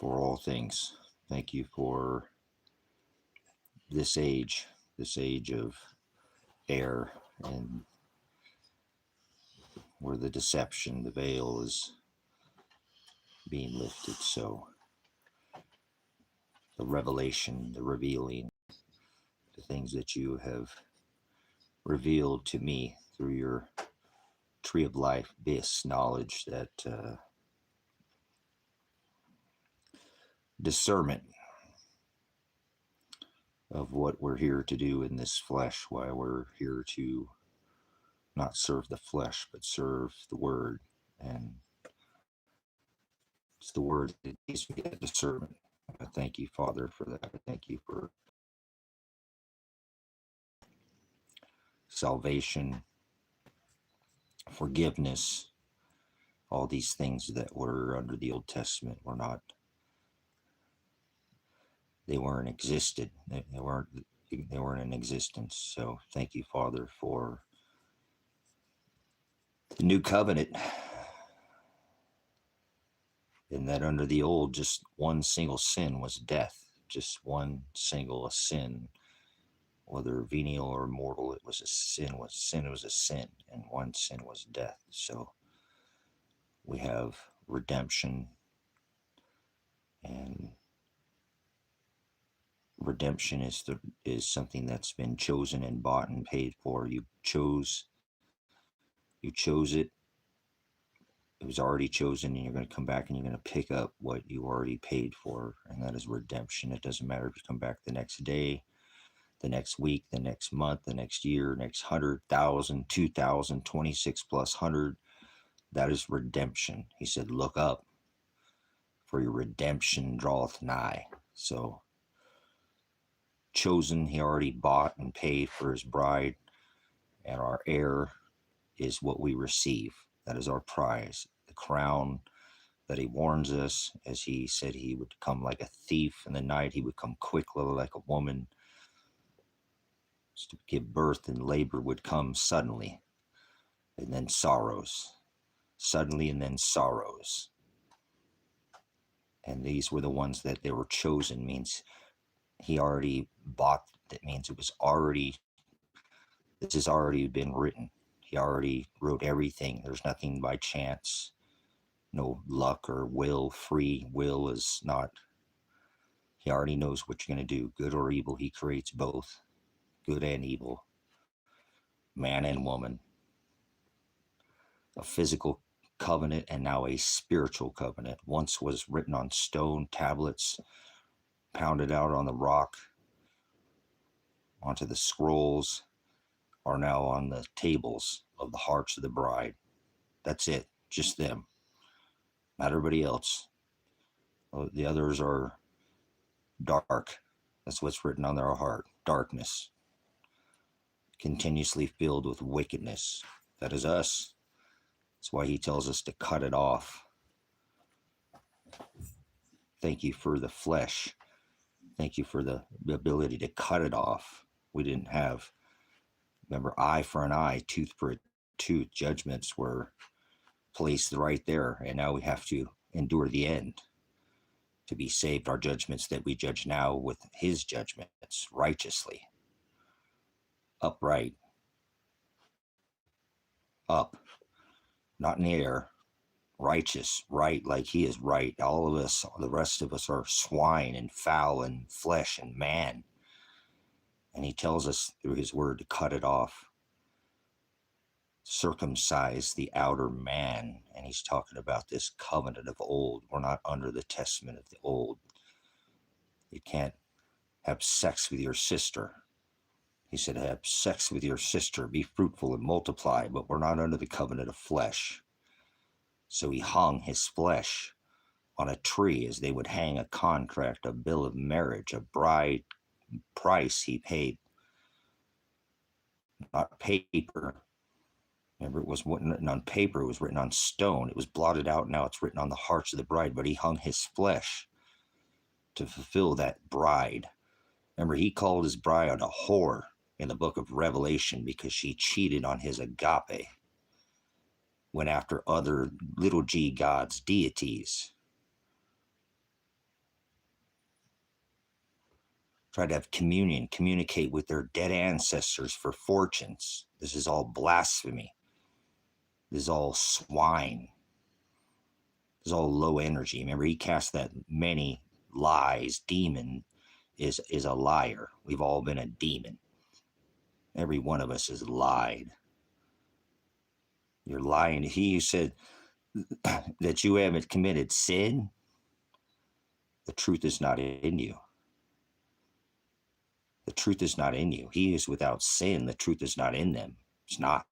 for all things. Thank you for this age of air, and where the deception, the veil is being lifted. So the revelation, the revealing, the things that you have revealed to me through your tree of life, this knowledge, that discernment of what we're here to do in this flesh, why we're here to not serve the flesh, but serve the word. And it's the word that gives me that discernment. I thank you, Father, for that. I thank you for salvation, forgiveness, all these things that were under the Old Testament were not, they weren't existed. They weren't in existence. So thank you, Father, for the new covenant. And that under the old, just one single sin was death. Just one single sin, whether venial or mortal, it was a sin. Sin was a sin, and one sin was death. So we have redemption, and redemption is something that's been chosen and bought and paid for. You chose it. It was already chosen, and you're going to come back and you're going to pick up what you already paid for, and that is redemption. It doesn't matter if you come back the next day, the next week, the next month, the next year, next 100,000, 2,000, 26 plus 100. That is redemption. He said, look up, for your redemption draweth nigh. So chosen, he already bought and paid for his bride, and our heir is what we receive. That is our prize, the crown that he warns us, as he said he would come like a thief in the night. He would come quickly like a woman. To give birth, and labor would come suddenly, and then sorrows. Suddenly, and then sorrows. And these were the ones that they were chosen, means he already bought. That means it was already, this has already been written. He already wrote everything. There's nothing by chance, no luck or will. Free will is not. He already knows what you're going to do, good or evil. He creates both, good and evil, man and woman. A physical covenant and now a spiritual covenant. Once was written on stone tablets, pounded out on the rock, onto the scrolls, are now on the tables of the hearts of the bride. That's it, just them, not everybody else. The others are dark. That's what's written on their heart, darkness, continuously filled with wickedness. That is us. That's why he tells us to cut it off. Thank you for the flesh. Thank you for the ability to cut it off. We didn't have, remember, eye for an eye, tooth for a tooth. Judgments were placed right there, and now we have to endure the end to be saved. Our judgments that we judge now with his judgments, righteously, upright, up, not in the air, righteous, right, like he is right. All of us, the rest of us, are swine and foul and flesh and man. And he tells us through his word to cut it off, circumcise the outer man. And he's talking about this covenant of old. We're not under the testament of the old. You can't have sex with your sister. He said, have sex with your sister, be fruitful and multiply, but we're not under the covenant of flesh. So he hung his flesh on a tree, as they would hang a contract, a bill of marriage, a bride price he paid. Not paper. Remember, it was written on paper, it was written on stone. It was blotted out, now it's written on the hearts of the bride, but he hung his flesh to fulfill that bride. Remember, he called his bride a whore in the book of Revelation because she cheated on his agape, went after other little g gods, deities. Try to have communion, communicate with their dead ancestors for fortunes. This is all blasphemy. This is all swine. This is all low energy. Remember, he cast that many lies. Demon is a liar. We've all been a demon. Every one of us has lied. You're lying. He who said that you haven't committed sin, the truth is not in you. The truth is not in you. He is without sin. The truth is not in them. It's not.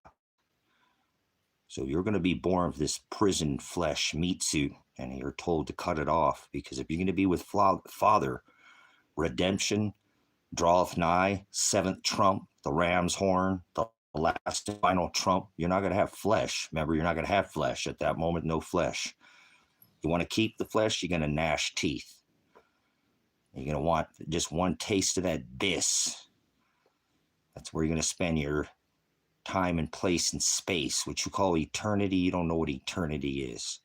So you're going to be born of this prison flesh meat suit, and you're told to cut it off, because if you're going to be with Father, redemption draweth nigh, seventh trump, the ram's horn, the last and final trump, you're not going to have flesh. Remember, you're not going to have flesh at that moment. No flesh. You want to keep the flesh, you're going to gnash teeth. You're going to want just one taste of that bis. That's where you're going to spend your time and place and space, which you call eternity. You don't know what eternity is.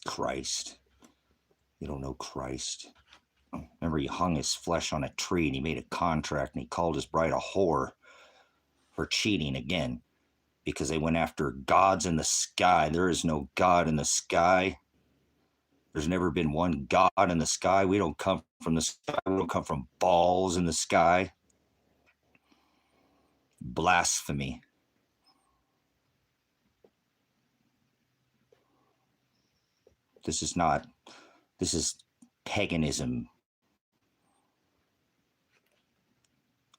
Christ. You don't know Christ. Remember, he hung his flesh on a tree and he made a contract, and he called his bride a whore for cheating again, because they went after gods in the sky. There is no God in the sky. There's never been one God in the sky. We don't come from the sky. We don't come from balls in the sky. Blasphemy. This is paganism.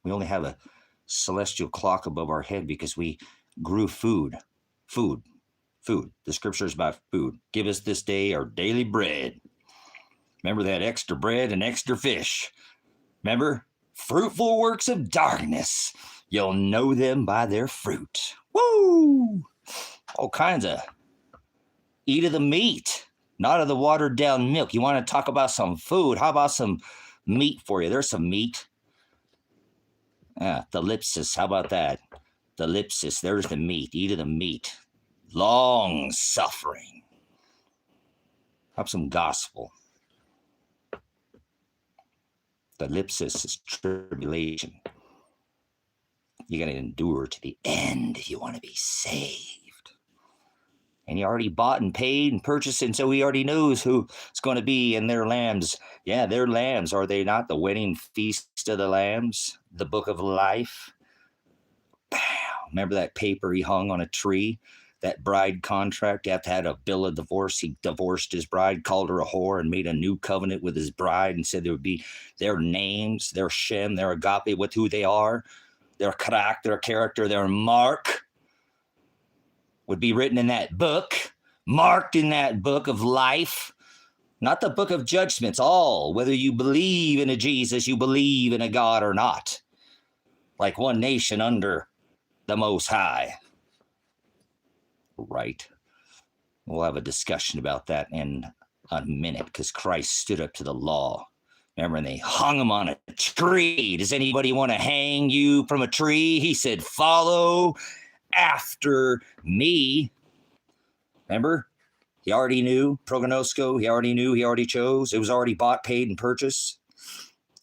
We only have a celestial clock above our head because we grew food. The scripture is about food. Give us this day our daily bread. Remember that extra bread and extra fish. Remember? Fruitful works of darkness. You'll know them by their fruit. Woo! All kinds of. Eat of the meat, not of the watered down milk. You want to talk about some food? How about some meat for you? There's some meat. The lipsis. How about that? The lipsis. There's the meat. Eat of the meat. Long suffering. Have some gospel. The lipsis is tribulation. You got to endure to the end if you want to be saved. And he already bought and paid and purchased, and so he already knows who it's going to be in their lambs. Yeah, their lambs. Are they not the wedding feast of the lambs? The book of life. Bam. Remember that paper he hung on a tree? That bride contract, you have to have a bill of divorce. He divorced his bride, called her a whore, and made a new covenant with his bride, and said there would be their names, their Shem, their Agape, with who they are, their karak, their character, their mark would be written in that book, marked in that book of life, not the book of judgments, all, whether you believe in a Jesus, you believe in a God or not, like one nation under the Most High. Right. We'll have a discussion about that in a minute, because Christ stood up to the law. Remember, and they hung him on a tree. Does anybody want to hang you from a tree? He said, follow after me. Remember? He already knew. Prognosko, he already knew. He already chose. It was already bought, paid, and purchased.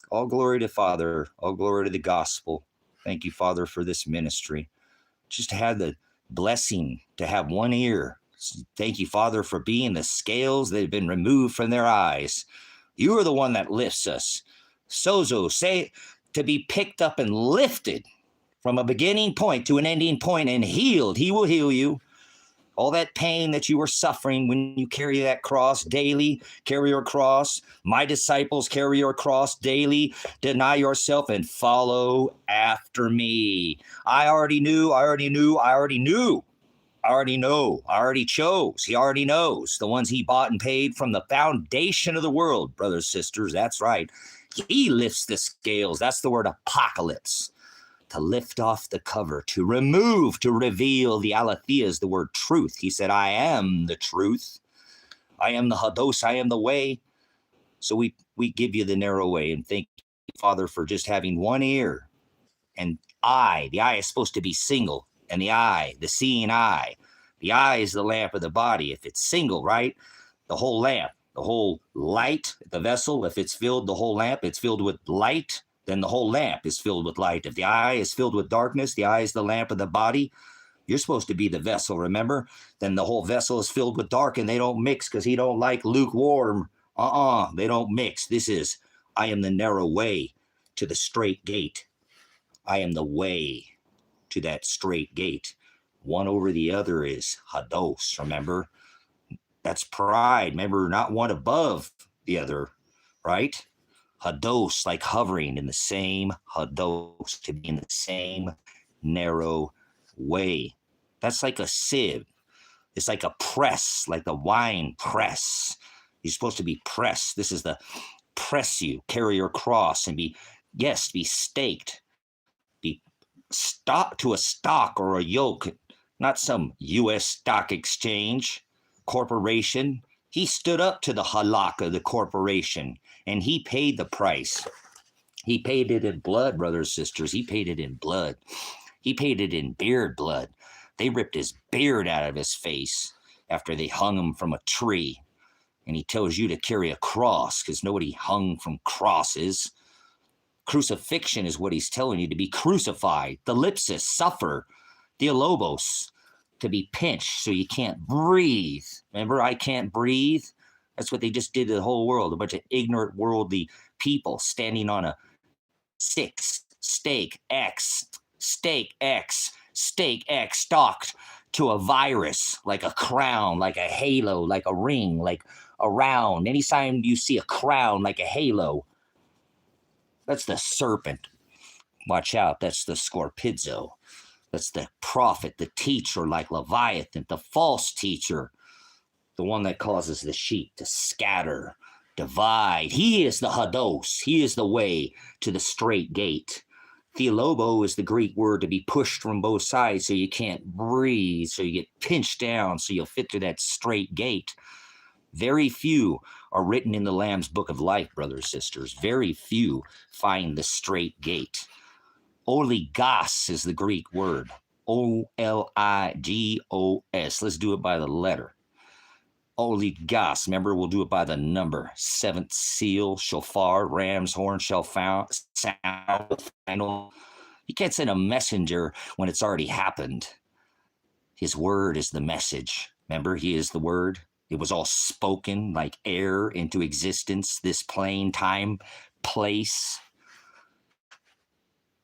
All glory to Father. All glory to the gospel. Thank you, Father, for this ministry. Just to have the blessing to have one ear. Thank you, Father, for being the scales that have been removed from their eyes. You are the one that lifts us. Sozo, say to be picked up and lifted from a beginning point to an ending point and healed. He will heal you. All that pain that you were suffering when you carry that cross daily, carry your cross. My disciples, carry your cross daily. Deny yourself and follow after me. I already knew. I already know. I already chose. He already knows. The ones he bought and paid from the foundation of the world, brothers, sisters. That's right. He lifts the scales. That's the word apocalypse. To lift off the cover, to remove, to reveal. The aletheia is the word truth. He said, I am the truth. I am the hados. I am the way. So we give you the narrow way, and thank you, Father, for just having one ear. And the eye is supposed to be single, and the seeing eye. The eye is the lamp of the body. If it's single, right? The whole lamp. The whole light, the vessel, if it's filled, the whole lamp, it's filled with light, then the whole lamp is filled with light. If the eye is filled with darkness, the eye is the lamp of the body. You're supposed to be the vessel, remember? Then the whole vessel is filled with dark, and they don't mix because he don't like lukewarm. They don't mix. This is, I am the narrow way to the straight gate. I am the way to that straight gate. One over the other is hados, remember? That's pride. Remember, not one above the other, right? Hados, like hovering in the same hados, to be in the same narrow way. That's like a sieve. It's like a press, like the wine press. You're supposed to be pressed. This is the press you, carry your cross, and be staked, be stock to a stock or a yoke, not some U.S. stock exchange corporation. He stood up to the halak of the corporation, and he paid the price. He paid it in blood, brothers and sisters. He paid it in blood. He paid it in beard blood. They ripped his beard out of his face after they hung him from a tree. And he tells you to carry a cross because nobody hung from crosses. Crucifixion is what he's telling you, to be crucified. The lipsis, suffer. Dialobos, to be pinched so you can't breathe. Remember, I can't breathe? That's what they just did to the whole world. A bunch of ignorant, worldly people standing on a stake X, stalked to a virus, like a crown, like a halo, like a ring, like a round. Anytime you see a crown like a halo, that's the serpent. Watch out, that's the scorpizzo. That's the prophet, the teacher, like Leviathan, the false teacher, the one that causes the sheep to scatter, divide. He is the hados. He is the way to the straight gate. Theolobo is the Greek word to be pushed from both sides so you can't breathe, so you get pinched down, so you'll fit through that straight gate. Very few are written in the Lamb's Book of Life, brothers and sisters. Very few find the straight gate. Oligos is the Greek word. O-L-I-G-O-S. Let's do it by the letter. Oligos. Remember, we'll do it by the number. Seventh seal, shofar, ram's horn shall sound. Final. You can't send a messenger when it's already happened. His word is the message. Remember, he is the word. It was all spoken like air into existence. This plane, time, place,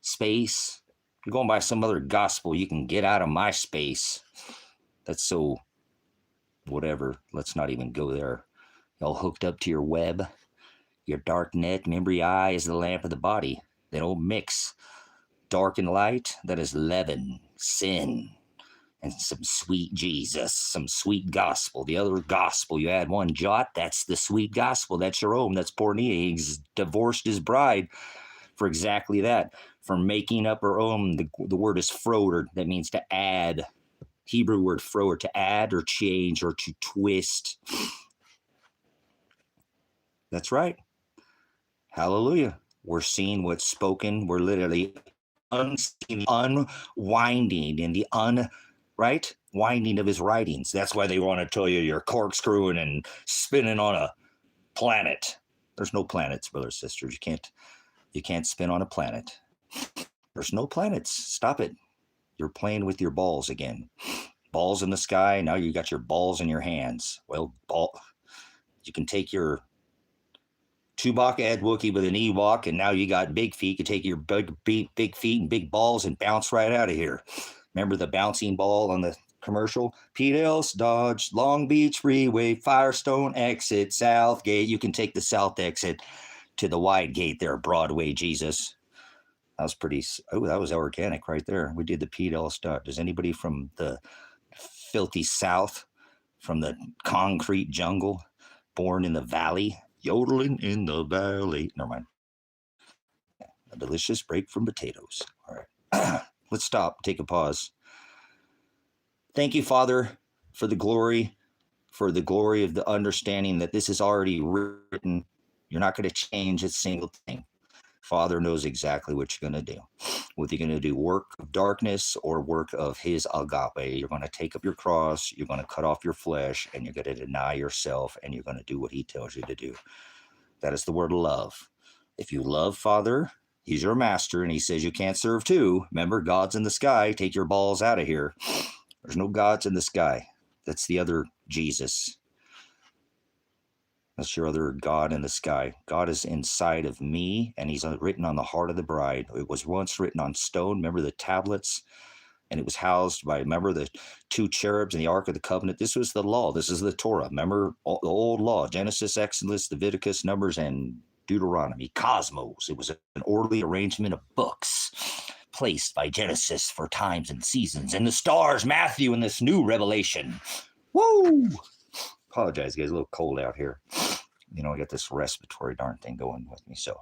space. If you're going by some other gospel, you can get out of my space. That's so whatever. Let's not even go there. Y'all hooked up to your web, your dark net. Remember, your eye is the lamp of the body. They don't mix. Dark and light, that is leaven, sin, and some sweet Jesus, some sweet gospel. The other gospel, you add one jot, that's the sweet gospel. That's your own. That's poor Nia. He's divorced his bride for exactly that. For making up her own, the word is froder. That means to add. Hebrew word froder, to add or change or to twist. That's right. Hallelujah. We're seeing what's spoken. We're literally unwinding in the winding of his writings. That's why they want to tell you you're corkscrewing and spinning on a planet. There's no planets, brothers and sisters. You can't spin on a planet. There's no planets. Stop it. You're playing with your balls again. Balls in the sky. Now you got your balls in your hands. Well, you can take your Chewbacca Ed Wookiee with an Ewok, and now you got big feet. You can take your big feet and big balls and bounce right out of here. Remember the bouncing ball on the commercial? Pete Ellis, Dodge, Long Beach Freeway, Firestone exit, South Gate. You can take the South exit to the wide gate there, Broadway, Jesus. That was that was organic right there. We did the Pete Ellis Dodge. Does anybody from the filthy South, from the concrete jungle, born in the valley, yodeling in the valley? Never mind. A delicious break from potatoes. All right. Let's stop. Take a pause. Thank you, Father, for the glory of the understanding that this is already written. You're not going to change a single thing. Father knows exactly what you're going to do. Whether you're going to do work of darkness or work of his agape, you're going to take up your cross, you're going to cut off your flesh, and you're going to deny yourself, and you're going to do what he tells you to do. That is the word love. If you love Father, he's your master, and he says you can't serve two. Remember, God's in the sky. Take your balls out of here. There's no gods in the sky. That's the other Jesus. That's your other God in the sky. God is inside of me, and he's written on the heart of the bride. It was once written on stone. Remember the tablets? And it was housed by, remember the two cherubs in the Ark of the Covenant? This was the law. This is the Torah. Remember the old law, Genesis, Exodus, Leviticus, Numbers, and Deuteronomy. Cosmos. It was an orderly arrangement of books placed by Genesis for times and seasons. And the stars, Matthew, in this new revelation. Woo! Apologize, guys. A little cold out here. You know, I got this respiratory darn thing going with me. So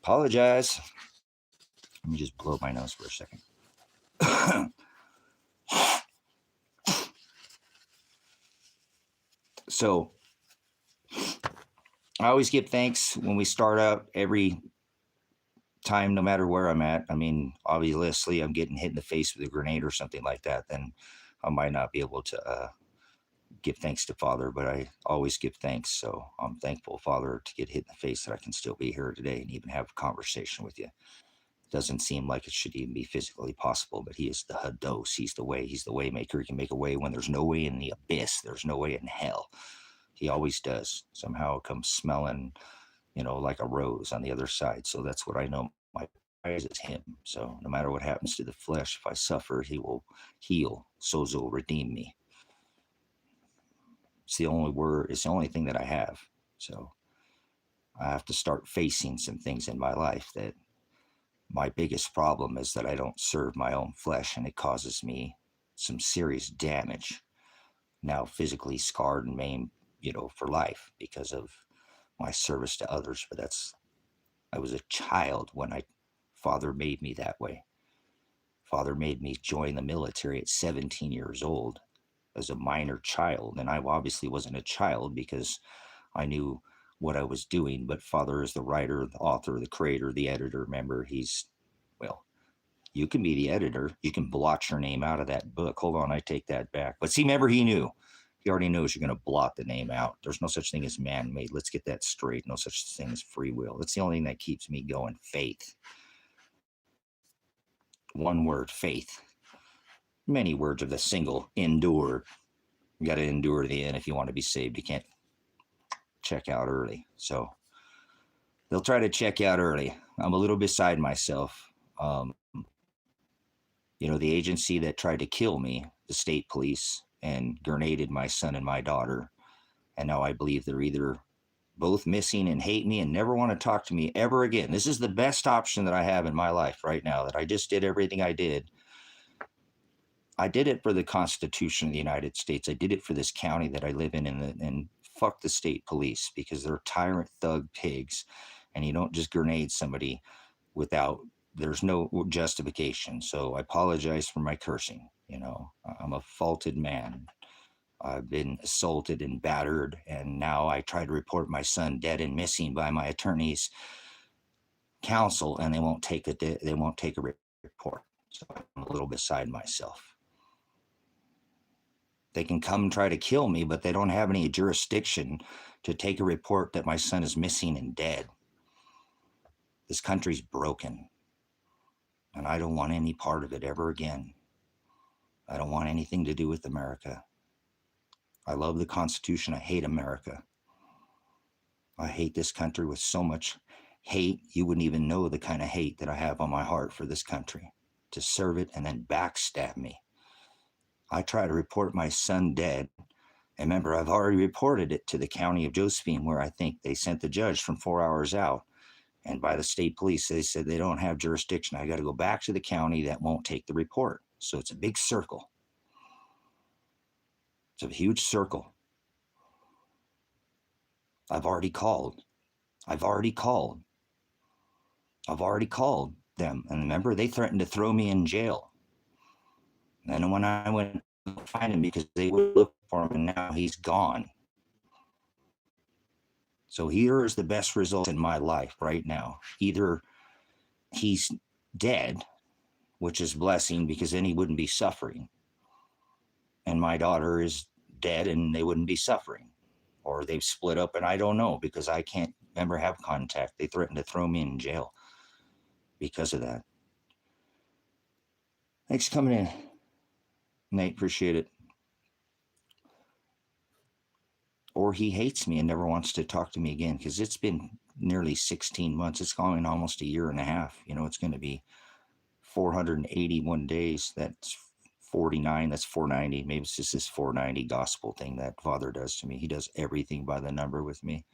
apologize. Let me just blow my nose for a second. So I always give thanks when we start out every time, no matter where I'm at. I mean, obviously, I'm getting hit in the face with a grenade or something like that, then I might not be able to give thanks to Father, but I always give thanks. So I'm thankful, Father, to get hit in the face that I can still be here today and even have a conversation with you. It doesn't seem like it should even be physically possible, but he is the Hados. He's the way. He's the way maker. He can make a way when there's no way in the abyss. There's no way in hell. He always does. Somehow it comes smelling, you know, like a rose on the other side. So that's what I know. My prize is him. So no matter what happens to the flesh, if I suffer, he will heal. Sozo redeem me. It's the only word. It's the only thing that I have. So I have to start facing some things in my life that my biggest problem is that I don't serve my own flesh, and it causes me some serious damage. Now physically scarred and maimed, you know, for life because of my service to others. But I was a child when Father made me that way. Father made me join the military at 17 years old as a minor child. And I obviously wasn't a child because I knew what I was doing, but Father is the writer, the author, the creator, the editor. Remember, well, you can be the editor. You can blot your name out of that book. Hold on, I take that back. But see, remember, he knew. He already knows you're going to blot the name out. There's no such thing as man-made. Let's get that straight. No such thing as free will. That's the only thing that keeps me going. Faith. One word, faith. Many words of the single, endure. You got to endure to the end if you want to be saved. You can't check out early. So they'll try to check out early. I'm a little beside myself. You know, the agency that tried to kill me, the state police, and grenaded my son and my daughter. And now I believe they're either both missing and hate me and never want to talk to me ever again. This is the best option that I have in my life right now, that I just did everything I did. I did it for the Constitution of the United States. I did it for this county that I live in, and fuck the state police, because they're tyrant thug pigs, and you don't just grenade somebody there's no justification. So I apologize for my cursing. You know, I'm a faulted man. I've been assaulted and battered, and now I try to report my son dead and missing by my attorney's counsel, and they won't take a report. So I'm a little beside myself. They can come try to kill me, but they don't have any jurisdiction to take a report that my son is missing and dead. This country's broken, and I don't want any part of it ever again. I don't want anything to do with America. I love the Constitution. I hate America. I hate this country with so much hate. You wouldn't even know the kind of hate that I have on my heart for this country, to serve it and then backstab me. I try to report my son dead. And remember, I've already reported it to the county of Josephine, where I think they sent the judge from 4 hours out. And by the state police, they said they don't have jurisdiction. I got to go back to the county that won't take the report. So it's a big circle. It's a huge circle. I've already called them. And remember, they threatened to throw me in jail. And when I went to find him, because they would look for him, and now he's gone. So here is the best result in my life right now. Either he's dead, which is blessing because then he wouldn't be suffering. And my daughter is dead and they wouldn't be suffering. Or they've split up and I don't know because I can't ever have contact. They threatened to throw me in jail because of that. Thanks for coming in, Nate. Appreciate it. Or he hates me and never wants to talk to me again because it's been nearly 16 months. It's going almost a year and a half. It's going to be 481 days. That's 49. That's 490. Maybe it's just this 490 gospel thing that Father does to me. He does everything by the number with me.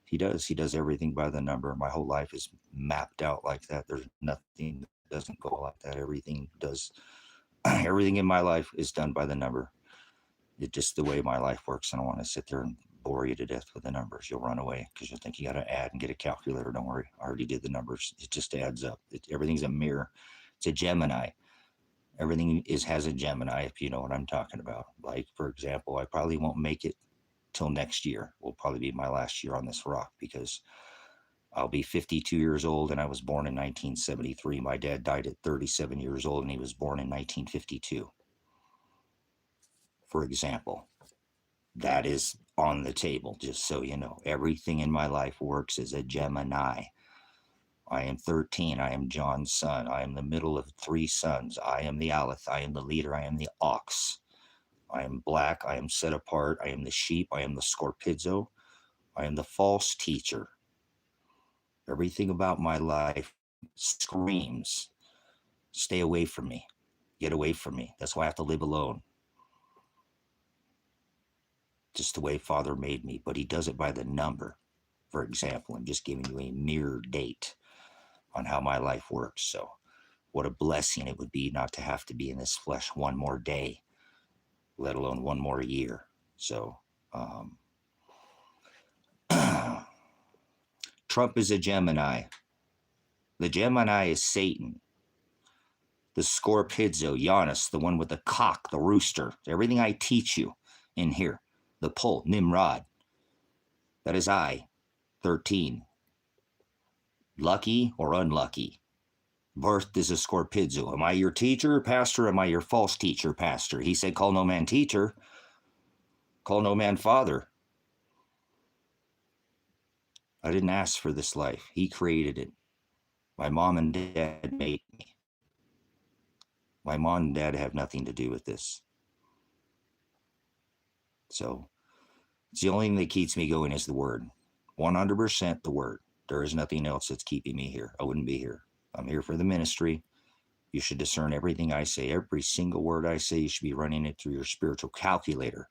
He does everything by the number. My whole life is mapped out like that. There's nothing that doesn't go like that. Everything in my life is done by the number. It's just the way my life works. I don't want to sit there and bore you to death with the numbers. You'll run away because you'll think you got to add and get a calculator. Don't worry. I already did the numbers. It just adds up. Everything's a mirror. It's a Gemini. Everything has a Gemini, if you know what I'm talking about. Like, for example, I probably won't make it till next year. Will probably be my last year on this rock because I'll be 52 years old and I was born in 1973. My dad died at 37 years old and he was born in 1952. For example, that is on the table, just so you know. Everything in my life works as a Gemini. I am 13. I am John's son. I am the middle of 3 sons. I am the Aleph. I am the leader. I am the ox. I am black. I am set apart. I am the sheep. I am the scorpizzo. I am the false teacher. Everything about my life screams, stay away from me. Get away from me. That's why I have to live alone. Just the way Father made me. But he does it by the number. For example, I'm just giving you a mirror date on how my life works. So what a blessing it would be not to have to be in this flesh one more day, let alone one more year. So Trump is a Gemini. The Gemini is Satan. The Scorpizzo, Janus, the one with the cock, the rooster. Everything I teach you in here. The pole, Nimrod. That is I, 13. Lucky or unlucky? Birthed as a Scorpizzo. Am I your teacher, pastor? Am I your false teacher, pastor? He said, call no man teacher. Call no man father. I didn't ask for this life. He created it. My mom and dad made me. My mom and dad have nothing to do with this. So it's the only thing that keeps me going is the word. 100% the word. There is nothing else that's keeping me here. I wouldn't be here. I'm here for the ministry. You should discern everything I say. Every single word I say, you should be running it through your spiritual calculator.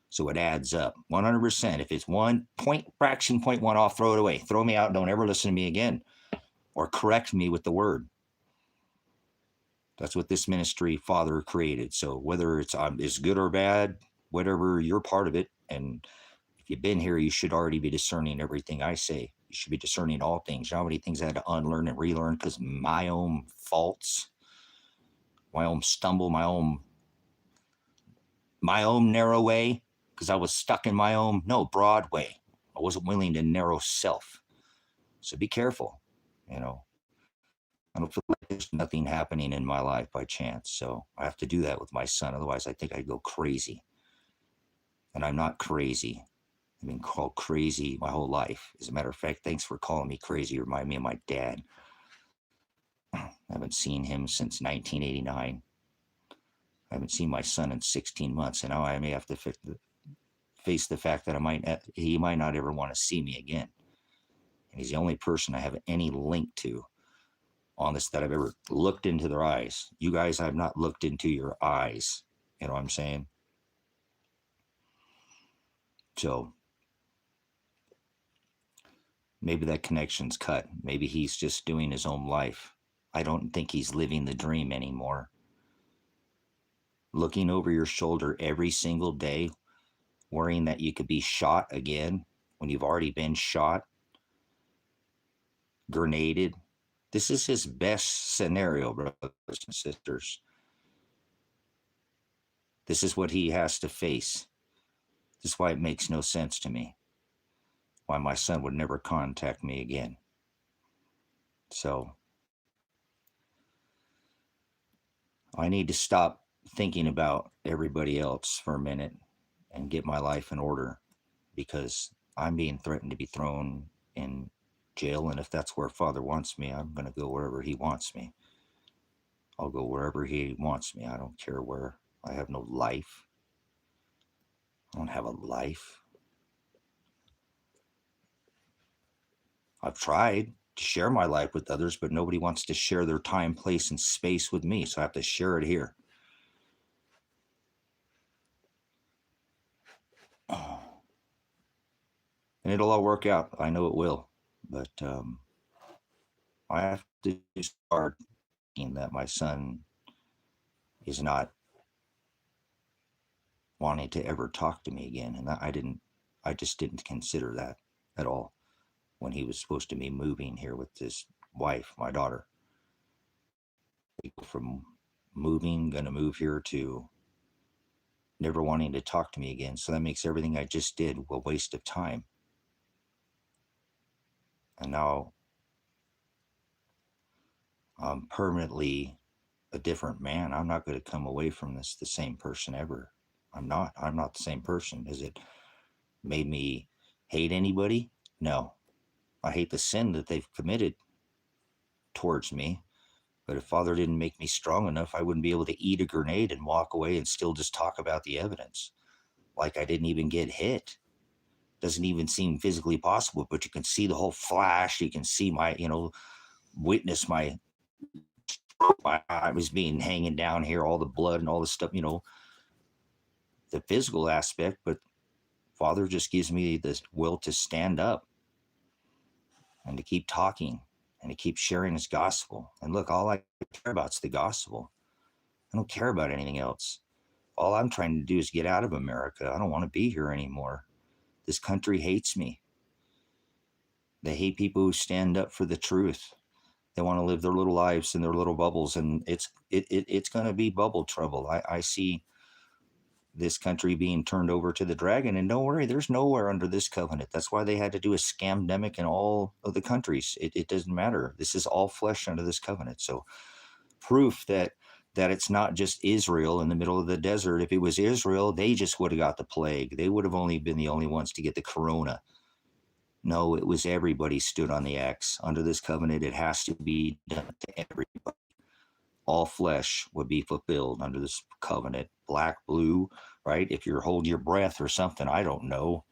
So it adds up. 100%. If it's 1 point, fraction, 0.1 off, throw it away. Throw me out. Don't ever listen to me again. Or correct me with the word. That's what this ministry Father created. So whether it's good or bad, whatever, you're part of it. And if you've been here, you should already be discerning everything I say. You should be discerning all things. You know how many things I had to unlearn and relearn because my own faults, my own stumble, my own narrow way, because I was stuck in my own, broad way. I wasn't willing to narrow self. So be careful, I don't feel like there's nothing happening in my life by chance. So I have to do that with my son. Otherwise, I think I'd go crazy. And I'm not crazy. I've been called crazy my whole life. As a matter of fact, thanks for calling me crazy. You remind me of my dad. I haven't seen him since 1989. I haven't seen my son in 16 months. And now I may have to face the fact that he might not ever want to see me again. And he's the only person I have any link to on this that I've ever looked into their eyes. You guys, I've not looked into your eyes. You know what I'm saying? So maybe that connection's cut. Maybe he's just doing his own life. I don't think he's living the dream anymore. Looking over your shoulder every single day, worrying that you could be shot again when you've already been shot, grenaded. This is his best scenario, brothers and sisters. This is what he has to face. This is why it makes no sense to me. Why my son would never contact me again. So I need to stop thinking about everybody else for a minute and get my life in order, because I'm being threatened to be thrown in jail. And if that's where Father wants me, I'm going to go wherever he wants me. I'll go wherever he wants me. I don't care where. I have no life. I don't have a life. I've tried to share my life with others, but nobody wants to share their time, place, and space with me. So I have to share it here. And it'll all work out. I know it will. But I have to start thinking that my son is not wanting to ever talk to me again. And I just didn't consider that at all when he was supposed to be moving here with his wife, my daughter. From gonna move here, to never wanting to talk to me again. So that makes everything I just did a waste of time. And now I'm permanently a different man. I'm not going to come away from this the same person ever. I'm not the same person. Has it made me hate anybody? No. I hate the sin that they've committed towards me. But if Father didn't make me strong enough, I wouldn't be able to eat a grenade and walk away and still just talk about the evidence. Like I didn't even get hit. Doesn't even seem physically possible, but you can see the whole flash. You can see my, witness my eye was being hanging down here, all the blood and all the stuff, the physical aspect. But Father just gives me the will to stand up and to keep talking and to keep sharing his gospel. And look, all I care about is the gospel. I don't care about anything else. All I'm trying to do is get out of America. I don't want to be here anymore. This country hates me. They hate people who stand up for the truth. They want to live their little lives in their little bubbles, and it's going to be bubble trouble. I see this country being turned over to the dragon, and don't worry, there's nowhere under this covenant. That's why they had to do a scamdemic in all of the countries. It doesn't matter. This is all flesh under this covenant. So proof that it's not just Israel in the middle of the desert. If it was Israel, they just would have got the plague. They would have only been the only ones to get the corona. No, it was everybody stood on the X. Under this covenant, it has to be done to everybody. All flesh would be fulfilled under this covenant. Black, blue, right? If you're holding your breath or something, I don't know.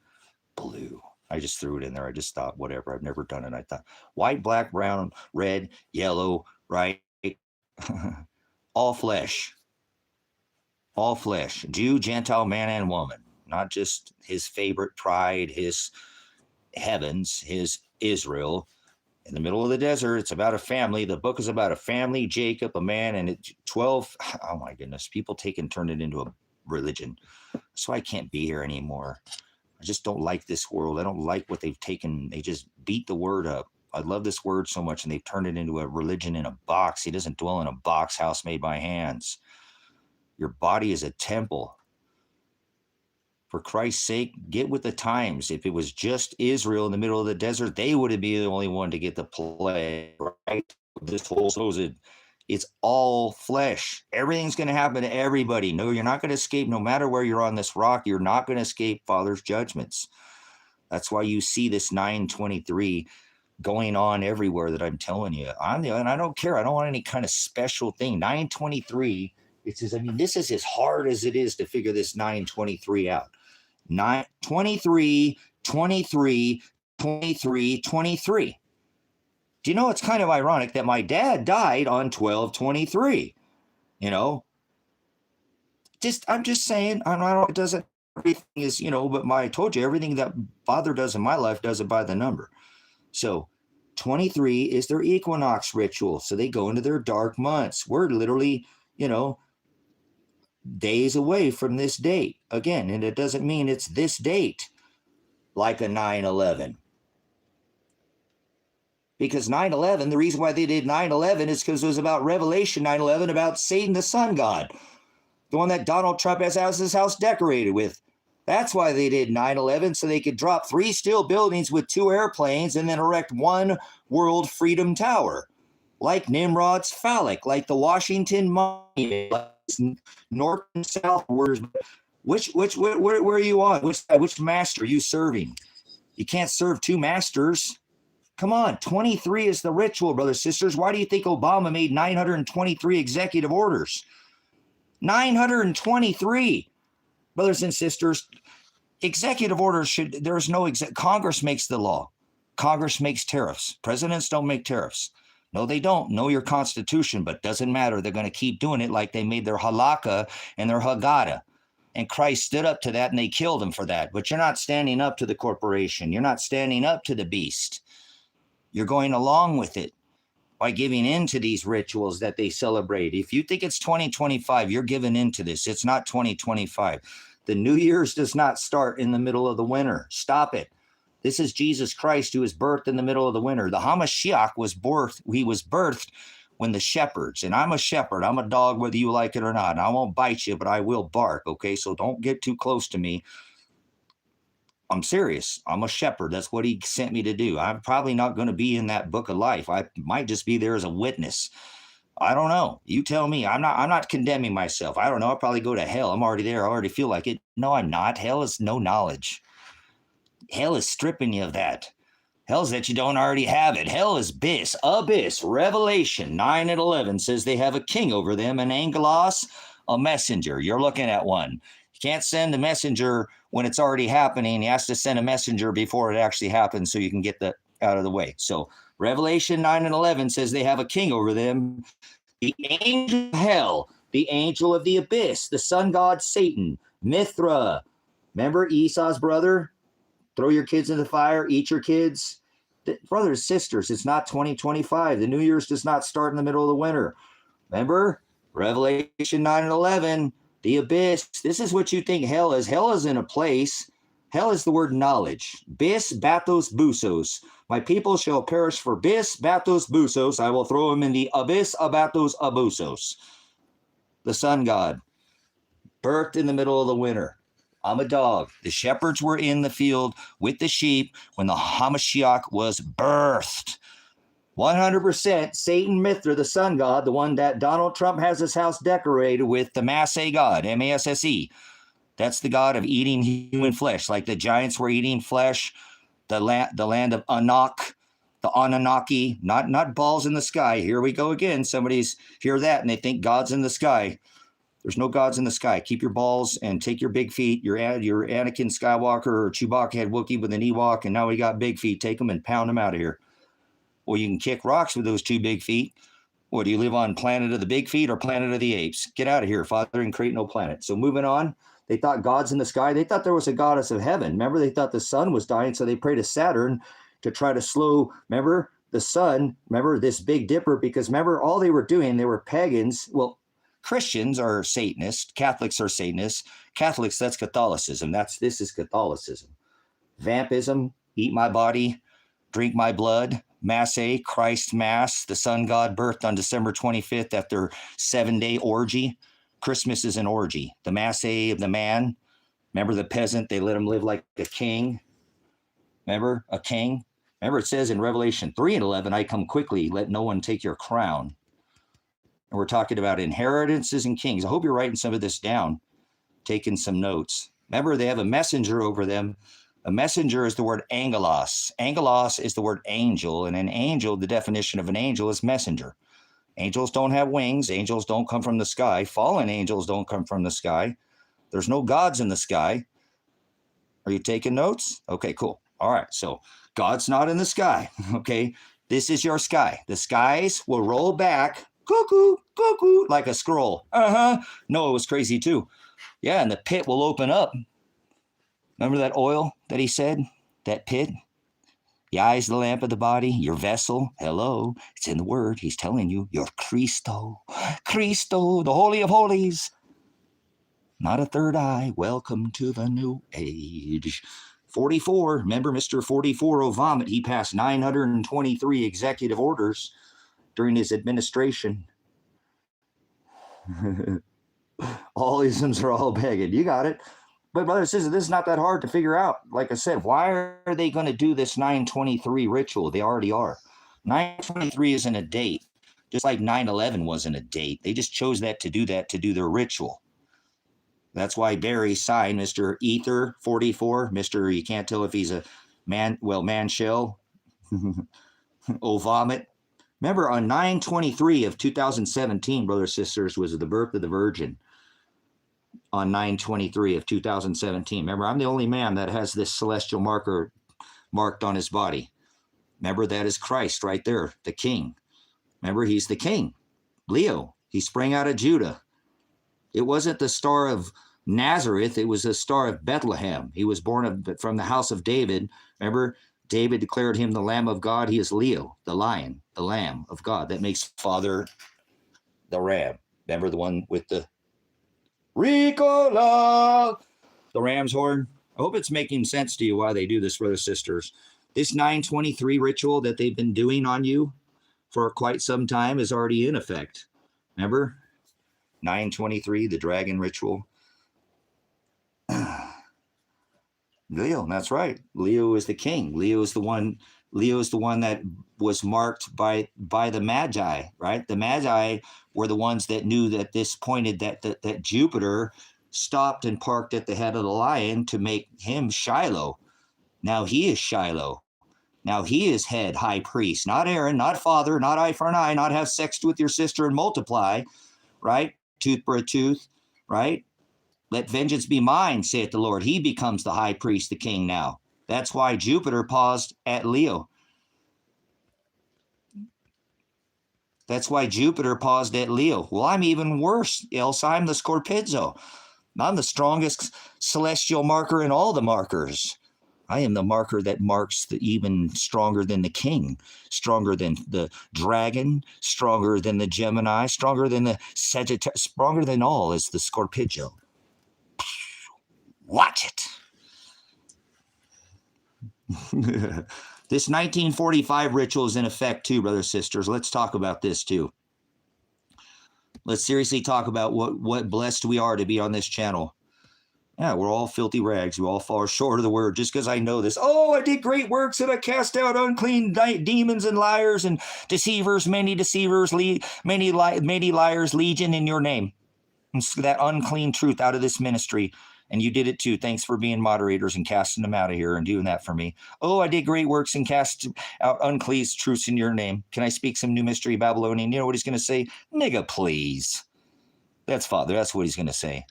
Blue. I just threw it in there. I just thought, whatever. I've never done it. I thought white, black, brown, red, yellow, right? All flesh. All flesh. Jew, Gentile, man, and woman. Not just his favorite pride, his heavens, his Israel. In the middle of the desert, it's about a family. The book is about a family, Jacob, a man, and 12. Oh my goodness. People take and turn it into a religion. So I can't be here anymore. I just don't like this world. I don't like what they've taken. They just beat the word up. I love this word so much, and they've turned it into a religion in a box. He doesn't dwell in a box house made by hands. Your body is a temple. For Christ's sake, get with the times. If it was just Israel in the middle of the desert, they would be the only one to get the plague, right? This whole it's all flesh. Everything's going to happen to everybody. No, you're not going to escape. No matter where you're on this rock, you're not going to escape Father's judgments. That's why you see this 923 going on everywhere that I'm telling you. And I don't care. I don't want any kind of special thing. 923. It says, this is as hard as it is to figure this 923 out. 23, 23, 23, 23. Do you know, it's kind of ironic that my dad died on 12/23? I'm just saying, I don't, it doesn't, everything is, but I told you, everything that Father does in my life does it by the number. So 23 is their equinox ritual. So they go into their dark months. We're literally, days away from this date again, and it doesn't mean it's this date like a 9/11, because 9/11, the reason why they did 9/11 is because it was about Revelation 9/11, about Satan the sun god, the one that Donald Trump has his house decorated with. That's why they did 9/11, so they could drop 3 steel buildings with 2 airplanes and then erect 1 world freedom tower. like Nimrod's phallic, like the Washington money, like north and south words. Where are you on? Which master are you serving? You can't serve two masters. Come on, 23 is the ritual, brothers and sisters. Why do you think Obama made 923 executive orders? 923, brothers and sisters. Executive orders there's no Congress makes the law. Congress makes tariffs. Presidents don't make tariffs. No, they don't. Know your Constitution, but doesn't matter. They're going to keep doing it like they made their halakha and their haggadah. And Christ stood up to that and they killed him for that. But you're not standing up to the corporation. You're not standing up to the beast. You're going along with it by giving in to these rituals that they celebrate. If you think it's 2025, you're giving into this. It's not 2025. The New Year's does not start in the middle of the winter. Stop it. This is Jesus Christ who was birthed in the middle of the winter. The Hamashiach was birthed. He was birthed when the shepherds, and I'm a shepherd. I'm a dog whether you like it or not. And I won't bite you, but I will bark, okay? So don't get too close to me. I'm serious. I'm a shepherd. That's what he sent me to do. I'm probably not going to be in that book of life. I might just be there as a witness. I don't know. You tell me. I'm not condemning myself. I don't know. I'll probably go to hell. I'm already there. I already feel like it. No, I'm not. Hell is no knowledge. Hell is stripping you of that. Hell's that you don't already have it. Hell is abyss. Revelation 9 and 11 says they have a king over them, an angelos, a messenger. You're looking at one. You can't send a messenger when it's already happening. He has to send a messenger before it actually happens so you can get that out of the way. So Revelation 9 and 11 says they have a king over them, the angel of hell, the angel of the abyss, the sun god Satan, Mithra. Remember Esau's brother? Throw your kids in the fire, eat your kids. Brothers, sisters, it's not 2025. The New Year's does not start in the middle of the winter. Remember? Revelation 9 and 11, the abyss. This is what you think hell is. Hell is in a place. Hell is the word knowledge. Bis, bathos, busos. My people shall perish for bis, bathos, busos. I will throw them in the abyss, abathos, abusos. The sun god, birthed in the middle of the winter. I'm a dog. The shepherds were in the field with the sheep when the Hamashiach was birthed. 100% Satan Mithra, the sun god, the one that Donald Trump has his house decorated with, the Masse god, M-A-S-S-E. That's the god of eating human flesh, like the giants were eating flesh, the land of Anak, the Anunnaki, not balls in the sky. Here we go again. Somebody's hear that and they think God's in the sky. There's no gods in the sky. Keep your balls and take your big feet. Your Anakin Skywalker or Chewbacca had Wookiee with an Ewok, and now we got big feet. Take them and pound them out of here. Or you can kick rocks with those two big feet. Or do you live on Planet of the Big Feet or Planet of the Apes? Get out of here, Father, and create no planet. So moving on, they thought God's in the sky. They thought there was a goddess of heaven. Remember, they thought the sun was dying, so they prayed to Saturn to try to slow, remember, the sun, remember, this Big Dipper, because remember, all they were doing, they were pagans. Well, Christians are Satanists. Catholics are Satanists. Catholics, that's Catholicism. This is Catholicism. Vampism, eat my body, drink my blood. Masse, Christ Mass, the sun god birthed on December 25th after 7-day orgy. Christmas is an orgy. The Masse of the man. Remember the peasant? They let him live like a king. Remember? A king. Remember it says in Revelation 3 and 11, I come quickly, let no one take your crown. And we're talking about inheritances and kings. I hope you're writing some of this down, taking some notes. Remember, they have a messenger over them. A messenger is the word angelos. Angelos is the word angel. And an angel, the definition of an angel is messenger. Angels don't have wings. Angels don't come from the sky. Fallen angels don't come from the sky. There's no gods in the sky. Are you taking notes? Okay, cool. All right. So God's not in the sky. Okay. This is your sky. The skies will roll back. Cuckoo, cuckoo, like a scroll. Noah was crazy too. Yeah, and the pit will open up. Remember that oil that he said? That pit? The eye is the lamp of the body, your vessel. Hello, it's in the word. He's telling you, you're Christo. Christo, the Holy of Holies. Not a third eye. Welcome to the new age. 44, remember Mr. 44 Ovomit, he passed 923 executive orders during his administration. All isms are all begging. You got it. But brothers and sisters, this is not that hard to figure out. Like I said, why are they going to do this 923 ritual? They already are. 923 isn't a date. Just like 9/11 wasn't a date. They just chose that to do their ritual. That's why Barry signed Mr. Ether 44, Mr. You can't tell if he's a man, well, man shell, oh vomit. Remember on 9/23 of 2017, brothers and sisters, was the birth of the Virgin. On 9/23 of 2017. Remember, I'm the only man that has this celestial marker marked on his body. Remember, that is Christ right there, the king. Remember, he's the king. Leo, he sprang out of Judah. It wasn't the star of Nazareth, it was the star of Bethlehem. He was born from the house of David. Remember, David declared him the Lamb of God. He is Leo, the lion, the Lamb of God. That makes Father the ram. Remember the one with the Ricola, the ram's horn? I hope it's making sense to you why they do this, brothers and sisters. This 9/23 ritual that they've been doing on you for quite some time is already in effect. Remember? 9/23, the dragon ritual. Leo, that's right. Leo is the king. Leo is the one that was marked by the Magi, right? The Magi were the ones that knew that this pointed that Jupiter stopped and parked at the head of the lion to make him Shiloh. Now he is Shiloh. Now he is head high priest, not Aaron, not father, not eye for an eye, not have sex with your sister and multiply, right? Tooth for a tooth, right? Let vengeance be mine, saith the Lord. He becomes the high priest, the king now. That's why Jupiter paused at Leo. That's why Jupiter paused at Leo. Well, I'm even worse, else I'm the Scorpizzo. I'm the strongest celestial marker in all the markers. I am the marker that marks the even stronger than the king, stronger than the dragon, stronger than the Gemini, stronger than the Sagittarius, stronger than all is the Scorpizzo. Watch it. This 1945 ritual is in effect too, brothers and sisters. Let's talk about this too. Let's seriously talk about what blessed we are to be on this channel. Yeah, we're all filthy rags. We all fall short of the word. Just because I know this. Oh, I did great works and I cast out unclean demons and liars and deceivers, many deceivers, many liars, legion in your name. And that unclean truth out of this ministry. And you did it too. Thanks for being moderators and casting them out of here and doing that for me. Oh, I did great works and cast out unclean truths in your name. Can I speak some new mystery Babylonian? You know what he's going to say? Nigga, please. That's Father. That's what he's going to say.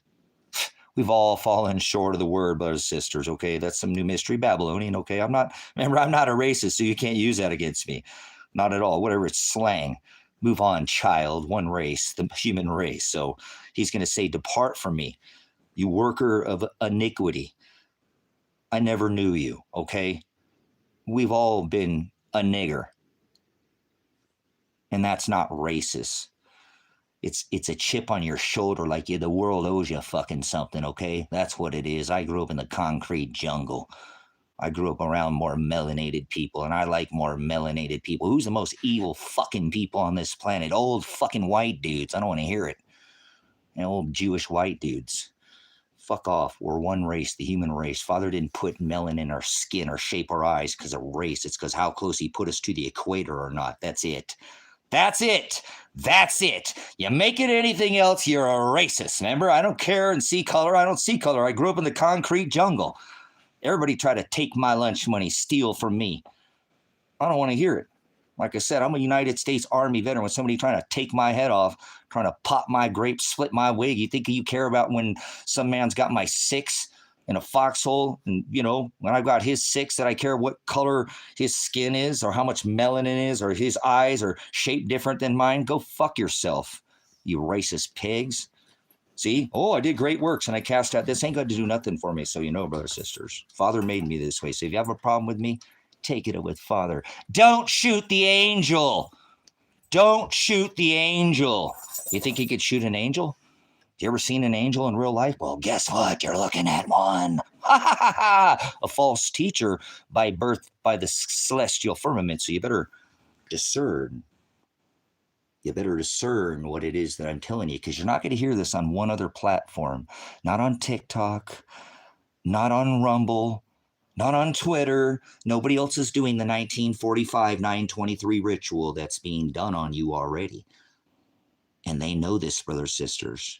We've all fallen short of the word, brothers and sisters, okay? That's some new mystery Babylonian, okay? I'm not a racist, so you can't use that against me. Not at all. Whatever, it's slang. Move on, child. One race, the human race. So he's going to say, depart from me, you worker of iniquity. I never knew you, okay? We've all been a nigger. And that's not racist. It's a chip on your shoulder like the world owes you fucking something, okay? That's what it is. I grew up in the concrete jungle. I grew up around more melanated people, and I like more melanated people. Who's the most evil fucking people on this planet? Old fucking white dudes. I don't want to hear it. Old Jewish white dudes. Fuck off. We're one race, the human race. Father didn't put melanin in our skin or shape our eyes because of race. It's because how close he put us to the equator or not. That's it. That's it. That's it. You make it anything else, you're a racist. Remember, I don't care and see color. I don't see color. I grew up in the concrete jungle. Everybody try to take my lunch money, steal from me. I don't want to hear it. Like I said, I'm a United States Army veteran. When somebody trying to take my head off, trying to pop my grapes, split my wig, you think you care about when some man's got my 6 in a foxhole, and when I've got his 6, that I care what color his skin is or how much melanin is or his eyes are shaped different than mine? Go fuck yourself, you racist pigs. See? Oh, I did great works and I cast out. This ain't going to do nothing for me. So brothers and sisters, Father made me this way. So if you have a problem with me, take it with Father. Don't shoot the angel. Don't shoot the angel. You think you could shoot an angel? You ever seen an angel in real life? Well, guess what? You're looking at one. A false teacher by birth by the celestial firmament. So you better discern. You better discern what it is that I'm telling you, because you're not going to hear this on one other platform. Not on TikTok. Not on Rumble. Not on Twitter. Nobody else is doing the 1945 923 ritual that's being done on you already. And they know this, brothers, sisters.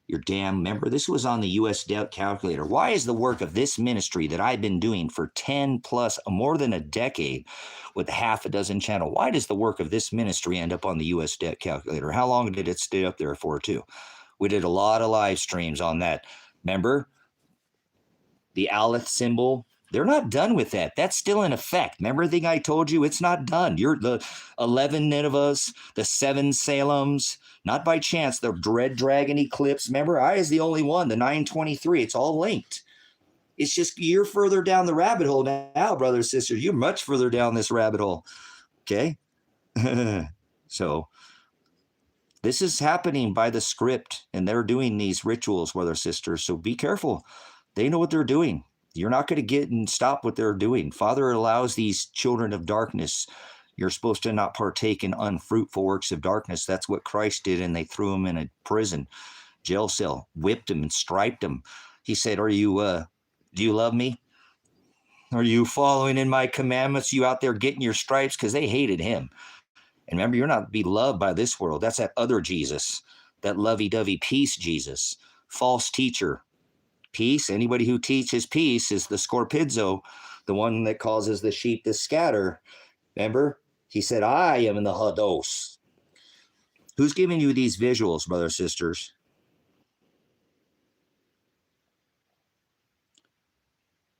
Your damn, remember, this was on the U.S. debt calculator. Why is the work of this ministry that I've been doing for 10 plus, more than a decade with half a dozen channels, why does the work of this ministry end up on the U.S. debt calculator? How long did it stay up there for, too? We did a lot of live streams on that. Remember? The Aleph symbol. They're not done with that. That's still in effect. Remember the thing I told you? It's not done. You're the 11 Ninevehs, the 7 Salems, not by chance, the Dread Dragon eclipse. Remember, I is the only one, the 923. It's all linked. It's just you're further down the rabbit hole now, brothers and sisters. You're much further down this rabbit hole. Okay? So this is happening by the script, and they're doing these rituals, brothers and sisters. So be careful. They know what they're doing. You're not going to get and stop what they're doing. Father allows these children of darkness. You're supposed to not partake in unfruitful works of darkness. That's what Christ did, and they threw him in a prison, jail cell, whipped him and striped him. He said, do you love me? Are you following in my commandments? You out there getting your stripes? Because they hated him. And remember, you're not to be loved by this world. That's that other Jesus, that lovey-dovey peace Jesus, false teacher. Peace, anybody who teaches peace is the scorpizzo, the one that causes the sheep to scatter. Remember? He said, I am in the Hados. Who's giving you these visuals, brothers, sisters?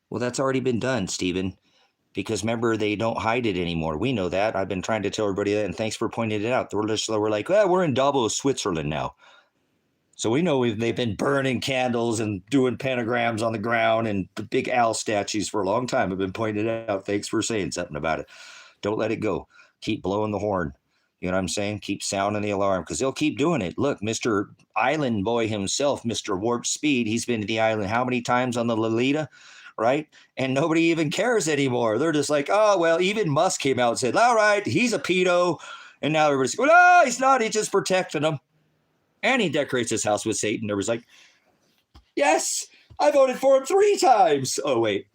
Well, that's already been done, Stephen, because remember, they don't hide it anymore. We know that. I've been trying to tell everybody that, and thanks for pointing it out. We're like, well, we're in Davos, Switzerland now. So we know they've been burning candles and doing pentagrams on the ground and the big owl statues for a long time. I've been pointing it out. Thanks for saying something about it. Don't let it go. Keep blowing the horn. You know what I'm saying? Keep sounding the alarm because they'll keep doing it. Look, Mr. Island Boy himself, Mr. Warp Speed, he's been to the island how many times on the Lolita, right? And nobody even cares anymore. They're just like, oh, well, even Musk came out and said, all right, he's a pedo. And now everybody's going, no, he's not. He's just protecting them. And he decorates his house with Satan. Everybody's like, yes, I voted for him 3 times. Oh, wait.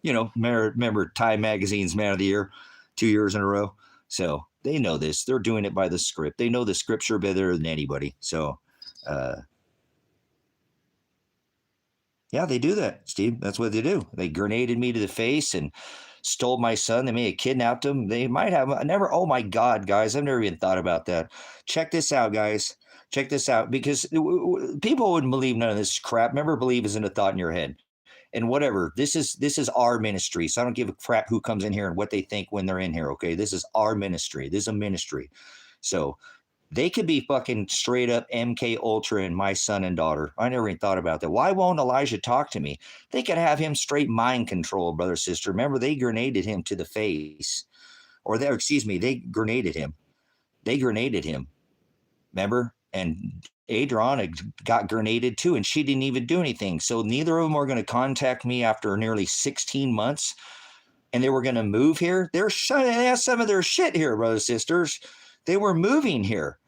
You know, remember Time Magazine's Man of the Year 2 years in a row. So they know this. They're doing it by the script. They know the scripture better than anybody. So, yeah, they do that, Steve. That's what they do. They grenaded me to the face and stole my son. They may have kidnapped him. They might have. Oh, my God, guys. I've never even thought about that. Check this out, guys. Check this out, because people wouldn't believe none of this crap. Remember, believe isn't a thought in your head. And whatever, this is our ministry. So I don't give a crap who comes in here and what they think when they're in here, okay? This is our ministry. This is a ministry. So they could be fucking straight up MK Ultra and my son and daughter. I never even thought about that. Why won't Elijah talk to me? They could have him straight mind control, brother, sister. Remember, they grenaded him to the face. They grenaded him. They grenaded him. Remember? And Adriana got grenaded too, and she didn't even do anything. So neither of them are going to contact me after nearly 16 months, and they were going to move here. They have some of their shit here, brothers and sisters. They were moving here.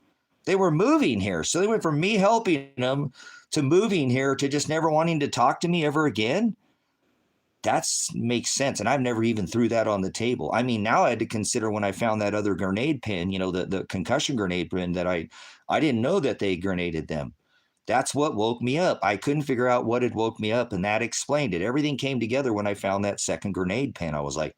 So they went from me helping them to moving here to just never wanting to talk to me ever again. That makes sense. And I've never even threw that on the table. I mean, now I had to consider when I found that other grenade pin, you know, the concussion grenade pin, that I didn't know that they grenaded them. That's what woke me up. I couldn't figure out what had woke me up, and that explained it. Everything came together when I found that second grenade pin. I was like,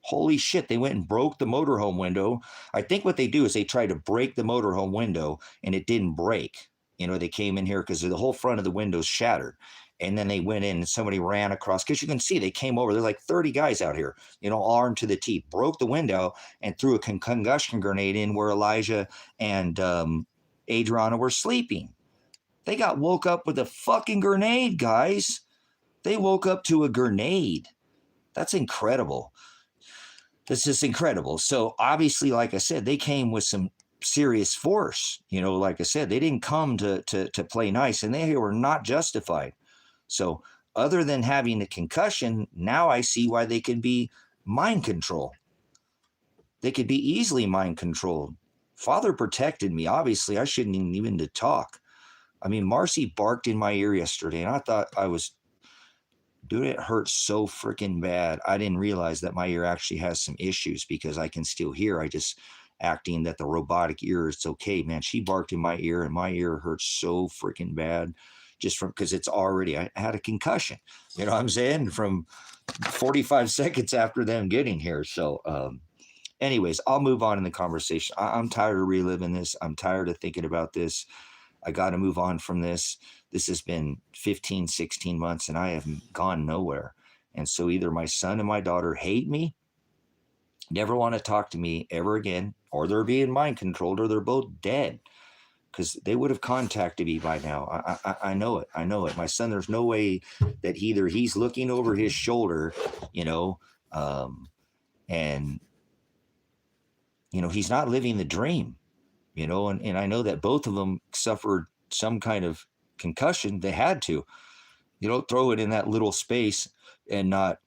holy shit, they went and broke the motorhome window. I think what they do is they try to break the motorhome window, and it didn't break. You know, they came in here because the whole front of the window's shattered. And then they went in and somebody ran across, because you can see they came over. There's like 30 guys out here, you know, armed to the teeth, broke the window and threw a concussion grenade in where Elijah and Adriana were sleeping. They got woke up with a fucking grenade, guys. They woke up to a grenade. That's incredible. This is incredible. So obviously, like I said, they came with some serious force. You know, like I said, they didn't come to play nice, and they were not justified. So other than having a concussion, now I see why they can be mind controlled. They could be easily mind controlled. Father protected me. Obviously, I shouldn't even to talk. I mean, Marcy barked in my ear yesterday, and I thought I was Dude, it hurts so freaking bad. I didn't realize that my ear actually has some issues because I can still hear. I just acting that the robotic ear is okay. Man, she barked in my ear and my ear hurts so freaking bad just from because it's already, I had a concussion. You know what I'm saying? From 45 seconds after them getting here. So, anyways, I'll move on in the conversation. I'm tired of reliving this. I'm tired of thinking about this. I got to move on from this. This has been 15, 16 months and I have gone nowhere. And so either my son and my daughter hate me, never want to talk to me ever again, or they're being mind controlled, or they're both dead because they would have contacted me by now. I know it. I know it. My son, there's no way that either he's looking over his shoulder, you know, and, you know, he's not living the dream, you know, and I know that both of them suffered some kind of concussion. They had to, you know, throw it in that little space and not,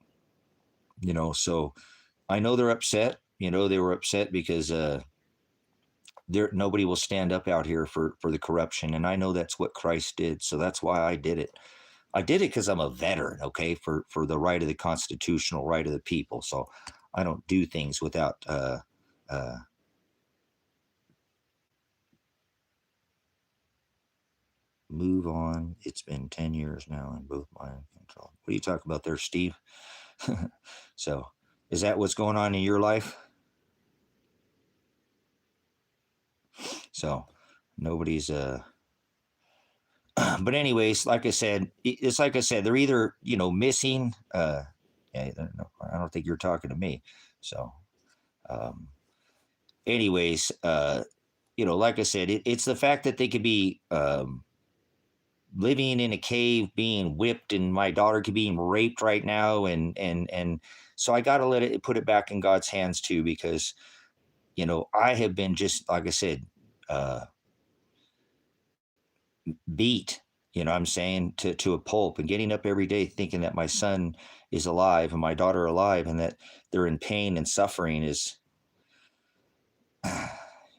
you know, so I know they're upset. You know, they were upset because nobody will stand up out here for the corruption, and I know that's what Christ did. So that's why I did it. I did it because I'm a veteran, okay, for the right of the constitutional right of the people. So I don't do things without move on. It's been 10 years now and both mind control. What are you talking about there, Steve? So is that what's going on in your life? So nobody's but anyways, like I said, it's like I said, they're either, you know, missing yeah, I don't think you're talking to me. So um anyways, you know, like I said, it's the fact that they could be living in a cave, being whipped, and my daughter could be being raped right now, and so I got to put it back in God's hands too, because you know I have been just like I said, uh, beat. You know, what I'm saying to a pulp, and getting up every day thinking that my son is alive and my daughter alive, and that they're in pain and suffering is,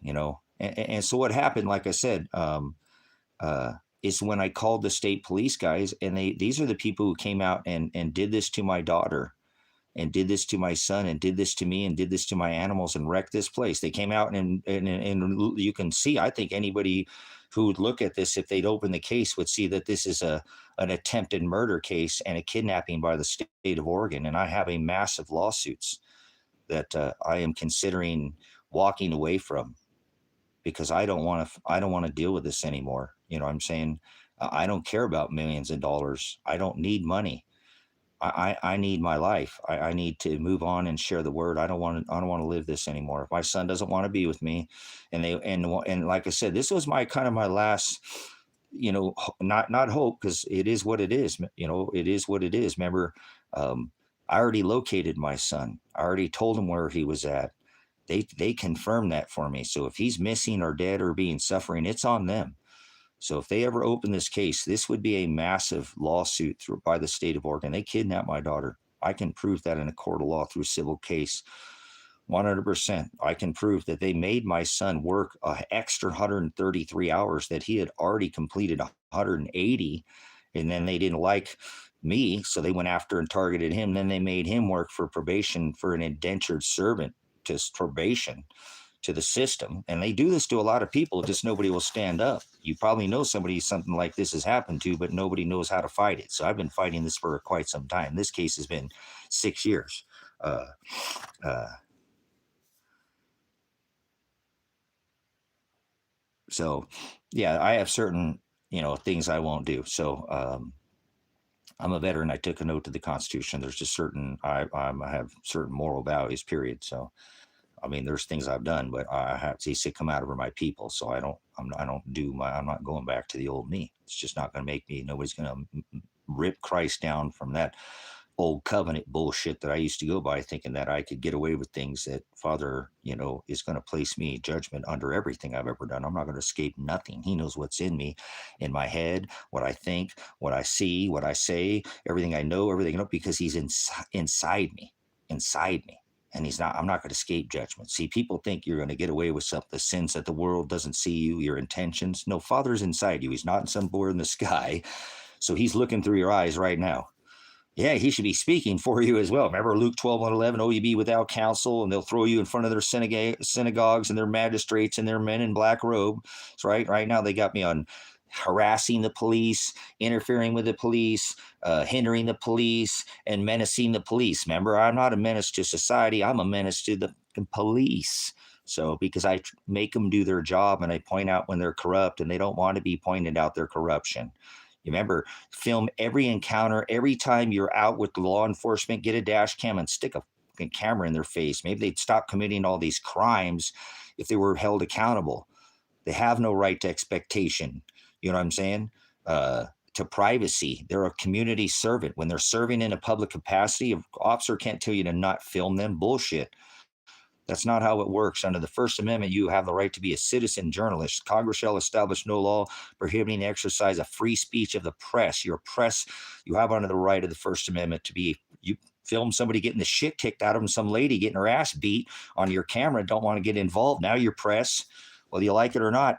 you know, and so what happened, like I said, uh, is when I called the state police guys, and these are the people who came out and did this to my daughter, and did this to my son, and did this to me, and did this to my animals, and wrecked this place. They came out and you can see. I think anybody who would look at this, if they'd open the case, would see that this is an attempted murder case and a kidnapping by the state of Oregon, and I have a massive lawsuits that I am considering walking away from because I don't want to deal with this anymore. You know what I'm saying? I don't care about millions of dollars. I don't need money. I need my life. I need to move on and share the word. I don't want to live this anymore. If my son doesn't want to be with me, and like I said, this was my kind of my last, you know, not hope, because it is what it is. You know, it is what it is. Remember, I already located my son. I already told him where he was at. They confirmed that for me. So if he's missing or dead or being suffering, it's on them. So if they ever open this case, this would be a massive lawsuit by the state of Oregon. They kidnapped my daughter. I can prove that in a court of law through civil case. 100%. I can prove that they made my son work an extra 133 hours that he had already completed 180. And then they didn't like me, so they went after and targeted him. Then they made him work for probation for an indentured servant to probation to the system. And they do this to a lot of people, just nobody will stand up. You probably know somebody something like this has happened to, but nobody knows how to fight it. So I've been fighting this for quite some time. This case has been 6 years. So yeah, I have certain, you know, things I won't do. So I'm a veteran. I took a note to the Constitution. There's just certain, I have certain moral values, period. So I mean, there's things I've done, but I have to come out over my people. So I'm not going back to the old me. It's just not going to make me, nobody's going to rip Christ down from that old covenant bullshit that I used to go by, thinking that I could get away with things that Father, you know, is going to place me judgment under everything I've ever done. I'm not going to escape nothing. He knows what's in me, in my head, what I think, what I see, what I say, everything I know, because he's inside me. And I'm not going to escape judgment. See, people think you're going to get away with something, the sins that the world doesn't see you, your intentions. No, Father's inside you. He's not somewhere in the sky. So he's looking through your eyes right now. Yeah, he should be speaking for you as well. Remember Luke 12 and 11, oh, you be without counsel, and they'll throw you in front of their synagogues and their magistrates and their men in black robes, right? Right now they got me on harassing the police, interfering with the police, hindering the police, and menacing the police. Remember, I'm not a menace to society. I'm a menace to the police. So because I make them do their job and I point out when they're corrupt and they don't want to be pointed out their corruption. You remember, film every encounter. Every time you're out with law enforcement, get a dash cam and stick a fucking camera in their face. Maybe they'd stop committing all these crimes if they were held accountable. They have no right to expectation. You know what I'm saying? To privacy. They're a community servant. When they're serving in a public capacity, an officer can't tell you to not film them. Bullshit. That's not how it works. Under the First Amendment, you have the right to be a citizen journalist. Congress shall establish no law prohibiting the exercise of free speech of the press. Your press, you have under the right of the First Amendment to be, you film somebody getting the shit kicked out of them, some lady getting her ass beat on your camera, don't want to get involved. Now your press, whether you like it or not,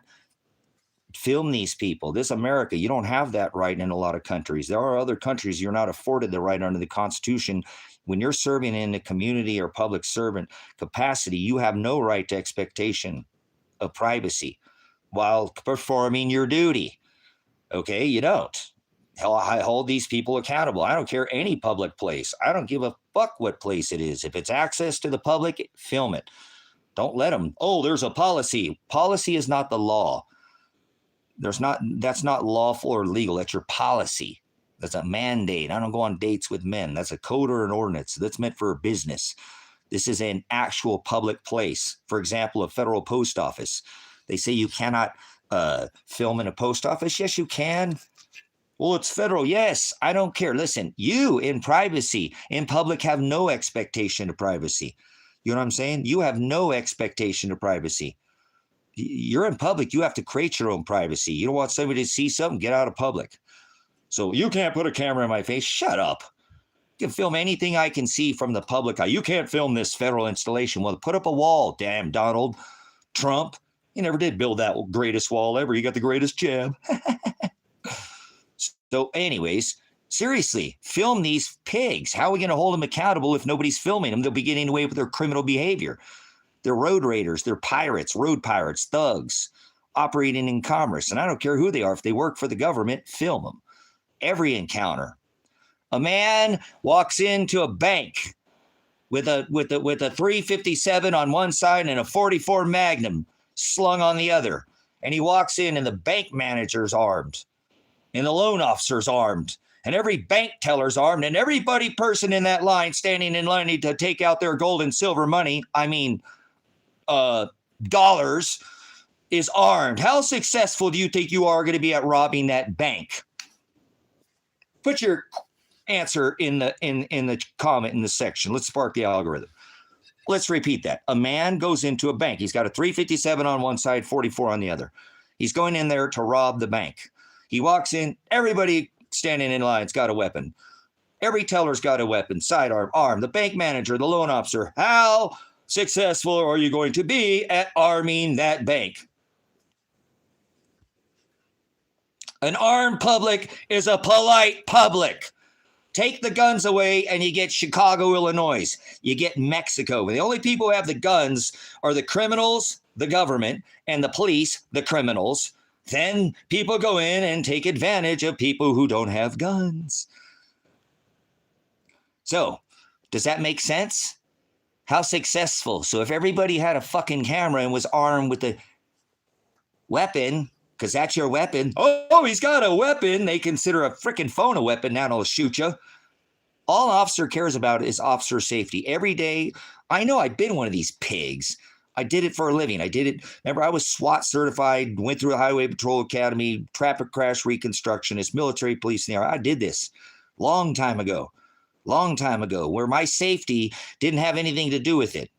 film these people. This America, you don't have that right in a lot of countries. There are other countries you're not afforded the right under the Constitution. When you're serving in a community or public servant capacity, you have no right to expectation of privacy while performing your duty. Okay, you don't. Hell, I hold these people accountable. I don't care any public place. I don't give a fuck what place it is. If it's access to the public, film it. Don't let them. Oh, there's a policy. Policy is not the law. That's not lawful or legal. That's your policy. That's a mandate. I don't go on dates with men. That's a code or an ordinance. That's meant for a business. This is an actual public place. For example, a federal post office. They say you cannot film in a post office. Yes, you can. Well, it's federal. Yes, I don't care. Listen, you in privacy, in public, have no expectation of privacy. You know what I'm saying? You have no expectation of privacy. You're in public. You have to create your own privacy. You don't want somebody to see something, get out of public. So you can't put a camera in my face. Shut up. You can film anything I can see from the public eye. You can't film this federal installation. Well, put up a wall, damn Donald Trump. You never did build that greatest wall ever. You got the greatest jab. So anyways, seriously, film these pigs. How are we going to hold them accountable if nobody's filming them? They'll be getting away with their criminal behavior. They're road raiders. They're pirates, road pirates, thugs, operating in commerce. And I don't care who they are. If they work for the government, film them. Every encounter. A man walks into a bank with a 357 on one side and a 44 Magnum slung on the other. And he walks in and the bank manager's armed and the loan officer's armed and every bank teller's armed and everybody person in that line standing in line to take out their gold and silver money, dollars, is armed. How successful do you think you are going to be at robbing that bank? Put your answer in the comment in the section. Let's spark the algorithm. Let's repeat that. A man goes into a bank. He's got a 357 on one side, 44 on the other. He's going in there to rob the bank. He walks in. Everybody standing in line's got a weapon. Every teller's got a weapon, sidearm, arm. The bank manager, the loan officer. How successful are you going to be at arming that bank? An armed public is a polite public. Take the guns away and you get Chicago, Illinois. You get Mexico. The only people who have the guns are the criminals, the government, and the police, the criminals. Then people go in and take advantage of people who don't have guns. So, does that make sense? How successful? So if everybody had a fucking camera and was armed with a weapon, because that's your weapon. Oh, he's got a weapon. They consider a freaking phone a weapon. Now they'll shoot you. All an officer cares about is officer safety. Every day, I know I've been one of these pigs. I did it for a living. I did it. Remember, I was SWAT certified, went through a Highway Patrol Academy, traffic crash reconstructionist, military police in the Army. I did this long time ago, where my safety didn't have anything to do with it.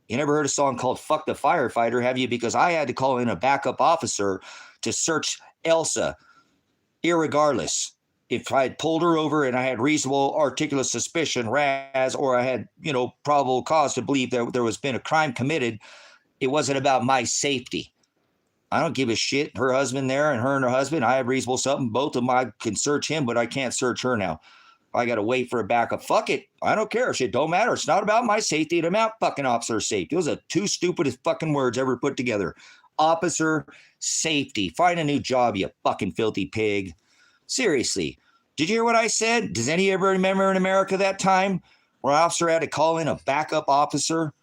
You never heard a song called Fuck the Firefighter, have you? Because I had to call in a backup officer to search Elsa, irregardless. If I had pulled her over and I had reasonable articulate suspicion, RAS, or I had, probable cause to believe that there was been a crime committed, it wasn't about my safety. I don't give a shit. Her husband there and her husband, I have reasonable something. Both of them, I can search him, but I can't search her now. I got to wait for a backup. Fuck it. I don't care. Shit don't matter. It's not about my safety. It's about fucking officer safety. Those are two stupidest fucking words ever put together. Officer safety. Find a new job, you fucking filthy pig. Seriously. Did you hear what I said? Does any ever remember in America that time where an officer had to call in a backup officer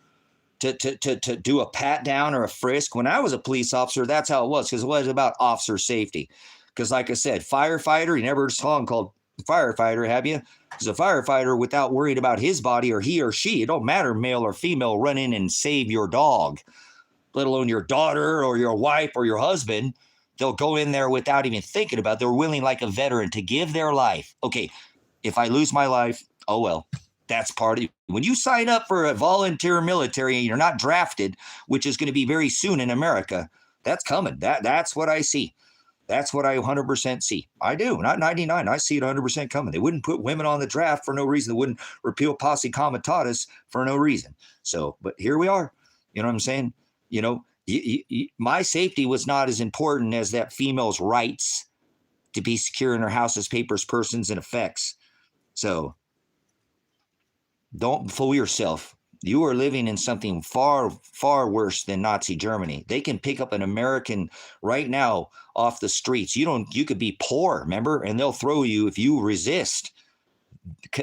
to do a pat down or a frisk? When I was a police officer, that's how it was, because it was about officer safety. Because like I said, firefighter, you never heard a song called Firefighter, have you? Because a firefighter, without worried about his body or he or she, it don't matter, male or female, run in and save your dog, let alone your daughter or your wife or your husband. They'll go in there without even thinking about it. They're willing, like a veteran, to give their life. Okay, if I lose my life, oh well, that's part of it. When you sign up for a volunteer military and you're not drafted, which is going to be very soon in America, that's coming. That's what I see. That's what I 100% see. I do, not 99. I see it 100% coming. They wouldn't put women on the draft for no reason. They wouldn't repeal posse comitatus for no reason. So, but here we are. You know what I'm saying? You know, my safety was not as important as that female's rights to be secure in her house's papers, persons, and effects. So don't fool yourself. You are living in something far, far worse than Nazi Germany. They can pick up an American right now off the streets. You could be poor, remember? And they'll throw you if you resist.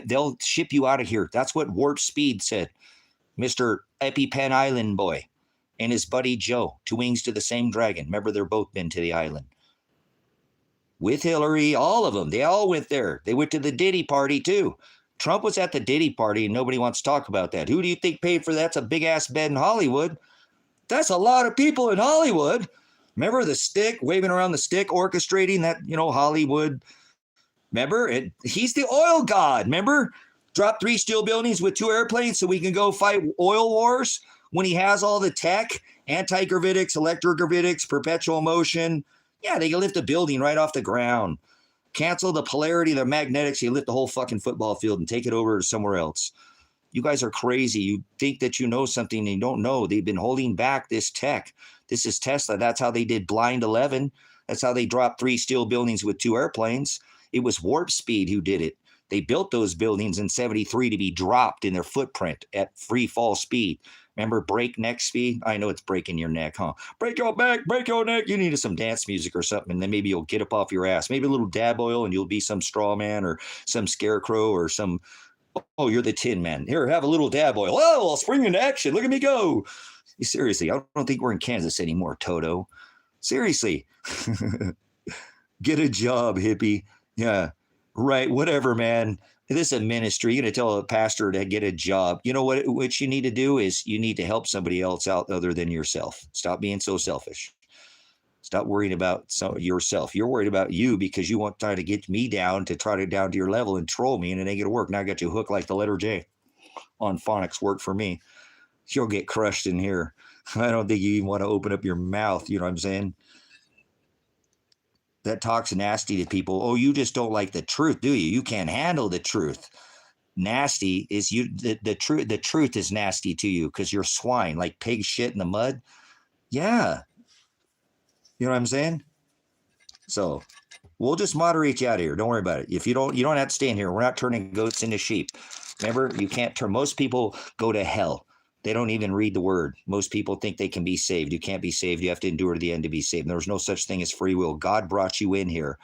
They'll ship you out of here. That's what Warp Speed said. Mr. EpiPen Island boy and his buddy Joe, two wings to the same dragon. Remember, they're both been to the island. With Hillary, all of them. They all went there. They went to the Diddy party too. Trump was at the Diddy party and nobody wants to talk about that. Who do you think paid for that? That's a big ass bed in Hollywood. That's a lot of people in Hollywood. Remember the stick, waving around the stick, orchestrating that, Hollywood. Remember? He's the oil god. Remember? Drop 3 steel buildings with 2 airplanes so we can go fight oil wars when he has all the tech, anti-gravitics, electrogravitics, perpetual motion. Yeah, they can lift a building right off the ground. Cancel the polarity of the magnetics. You lift the whole fucking football field and take it over to somewhere else. You guys are crazy. You think that you know something and you don't know. They've been holding back this tech. This is Tesla. That's how they did Blind 11. That's how they dropped 3 steel buildings with 2 airplanes. It was Warp Speed who did it. They built those buildings in 73 to be dropped in their footprint at free fall speed. Remember breakneck speed? I know it's breaking your neck, huh? Break your back, break your neck. You needed some dance music or something, and then maybe you'll get up off your ass. Maybe a little dab oil, and you'll be some straw man or some scarecrow or some, oh, you're the Tin Man. Here, have a little dab oil. Oh, I'll spring into action. Look at me go. Seriously, I don't think we're in Kansas anymore, Toto. Seriously. Get a job, hippie. Yeah, right, whatever, man. This is a ministry. You're going to tell a pastor to get a job. You know what you need to do is you need to help somebody else out other than yourself. Stop being so selfish. Stop worrying about yourself. You're worried about you because you want to try to get me down to your level and troll me, and it ain't going to work. Now I got you hooked like the letter J on phonics. Work for me. You'll get crushed in here. I don't think you even want to open up your mouth. You know what I'm saying? That talks nasty to people. Oh, you just don't like the truth, do you? You can't handle the truth. Nasty is you. The truth. The truth is nasty to you because you're swine, like pig shit in the mud. Yeah, you know what I'm saying. So we'll just moderate you out of here. Don't worry about it. If you don't have to stay in here. We're not turning goats into sheep. Remember, you can't turn. Most people go to hell. They don't even read the word. Most people think they can be saved. You can't be saved. You have to endure to the end to be saved. And there's no such thing as free will. God brought you in here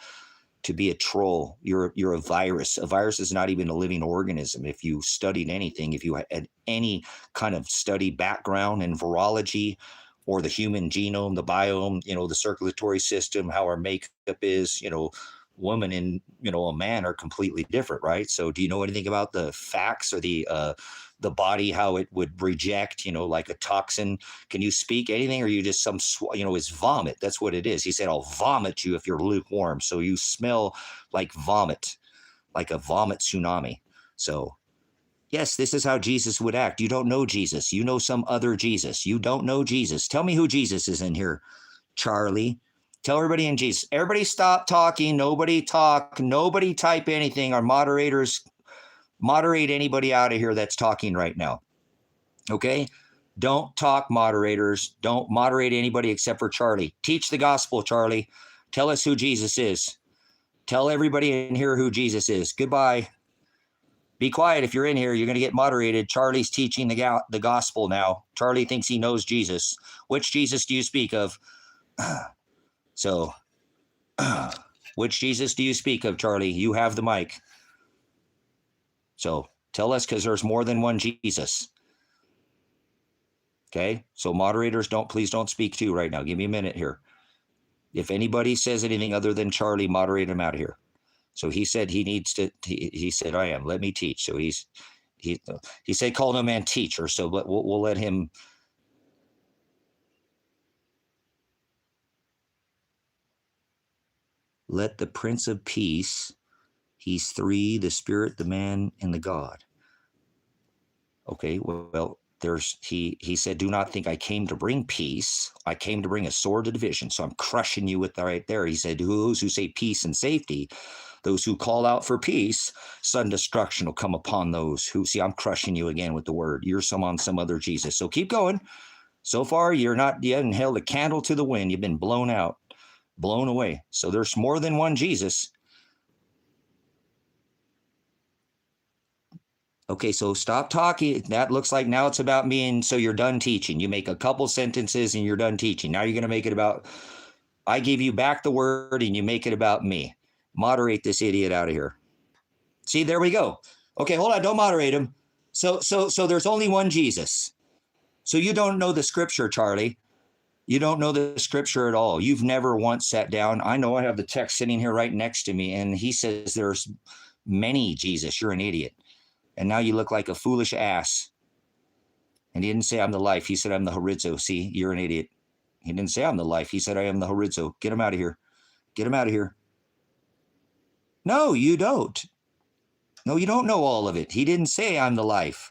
to be a troll. You're a virus. A virus is not even a living organism. If you studied anything, if you had any kind of study background in virology or the human genome, the biome, the circulatory system, how our makeup is, woman and, a man are completely different, right? So do you know anything about the facts or the body, how it would reject, like a toxin? Can you speak anything, or are you just it's vomit? That's what it is. He said, I'll vomit you if you're lukewarm. So you smell like vomit, like a vomit tsunami. So yes, this is how Jesus would act. You don't know Jesus. You know some other Jesus. You don't know Jesus. Tell me who Jesus is in here, Charlie. Tell everybody in Jesus. Everybody stop talking. Nobody talk. Nobody type anything. Our moderators moderate anybody out of here that's talking right now. Okay? Don't talk, moderators. Don't moderate anybody except for Charlie. Teach the gospel, Charlie. Tell us who Jesus is. Tell everybody in here who Jesus is. Goodbye. Be quiet if you're in here. You're going to get moderated. Charlie's teaching the gospel now. Charlie thinks he knows Jesus. Which Jesus do you speak of? So, which Jesus do you speak of, Charlie? You have the mic. So tell us, because there's more than one Jesus. Okay? So moderators, please don't speak to right now. Give me a minute here. If anybody says anything other than Charlie, moderate him out of here. So he said he needs to, he said, I am, let me teach. So he said, call no man teacher. So we'll let him. Let the Prince of Peace, he's three, the Spirit, the man, and the God. Okay, well, he said, do not think I came to bring peace. I came to bring a sword of division. So I'm crushing you with that right there. He said, those who say peace and safety, those who call out for peace, sudden destruction will come upon those who see. I'm crushing you again with the word. You're on some other Jesus. So keep going. So far, you haven't held a candle to the wind. You've been blown out, blown away. So there's more than one Jesus. Okay, so stop talking. That looks like now it's about me, and so you're done teaching. You make a couple sentences and you're done teaching. Now you're going to make it about, I give you back the word and you make it about me. Moderate this idiot out of here. See, there we go. Okay, hold on. Don't moderate him. So there's only one Jesus. So you don't know the scripture, Charlie. You don't know the scripture at all. You've never once sat down. I know I have the text sitting here right next to me, and he says there's many Jesus. You're an idiot. And now you look like a foolish ass. And he didn't say I'm the life. He said I'm the horizo. See, you're an idiot. He didn't say I'm the life. He said I am the horizo. Get him out of here. Get him out of here. No, you don't. No, you don't know all of it. He didn't say I'm the life.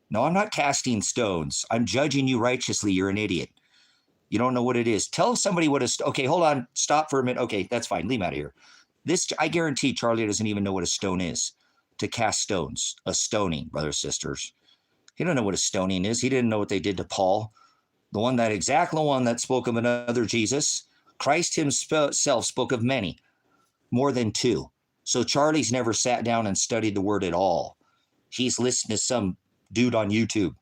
No, I'm not casting stones. I'm judging you righteously. You're an idiot. You don't know what it is. Tell somebody what a okay, hold on. Stop for a minute. Okay, that's fine. Leave him out of here. I guarantee Charlie doesn't even know what a stone is. To cast stones, a stoning, brothers, sisters. He don't know what a stoning is. He didn't know what they did to Paul. The exact one that spoke of another Jesus. Christ himself spoke of many, more than two. So Charlie's never sat down and studied the word at all. He's listening to some dude on YouTube,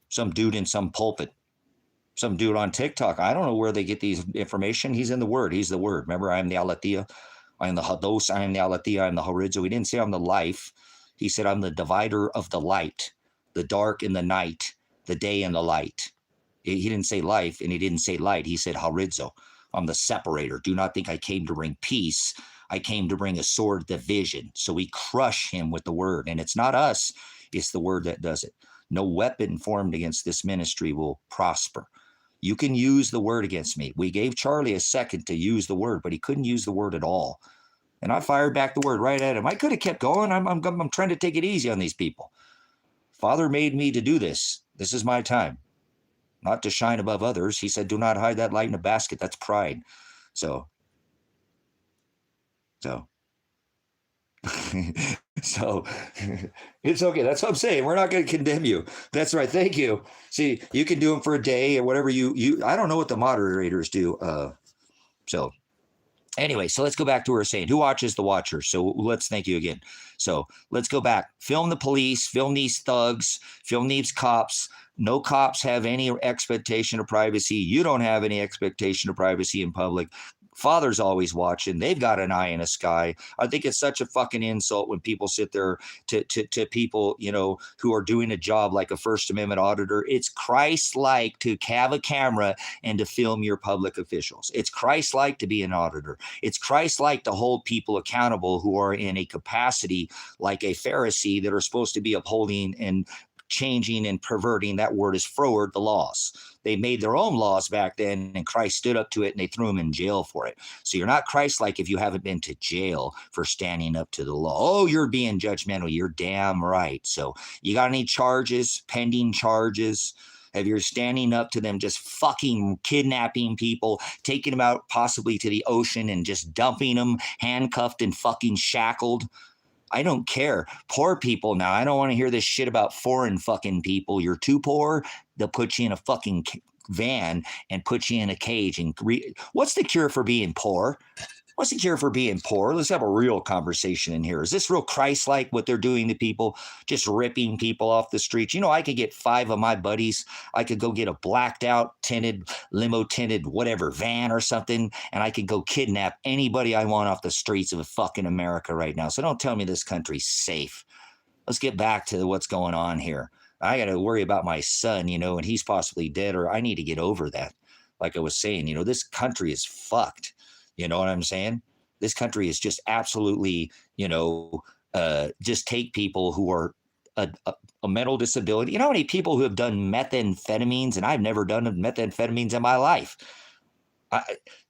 some dude in some pulpit, some dude on TikTok. I don't know where they get these information. He's in the word. He's the word. Remember, I am the Aletheia. I am the Hados. I am the Aletheia. I am the Horizo. He didn't say I'm the life. He said I'm the divider of the light, the dark and the night, the day and the light. He didn't say life, and he didn't say light. He said Horizo. I'm the separator. Do not think I came to bring peace. I came to bring a sword division. So we crush him with the word. And it's not us. It's the word that does it. No weapon formed against this ministry will prosper. You can use the word against me. We gave Charlie a second to use the word, but he couldn't use the word at all. And I fired back the word right at him. I could have kept going. I'm trying to take it easy on these people. Father made me to do this. This is my time. Not to shine above others. He said, do not hide that light in a basket. That's pride. So it's okay. That's what I'm saying. We're not going to condemn you. That's right. Thank you. See, you can do them for a day or whatever I don't know what the moderators do. Anyway, so let's go back to what we're saying. Who watches the watchers? So let's thank you again. So let's go back. Film the police, film these thugs, film these cops. No cops have any expectation of privacy. You don't have any expectation of privacy in public. Father's always watching. They've got an eye in the sky. I think it's such a fucking insult when people sit there to people, who are doing a job like a First Amendment auditor. It's Christ-like to have a camera and to film your public officials. It's Christ-like to be an auditor. It's Christ-like to hold people accountable who are in a capacity like a Pharisee that are supposed to be upholding and changing and perverting, that word is froward, the laws. They made their own laws back then, and Christ stood up to it, and they threw him in jail for it. So you're not Christ-like if you haven't been to jail for standing up to the law. Oh, you're being judgmental. You're damn right. So you got any charges, pending charges? If you're standing up to them, just fucking kidnapping people, taking them out possibly to the ocean and just dumping them, handcuffed and fucking shackled. I don't care. Poor people now. I don't want to hear this shit about foreign fucking people. You're too poor. They'll put you in a fucking van and put you in a cage. And what's the cure for being poor? What's the cure for being poor? Let's have a real conversation in here. Is this real Christ-like what they're doing to people? Just ripping people off the streets? You know, I could get 5 of my buddies. I could go get a blacked out, tinted, limo tinted, whatever, van or something, and I could go kidnap anybody I want off the streets of fucking America right now. So don't tell me this country's safe. Let's get back to what's going on here. I got to worry about my son, you know, and he's possibly dead, or I need to get over that. Like I was saying, you know, this country is fucked. You know what I'm saying? This country is just absolutely, you know, just take people who are a mental disability. You know how many people who have done methamphetamines, and I've never done methamphetamines in my life.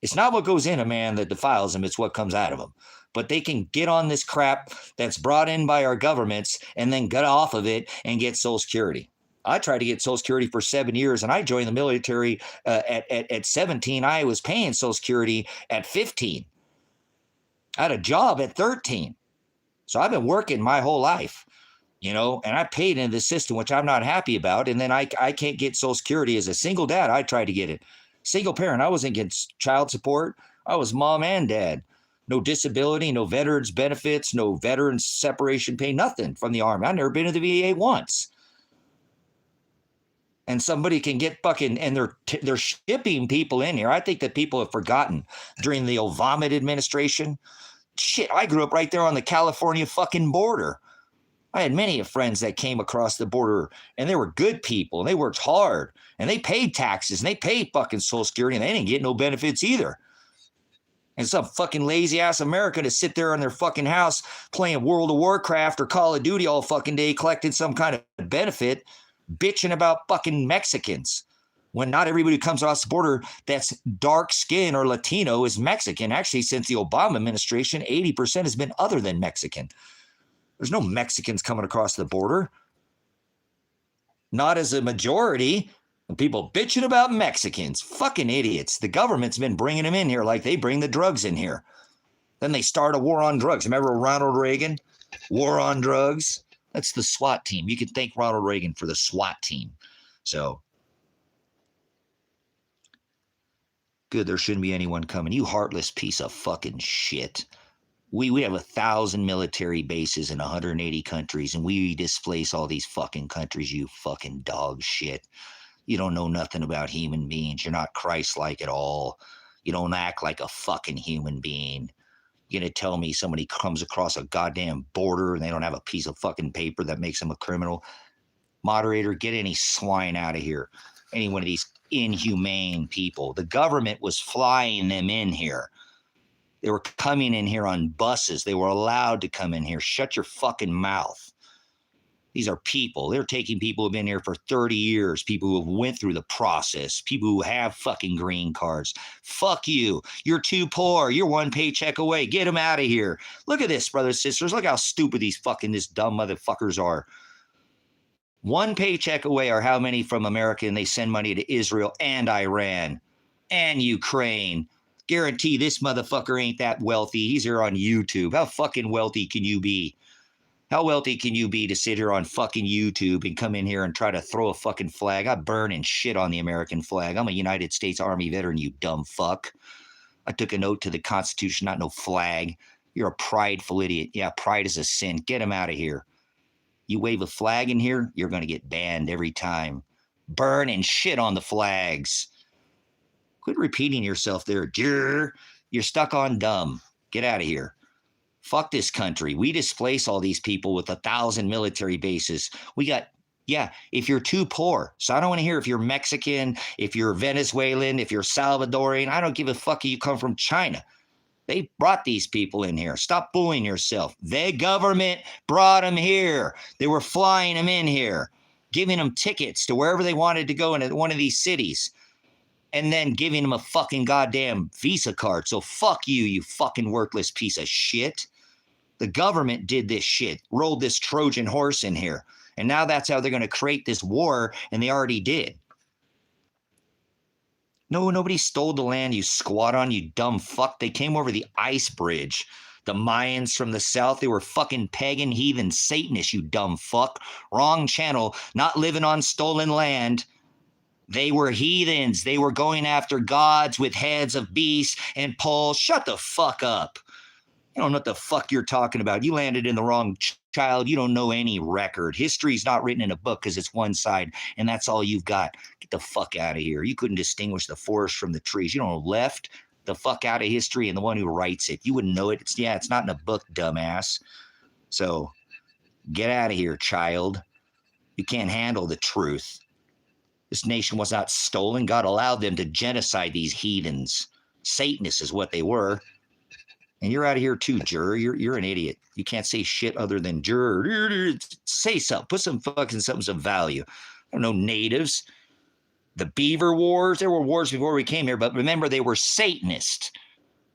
It's not what goes in a man that defiles him, it's what comes out of him. But they can get on this crap that's brought in by our governments and then get off of it and get Social Security. I tried to get Social Security for 7 years, and I joined the military at 17. I was paying Social Security at 15. I had a job at 13. So I've been working my whole life, you know, and I paid into the system, which I'm not happy about. And then I can't get Social Security as a single dad. I tried to get it. Single parent. I wasn't getting child support. I was mom and dad. No disability, no veterans benefits, no veterans separation pay, nothing from the Army. I've never been to the VA once. And somebody can get fucking, and they're shipping people in here. I think that people have forgotten during the Obama administration. Shit, I grew up right there on the California fucking border. I had many friends that came across the border, and they were good people, and they worked hard, and they paid taxes, and they paid fucking Social Security, and they didn't get no benefits either. And some fucking lazy ass American to sit there in their fucking house playing World of Warcraft or Call of Duty all fucking day, collecting some kind of benefit, bitching about fucking Mexicans, when not everybody who comes across the border that's dark skin or Latino is Mexican. Actually, since the Obama administration, 80% has been other than Mexican. There's no Mexicans coming across the border. Not as a majority. And people bitching about Mexicans. Fucking idiots. The government's been bringing them in here like they bring the drugs in here. Then they start a war on drugs. Remember Ronald Reagan? War on drugs. That's the SWAT team. You can thank Ronald Reagan for the SWAT team. So, good, there shouldn't be anyone coming. You heartless piece of fucking shit. We have 1,000 military bases in 180 countries, and we displace all these fucking countries, you fucking dog shit. You don't know nothing about human beings. You're not Christ-like at all. You don't act like a fucking human being. You're going to tell me somebody comes across a goddamn border and they don't have a piece of fucking paper that makes them a criminal? Moderator, get any swine out of here. Any one of these inhumane people. The government was flying them in here. They were coming in here on buses. They were allowed to come in here. Shut your fucking mouth. These are people. They're taking people who have been here for 30 years, people who have went through the process, people who have fucking green cards. Fuck you. You're too poor. You're one paycheck away. Get them out of here. Look at this, brothers and sisters. Look how stupid these dumb motherfuckers are. One paycheck away are how many from America, and they send money to Israel and Iran and Ukraine. Guarantee this motherfucker ain't that wealthy. He's here on YouTube. How fucking wealthy can you be? How wealthy can you be to sit here on fucking YouTube and come in here and try to throw a fucking flag? I burn and shit on the American flag. I'm a United States Army veteran, you dumb fuck. I took a note to the Constitution, not no flag. You're a prideful idiot. Yeah, pride is a sin. Get him out of here. You wave a flag in here, you're going to get banned every time. Burn and shit on the flags. Quit repeating yourself there. You're stuck on dumb. Get out of here. Fuck this country. We displace all these people with 1,000 military bases. We got, if you're too poor. So I don't want to hear if you're Mexican, if you're Venezuelan, if you're Salvadorian. I don't give a fuck if you come from China. They brought these people in here. Stop fooling yourself. The government brought them here. They were flying them in here, giving them tickets to wherever they wanted to go in one of these cities, and then giving them a fucking goddamn Visa card. So fuck you, you fucking worthless piece of shit. The government did this shit, rolled this Trojan horse in here. And now that's how they're going to create this war, and they already did. No, nobody stole the land you squat on, you dumb fuck. They came over the ice bridge. The Mayans from the south, they were fucking pagan, heathen, Satanists, you dumb fuck. Wrong channel, not living on stolen land. They were heathens. They were going after gods with heads of beasts and poles. Shut the fuck up. You don't know what the fuck you're talking about. You landed in the wrong child. You don't know any record. History's not written in a book because it's one side, and that's all you've got. Get the fuck out of here. You couldn't distinguish the forest from the trees. You don't know left the fuck out of history and the one who writes it. You wouldn't know it. It's not in a book, dumbass. So get out of here, child. You can't handle the truth. This nation was not stolen. God allowed them to genocide these heathens. Satanists is what they were. And you're out of here too, juror. You're an idiot. You can't say shit other than juror. Say something. Put some fucking something of value. I don't know, natives. The Beaver Wars. There were wars before we came here, but remember, they were Satanist.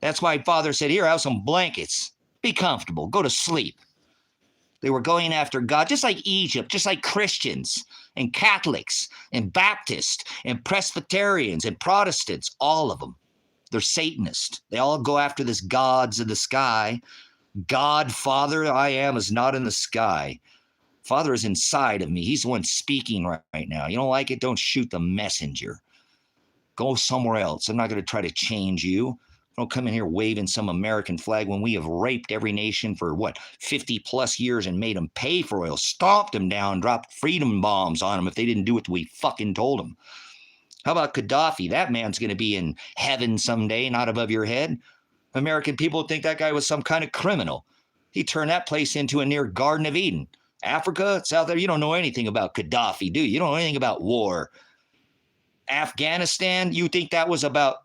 That's why Father said, here, have some blankets. Be comfortable. Go to sleep. They were going after God, just like Egypt, just like Christians and Catholics and Baptists and Presbyterians and Protestants, all of them. They're Satanists. They all go after this gods of the sky. God, Father, I am, is not in the sky. Father is inside of me. He's the one speaking right now. You don't like it? Don't shoot the messenger. Go somewhere else. I'm not going to try to change you. Don't come in here waving some American flag when we have raped every nation for, 50 plus years and made them pay for oil, stomped them down, dropped freedom bombs on them if they didn't do what we fucking told them. How about Gaddafi? That man's going to be in heaven someday, not above your head. American people think that guy was some kind of criminal. He turned that place into a near Garden of Eden. Africa, South there, you don't know anything about Gaddafi, do you? You don't know anything about war. Afghanistan, you think that was about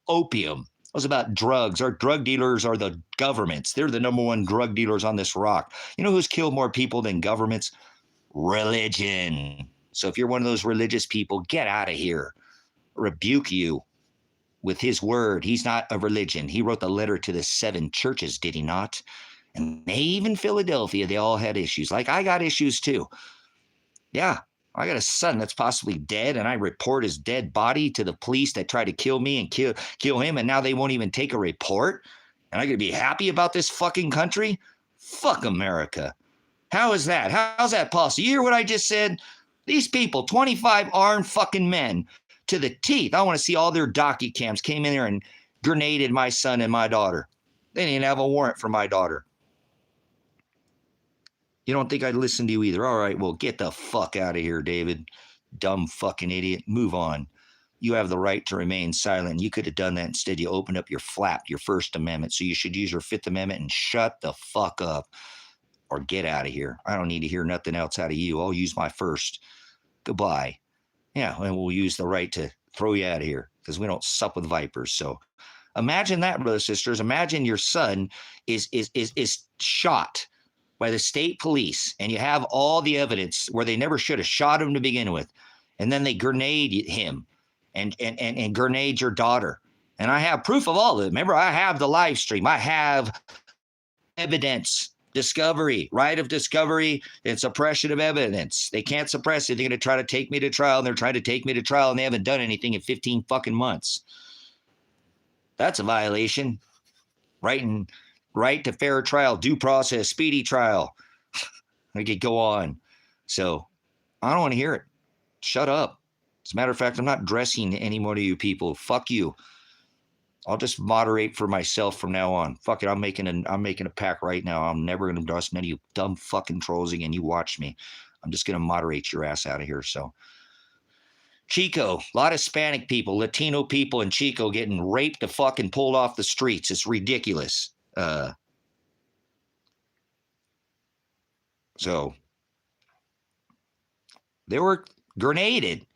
opium. It was about drugs. Our drug dealers are the governments. They're the number one drug dealers on this rock. You know who's killed more people than governments? Religion. So if you're one of those religious people, get out of here. Rebuke you with his word. He's not a religion. He wrote the letter to the 7 churches, did he not? And even Philadelphia, they all had issues. Like I got issues too. Yeah, I got a son that's possibly dead, and I report his dead body to the police that tried to kill me and kill him, and now they won't even take a report? And I'm going to be happy about this fucking country? Fuck America. How is that? How's that possible? You hear what I just said? These people, 25 armed fucking men to the teeth. I want to see all their docu cams came in there and grenaded my son and my daughter. They didn't have a warrant for my daughter. You don't think I'd listen to you either? All right, well, get the fuck out of here, David. Dumb fucking idiot. Move on. You have the right to remain silent. You could have done that. Instead, you opened up your flap, your First Amendment. So you should use your Fifth Amendment and shut the fuck up or get out of here. I don't need to hear nothing else out of you. I'll use my first. Goodbye. Yeah, and we'll use the right to throw you out of here because we don't sup with vipers. So imagine that, brothers and sisters. Imagine your son is shot by the state police, and you have all the evidence where they never should have shot him to begin with, and then they grenade him and grenade your daughter. And I have proof of all of it. Remember, I have the live stream. I have evidence, discovery, right of discovery, and suppression of evidence. They can't suppress it. They're going to try to take me to trial, and they're trying to take me to trial, and they haven't done anything in 15 fucking months. That's a violation. Right to fair trial, due process, speedy trial. I could go on. So I don't want to hear it. Shut up. As a matter of fact, I'm not dressing any more to you people. Fuck you. I'll just moderate for myself from now on. Fuck it. I'm making a pact right now. I'm never going to dress none of you dumb fucking trolls again. You watch me. I'm just going to moderate your ass out of here. So Chico, a lot of Hispanic people, Latino people in Chico getting raped and fucking pulled off the streets. It's ridiculous. So they were grenaded.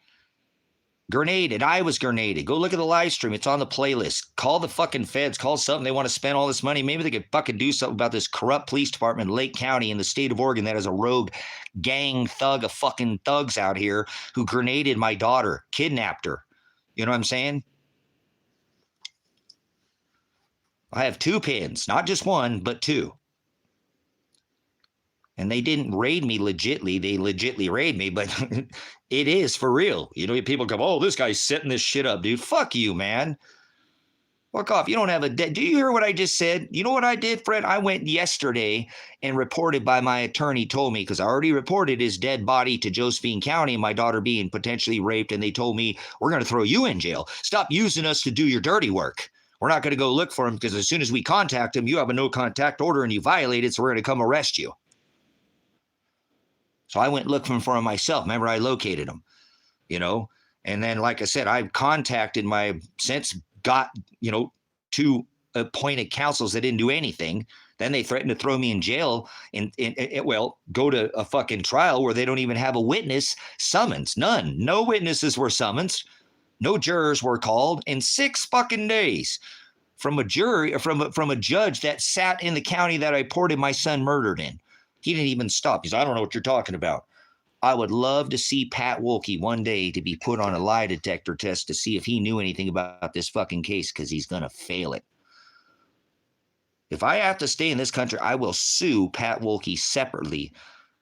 I was grenaded. Go look at the live stream. It's on the playlist. Call the fucking feds. Call something. They want to spend all this money. Maybe they could fucking do something about this corrupt police department in Lake County in the state of Oregon that has a rogue gang thug of fucking thugs out here who grenaded my daughter, kidnapped her. You know what I'm saying? I have 2 pins, not just one, but 2. And they didn't raid me legitly. They legitly raid me, but it is for real. You know, people go, oh, this guy's setting this shit up, dude. Fuck you, man. Fuck off. You don't have a dead. Do you hear what I just said? You know what I did, Fred? I went yesterday and reported by my attorney told me, because I already reported his dead body to Josephine County, my daughter being potentially raped, and they told me, we're going to throw you in jail. Stop using us to do your dirty work. We're not going to go look for him because as soon as we contact him, you have a no contact order and you violate it, so we're going to come arrest you. So I went looking for him myself. Remember, I located him, you know? And then, like I said, I've contacted got, two appointed counsels that didn't do anything. Then they threatened to throw me in jail and go to a fucking trial where they don't even have a witness summons. None. No witnesses were summoned. No jurors were called in 6 fucking days from a jury, from a judge that sat in the county that I reported my son murdered in. He didn't even stop. He said, I don't know what you're talking about. I would love to see Pat Wilkie one day to be put on a lie detector test to see if he knew anything about this fucking case, because he's going to fail it. If I have to stay in this country, I will sue Pat Wilkie separately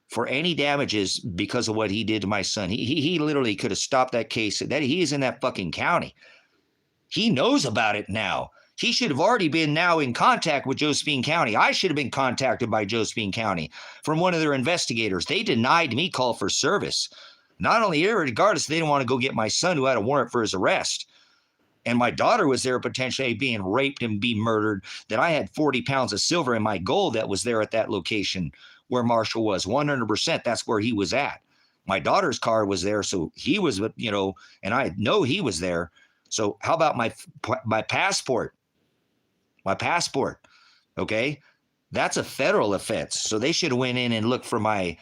for any damages because of what he did to my son. He literally could have stopped that case. That he is in that fucking county. He knows about it now. He should have already been now in contact with Josephine County. I should have been contacted by Josephine County from one of their investigators. They denied me call for service. Not only regardless, they didn't want to go get my son who had a warrant for his arrest. And my daughter was there potentially being raped and be murdered, that I had 40 pounds of silver in my gold that was there at that location where Marshall was. 100%, that's where he was at. My daughter's car was there, so he was, and I know he was there. So how about my passport? My passport, okay? That's a federal offense. So they should have went in and looked for my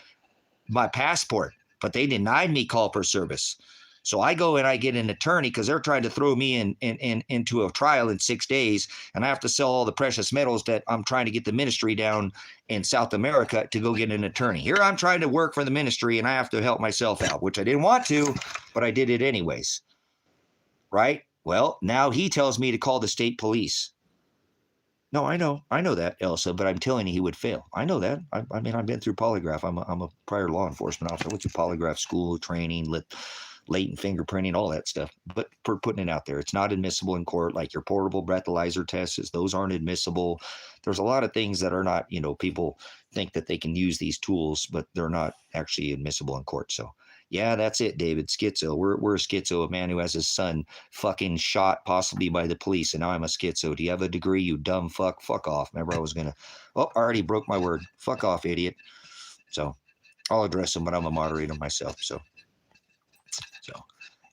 passport, but they denied me call for service. So I go and I get an attorney because they're trying to throw me into a trial in 6 days, and I have to sell all the precious metals that I'm trying to get the ministry down in South America to go get an attorney. Here I'm trying to work for the ministry, and I have to help myself out, which I didn't want to, but I did it anyways, right? Well, now he tells me to call the state police. No, I know that, Elsa, but I'm telling you, he would fail. I know that. I mean, I've been through polygraph. I'm a prior law enforcement officer. What's a polygraph school, training, latent fingerprinting, all that stuff. But for putting it out there, it's not admissible in court. Like your portable breathalyzer tests, those aren't admissible. There's a lot of things that are not, people think that they can use these tools, but they're not actually admissible in court. So yeah, that's it, David. Schizo. We're a schizo, a man who has his son fucking shot possibly by the police, and now I'm a schizo. Do you have a degree, you dumb fuck? Fuck off. Remember, I was going to, I already broke my word. Fuck off, idiot. So I'll address him, but I'm a moderator myself. So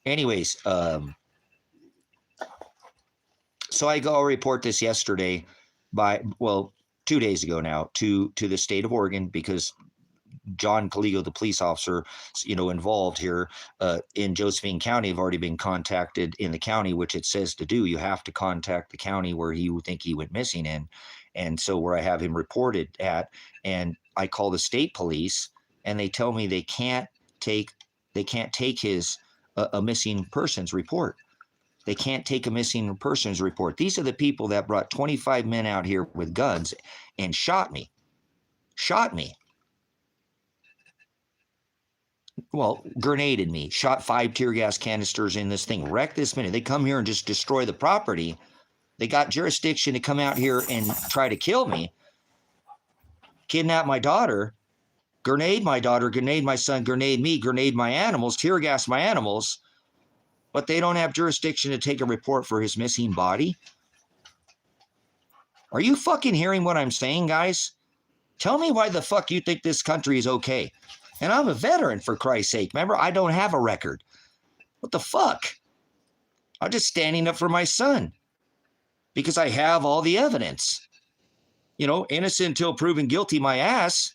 anyways, so I'll report this yesterday 2 days ago now to the state of Oregon, because John Caligo, the police officer, involved here in Josephine County, have already been contacted in the county, which it says to do. You have to contact the county where you think he went missing in. And so where I have him reported at, and I call the state police, and they tell me they can't take his a missing persons report. They can't take a missing persons report. These are the people that brought 25 men out here with guns and shot me. Well, grenaded me, shot 5 tear gas canisters in this thing, wrecked this minute. They come here and just destroy the property. They got jurisdiction to come out here and try to kill me, kidnap my daughter, grenade my daughter, grenade my son, grenade me, grenade my animals, tear gas my animals, but they don't have jurisdiction to take a report for his missing body. Are you fucking hearing what I'm saying, guys? Tell me why the fuck you think this country is okay. And I'm a veteran, for Christ's sake. Remember, I don't have a record. What the fuck? I'm just standing up for my son because I have all the evidence. Innocent until proven guilty, my ass.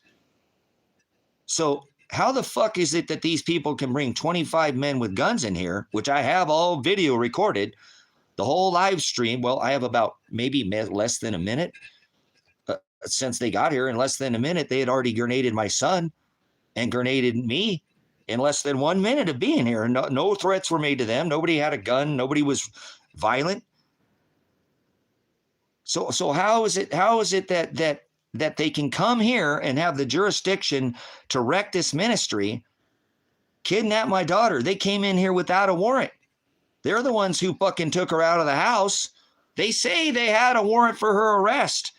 So how the fuck is it that these people can bring 25 men with guns in here, which I have all video recorded, the whole live stream? Well, I have about maybe less than a minute since they got here. In less than a minute, they had already grenaded my son and grenaded me in less than 1 minute of being here. No threats were made to them. Nobody had a gun. Nobody was violent. So how is it that they can come here and have the jurisdiction to wreck this ministry, kidnap my daughter? They came in here without a warrant. They're the ones who fucking took her out of the house. They say they had a warrant for her arrest.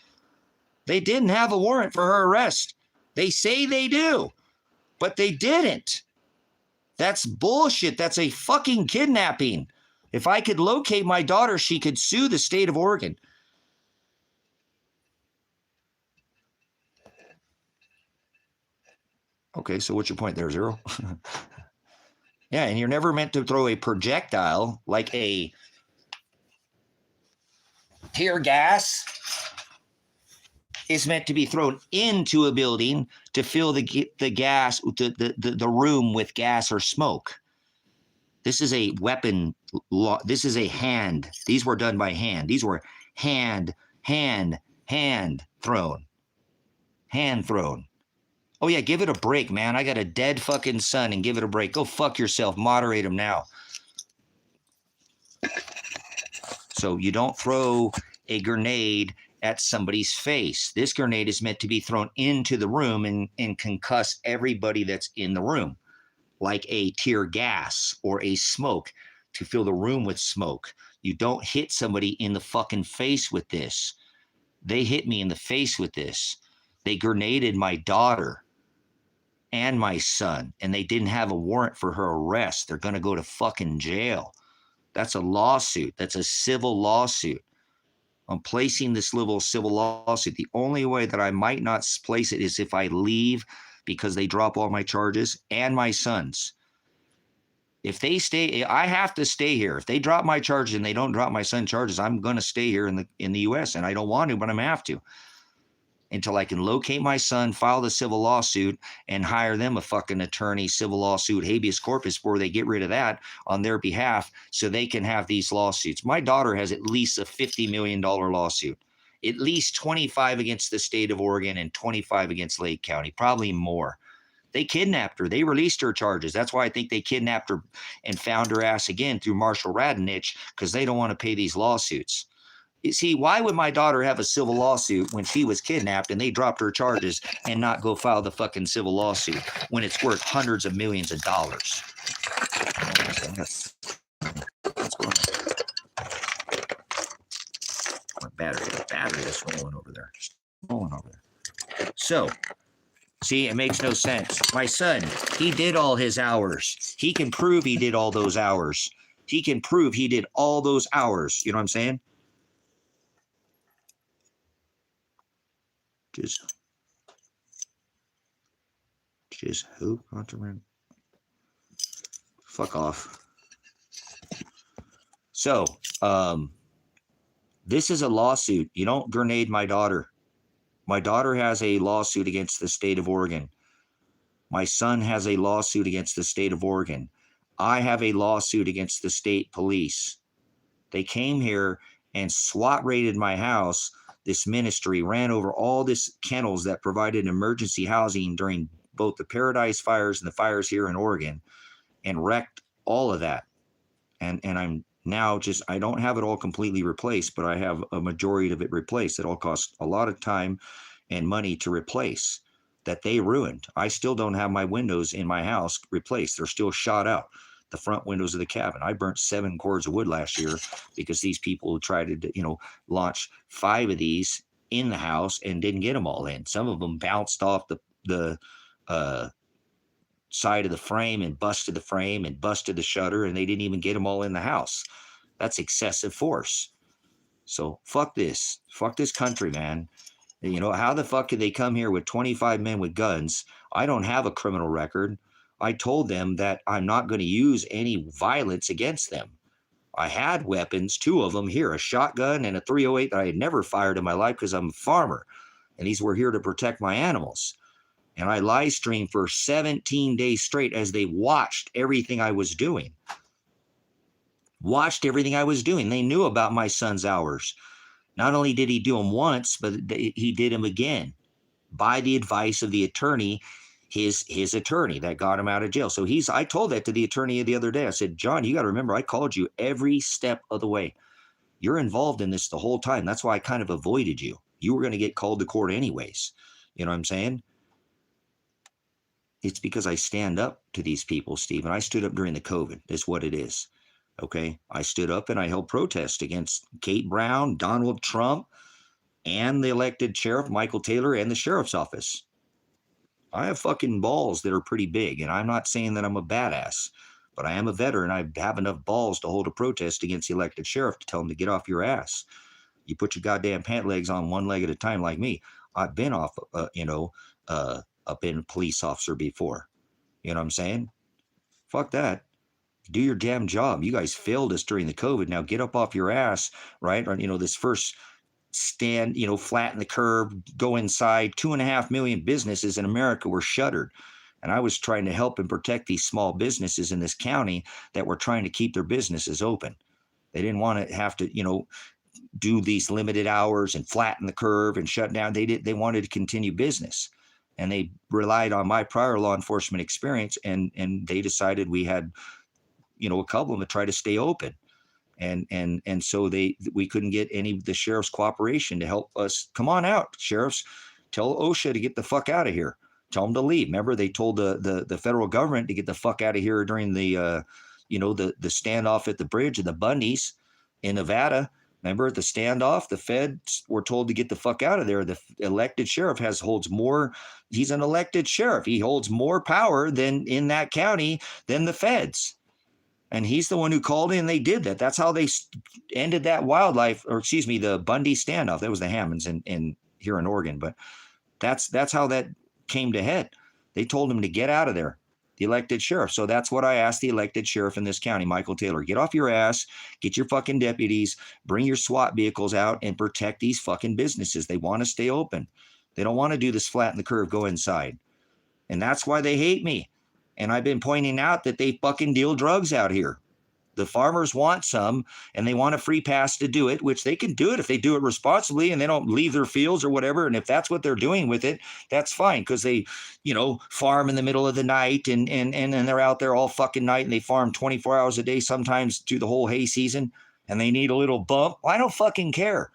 They didn't have a warrant for her arrest. They say they do, but they didn't. That's bullshit. That's a fucking kidnapping. If I could locate my daughter, she could sue the state of Oregon. Okay, so what's your point there, Zero? Yeah, and you're never meant to throw a projectile like a tear gas is meant to be thrown into a building to fill the gas, the room with gas or smoke. This is a weapon. This is a hand. These were done by hand. These were hand thrown. Hand thrown. Oh, yeah, give it a break, man. I got a dead fucking son, and give it a break. Go fuck yourself. Moderate him now. So you don't throw a grenade at somebody's face. This grenade is meant to be thrown into the room and concuss everybody that's in the room, like a tear gas or a smoke to fill the room with smoke. You don't hit somebody in the fucking face with this. They hit me in the face with this. They grenaded my daughter and my son, and they didn't have a warrant for her arrest. They're going to go to fucking jail. That's a lawsuit. That's a civil lawsuit. I'm placing this little civil lawsuit. The only way that I might not place it is if I leave because they drop all my charges and my son's. If they stay, I have to stay here. If they drop my charges and they don't drop my son's charges, I'm going to stay here in the U.S. And I don't want to, but I'm going to have to until I can locate my son, file the civil lawsuit, and hire them a fucking attorney, civil lawsuit, habeas corpus, before they get rid of that on their behalf so they can have these lawsuits. My daughter has at least a $50 million lawsuit, at least 25 against the state of Oregon and 25 against Lake County, probably more. They kidnapped her. They released her charges. That's why I think they kidnapped her and found her ass again through Marshall Radonich, because they don't want to pay these lawsuits. You see, why would my daughter have a civil lawsuit when she was kidnapped and they dropped her charges and not go file the fucking civil lawsuit when it's worth hundreds of millions of dollars? What's going on? My battery is rolling over there. So, see, it makes no sense. My son, he did all his hours. He can prove he did all those hours. He can prove he did all those hours. You know what I'm saying? Just who? Fuck off. So, this is a lawsuit. You don't grenade my daughter. My daughter has a lawsuit against the state of Oregon. My son has a lawsuit against the state of Oregon. I have a lawsuit against the state police. They came here and SWAT raided my house. This ministry ran over all these kennels that provided emergency housing during both the Paradise fires and the fires here in Oregon, and wrecked all of that. And I'm now I don't have it all completely replaced, but I have a majority of it replaced. It all costs a lot of time and money to replace that they ruined. I still don't have my windows in my house replaced. They're still shot out. The front windows of the cabin. I burnt 7 cords of wood last year because these people tried to, launch 5 of these in the house and didn't get them all in. Some of them bounced off the side of the frame and busted the frame and busted the shutter, and they didn't even get them all in the house. That's excessive force. So fuck this. Fuck this country, man. How the fuck could they come here with 25 men with guns? I don't have a criminal record. I told them that I'm not going to use any violence against them. I had weapons, 2 of them here, a shotgun and a .308 that I had never fired in my life because I'm a farmer. And these were here to protect my animals. And I live streamed for 17 days straight as they watched everything I was doing. They knew about my son's hours. Not only did he do them once, but he did them again by the advice of the attorney, his attorney that got him out of jail. So I told that to the attorney the other day. I said, John, you got to remember, I called you every step of the way. You're involved in this the whole time. That's why I kind of avoided you. You were going to get called to court anyways. You know what I'm saying? It's because I stand up to these people, Steve, and I stood up during the COVID. That's what it is. Okay. I stood up and I held protest against Kate Brown, Donald Trump, and the elected sheriff, Michael Taylor, and the sheriff's office. I have fucking balls that are pretty big, and I'm not saying that I'm a badass, but I am a veteran. I have enough balls to hold a protest against the elected sheriff to tell him to get off your ass. You put your goddamn pant legs on one leg at a time like me. I've been off, I've been a police officer before. You know what I'm saying? Fuck that. Do your damn job. You guys failed us during the COVID. Now get up off your ass, right? Or, this first stand, flatten the curve, go inside. 2.5 million businesses in America were shuttered. And I was trying to help and protect these small businesses in this county that were trying to keep their businesses open. They didn't want to have to, do these limited hours and flatten the curve and shut down. They wanted to continue business. And they relied on my prior law enforcement experience, and they decided we had, a couple of them to try to stay open. And so we couldn't get any of the sheriff's cooperation to help us. Come on out, sheriffs. Tell OSHA to get the fuck out of here. Tell them to leave. Remember, they told the federal government to get the fuck out of here during the the standoff at the bridge of the Bundys in Nevada. Remember the standoff? The feds were told to get the fuck out of there. The elected sheriff holds more. He's an elected sheriff. He holds more power than in that county than the feds. And he's the one who called in. They did that. That's how they ended that the Bundy standoff. That was the Hammonds in here in Oregon. But that's how that came to head. They told him to get out of there, the elected sheriff. So that's what I asked the elected sheriff in this county, Michael Taylor. Get off your ass, get your fucking deputies, bring your SWAT vehicles out and protect these fucking businesses. They want to stay open. They don't want to do this flatten the curve, go inside. And that's why they hate me. And I've been pointing out that they fucking deal drugs out here. The farmers want some, and they want a free pass to do it, which they can do it if they do it responsibly and they don't leave their fields or whatever. And if that's what they're doing with it, that's fine, because they, farm in the middle of the night and they're out there all fucking night, and they farm 24 hours a day, sometimes through the whole hay season, and they need a little bump. I don't fucking care.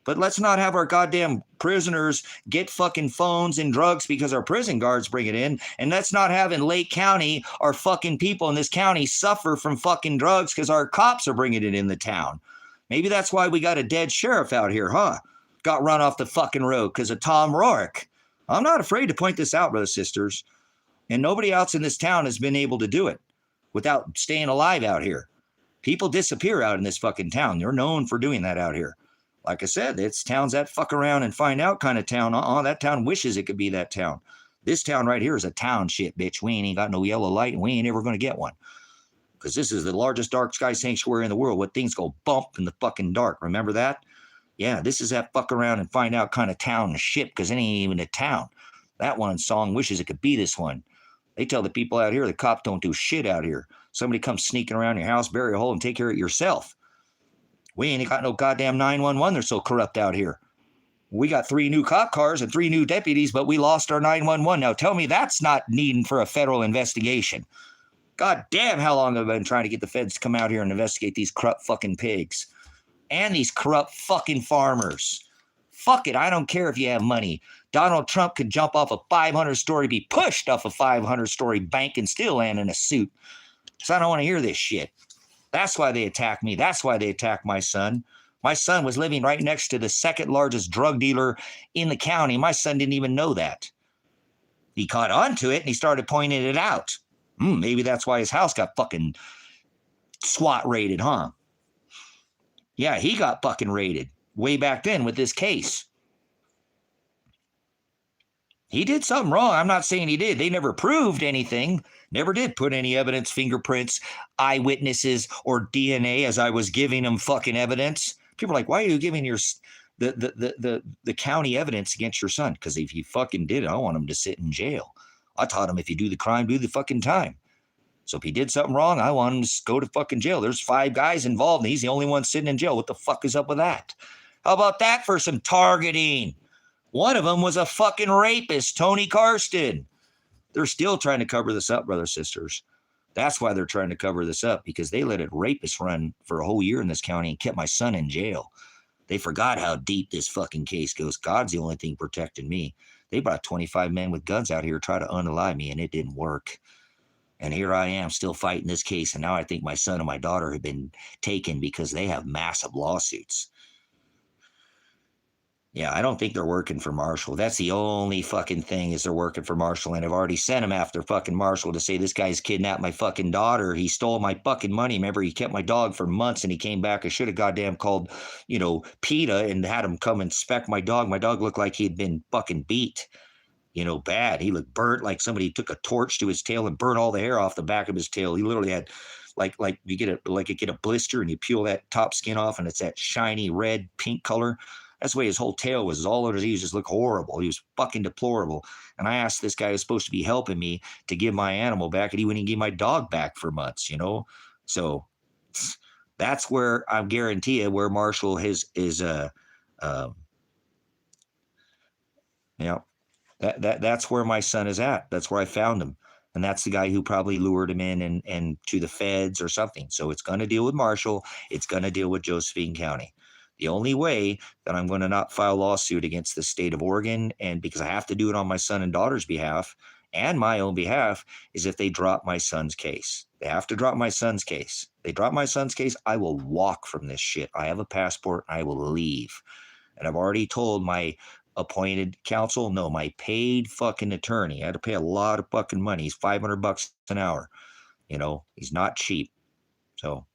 But let's not have our goddamn prisoners get fucking phones and drugs because our prison guards bring it in. And let's not have in Lake County our fucking people in this county suffer from fucking drugs because our cops are bringing it in the town. Maybe that's why we got a dead sheriff out here, huh? Got run off the fucking road because of Tom Rourke. I'm not afraid to point this out, brothers and sisters. And nobody else in this town has been able to do it without staying alive out here. People disappear out in this fucking town. They're known for doing that out here. Like I said, it's towns that fuck around and find out kind of town. That town wishes it could be that town. This town right here is a township, bitch. We ain't got no yellow light, and we ain't ever going to get one. Because this is the largest dark sky sanctuary in the world, where things go bump in the fucking dark. Remember that? Yeah, this is that fuck around and find out kind of town and shit, because it ain't even a town. That one song wishes it could be this one. They tell the people out here the cops don't do shit out here. Somebody comes sneaking around your house, bury a hole, and take care of it yourself. We ain't got no goddamn 911. They're so corrupt out here. We got 3 new cop cars and 3 new deputies, but we lost our 911. Now tell me that's not needing for a federal investigation. God damn, how long have I been trying to get the feds to come out here and investigate these corrupt fucking pigs and these corrupt fucking farmers? Fuck it. I don't care if you have money. Donald Trump could jump off a 500-story, be pushed off a 500-story bank and still land in a suit. So I don't want to hear this shit. That's why they attacked me. That's why they attacked my son. My son was living right next to the second largest drug dealer in the county. My son didn't even know that. He caught on to it and he started pointing it out. Maybe that's why his house got fucking SWAT raided, huh? Yeah, he got fucking raided way back then with this case. He did something wrong. I'm not saying he did. They never proved anything. Never did put any evidence, fingerprints, eyewitnesses, or DNA as I was giving them fucking evidence. People are like, why are you giving the county evidence against your son? Because if he fucking did it, I want him to sit in jail. I taught him if you do the crime, do the fucking time. So if he did something wrong, I want him to go to fucking jail. There's 5 guys involved, and he's the only one sitting in jail. What the fuck is up with that? How about that for some targeting? One of them was a fucking rapist, Tony Karsten. They're still trying to cover this up, brothers and sisters. That's why they're trying to cover this up, because they let a rapist run for a whole year in this county and kept my son in jail. They forgot how deep this fucking case goes. God's the only thing protecting me. They brought 25 men with guns out here to try to unalive me, and it didn't work. And here I am still fighting this case. And now I think my son and my daughter have been taken because they have massive lawsuits. Yeah, I don't think they're working for Marshall. That's the only fucking thing is they're working for Marshall. And I've already sent him after fucking Marshall to say this guy's kidnapped my fucking daughter. He stole my fucking money. Remember, he kept my dog for months and he came back. I should have goddamn called, PETA and had him come inspect my dog. My dog looked like he'd been fucking beat. Bad. He looked burnt, like somebody took a torch to his tail and burnt all the hair off the back of his tail. He literally had like you get a blister and you peel that top skin off and it's that shiny red pink color. That's the way his whole tail was. All over he just looked horrible. He was fucking deplorable. And I asked this guy who's supposed to be helping me to give my animal back, and he wouldn't give my dog back for months, So that's where I'm guarantee you where Marshall that's where my son is at. That's where I found him. And that's the guy who probably lured him in and to the feds or something. So it's going to deal with Marshall. It's going to deal with Josephine County. The only way that I'm going to not file a lawsuit against the state of Oregon, and because I have to do it on my son and daughter's behalf and my own behalf, is if they drop my son's case. They have to drop my son's case. They drop my son's case, I will walk from this shit. I have a passport. I will leave. And I've already told my appointed counsel, no, my paid fucking attorney. I had to pay a lot of fucking money. He's $500 an hour. He's not cheap. So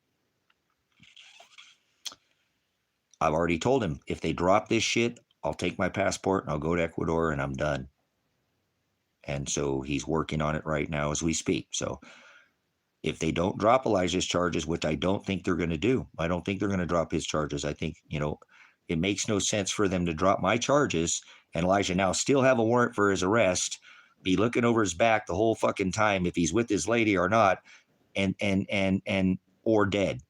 I've already told him, if they drop this shit, I'll take my passport and I'll go to Ecuador and I'm done. And so he's working on it right now as we speak. So if they don't drop Elijah's charges, which I don't think they're going to do, I don't think they're going to drop his charges. I think, it makes no sense for them to drop my charges and Elijah now still have a warrant for his arrest, be looking over his back the whole fucking time if he's with his lady or not, and or dead.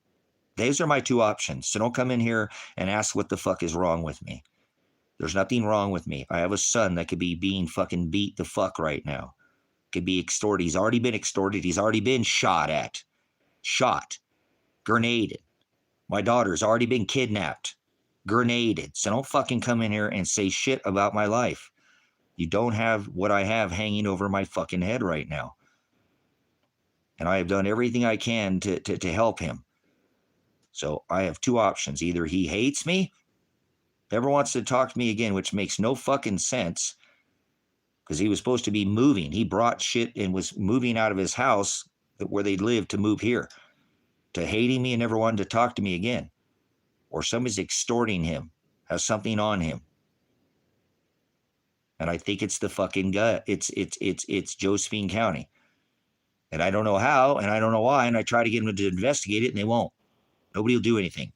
Those are my two options. So don't come in here and ask what the fuck is wrong with me. There's nothing wrong with me. I have a son that could be being fucking beat the fuck right now. Could be extorted. He's already been extorted. He's already been shot, grenaded. My daughter's already been kidnapped, grenaded. So don't fucking come in here and say shit about my life. You don't have what I have hanging over my fucking head right now. And I have done everything I can to help him. So I have two options. Either he hates me, never wants to talk to me again, which makes no fucking sense because he was supposed to be moving. He brought shit and was moving out of his house where they lived to move here, to hating me and never wanted to talk to me again. Or somebody's extorting him, has something on him. And I think it's the fucking guy. It's Josephine County. And I don't know how, and I don't know why, and I try to get them to investigate it, and they won't. Nobody will do anything.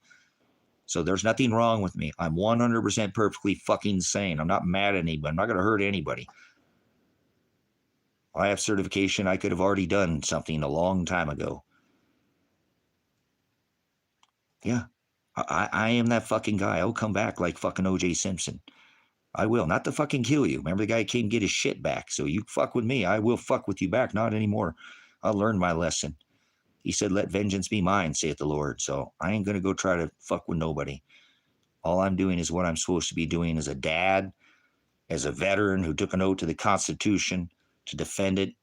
So there's nothing wrong with me. I'm 100% perfectly fucking sane. I'm not mad at anybody. I'm not going to hurt anybody. I have certification. I could have already done something a long time ago. Yeah. I am that fucking guy. I'll come back like fucking O.J. Simpson. I will. Not to fucking kill you. Remember the guy came get his shit back. So you fuck with me. I will fuck with you back. Not anymore. I learned my lesson. He said, let vengeance be mine, saith the Lord. So I ain't going to go try to fuck with nobody. All I'm doing is what I'm supposed to be doing as a dad, as a veteran who took an oath to the Constitution to defend it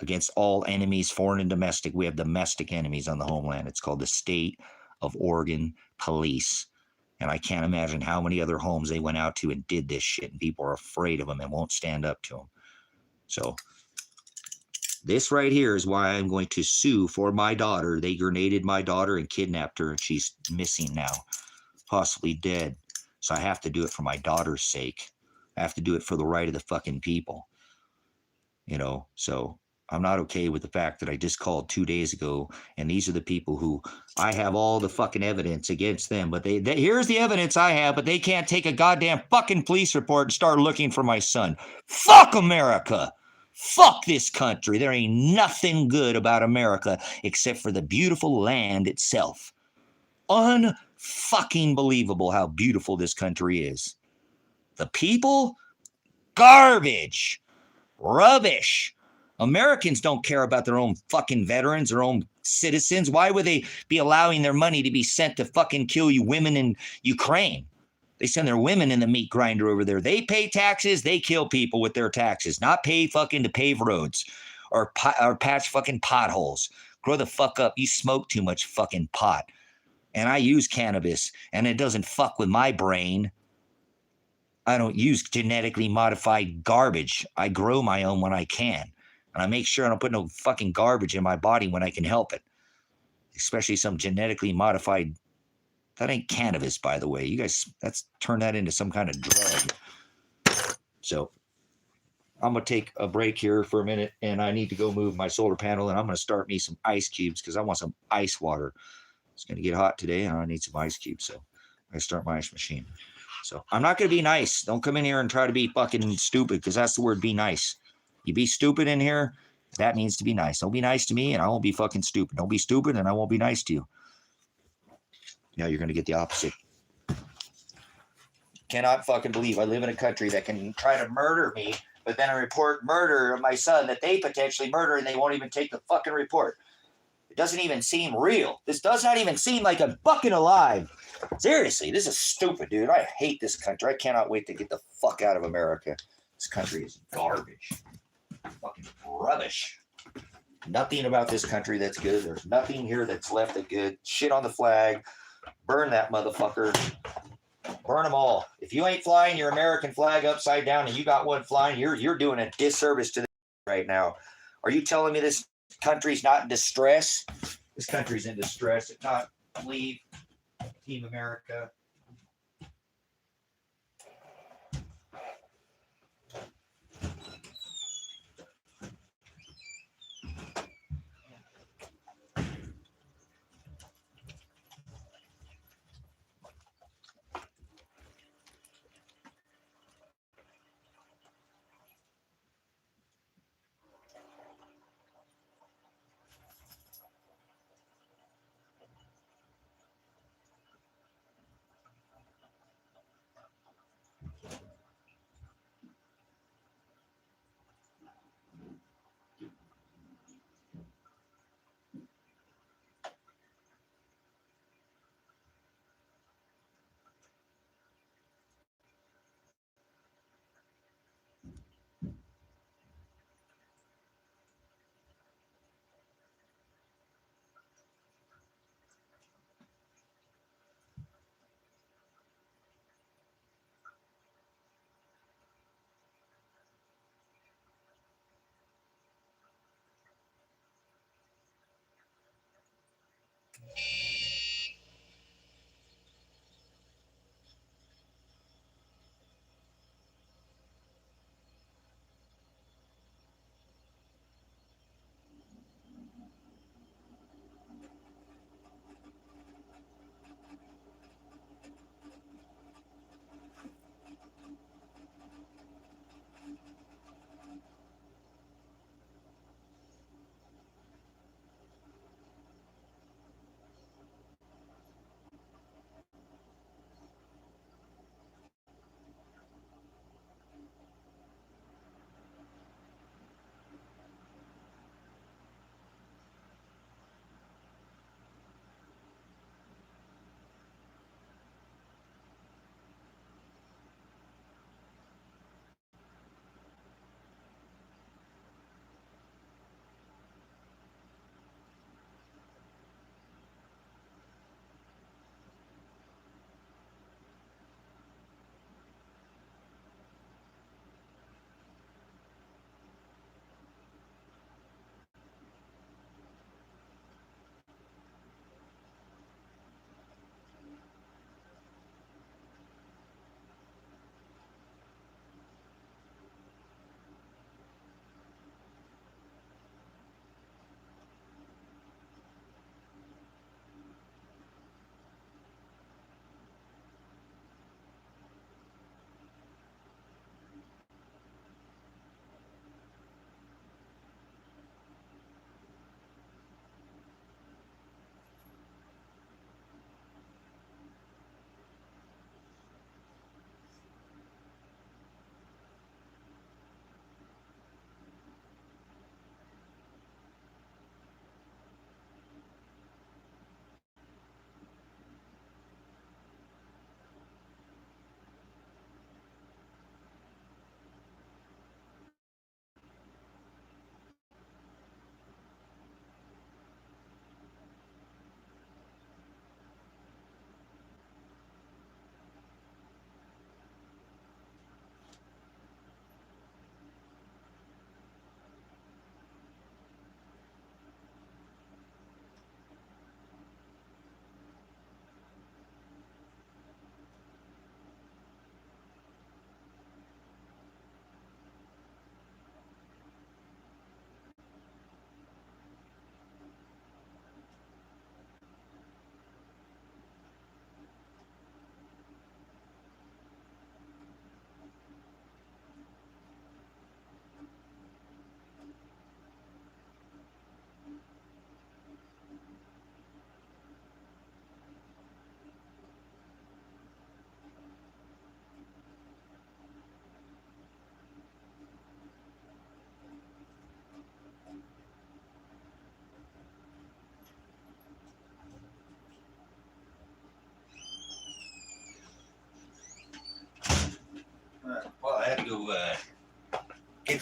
against all enemies, foreign and domestic. We have domestic enemies on the homeland. It's called the State of Oregon Police. And I can't imagine how many other homes they went out to and did this shit. And people are afraid of them and won't stand up to them. So this right here is why I'm going to sue for my daughter. They grenaded my daughter and kidnapped her, and she's missing now, possibly dead. So I have to do it for my daughter's sake. I have to do it for the right of the fucking people. So I'm not okay with the fact that I just called 2 days ago, and these are the people who I have all the fucking evidence against them. But they here's the evidence I have, but they can't take a goddamn fucking police report and start looking for my son. Fuck America. Fuck this country. There ain't nothing good about America except for the beautiful land itself. Unfucking believable how beautiful this country is. The people? Garbage. Rubbish. Americans don't care about their own fucking veterans, their own citizens. Why would they be allowing their money to be sent to fucking kill you women in Ukraine? They send their women in the meat grinder over there. They pay taxes. They kill people with their taxes, not pay fucking to pave roads or patch fucking potholes. Grow the fuck up. You smoke too much fucking pot. And I use cannabis, and it doesn't fuck with my brain. I don't use genetically modified garbage. I grow my own when I can. And I make sure I don't put no fucking garbage in my body when I can help it. Especially some genetically modified. That ain't cannabis, by the way. You guys, that's turn that into some kind of drug. So I'm going to take a break here for a minute, and I need to go move my solar panel, and I'm going to start me some ice cubes because I want some ice water. It's going to get hot today, and I need some ice cubes. So I'm going to start my ice machine. So I'm not going to be nice. Don't come in here and try to be fucking stupid, because that's the word, be nice. You be stupid in here, that means to be nice. Don't be nice to me, and I won't be fucking stupid. Don't be stupid, and I won't be nice to you. Now you're going to get the opposite. Cannot fucking believe I live in a country that can try to murder me, but then I report murder of my son that they potentially murder, and they won't even take the fucking report. It doesn't even seem real. This does not even seem like I'm fucking alive. Seriously, this is stupid, dude. I hate this country. I cannot wait to get the fuck out of America. This country is garbage. Fucking rubbish. Nothing about this country that's good. There's nothing here that's left that's good. Shit on the flag. Burn that motherfucker. Burn them all. If you ain't flying your American flag upside down and you got one flying, you're doing a disservice to the right now. Are you telling me this country's not in distress? This country's in distress. If not, leave Team America.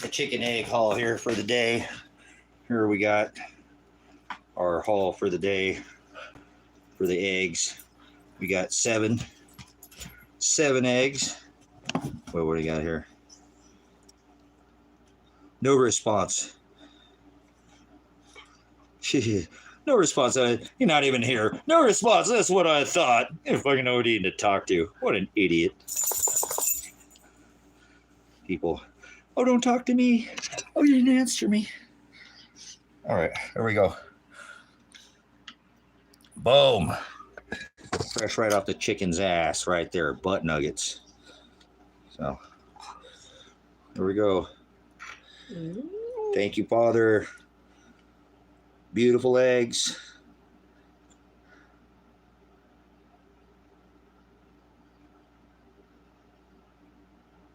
the chicken egg haul here for the day. Here we got our haul for the day for the eggs. We got seven eggs. What do we got here? No response. No response. You're not even here. No response. That's what I thought. You fucking know what you need to talk to. What an idiot. People. Oh, don't talk to me. Oh, you didn't answer me. All right, here we go. Boom. Fresh right off the chicken's ass right there. Butt nuggets. So, here we go. Thank you, Father. Beautiful eggs.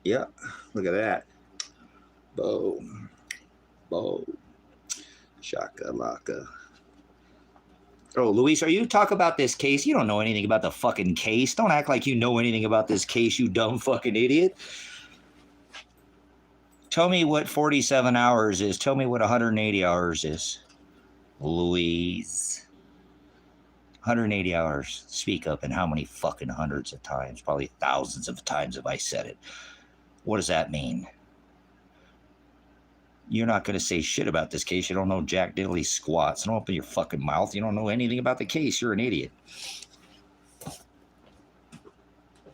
Yeah, look at that. Boom. Boom. Shakalaka. Oh, Luis, are you talk about this case? You don't know anything about the fucking case. Don't act like you know anything about this case, you dumb fucking idiot. Tell me what 47 hours is. Tell me what 180 hours is. Luis. 180 hours. Speak up, and how many fucking hundreds of times? Probably thousands of times have I said it. What does that mean? You're not going to say shit about this case. You don't know jack diddly squats. Don't open your fucking mouth. You don't know anything about the case. You're an idiot.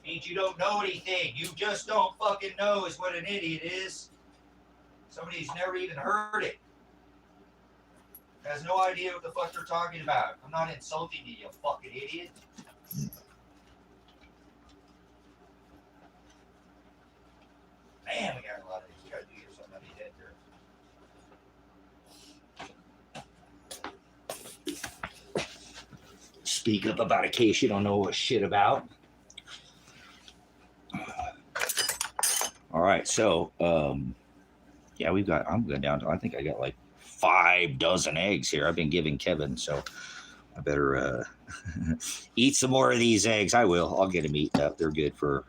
Means you don't know anything. You just don't fucking know is what an idiot is. Somebody who's never even heard it. Has no idea what the fuck they're talking about. I'm not insulting you, you fucking idiot. Man, we got a lot of these. You gotta do something on your head here. Speak up about a case you don't know a shit about. All right, so yeah, I'm going down to, I think I got like 5 dozen eggs here. I've been giving Kevin, so I better eat some more of these eggs. I will. I'll get them eaten up. They're good for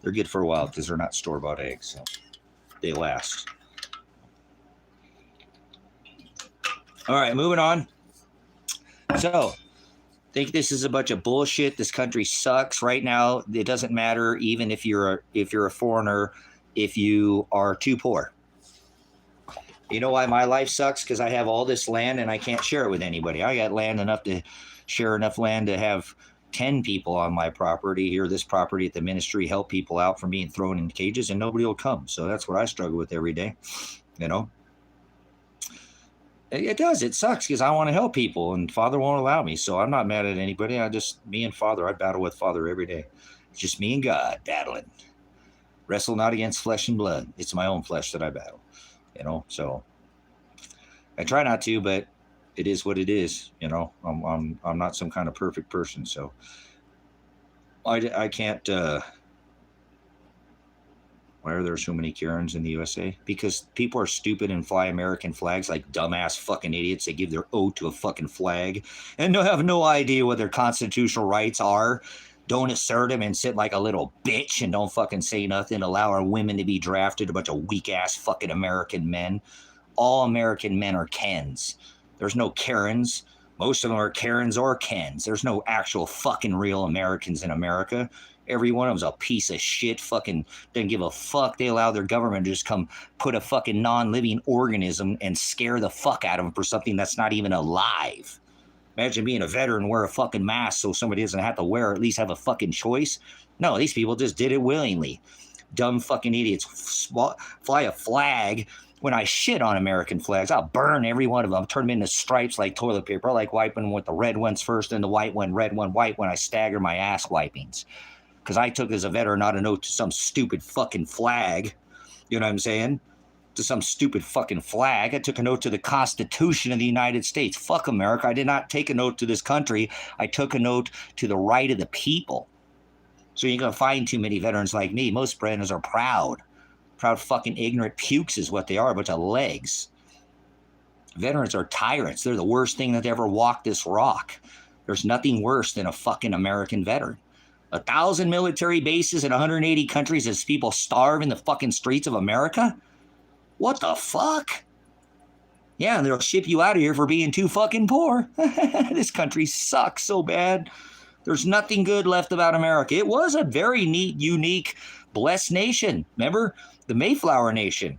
a while because they're not store-bought eggs, so they last. All right, moving on. So, think this is a bunch of bullshit. This country sucks right now. It doesn't matter even if you're a foreigner, if you are too poor. You know why my life sucks? Because I have all this land and I can't share it with anybody. I got land enough to share enough land to have 10 people on my property here, this property at the ministry, help people out from being thrown in cages, and nobody will come. So that's what I struggle with every day. You know, it does. It sucks because I want to help people and Father won't allow me. So I'm not mad at anybody. Me and Father, I battle with Father every day. It's just me and God battling. Wrestle not against flesh and blood. It's my own flesh that I battle. You know, so I try not to, but it is what it is. You know, I'm not some kind of perfect person, so I can't. Why are there so many Karens in the USA? Because people are stupid and fly American flags like dumbass fucking idiots. They give their oath to a fucking flag and have no idea what their constitutional rights are. Don't assert them and sit like a little bitch and don't fucking say nothing. Allow our women to be drafted, a bunch of weak-ass fucking American men. All American men are Kens. There's no Karens. Most of them are Karens or Kens. There's no actual fucking real Americans in America. Every one of them's a piece of shit, fucking doesn't give a fuck. They allow their government to just come put a fucking non-living organism and scare the fuck out of them for something that's not even alive. Imagine being a veteran, wear a fucking mask so somebody doesn't have to wear or at least have a fucking choice. No, these people just did it willingly. Dumb fucking idiots fly a flag. When I shit on American flags, I'll burn every one of them, turn them into stripes like toilet paper. I like wiping with the red ones first, then the white one, red one, white when I stagger my ass wipings. Because I took as a veteran not an oath to some stupid fucking flag. You know what I'm saying? To some stupid fucking flag. I took a note to the Constitution of the United States. Fuck America. I did not take a note to this country. I took a note to the right of the people. So you're going to find too many veterans like me. Most veterans are proud. Proud fucking ignorant pukes is what they are. A bunch of legs. Veterans are tyrants. They're the worst thing that ever walked this rock. There's nothing worse than a fucking American veteran. 1,000 military bases in 180 countries as people starve in the fucking streets of America? What the fuck? Yeah, and they'll ship you out of here for being too fucking poor. This country sucks so bad. There's nothing good left about America. It was a very neat, unique, blessed nation. Remember? The Mayflower Nation.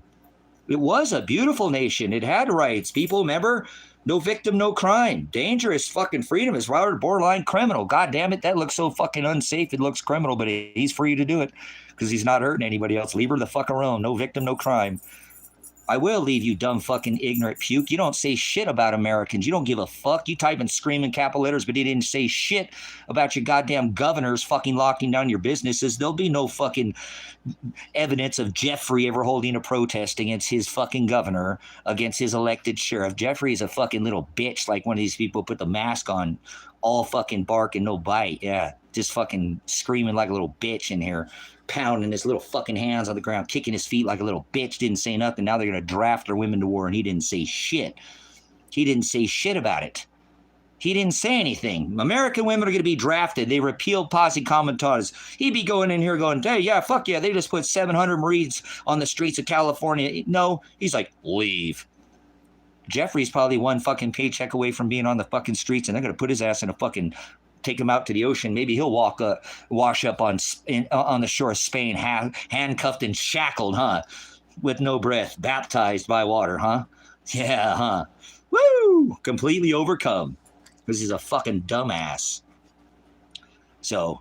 It was a beautiful nation. It had rights. People, remember? No victim, no crime. Dangerous fucking freedom is borderline criminal. God damn it, that looks so fucking unsafe. It looks criminal, but he's free to do it because he's not hurting anybody else. Leave her the fuck alone. No victim, no crime. I will leave you dumb fucking ignorant puke. You don't say shit about Americans. You don't give a fuck. You type and scream in capital letters, but you didn't say shit about your goddamn governors fucking locking down your businesses. There'll be no fucking evidence of Jeffrey ever holding a protest against his fucking governor, against his elected sheriff. Jeffrey is a fucking little bitch, like one of these people put the mask on, all fucking bark and no bite. Yeah, just fucking screaming like a little bitch in here, pounding his little fucking hands on the ground, kicking his feet like a little bitch, didn't say nothing. Now they're going to draft their women to war, and he didn't say shit. He didn't say shit about it. He didn't say anything. American women are going to be drafted. They repealed posse comitatus. He'd be going in here going, hey, yeah, fuck yeah, they just put 700 Marines on the streets of California. No, he's like, leave. Jeffrey's probably one fucking paycheck away from being on the fucking streets, and they're going to put his ass in a fucking, take him out to the ocean. Maybe he'll wash up on the shore of Spain, handcuffed and shackled, huh? With no breath, baptized by water, huh? Yeah, huh? Woo! Completely overcome. Because he's a fucking dumbass. So,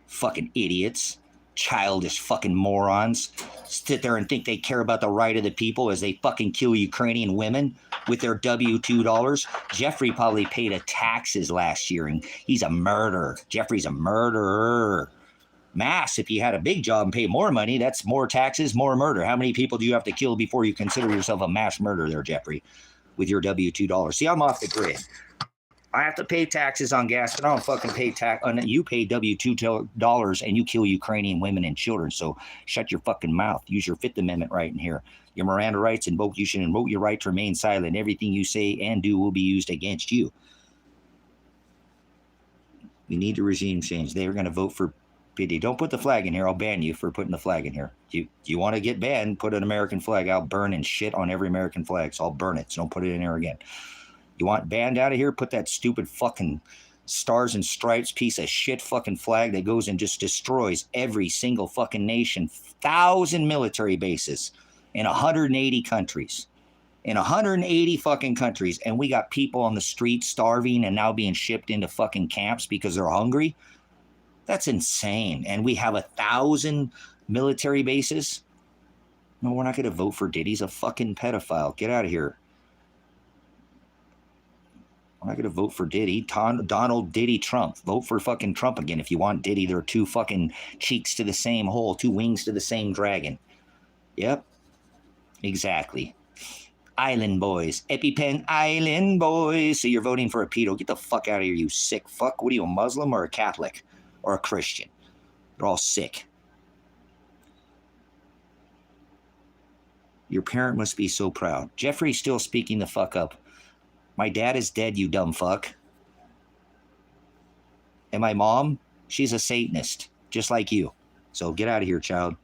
fucking idiots, childish fucking morons, sit there and think they care about the right of the people as they fucking kill Ukrainian women with their W-2 dollars. Jeffrey probably paid a taxes last year, and he's a murderer. Jeffrey's a murderer. Mass, if you had a big job and paid more money, that's more taxes, more murder. How many people do you have to kill before you consider yourself a mass murderer there, Jeffrey, with your W-2 dollars? See, I'm off the grid. I have to pay taxes on gas, but I don't fucking pay tax. You pay W-2 dollars and you kill Ukrainian women and children. So shut your fucking mouth. Use your Fifth Amendment right in here. Your Miranda rights you should invoke your right to remain silent. Everything you say and do will be used against you. We need a regime change. They are going to vote for PD. Don't put the flag in here. I'll ban you for putting the flag in here. You want to get banned, put an American flag out, burn and shit on every American flag. So I'll burn it. So don't put it in here again. You want banned out of here? Put that stupid fucking stars and stripes piece of shit fucking flag that goes and just destroys every single fucking nation. 1,000 military bases in 180 countries. In 180 fucking countries. And we got people on the street starving and now being shipped into fucking camps because they're hungry. That's insane. And we have 1,000 military bases. No, we're not going to vote for Diddy. He's a fucking pedophile. Get out of here. I'm not going to vote for Diddy. Donald Diddy Trump. Vote for fucking Trump again. If you want Diddy, there are two fucking cheeks to the same hole, two wings to the same dragon. Yep. Exactly. Island boys. EpiPen Island boys. So you're voting for a pedo. Get the fuck out of here, you sick fuck. What are you, a Muslim or a Catholic? Or a Christian? They're all sick. Your parent must be so proud. Jeffrey's still speaking the fuck up. My dad is dead, you dumb fuck. And my mom, she's a Satanist, just like you. So get out of here, child.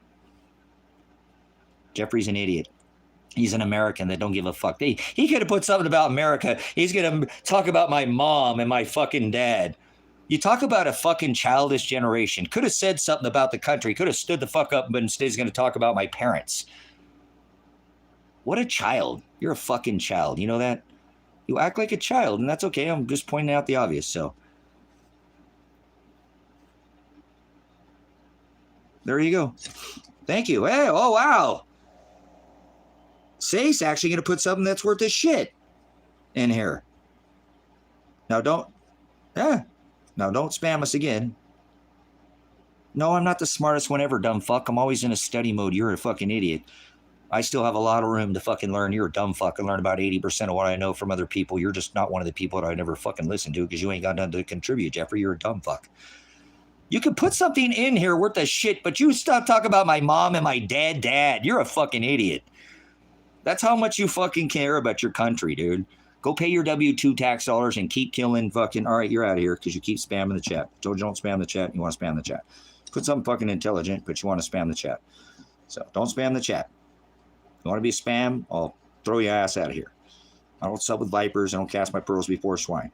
Jeffrey's an idiot. He's an American that don't give a fuck. He could have put something about America. He's going to talk about my mom and my fucking dad. You talk about a fucking childish generation. Could have said something about the country. Could have stood the fuck up, but instead he's going to talk about my parents. What a child. You're a fucking child. You know that? You act like a child, and that's okay. I'm just pointing out the obvious, so. There you go. Thank you. Hey, oh, wow. Say's actually going to put something that's worth a shit in here. Now, don't spam us again. No, I'm not the smartest one ever, dumb fuck. I'm always in a study mode. You're a fucking idiot. I still have a lot of room to fucking learn. You're a dumb fuck and learn about 80% of what I know from other people. You're just not one of the people that I never fucking listen to because you ain't got nothing to contribute, Jeffrey. You're a dumb fuck. You can put something in here worth a shit, but you stop talking about my mom and my dad. You're a fucking idiot. That's how much you fucking care about your country, dude. Go pay your W-2 tax dollars and keep killing fucking... All right, you're out of here because you keep spamming the chat. Told you don't spam the chat. You want to spam the chat. Put something fucking intelligent, but you want to spam the chat. So don't spam the chat. You want to be a spam? I'll throw your ass out of here. I don't sup with vipers. I don't cast my pearls before swine.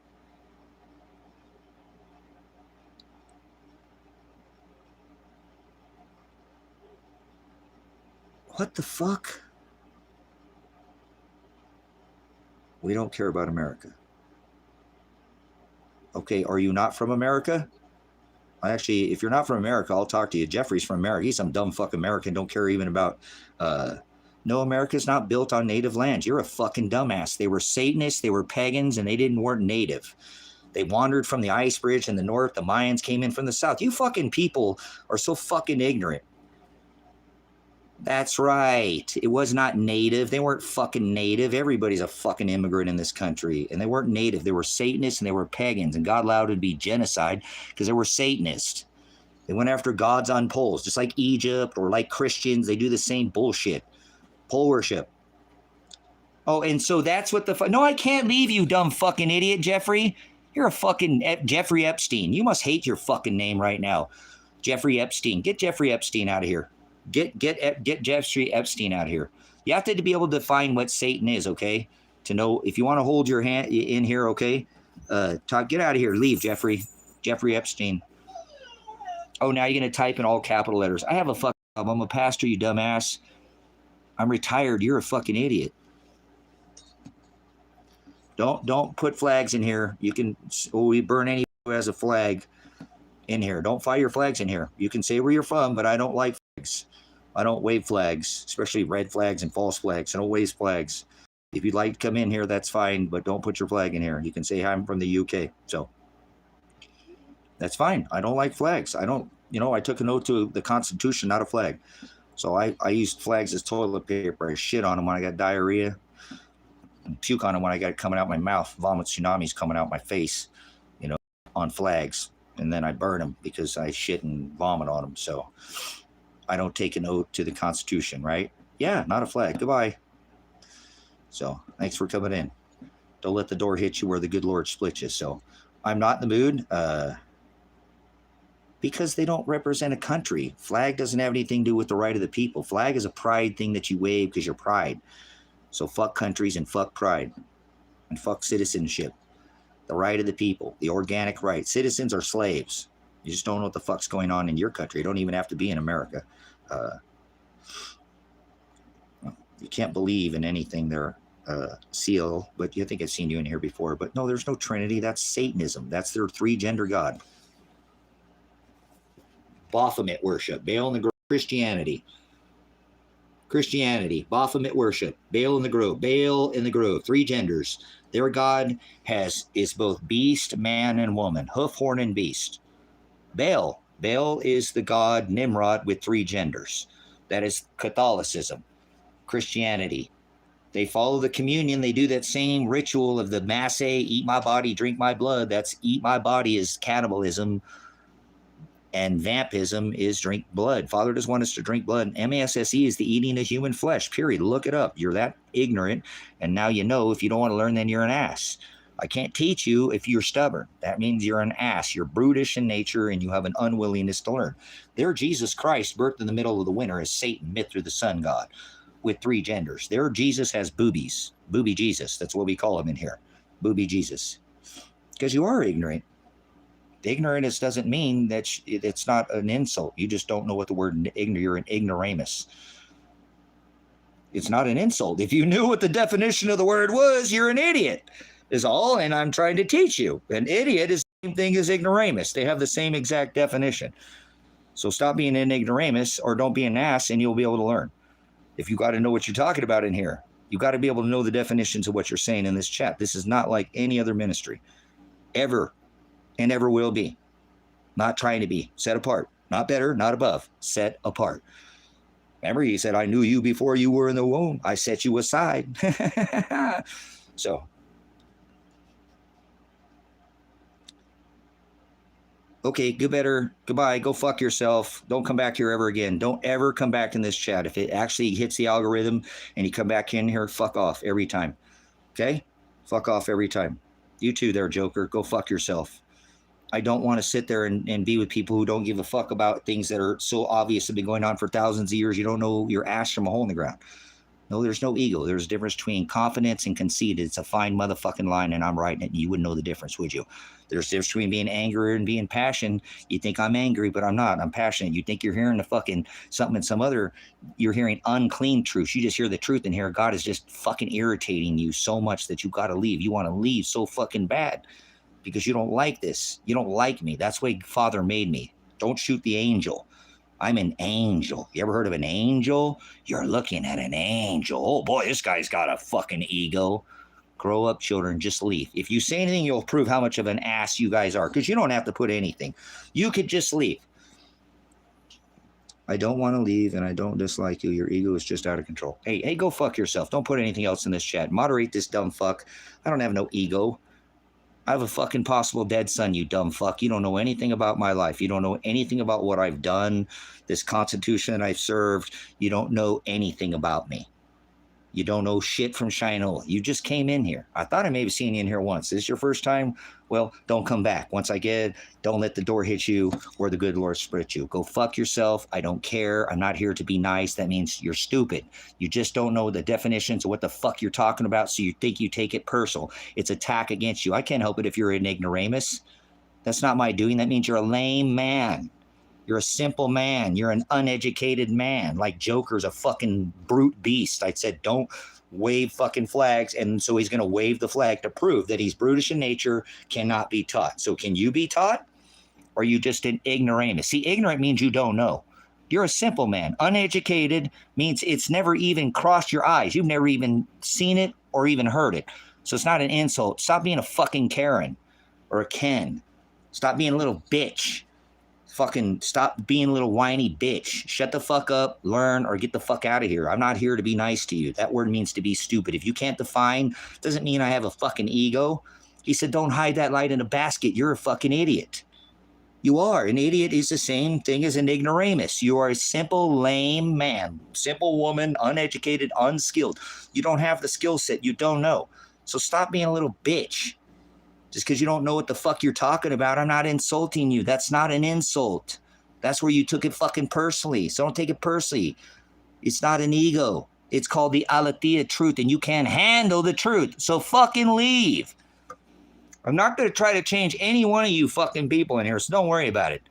What the fuck? We don't care about America. Okay, are you not from America? Actually, if you're not from America, I'll talk to you. Jeffrey's from America. He's some dumb fuck American. Don't care even about. No, America's not built on native lands. You're a fucking dumbass. They were Satanists, they were pagans, and they weren't native. They wandered from the ice bridge in the north. The Mayans came in from the south. You fucking people are so fucking ignorant. That's right. It was not native. They weren't fucking native. Everybody's a fucking immigrant in this country. And they weren't native. They were Satanists and they were pagans. And God allowed it to be genocide because they were Satanists. They went after gods on poles, just like Egypt or like Christians. They do the same bullshit. Pole worship. Oh, and so that's what the no, I can't leave you, dumb fucking idiot, Jeffrey. You're a fucking Jeffrey Epstein. You must hate your fucking name right now. Jeffrey Epstein. Get Jeffrey Epstein out of here. Get Jeffrey Epstein out of here. You have to be able to define what Satan is, okay? To know if you want to hold your hand in here, okay? Get out of here. Leave, Jeffrey. Jeffrey Epstein. Oh, now you're going to type in all capital letters. I have a fucking job. I'm a pastor, you dumbass. I'm retired. You're a fucking idiot. Don't put flags in here. You can we burn any who has a flag in here. Don't fire your flags in here. You can say where you're from, but I don't like flags. I don't wave flags, especially red flags and false flags. I don't wave flags. If you'd like to come in here, that's fine, but don't put your flag in here. You can say I'm from the UK. So that's fine. I don't like flags. I don't, I took an oath to the Constitution, not a flag. So I used flags as toilet paper. I shit on them when I got diarrhea and puke on them when I got it coming out my mouth. Vomit tsunamis coming out my face, on flags. And then I burn them because I shit and vomit on them. So I don't take an oath to the Constitution, right? Yeah, not a flag. Goodbye. So thanks for coming in. Don't let the door hit you where the good Lord split you. So I'm not in the mood because they don't represent a country. Flag doesn't have anything to do with the right of the people. Flag is a pride thing that you wave because you're pride. So fuck countries and fuck pride and fuck citizenship. The right of the people, the organic right. Citizens are slaves. You just don't know what the fuck's going on in your country. You don't even have to be in America. You can't believe in anything they're seal, but you think I've seen you in here before. But no, there's no Trinity. That's Satanism. That's their three-gender God. Baphomet worship, Baal in the Grove, Christianity, Baphomet worship, Baal in the Grove, three genders. Their God is both beast, man, and woman, hoof, horn, and beast. Baal is the god Nimrod with three genders. That is Catholicism. Christianity, they follow the communion. They do that same ritual of the Masse, eat my body, drink my blood. That's eat my body is cannibalism. And vampism is drink blood. Father doesn't want us to drink blood. MASSE is the eating of human flesh, period. Look it up. You're that ignorant. And now you know. If you don't want to learn, then you're an ass. I can't teach you if you're stubborn. That means you're an ass. You're brutish in nature and you have an unwillingness to learn. There, Jesus Christ, birthed in the middle of the winter as Satan, myth through the sun god, with three genders. There, Jesus has boobies. Booby Jesus. That's what we call him in here. Booby Jesus. Because you are ignorant. Ignorance doesn't mean that it's not an insult. You just don't know what the word ignorant. You're an ignoramus. It's not an insult. If you knew what the definition of the word was, you're an idiot, is all. And I'm trying to teach you. An idiot is the same thing as ignoramus. They have the same exact definition. So stop being an ignoramus or don't be an ass and you'll be able to learn. If you got to know what you're talking about in here, you got to be able to know the definitions of what you're saying in this chat. This is not like any other ministry. Ever. And ever will be. Not trying to be. Set apart. Not better, not above. Set apart. Remember, he said, I knew you before you were in the womb. I set you aside. So. Okay, goodbye. Go fuck yourself. Don't come back here ever again. Don't ever come back in this chat. If it actually hits the algorithm and you come back in here, fuck off every time. Okay? Fuck off every time. You too there, Joker. Go fuck yourself. I don't want to sit there and be with people who don't give a fuck about things that are so obvious have been going on for thousands of years. You don't know your ass from a hole in the ground. No, there's no ego. There's a difference between confidence and conceit. It's a fine motherfucking line, and I'm writing it, and you wouldn't know the difference, would you? There's a difference between being angry and being passionate. You think I'm angry, but I'm not. I'm passionate. You think you're hearing the fucking something in some other, you're hearing unclean truths. You just hear the truth in here. God is just fucking irritating you so much that you got to leave. You want to leave so fucking bad because you don't like this. You don't like me. That's why Father made me. Don't shoot the angel. I'm an angel. You ever heard of an angel? You're looking at an angel. Oh boy, this guy's got a fucking ego. Grow up, children. Just leave. If you say anything, you'll prove how much of an ass you guys are, because you don't have to put anything. You could just leave. I don't want to leave, and I don't dislike you. Your ego is just out of control. Hey, go fuck yourself. Don't put anything else in this chat. Moderate this dumb fuck. I don't have no ego. I have a fucking possible dead son, you dumb fuck. You don't know anything about my life. You don't know anything about what I've done, this Constitution that I've served. You don't know anything about me. You don't know shit from Shinola. You just came in here. I thought I may have seen you in here once. Is this your first time? Well, don't come back. Once I get, don't let the door hit you or the good Lord split you. Go fuck yourself. I don't care. I'm not here to be nice. That means you're stupid. You just don't know the definitions of what the fuck you're talking about, so you think you take it personal. It's attack against you. I can't help it if you're an ignoramus. That's not my doing. That means you're a lame man. You're a simple man. You're an uneducated man. Like Joker's a fucking brute beast. I said, don't wave fucking flags. And so he's going to wave the flag to prove that he's brutish in nature, cannot be taught. So can you be taught? Or are you just an ignoramus? See, ignorant means you don't know. You're a simple man. Uneducated means it's never even crossed your eyes. You've never even seen it or even heard it. So it's not an insult. Stop being a fucking Karen or a Ken. Stop being a little bitch. Fucking stop being a little whiny bitch. Shut the fuck up, learn, or get the fuck out of here. I'm not here to be nice to you. That word means to be stupid. If you can't define, doesn't mean I have a fucking ego. He said, don't hide that light in a basket. You're a fucking idiot. You are. An idiot is the same thing as an ignoramus. You are a simple, lame man. Simple woman, uneducated, unskilled. You don't have the skill set. You don't know. So stop being a little bitch. Just because you don't know what the fuck you're talking about, I'm not insulting you. That's not an insult. That's where you took it fucking personally. So don't take it personally. It's not an ego. It's called the Aletheia truth, and you can't handle the truth. So fucking leave. I'm not going to try to change any one of you fucking people in here, so don't worry about it.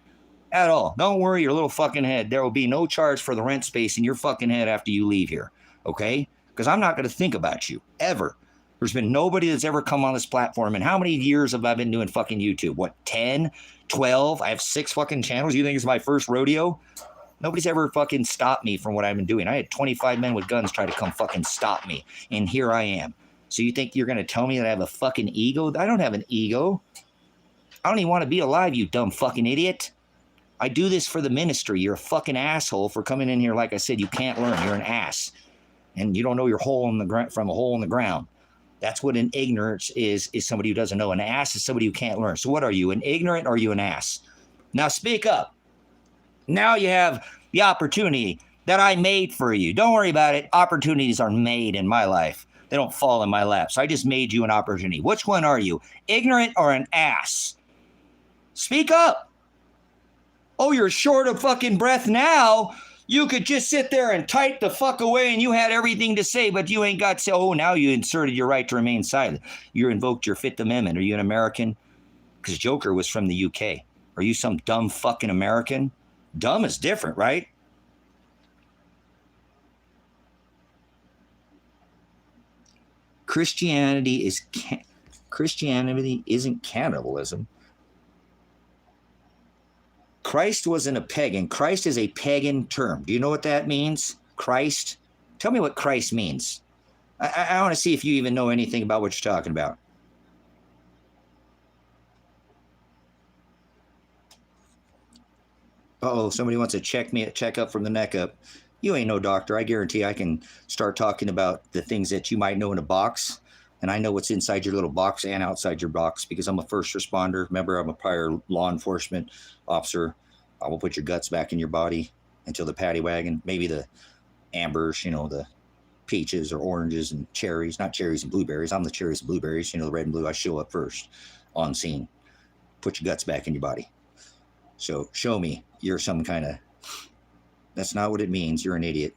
At all. Don't worry your little fucking head. There will be no charge for the rent space in your fucking head after you leave here. Okay? Because I'm not going to think about you. Ever. There's been nobody that's ever come on this platform. And how many years have I been doing fucking YouTube? What, 10, 12? I have 6 fucking channels. You think it's my first rodeo? Nobody's ever fucking stopped me from what I've been doing. I had 25 men with guns try to come fucking stop me. And here I am. So you think you're going to tell me that I have a fucking ego? I don't have an ego. I don't even want to be alive, you dumb fucking idiot. I do this for the ministry. You're a fucking asshole for coming in here. Like I said, you can't learn. You're an ass. And you don't know your hole in the ground from a hole in the ground. That's what an ignorance is somebody who doesn't know. An ass is somebody who can't learn. So what are you, an ignorant or are you an ass? Now speak up. Now you have the opportunity that I made for you. Don't worry about it. Opportunities are made in my life. They don't fall in my lap. So I just made you an opportunity. Which one are you, ignorant or an ass? Speak up. Oh, you're short of fucking breath now. You could just sit there and type the fuck away and you had everything to say, but you ain't got to say, oh, now you inserted your right to remain silent. You invoked your Fifth Amendment. Are you an American? Because Joker was from the UK. Are you some dumb fucking American? Dumb is different, right? Christianity isn't cannibalism. Christ wasn't a pagan. Christ is a pagan term. Do you know what that means? Christ? Tell me what Christ means. I want to see if you even know anything about what you're talking about. Uh-oh, somebody wants to check up from the neck up. You ain't no doctor. I guarantee I can start talking about the things that you might know in a box. And I know what's inside your little box and outside your box because I'm a first responder. Remember, I'm a prior law enforcement officer. I will put your guts back in your body until the paddy wagon, maybe the ambers, the peaches or oranges and cherries, not cherries and blueberries. I'm the cherries and blueberries, the red and blue. I show up first on scene. Put your guts back in your body. So show me you're some kind of, that's not what it means. You're an idiot.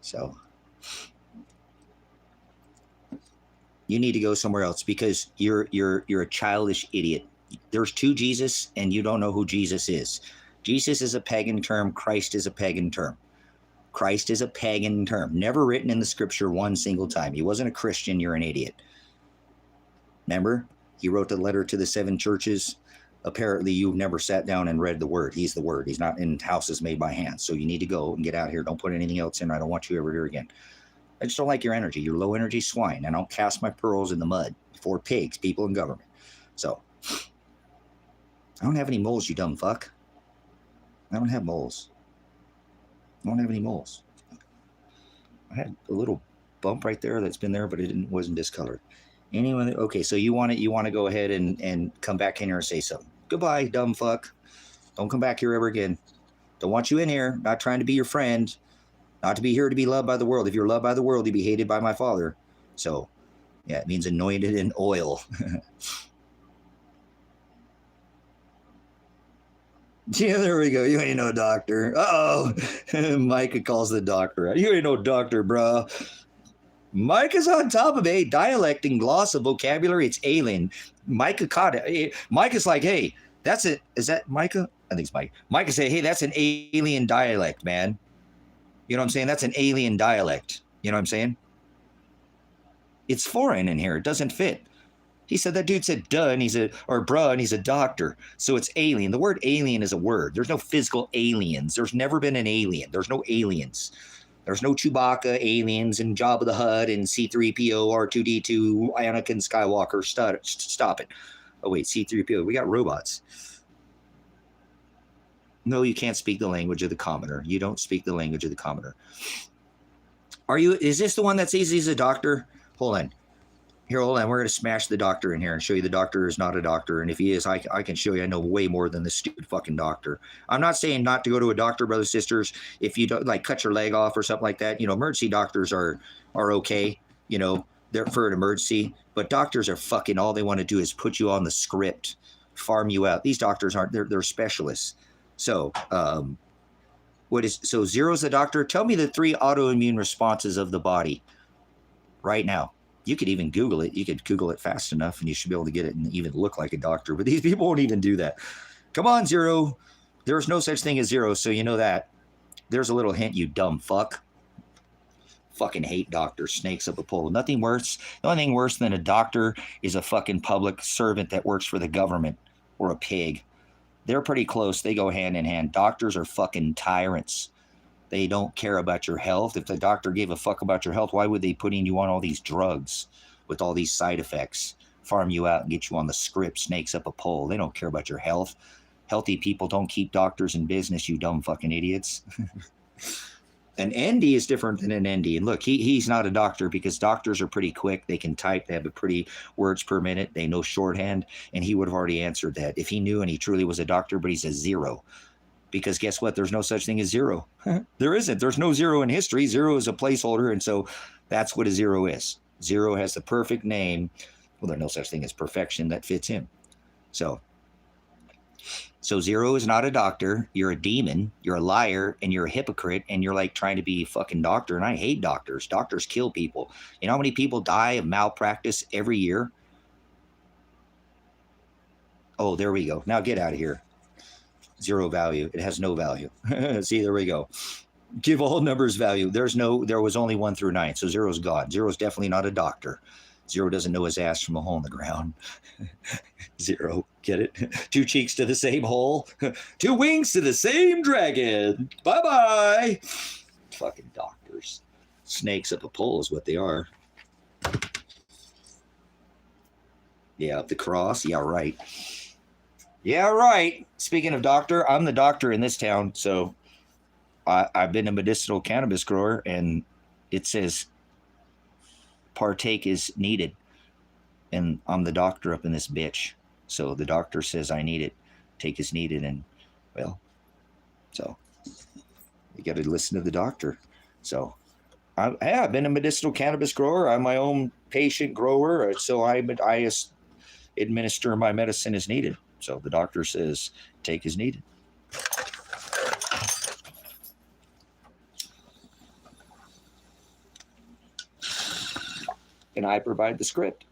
So You need to go somewhere else because you're a childish idiot. There's two Jesus, and you don't know who Jesus is. Jesus is a pagan term. Christ is a pagan term. Christ is a pagan term, never written in the scripture one single time. He wasn't a Christian. You're an idiot. Remember, he wrote the letter to the 7 churches. Apparently, you've never sat down and read the word. He's the word. He's not in houses made by hands. So you need to go and get out of here. Don't put anything else in. I don't want you ever here again. I just don't like your energy. You're low energy swine. And I don't cast my pearls in the mud for pigs, people, and government. So I don't have any moles, you dumb fuck. I don't have moles. I don't have any moles. I had a little bump right there that's been there, but it wasn't discolored. Anyone? Okay, so you want to go ahead and come back in here and say something. Goodbye, dumb fuck. Don't come back here ever again. Don't want you in here. Not trying to be your friend. Not to be here to be loved by the world. If you're loved by the world, you'd be hated by my Father. So, yeah, it means anointed in oil. Yeah, there we go. You ain't no doctor. Uh-oh. Micah calls the doctor out. You ain't no doctor, bro. Micah's on top of a dialect and gloss of vocabulary. It's alien. Micah caught it. Micah's like, hey, that's it. Is that Micah? I think it's Micah. Micah said, hey, that's an alien dialect, man. You know what I'm saying? That's an alien dialect. You know what I'm saying? It's foreign in here. It doesn't fit. He said that dude said duh, and bruh, and he's a doctor. So it's alien. The word alien is a word. There's no physical aliens. There's never been an alien. There's no aliens. There's no Chewbacca aliens and Jabba the Hutt and C-3PO, R2-D2, Anakin Skywalker. Stop it. Oh, wait, C-3PO. We got robots. No, you can't speak the language of the commoner. You don't speak the language of the commoner. Is this the one that says he's a doctor? Hold on. Here, hold on. We're going to smash the doctor in here and show you the doctor is not a doctor. And if he is, I can show you I know way more than this stupid fucking doctor. I'm not saying not to go to a doctor, brothers, sisters. If you don't, like, cut your leg off or something like that, emergency doctors are okay. They're for an emergency. But doctors are fucking, all they want to do is put you on the script, farm you out. These doctors aren't, they're specialists. So, so Zero's the doctor. Tell me the 3 autoimmune responses of the body right now. You could even Google it. You could Google it fast enough and you should be able to get it and even look like a doctor. But these people won't even do that. Come on, Zero. There's no such thing as zero, so you know that. There's a little hint, you dumb fuck. Fucking hate doctors, snakes up a pole. Nothing worse. The only thing worse than a doctor is a fucking public servant that works for the government or a pig. They're pretty close. They go hand in hand. Doctors are fucking tyrants. They don't care about your health. If the doctor gave a fuck about your health, why would they putting you on all these drugs with all these side effects, farm you out and get you on the script, snakes up a pole? They don't care about your health. Healthy people don't keep doctors in business, you dumb fucking idiots. An ND is different than an ND. And look, he's not a doctor because doctors are pretty quick. They can type. They have a pretty words per minute. They know shorthand. And he would have already answered that if he knew and he truly was a doctor, but he's a zero. Because guess what? There's no such thing as zero. There isn't. There's no zero in history. Zero is a placeholder. And so that's what a zero is. Zero has the perfect name. Well, there's no such thing as perfection that fits him. So Zero is not a doctor. You're a demon. You're a liar. And you're a hypocrite. And you're like trying to be a fucking doctor. And I hate doctors. Doctors kill people. You know how many people die of malpractice every year? Oh, there we go. Now get out of here. Zero value. It has no value. See, there we go. Give all numbers value. There was only 1 through 9. So zero's gone. Zero's definitely not a doctor. Zero doesn't know his ass from a hole in the ground. Zero. Get it? 2 cheeks to the same hole. 2 wings to the same dragon. Bye-bye. Fucking doctors. Snakes up a pole is what they are. Yeah, up the cross. Yeah, right. Yeah, right. Speaking of doctor, I'm the doctor in this town. So I've been a medicinal cannabis grower, and it says partake is needed. And I'm the doctor up in this bitch. So the doctor says I need it. Take is needed. And, well, so you got to listen to the doctor. So I've been a medicinal cannabis grower. I'm my own patient grower. So I administer my medicine as needed. So the doctor says, take as needed. and I provide the script.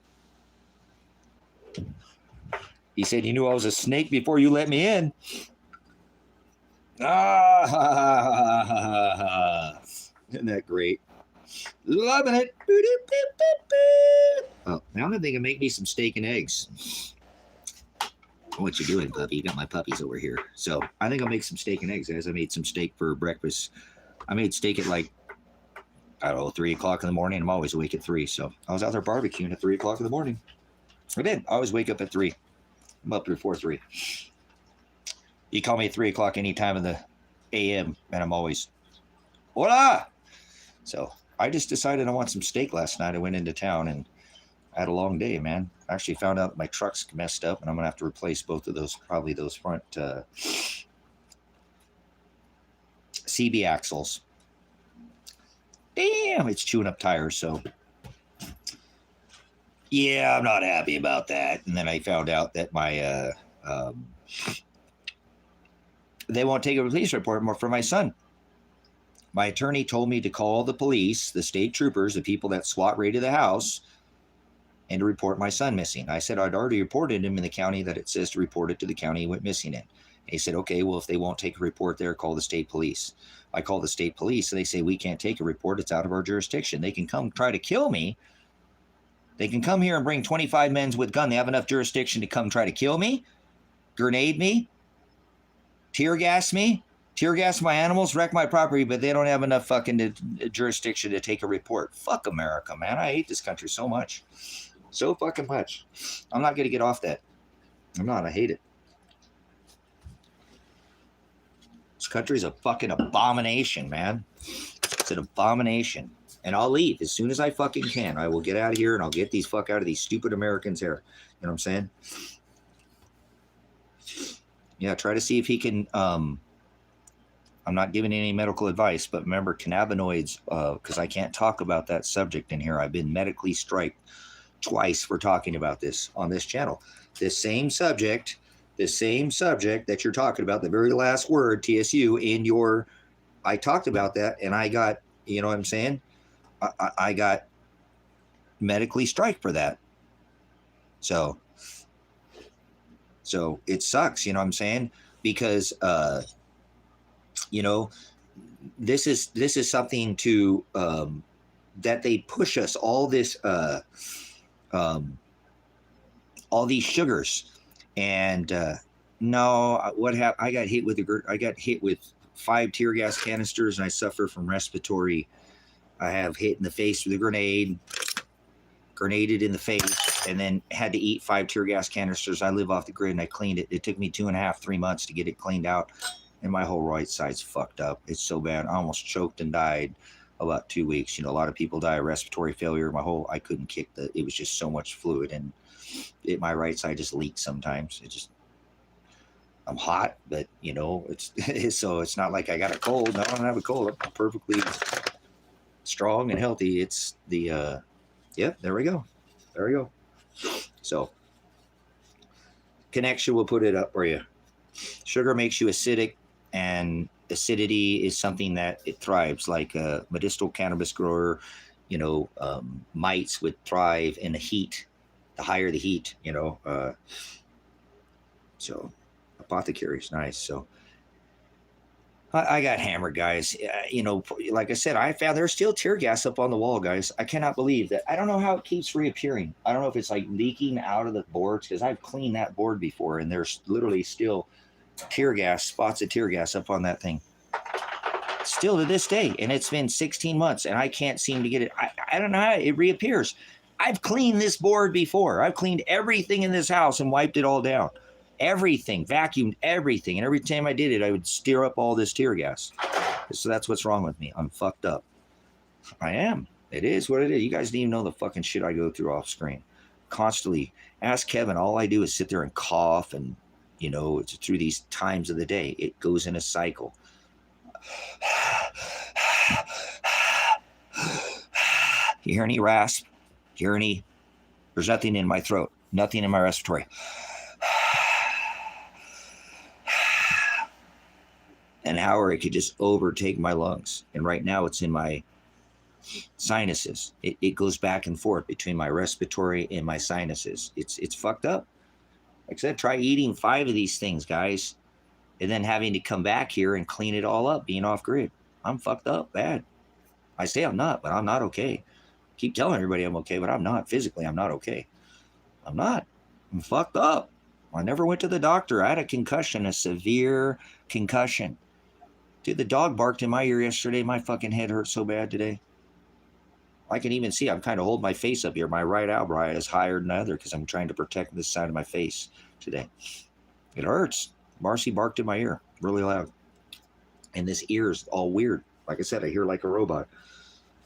He said, you knew I was a snake before you let me in. Ah, isn't that great? Loving it. Oh, now I'm thinking make me some steak and eggs. What you doing, puppy? You got my puppies over here. So I think I'll make some steak and eggs, guys. I made some steak for breakfast. I made steak at like, I don't know, 3 o'clock in the morning. I'm always awake at 3. So I was out there barbecuing at 3 o'clock in the morning. I did. I always wake up at 3. I'm up before 3. You call me at 3 o'clock any time of the a.m. and I'm always, voila! So I just decided I want some steak last night. I went into town and I had a long day, man. I actually found out my truck's messed up and I'm going to have to replace both of those, probably those front CB axles. Damn, it's chewing up tires. So, yeah, I'm not happy about that. And then I found out that my, they won't take a police report more for my son. My attorney told me to call the police, the state troopers, the people that SWAT raided the house, and to report my son missing. I said I'd already reported him in the county that it says to report it to the county he went missing in. He said, okay, well, if they won't take a report there, call the state police. I call the state police, and they say, we can't take a report. It's out of our jurisdiction. They can come try to kill me. They can come here and bring 25 men with gun. They have enough jurisdiction to come try to kill me, grenade me, tear gas my animals, wreck my property, but they don't have enough fucking jurisdiction to take a report. Fuck America, man. I hate this country so much. So fucking much. I'm not going to get off that. I'm not. I hate it. This country's a fucking abomination, man. It's an abomination. And I'll leave as soon as I fucking can. I will get out of here and I'll get these fuck out of these stupid Americans here. You know what I'm saying? Yeah, try to see if he can... I'm not giving any medical advice, but remember cannabinoids, because I can't talk about that subject in here. I've been medically striped twice for talking about this on this channel. This same subject that you're talking about, the very last word, TSU, in your, I talked about that and I got, you know what I'm saying? I got medically striped for that. So it sucks, you know what I'm saying? Because, you know, this is something to that they push us all this all these sugars, and no, what happened? I got hit with 5 tear gas canisters, and I suffer from respiratory. I have hit in the face with a grenaded in the face, and then had to eat 5 tear gas canisters. I live off the grid, and I cleaned it. It took me 2.5, 3 months to get it cleaned out. And my whole right side's fucked up. It's so bad. I almost choked and died about 2 weeks. You know, a lot of people die of respiratory failure. I couldn't kick it was just so much fluid, and my right side just leaks sometimes. I'm hot, but you know, so it's not like I got a cold. No, I don't have a cold. I'm perfectly strong and healthy. It's the, there we go. So connection will put it up for you. Sugar makes you acidic, and acidity is something that it thrives, like a medicinal cannabis grower, you know, mites would thrive in the heat, the higher the heat, you know. So apothecary's nice. So I got hammered, guys. You know, like I said, I found there's still tear gas up on the wall, guys. I cannot believe that. I don't know how it keeps reappearing. I don't know if it's like leaking out of the boards, because I've cleaned that board before, and there's literally still spots of tear gas up on that thing. Still to this day, and it's been 16 months, and I can't seem to get it. I don't know how it reappears. I've cleaned this board before. I've cleaned everything in this house and wiped it all down. Everything, vacuumed everything, and every time I did it, I would stir up all this tear gas. So that's what's wrong with me. I'm fucked up. I am. It is what it is. You guys didn't even know the fucking shit I go through off screen. Constantly. Ask Kevin. All I do is sit there and cough, and you know, it's through these times of the day. It goes in a cycle. You hear any rasp? You hear any? There's nothing in my throat. Nothing in my respiratory. An hour, it could just overtake my lungs. And right now it's in my Sinuses. It goes back and forth between my respiratory and my sinuses. It's fucked up. Like I said, try eating 5 of these things, guys, and then having to come back here and clean it all up, being off grid. I'm fucked up bad. I say I'm not, but I'm not okay. Keep telling everybody I'm okay, but I'm not. Physically, I'm not okay. I'm not. I'm fucked up. I never went to the doctor. I had a concussion, a severe concussion. Dude, the dog barked in my ear yesterday. My fucking head hurt so bad today. I can even see I'm kind of holding my face up here. My right eyebrow is higher than the other because I'm trying to protect this side of my face today. It hurts. Marcy barked in my ear really loud. And this ear is all weird. Like I said, I hear like a robot.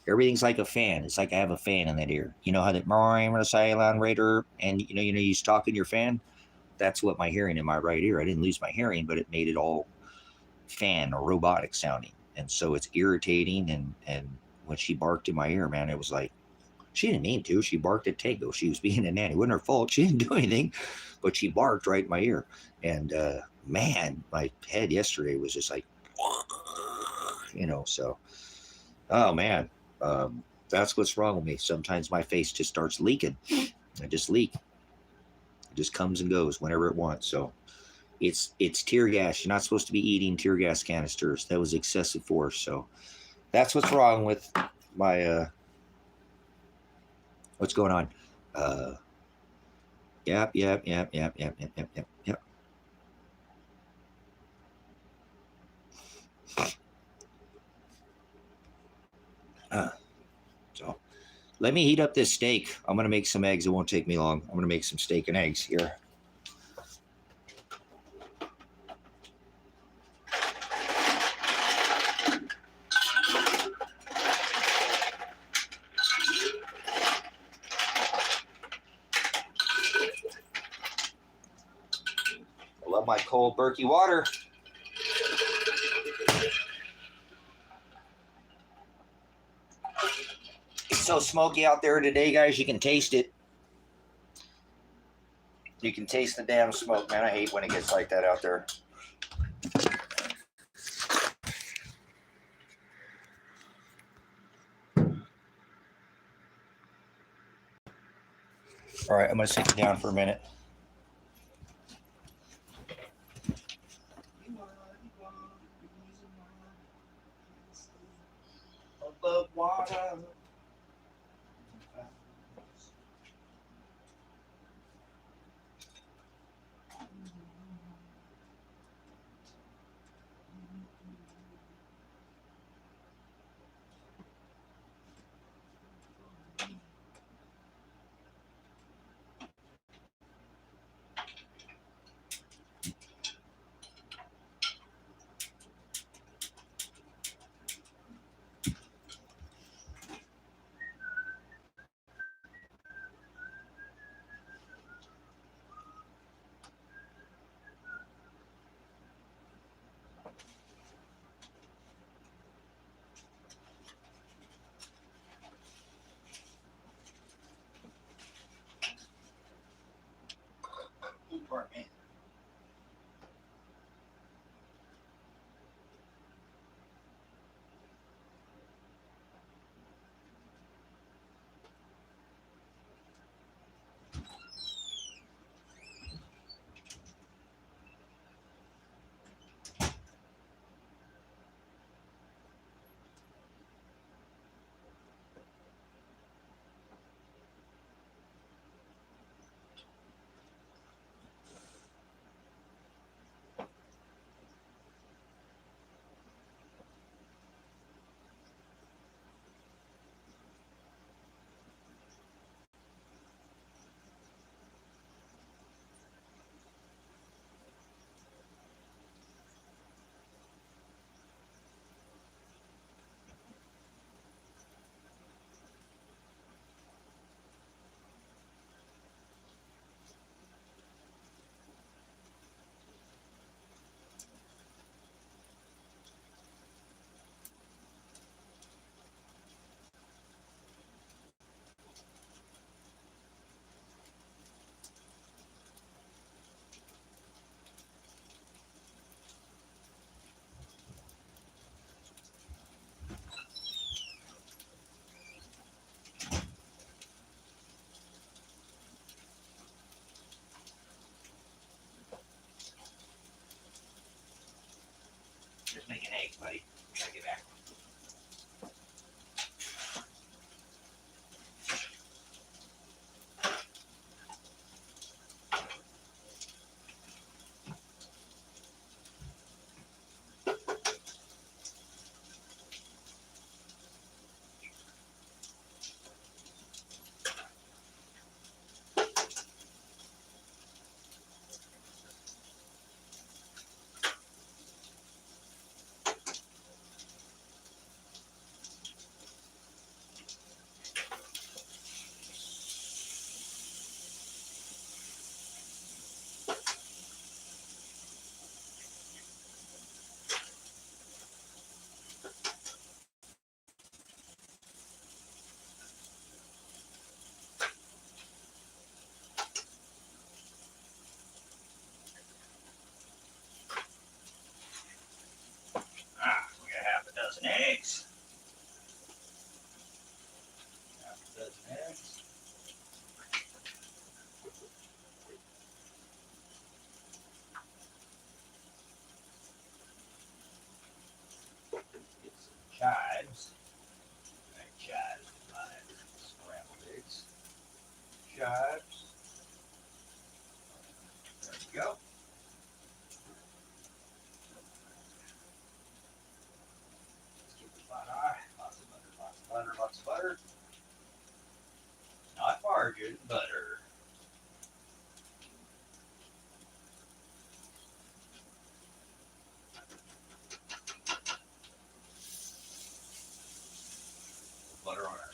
Everything's like a fan. It's like I have a fan in that ear. You know how that silent radar and you talk in your fan? That's what my hearing in my right ear. I didn't lose my hearing, but it made it all fan or robotic sounding. And so it's irritating. And when she barked in my ear, man, it was like, she didn't mean to. She barked at Tango. She was being a nanny. It wasn't her fault. She didn't do anything, but she barked right in my ear. And man, my head yesterday was just like, so, oh man, that's what's wrong with me. Sometimes my face just starts leaking. I just leak. It just comes and goes whenever it wants. So it's tear gas. You're not supposed to be eating tear gas canisters. That was excessive force. So that's what's wrong with my what's going on. Yep. So let me heat up this steak. I'm going to make some eggs. It won't take me long. I'm going to make some steak and eggs here. I love my cold Berkey water. It's so smoky out there today, guys. You can taste it. You can taste the damn smoke, man. I hate when it gets like that out there. All right, I'm going to sit down for a minute. Above water.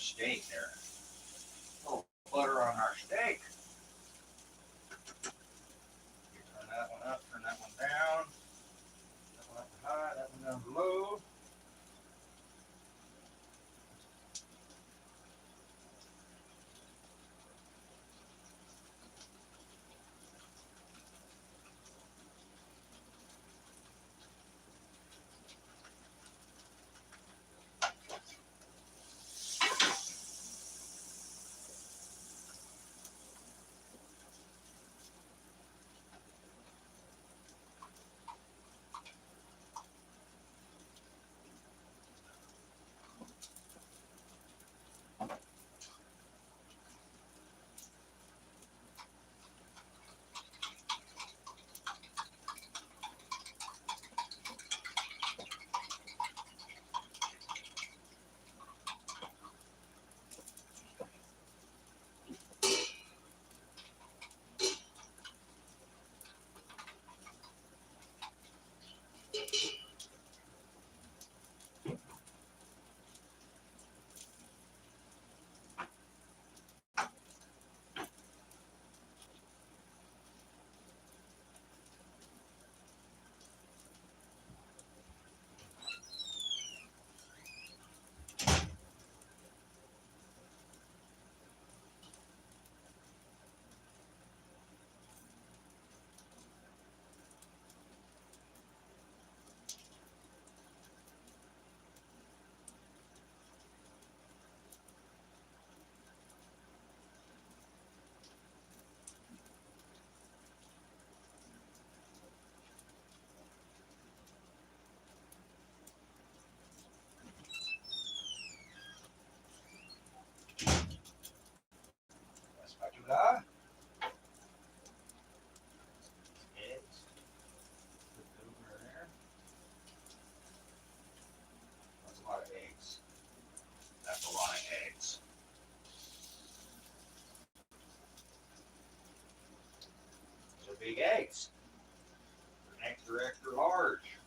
steak there. A little butter on our steak. Turn that one up, turn that one down. That one up to high, that one down to low. Spatula. Eggs. Put over there. That's a lot of eggs. That's a lot of eggs. Those are big eggs. They're extra, extra large.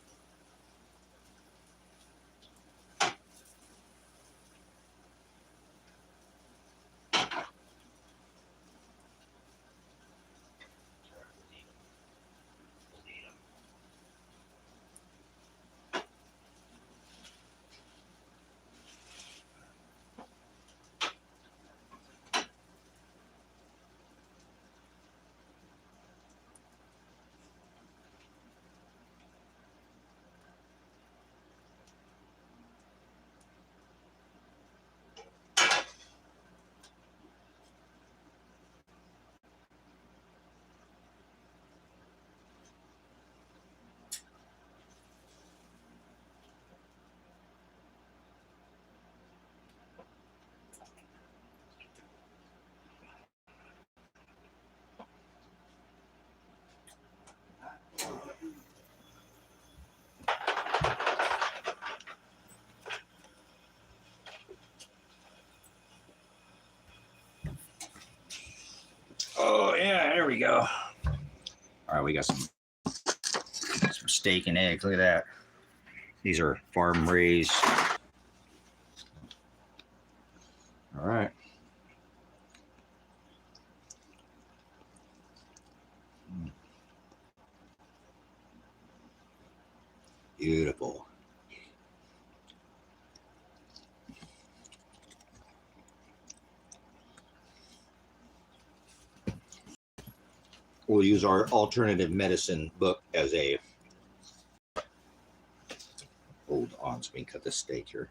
Oh yeah, there we go. All right, we got some steak and eggs. Look at that. These are farm raised. All right. Beautiful. We'll use our alternative medicine book as a. Hold on, so we can cut the steak here.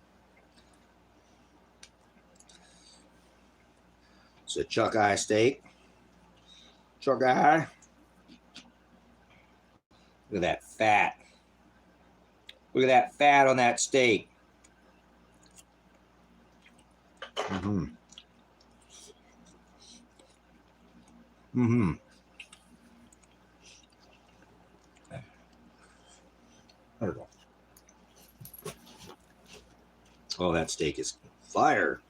It's a chuck eye steak. Chuck eye. Look at that fat. Look at that fat on that steak. Mm-hmm. Mm-hmm. I don't know. Oh, that steak is fire.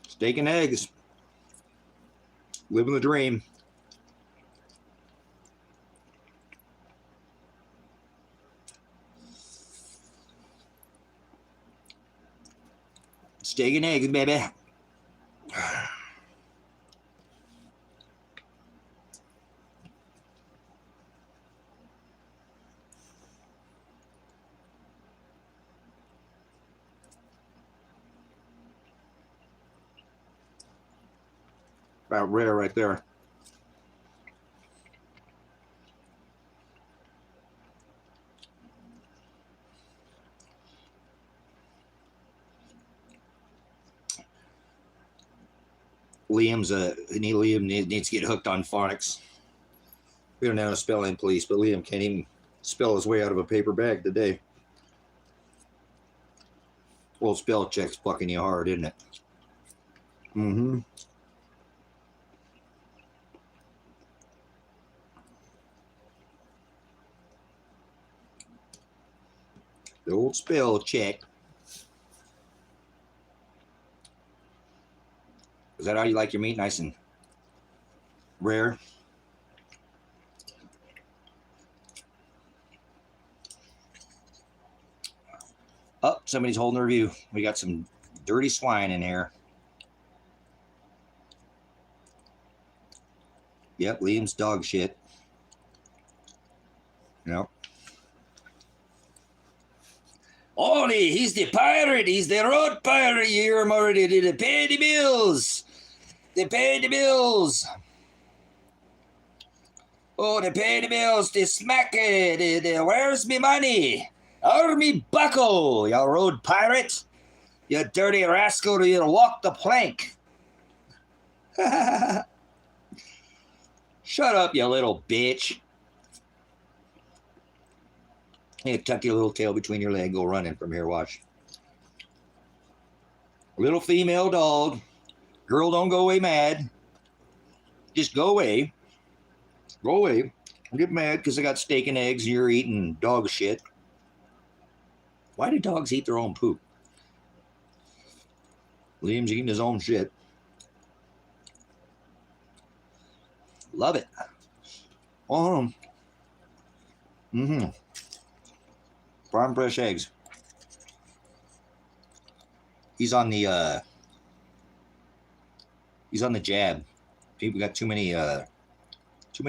Steak and eggs. Living the dream. Steak and eggs, baby. About rare right there. Liam needs to get hooked on phonics. We don't have a spelling police, but Liam can't even spell his way out of a paper bag today. Well, spell check's fucking you hard, isn't it? Mm-hmm. The old spell check. Is that how you like your meat? Nice and rare? Oh, somebody's holding a review. We got some dirty swine in here. Yep, Liam's dog shit. Yep. Ollie, he's the pirate. He's the road pirate. You hear him already. They pay the bills. They pay the bills. Oh, they pay the bills. They smack it. Where's me money? Or me buckle, you road pirate. You dirty rascal. You walk the plank. Shut up, you little bitch. You tuck your little tail between your legs, go running from here, watch. Little female dog. Girl, don't go away mad. Just go away. Go away. Don't get mad because I got steak and eggs and you're eating dog shit. Why do dogs eat their own poop? Liam's eating his own shit. Love it. Mm-hmm. Farm fresh eggs. He's on the jab. People got too many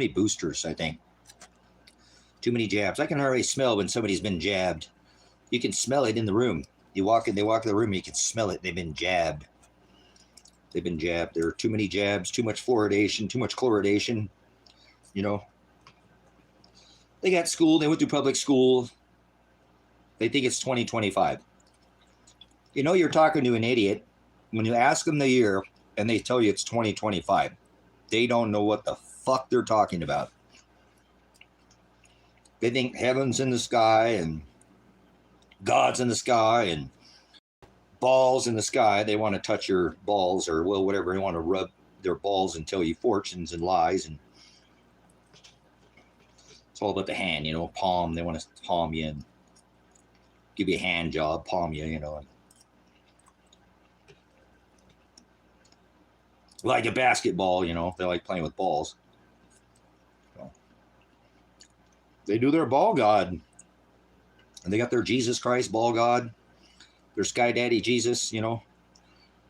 boosters, I think. Too many jabs. I can already smell when somebody's been jabbed. You can smell it in the room. They walk in the room, you can smell it. They've been jabbed. They've been jabbed. There are too many jabs, too much fluoridation, too much chloridation. You know. They got school, they went through public school. They think it's 2025. You know you're talking to an idiot when you ask them the year and they tell you it's 2025. They don't know what the fuck they're talking about. They think heaven's in the sky and God's in the sky and balls in the sky. They want to touch your balls or whatever. They want to rub their balls and tell you fortunes and lies. And it's all about the hand, you know, palm. They want to palm you and give you a hand job, palm you, you know. Like a basketball, you know, they like playing with balls. So they do their ball god. And they got their Jesus Christ ball god. Their sky daddy Jesus, you know.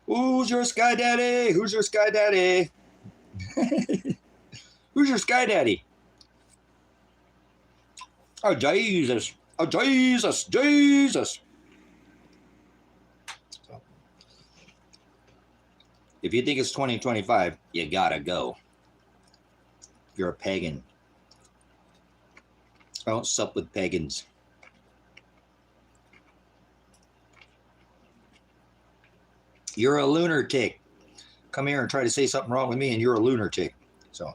Who's your sky daddy? Who's your sky daddy? Who's your sky daddy? Oh, Jesus. Oh, Jesus. Jesus. So, if you think it's 2025, you gotta go. You're a pagan. I don't sup with pagans. You're a lunatic. Come here and try to say something wrong with me and you're a lunatic. So,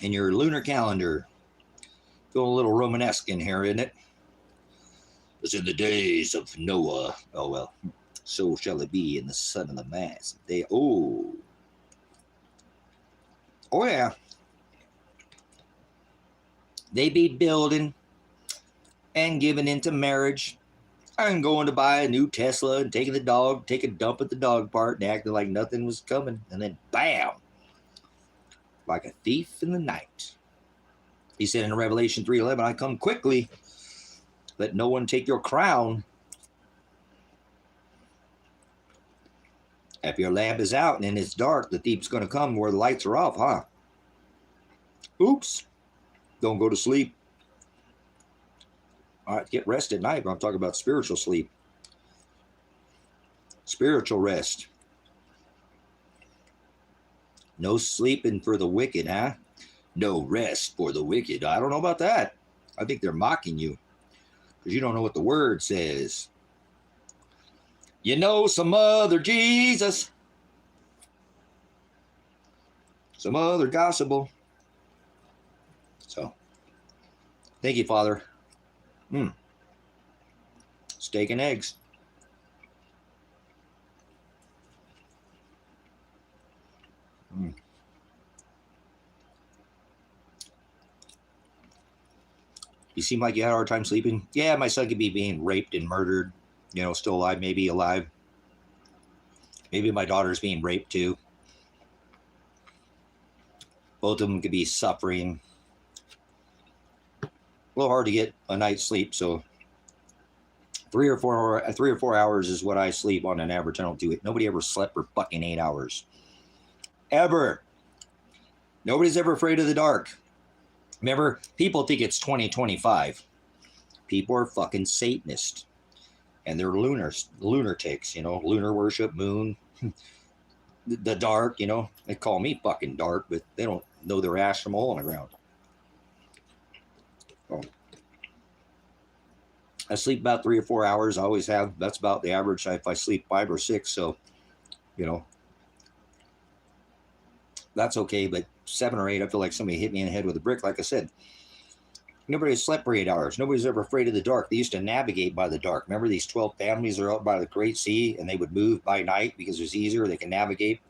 in your lunar calendar, feel a little Romanesque in here, isn't it? It's in the days of Noah. Oh, well, so shall it be in the son of the mass. Oh, yeah. They be building and giving into marriage. I'm going to buy a new Tesla and taking the dog, take a dump at the dog park and acting like nothing was coming. And then bam, like a thief in the night. He said in Revelation 3:11, I come quickly, let no one take your crown. If your lamp is out and it's dark, the thief's going to come where the lights are off, huh? Oops. Don't go to sleep. All right, get rest at night, but I'm talking about spiritual sleep. Spiritual rest. No sleeping for the wicked, huh? No rest for the wicked. I don't know about that. I think they're mocking you because you don't know what the word says. You know some other Jesus, some other gospel. So, thank you, Father. Steak and eggs. You seem like you had a hard time sleeping. Yeah, my son could be being raped and murdered, still alive, maybe alive. Maybe my daughter's being raped too. Both of them could be suffering. A little hard to get a night's sleep, so 3 or 4 hours is what I sleep on an average. I don't do it. Nobody ever slept for fucking 8 hours. Ever. Nobody's ever afraid of the dark. Remember, people think it's 2025. People are fucking Satanists. And they're lunatics, lunar worship, moon, the dark, They call me fucking dark, but they don't know their ash from a hole in the ground. Oh. I sleep about 3 or 4 hours. I always have. That's about the average if I sleep 5 or 6. So, that's okay. But 7 or 8, I feel like somebody hit me in the head with a brick. Like I said, nobody slept for 8 hours. Nobody's ever afraid of the dark. They used to navigate by the dark. Remember, these 12 families are out by the Great Sea, and they would move by night because it was easier. They can navigate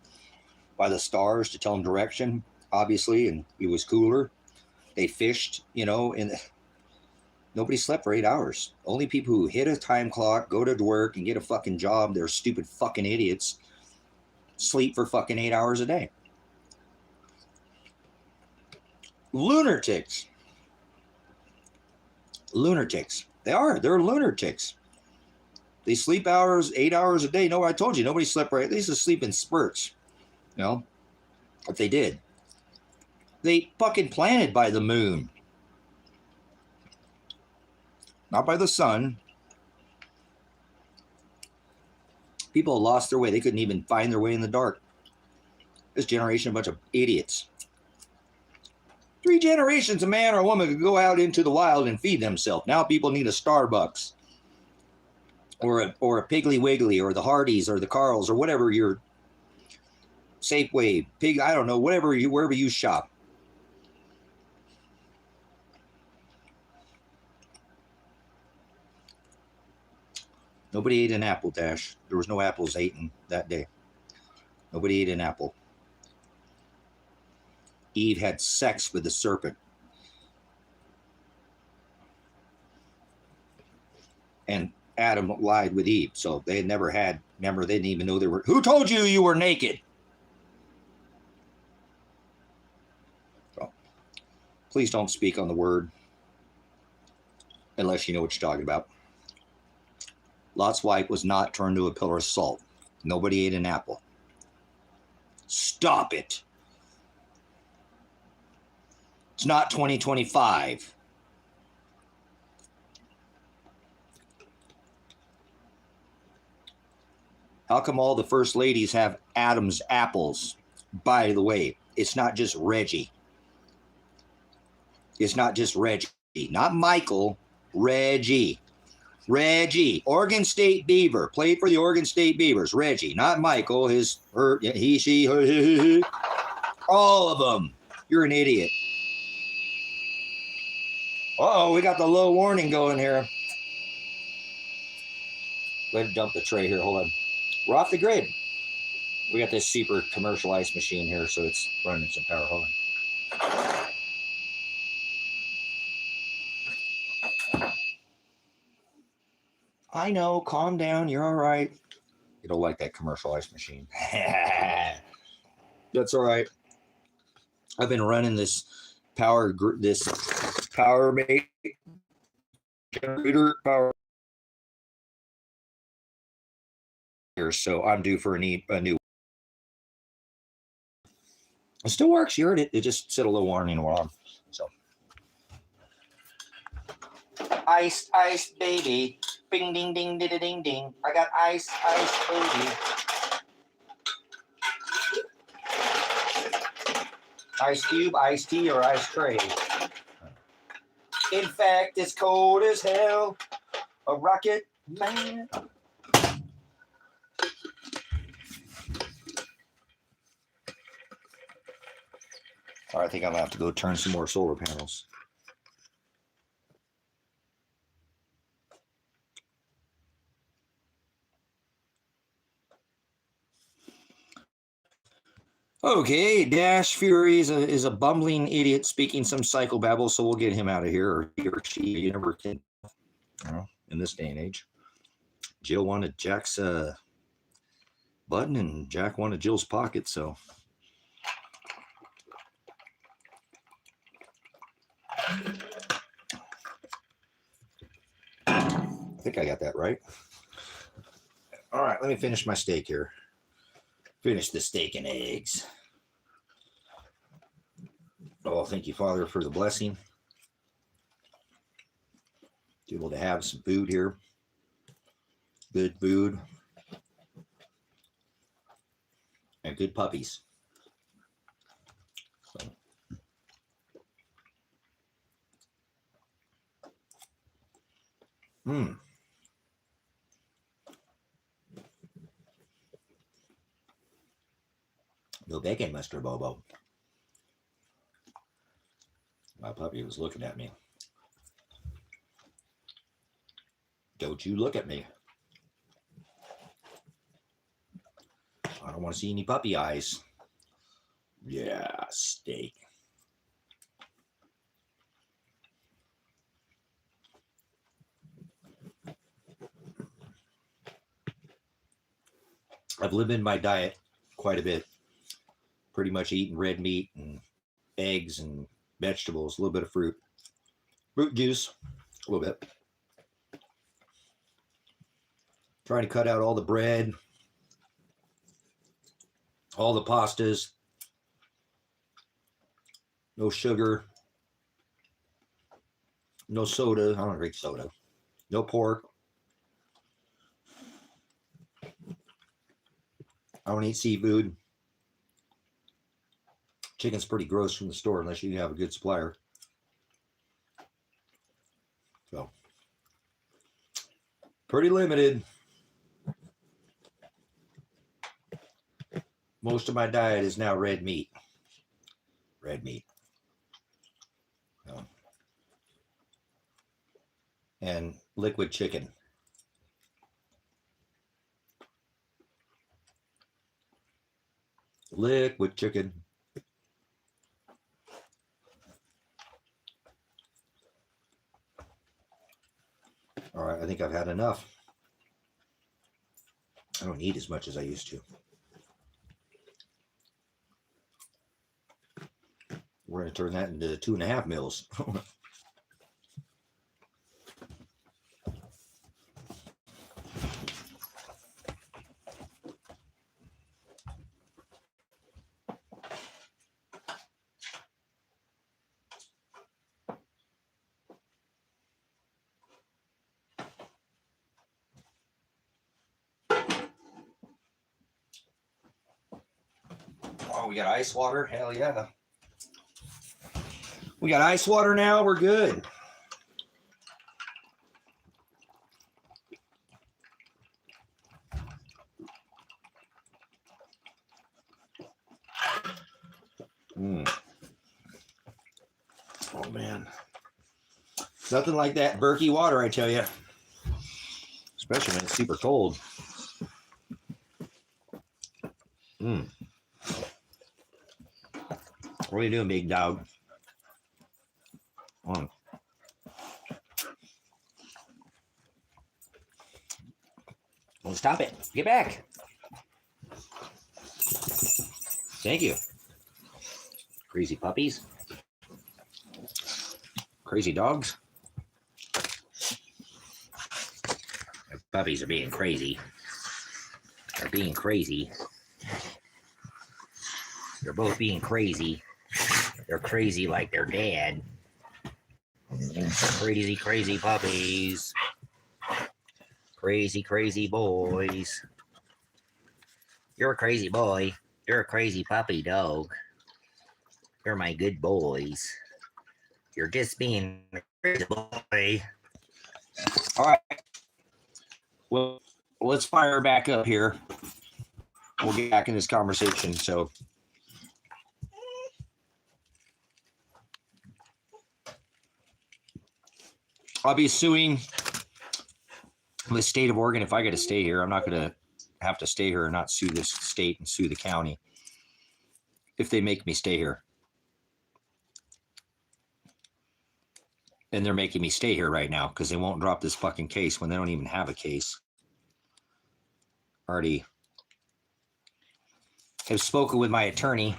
by the stars to tell them direction, obviously, and it was cooler. They fished, and nobody slept for 8 hours. Only people who hit a time clock, go to work, and get a fucking job, they're stupid fucking idiots, sleep for fucking 8 hours a day. Lunatics. They are. They're lunatics. They sleep 8 hours a day. No, I told you, nobody slept right. They used to sleep in spurts. If they did. They fucking planted by the moon. Not by the sun. People lost their way. They couldn't even find their way in the dark. This generation, a bunch of idiots. 3 generations, a man or a woman could go out into the wild and feed themselves. Now people need a Starbucks or a Piggly Wiggly or the Hardee's or the Carl's or whatever your Safeway, Pig, I don't know, wherever you shop. Nobody ate an apple, Dash. There was no apples eaten that day. Nobody ate an apple. Eve had sex with the serpent. And Adam lied with Eve. So they had never had, remember, they didn't even know they were. Who told you were naked? So, please don't speak on the word unless you know what you're talking about. Lot's wife was not turned to a pillar of salt. Nobody ate an apple. Stop it. It's not 2025. How come all the first ladies have Adam's apples? By the way, it's not just Reggie. It's not just Reggie. Not Michael. Reggie. Reggie. Oregon State Beaver. Played for the Oregon State Beavers. Reggie. Not Michael. He, she, her. All of them. You're an idiot. Uh-oh, we got the low warning going here. Go ahead and dump the tray here. Hold on. We're off the grid. We got this super commercial ice machine here, so it's running some power. Hold on. I know. Calm down. You're all right. You don't like that commercial ice machine. That's all right. I've been running this power mate generator power here, so I'm due for a new It still works. You heard it. It just said a little warning alarm. So. Ice, ice, baby. Bing, ding, ding, ding, ding, ding. I got ice, ice, baby. Ice cube, iced tea, or ice tray. In fact, it's cold as hell. A rocket man. All right, I think I'm gonna have to go turn some more solar panels. Okay, Dash Fury is a bumbling idiot speaking some psychobabble, so we'll get him out of here, or he or she. You never can, in this day and age. Jill wanted Jack's button, and Jack wanted Jill's pocket, so. I think I got that right. All right, let me finish my steak here. Finish the steak and eggs. Oh, thank you, Father, for the blessing. Able to have some food here. Good food. And good puppies. So. No bacon, Mr. Bobo. My puppy was looking at me. Don't you look at me. I don't want to see any puppy eyes. Yeah, steak. I've limited my diet quite a bit. Pretty much eating red meat and eggs and vegetables, a little bit of fruit. Fruit juice, a little bit. Trying to cut out all the bread, all the pastas, no sugar, no soda. I don't drink soda. No pork. I don't eat seafood. Chicken's pretty gross from the store unless you have a good supplier. So, pretty limited. Most of my diet is now red meat. Red meat. So, and liquid chicken. Liquid chicken. All right, I think I've had enough. I don't eat as much as I used to. We're going to turn that into 2.5 meals. Oh, we got ice water? Hell yeah. We got ice water now. We're good. Oh, man. Nothing like that Berkey water, I tell you. Especially when it's super cold. What are you doing, big dog? Well, stop it. Get back. Thank you. Crazy puppies. Crazy dogs. The puppies are being crazy. They're being crazy. They're both being crazy. They're crazy like their dad. Crazy, crazy puppies. Crazy, crazy boys. You're a crazy boy. You're a crazy puppy dog. You're my good boys. You're just being a crazy boy. All right. Well, let's fire back up here. We'll get back in this conversation. So, I'll be suing the state of Oregon if I got to stay here. I'm not going to have to stay here and not sue this state and sue the county if they make me stay here. And they're making me stay here right now because they won't drop this fucking case when they don't even have a case. Already have spoken with my attorney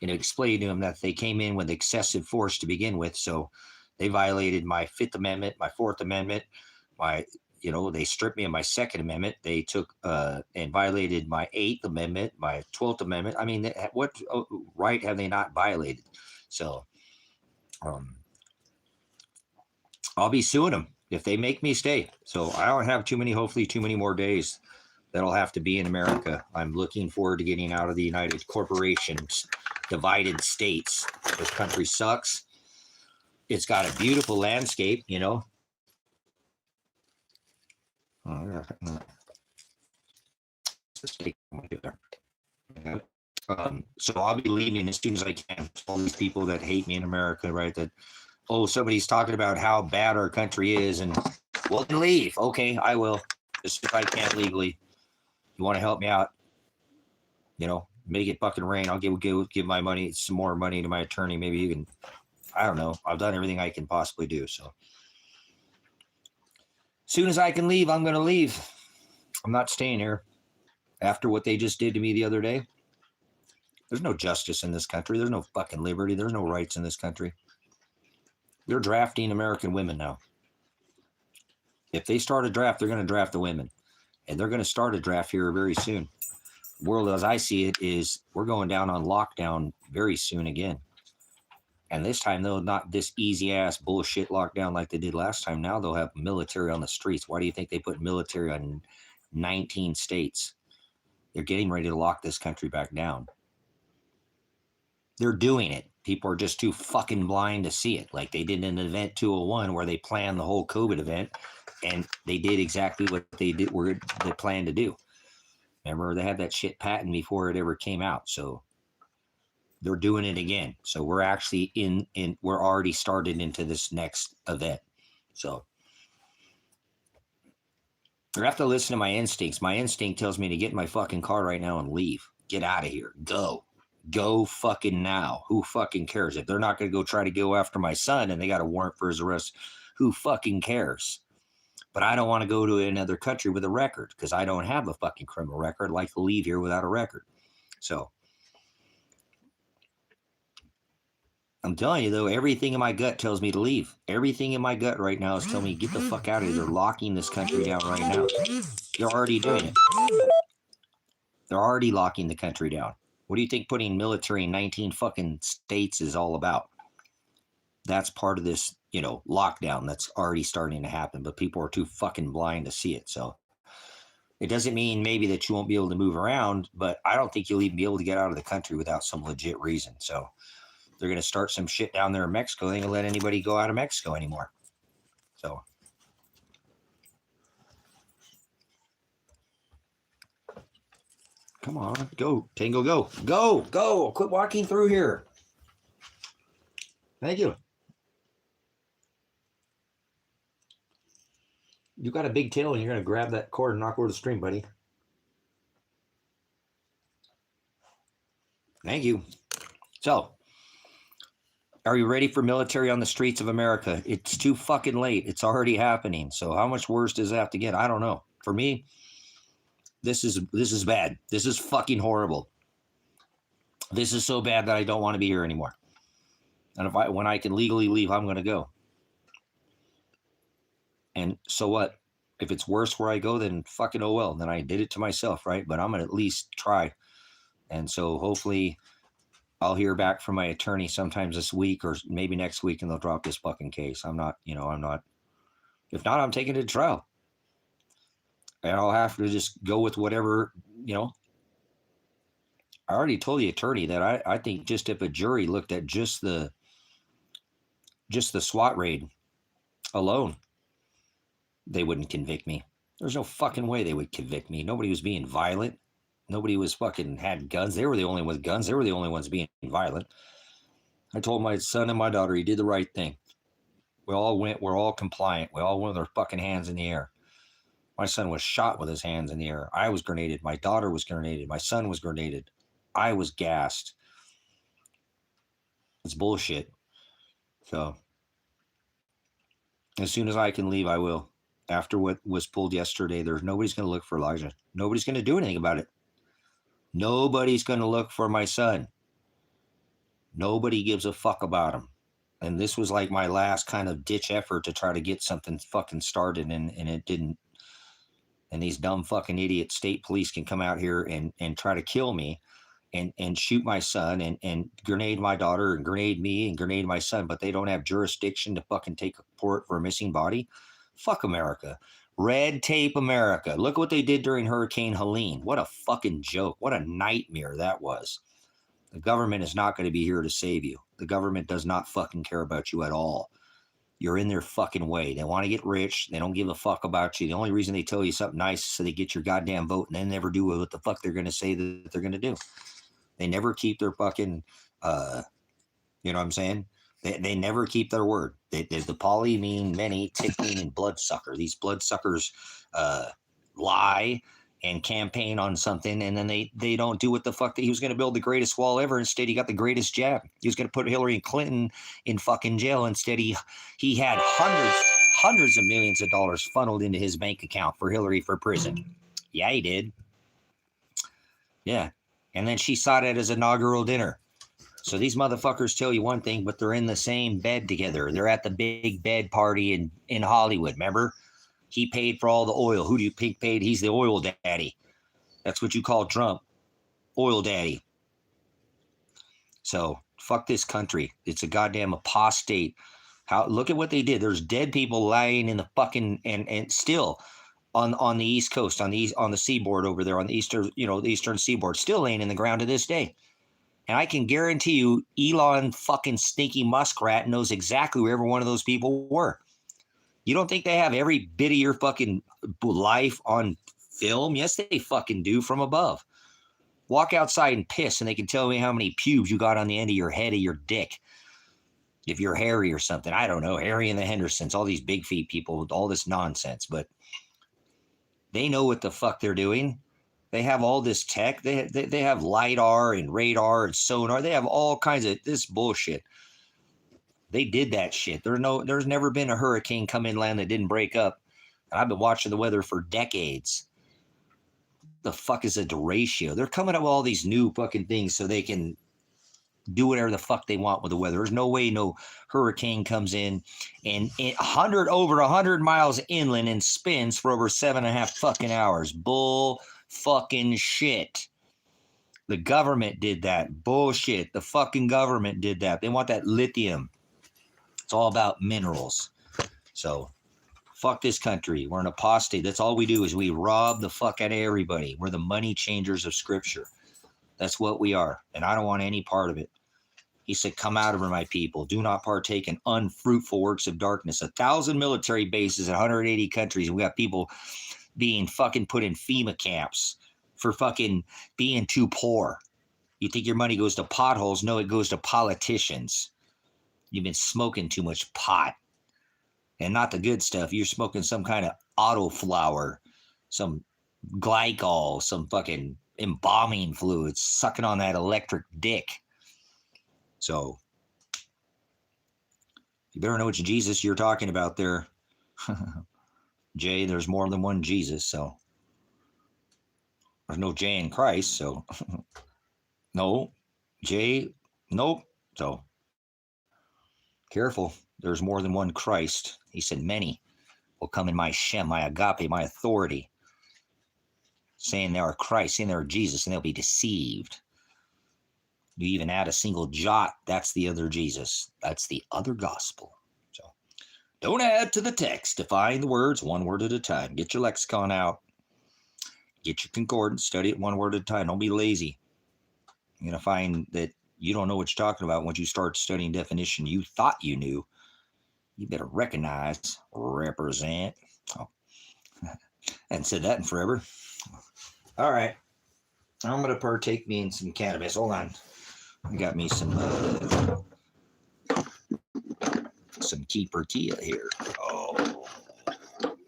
and explained to him that they came in with excessive force to begin with. So they violated my Fifth Amendment, my Fourth Amendment, they stripped me of my Second Amendment. They took and violated my Eighth Amendment, my 12th Amendment. I mean, what right have they not violated? So I'll be suing them if they make me stay. So I don't have hopefully too many more days that'll have to be in America. I'm looking forward to getting out of the United Corporations, divided states. This country sucks. It's got a beautiful landscape, you know. So I'll be leaving as soon as I can. All these people that hate me in America, right? That, oh, somebody's talking about how bad our country is, and well, then leave. Okay, I will. Just if I can't legally. You want to help me out? You know, make it fucking rain. I'll give my money, some more money to my attorney. Maybe you can. I don't know. I've done everything I can possibly do. So as soon as I can leave, I'm going to leave. I'm not staying here. After what they just did to me the other day, there's no justice in this country. There's no fucking liberty. There's no rights in this country. They're drafting American women now. If they start a draft, they're going to draft the women. And they're going to start a draft here very soon. The world, as I see it, is we're going down on lockdown very soon again. And this time, they'll not this easy-ass bullshit lockdown like they did last time. Now they'll have military on the streets. Why do you think they put military on 19 states? They're getting ready to lock this country back down. They're doing it. People are just too fucking blind to see it. Like they did in Event 201 where they planned the whole COVID event and they did exactly what they planned to do. Remember, they had that shit patent before it ever came out. So they're doing it again. So we're actually we're already started into this next event. So I have to listen to my instincts. My instinct tells me to get in my fucking car right now and leave. Get out of here. Go fucking now. Who fucking cares? If they're not going to go try to go after my son and they got a warrant for his arrest, who fucking cares? But I don't want to go to another country with a record because I don't have a fucking criminal record. I'd like to leave here without a record. So I'm telling you, though, everything in my gut tells me to leave. Everything in my gut right now is telling me, get the fuck out of here. They're locking this country down right now. They're already doing it. They're already locking the country down. What do you think putting military in 19 fucking states is all about? That's part of this, lockdown that's already starting to happen, but people are too fucking blind to see it. So it doesn't mean maybe that you won't be able to move around, but I don't think you'll even be able to get out of the country without some legit reason. So they're going to start some shit down there in Mexico. They ain't going to let anybody go out of Mexico anymore. So come on, go, Tango, go. Quit walking through here. Thank you. You got a big tail and you're going to grab that cord and knock over the stream, buddy. Thank you. So, are you ready for military on the streets of America? It's too fucking late. It's already happening. So how much worse does it have to get? I don't know. For me, this is bad. This is fucking horrible. This is so bad that I don't want to be here anymore. And when I can legally leave, I'm going to go. And so what? If it's worse where I go, then fucking oh well. Then I did it to myself, right? But I'm going to at least try. And so hopefully I'll hear back from my attorney sometimes this week or maybe next week, and they'll drop this fucking case. I'm not. If not, I'm taking it to trial, and I'll have to just go with whatever. I already told the attorney that I think just if a jury looked at just the SWAT raid alone, they wouldn't convict me. There's no fucking way they would convict me. Nobody was being violent. Nobody was fucking had guns. They were the only ones with guns. They were the only ones being violent. I told my son and my daughter he did the right thing. We're all compliant. We all went with our fucking hands in the air. My son was shot with his hands in the air. I was grenaded. My daughter was grenaded. My son was grenaded. I was gassed. It's bullshit. So as soon as I can leave, I will. After what was pulled yesterday, nobody's going to look for Elijah. Nobody's going to do anything about it. Nobody's going to look for my son. Nobody gives a fuck about him. And this was like my last kind of ditch effort to try to get something fucking started, and it didn't. And these dumb fucking idiot state police can come out here and try to kill me and shoot my son and grenade my daughter and grenade me and grenade my son, but they don't have jurisdiction to fucking take a report for a missing body. Fuck America. Red tape America. Look what they did during Hurricane Helene. What a fucking joke. What a nightmare that was. The government is not going to be here to save you. The government does not fucking care about you at all. You're in their fucking way. They want to get rich. They don't give a fuck about you. The only reason they tell you something nice is so they get your goddamn vote, and they never do what the fuck they're going to say that they're going to do. They never keep their fucking, you know what I'm saying? They never keep their word. The poly mean many, tickling, and bloodsucker. These bloodsuckers lie and campaign on something, and then they don't do what the fuck. He was going to build the greatest wall ever. Instead, he got the greatest jab. He was going to put Hillary Clinton in fucking jail. Instead, he had hundreds of millions of dollars funneled into his bank account for Hillary for prison. Yeah, he did. Yeah. And then she saw it at his inaugural dinner. So these motherfuckers tell you one thing, but they're in the same bed together. They're at the big bed party in Hollywood, remember? He paid for all the oil. Who do you think paid? He's the oil daddy. That's what you call Trump. Oil daddy. So fuck this country. It's a goddamn apostate. Look at what they did. There's dead people lying in the fucking and still on the East Coast, on the seaboard over there, on the eastern seaboard, still laying in the ground to this day. And I can guarantee you, Elon fucking stinky muskrat knows exactly where every one of those people were. You don't think they have every bit of your fucking life on film? Yes, they fucking do, from above. Walk outside and piss, and they can tell me how many pubes you got on the end of your head of your dick. If you're Harry or something. I don't know. Harry and the Hendersons, all these big feet people with all this nonsense. But they know what the fuck they're doing. They have all this tech. They have LiDAR and radar and sonar. They have all kinds of this bullshit. They did that shit. There's never been a hurricane come inland that didn't break up. And I've been watching the weather for decades. The fuck is a derecho? They're coming up with all these new fucking things so they can do whatever the fuck they want with the weather. There's no way no hurricane comes in and over 100 miles inland and spins for over 7.5 fucking hours. Bull fucking shit. The government did that. Bullshit. The fucking government did that. They want that lithium. It's all about minerals. So fuck this country. We're an apostate. That's all we do is we rob the fuck out of everybody. We're the money changers of scripture. That's what we are. And I don't want any part of it. He said, come out of her, my people. Do not partake in unfruitful works of darkness. 1,000 military bases in 180 countries. And we got people being fucking put in FEMA camps for fucking being too poor. You think your money goes to potholes? No, it goes to politicians. You've been smoking too much pot. And not the good stuff. You're smoking some kind of auto flower, some glycol, some fucking embalming fluids, sucking on that electric dick. So you better know which Jesus you're talking about there. Jay, there's more than one Jesus, so there's no Jay in Christ, so no. Jay, nope. So careful. There's more than one Christ. He said many will come in my Shem, my Agape, my authority, saying they are Christ, saying they are Jesus, and they'll be deceived. You even add a single jot, that's the other Jesus. That's the other gospel. So don't add to the text. Define the words one word at a time. Get your lexicon out. Get your concordance. Study it one word at a time. Don't be lazy. You're going to find that you don't know what you're talking about once you start studying definition you thought you knew. You better recognize, represent. Oh, I hadn't said that in forever. All right. I'm going to partake me in some cannabis. Hold on. I got me some keeper tia here. Oh,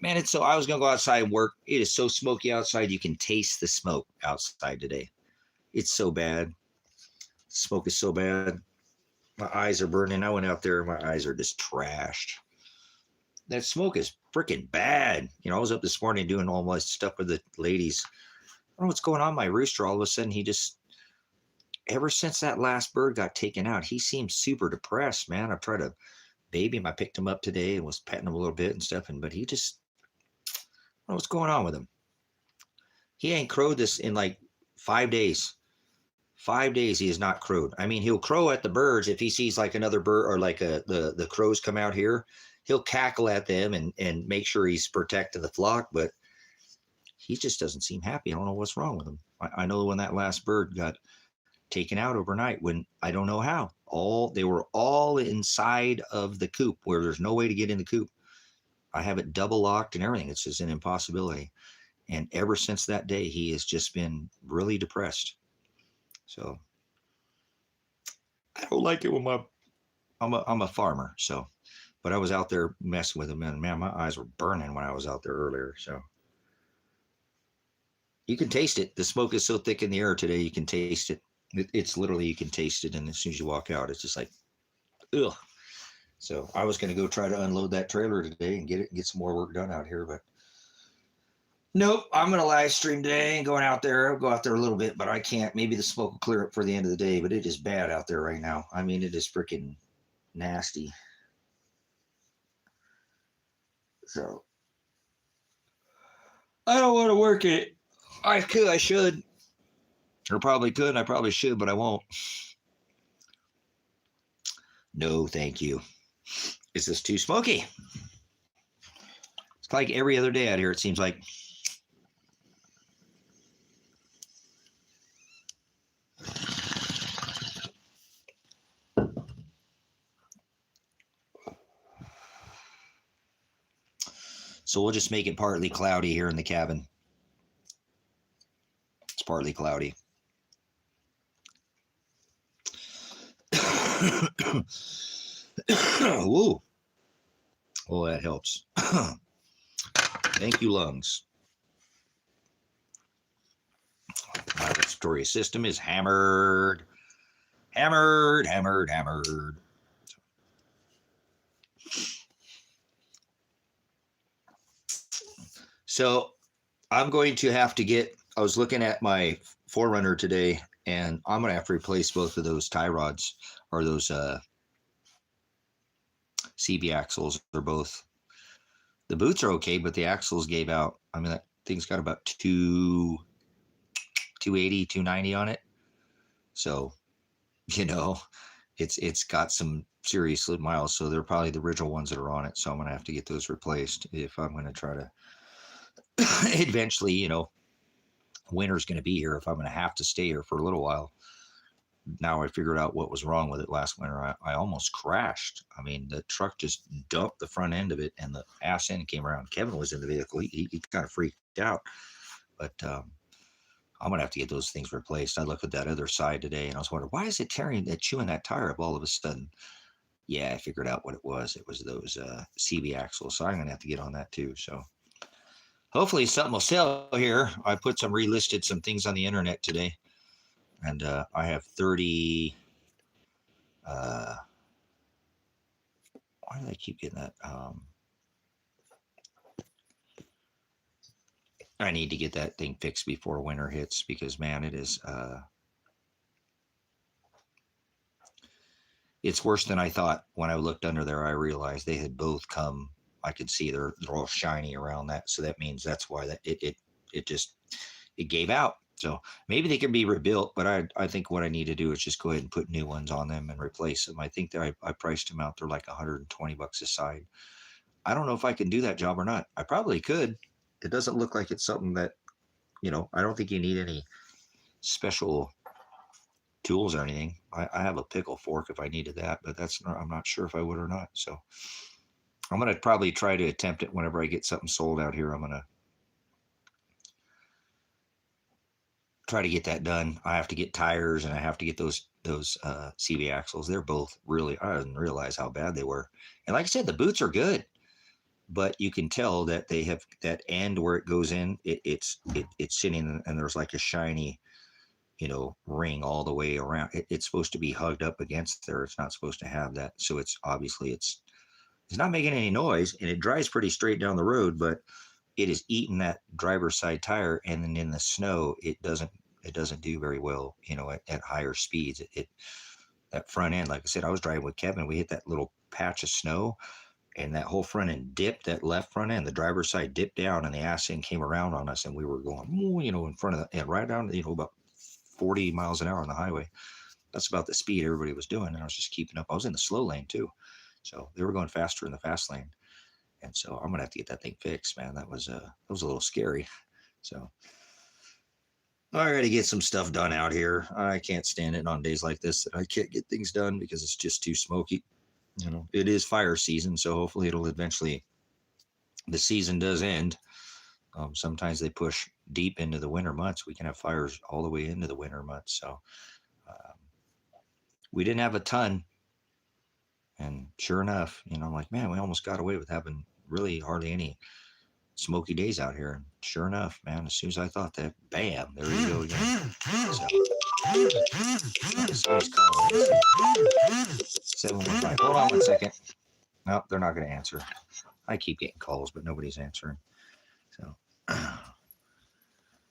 man, it's so, I was going to go outside and work. It is so smoky outside. You can taste the smoke outside today. It's so bad. Smoke is so bad. My eyes are burning. I went out there. My eyes are just trashed. That smoke is freaking bad. You know, I was up this morning doing all my stuff with the ladies. I don't know what's going on. My rooster, all of a sudden, he just, ever since that last bird got taken out, he seems super depressed, man. I've tried to baby him. I picked him up today and was petting him a little bit and stuff. But he just, I don't know what's going on with him. He ain't crowed this in like 5 days. 5 days he has not crowed. I mean, he'll crow at the birds if he sees like another bird or like the crows come out here. He'll cackle at them and make sure he's protecting the flock, but he just doesn't seem happy. I don't know what's wrong with him. I know when that last bird got taken out overnight, when I don't know how. They were all inside of the coop where there's no way to get in the coop. I have it double locked and everything. It's just an impossibility. And ever since that day, he has just been really depressed. So I don't like it when I'm a farmer. So, but I was out there messing with him, and man, my eyes were burning when I was out there earlier. So you can taste it. The smoke is so thick in the air today, you can taste it. It's literally, you can taste it. And as soon as you walk out, it's just like, ugh. So I was going to go try to unload that trailer today and get some more work done out here, but nope, I'm going to live stream today and going out there. I'll go out there a little bit, but I can't. Maybe the smoke will clear up for the end of the day, but it is bad out there right now. I mean, it is freaking nasty. So I don't want to work it. I should. Or probably could, and I probably should, but I won't. No, thank you. Is this too smoky? It's like every other day out here, it seems like. So we'll just make it partly cloudy here in the cabin. It's partly cloudy. Woo. Oh, that helps. Thank you, lungs. My respiratory system is hammered. Hammered. So I'm going to have to I was looking at my Forerunner today, and I'm going to have to replace both of those tie rods, or those CB axles. They're both, the boots are okay, but the axles gave out. I mean, that thing's got about 280, 290 on it. So, you know, it's got some serious miles. So they're probably the original ones that are on it. So I'm going to have to get those replaced if I'm going to try to eventually, you know, winter's going to be here. If I'm going to have to stay here for a little while. Now I figured out what was wrong with it last winter. I almost crashed. I mean, the truck just dumped the front end of it, and the ass end came around. Kevin was in the vehicle. He kind of freaked out. But I'm going to have to get those things replaced. I looked at that other side today, and I was wondering, why is it chewing that tire up all of a sudden? Yeah, I figured out what it was. It was those CB axles. So I'm going to have to get on that too. So hopefully something will sell here. I put relisted some things on the internet today. And I have 30. Why do I keep getting that? I need to get that thing fixed before winter hits, because man, it is. It's worse than I thought. When I looked under there, I realized they had both come. I could see they're all shiny around that, so that means that's why it gave out. So maybe they can be rebuilt, but I think what I need to do is just go ahead and put new ones on them and replace them. I think that I priced them out. They're like $120 a side. I don't know if I can do that job or not. I probably could. It doesn't look like it's something that, I don't think you need any special tools or anything. I have a pickle fork if I needed that, but I'm not sure if I would or not. So I'm going to probably try to attempt it whenever I get something sold out here. I'm going to try to get that done. I have to get tires and I have to get those CV axles. They're both really, I didn't realize how bad they were. And like I said, the boots are good, but you can tell that they have that end where it goes in. It's sitting and there's like a shiny, ring all the way around. It's supposed to be hugged up against there. It's not supposed to have that. So it's obviously it's not making any noise, and it drives pretty straight down the road, but it is eating that driver's side tire, and then in the snow it doesn't do very well, at higher speeds. That front end, like I said, I was driving with Kevin, we hit that little patch of snow, and that whole front end dipped. That left front end, the driver's side dipped down, and the ass end came around on us, and we were going, in front of the, and right down, about 40 miles an hour on the highway. That's about the speed everybody was doing, and I was just keeping up. I was in the slow lane too, so they were going faster in the fast lane. And so I'm gonna have to get that thing fixed, man. That was a little scary. So I got to get some stuff done out here. I can't stand it on days like this that I can't get things done because it's just too smoky. It is fire season, so hopefully it'll eventually. The season does end. Sometimes they push deep into the winter months. We can have fires all the way into the winter months. So we didn't have a ton. And sure enough, I'm like, man, we almost got away with having really hardly any smoky days out here. And sure enough, man, as soon as I thought that, bam, there you go again. So, somebody's calling. 715. Hold on 1 second. Nope, they're not going to answer. I keep getting calls, but nobody's answering. So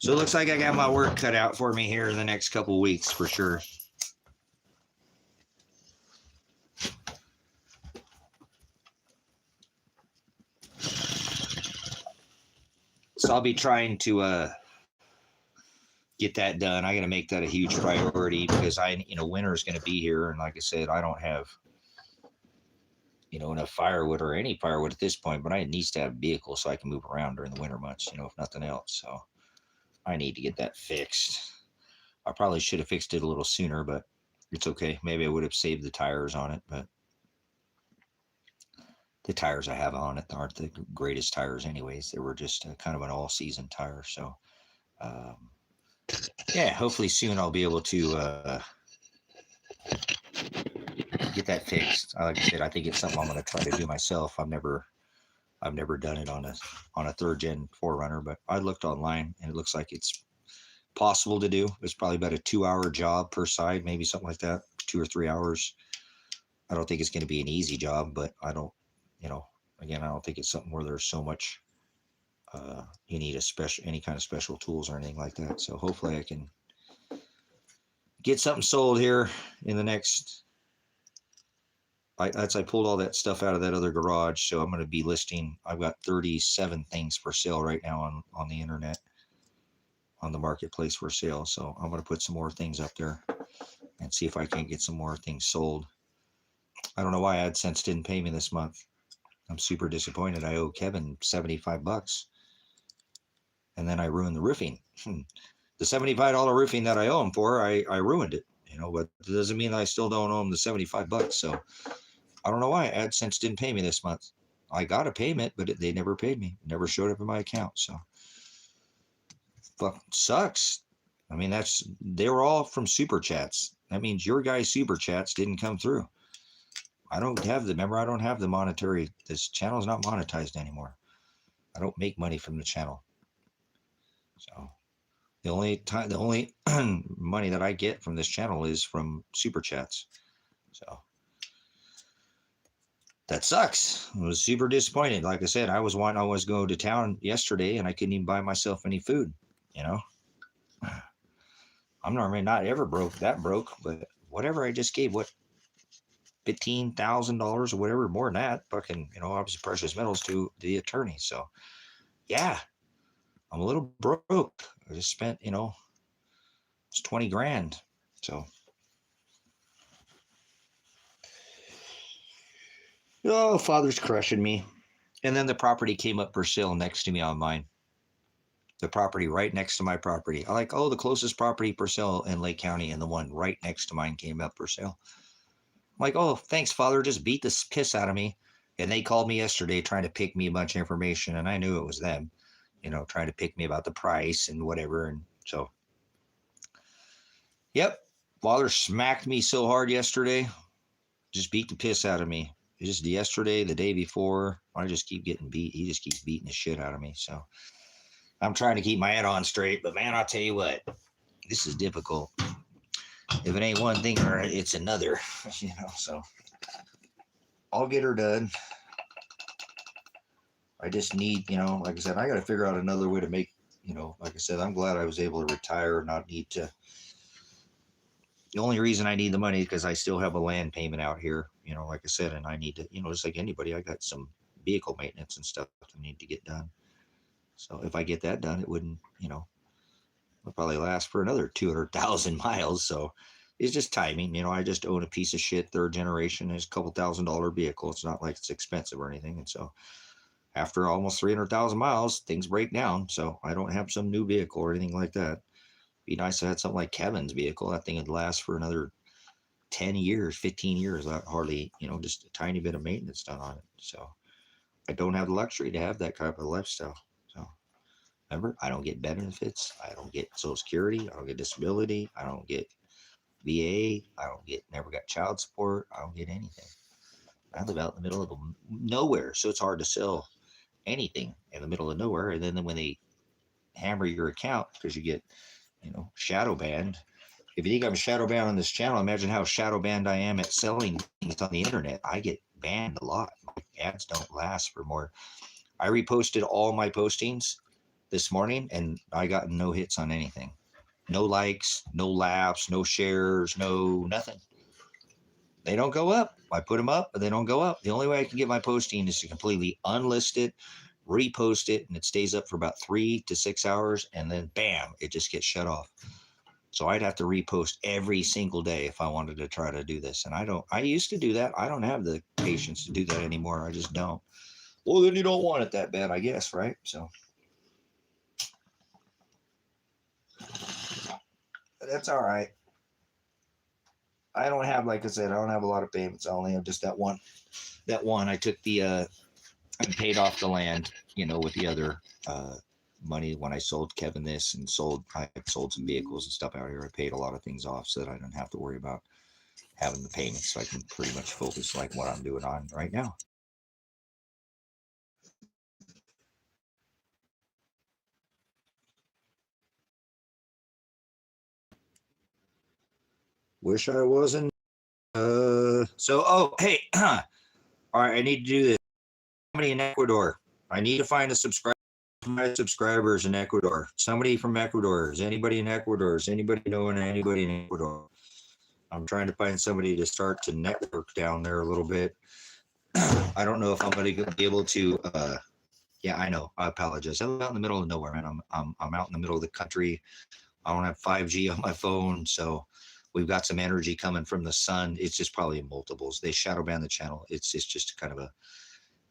it looks like I got my work cut out for me here in the next couple of weeks for sure. So I'll be trying to get that done. I got to make that a huge priority because winter is going to be here. And like I said, I don't have, enough firewood or any firewood at this point, but I need to have a vehicle so I can move around during the winter months, if nothing else. So I need to get that fixed. I probably should have fixed it a little sooner, but it's okay. Maybe I would have saved the tires on it, but the tires I have on it aren't the greatest tires anyways. They were just kind of an all-season tire. So, yeah, hopefully soon I'll be able to get that fixed. Like I said, I think it's something I'm going to try to do myself. I've never done it on a third gen 4Runner, but I looked online and it looks like it's possible to do. It's probably about a 2-hour job per side, maybe something like that, 2 or 3 hours. I don't think it's going to be an easy job, but I don't think it's something where there's so much you need any kind of special tools or anything like that. So hopefully I can get something sold here in the next. I pulled all that stuff out of that other garage, so I'm going to be listing. I've got 37 things for sale right now on the internet, on the marketplace for sale. So I'm going to put some more things up there and see if I can get some more things sold. I don't know why AdSense didn't pay me this month. I'm super disappointed. I owe Kevin $75, and then I ruined the roofing. The $75 roofing that I owe him for, I ruined it. But it doesn't mean I still don't owe him the $75. So I don't know why AdSense didn't pay me this month. I got a payment, but they never paid me. It never showed up in my account. So fuck, sucks. I mean, they were all from super chats. That means your guys' super chats didn't come through. I don't have the monetary. This channel is not monetized anymore. I don't make money from the channel. So the only money that I get from this channel is from super chats. So that sucks. I was super disappointed. Like I said, I was going to town yesterday and I couldn't even buy myself any food. I'm normally not ever broke, but whatever I just gave, $15,000 or whatever, more than that, fucking, obviously precious metals to the attorney. So yeah, I'm a little broke. I just spent, It's 20 grand. So, oh, Father's crushing me. And then the property came up for sale next to me on mine. The property right next to my property. I like, oh, the closest property for sale in Lake County, and the one right next to mine came up for sale. I'm like, oh, thanks, Father. Just beat the piss out of me. And they called me yesterday trying to pick me a bunch of information, and I knew it was them, trying to pick me about the price and whatever. And so, yep, Father smacked me so hard yesterday, just beat the piss out of me. Just yesterday, the day before, I just keep getting beat. He just keeps beating the shit out of me. So I'm trying to keep my head on straight, but man, I'll tell you what, this is difficult. If it ain't one thing, it's another, so I'll get her done. I just need, like I said, I got to figure out another way to make, like I said, I'm glad I was able to retire, not need to. The only reason I need the money is because I still have a land payment out here, like I said, and I need to, just like anybody, I got some vehicle maintenance and stuff I need to get done. So if I get that done, it wouldn't, it'll probably last for another 200,000 miles. So it's just timing. I just own a piece of shit, third generation. It's a couple $1,000 vehicle. It's not like it's expensive or anything. And so after almost 300,000 miles, things break down. So I don't have some new vehicle or anything like that. Be nice to have something like Kevin's vehicle. That thing would last for another 10 years, 15 years. Hardly, just a tiny bit of maintenance done on it. So I don't have the luxury to have that kind of a lifestyle. So remember, I don't get benefits. I don't get Social Security. I don't get disability. I don't get VA. Never got child support. I don't get anything. I live out in the middle of nowhere. So it's hard to sell anything in the middle of nowhere. And then when they hammer your account because you get, shadow banned. If you think I'm shadow banned on this channel, imagine how shadow banned I am at selling things on the internet. I get banned a lot. My ads don't last for more. I reposted all my postings this morning and I got no hits on anything. No likes, no laughs, no shares, no nothing. They don't go up. I put them up, but they don't go up. The only way I can get my posting is to completely unlist it, repost it, and it stays up for about 3 to 6 hours, and then bam, it just gets shut off. So I'd have to repost every single day if I wanted to try to do this. And I used to do that. I don't have the patience to do that anymore. I just don't. Well, then you don't want it that bad, I guess, right? So that's all right. I don't have, like I said, I don't have a lot of payments. I only have just that one. I took I paid off the land, with the other money when I sold Kevin this and I sold some vehicles and stuff out here. I paid a lot of things off so that I don't have to worry about having the payments. So I can pretty much focus like what I'm doing on right now. Wish I wasn't. Hey, all right, I need to do this. Somebody in Ecuador. I need to find a subscriber. My subscribers in Ecuador. Somebody from Ecuador. Is anybody in Ecuador? Is anybody knowing anybody in Ecuador? I'm trying to find somebody to start to network down there a little bit. I don't know if I'm going to be able to. Yeah, I know. I apologize. I'm out in the middle of nowhere, man. I'm out in the middle of the country. I don't have 5G on my phone, so we've got some energy coming from the sun. It's just probably in multiples. They shadow ban the channel. It's just kind of a.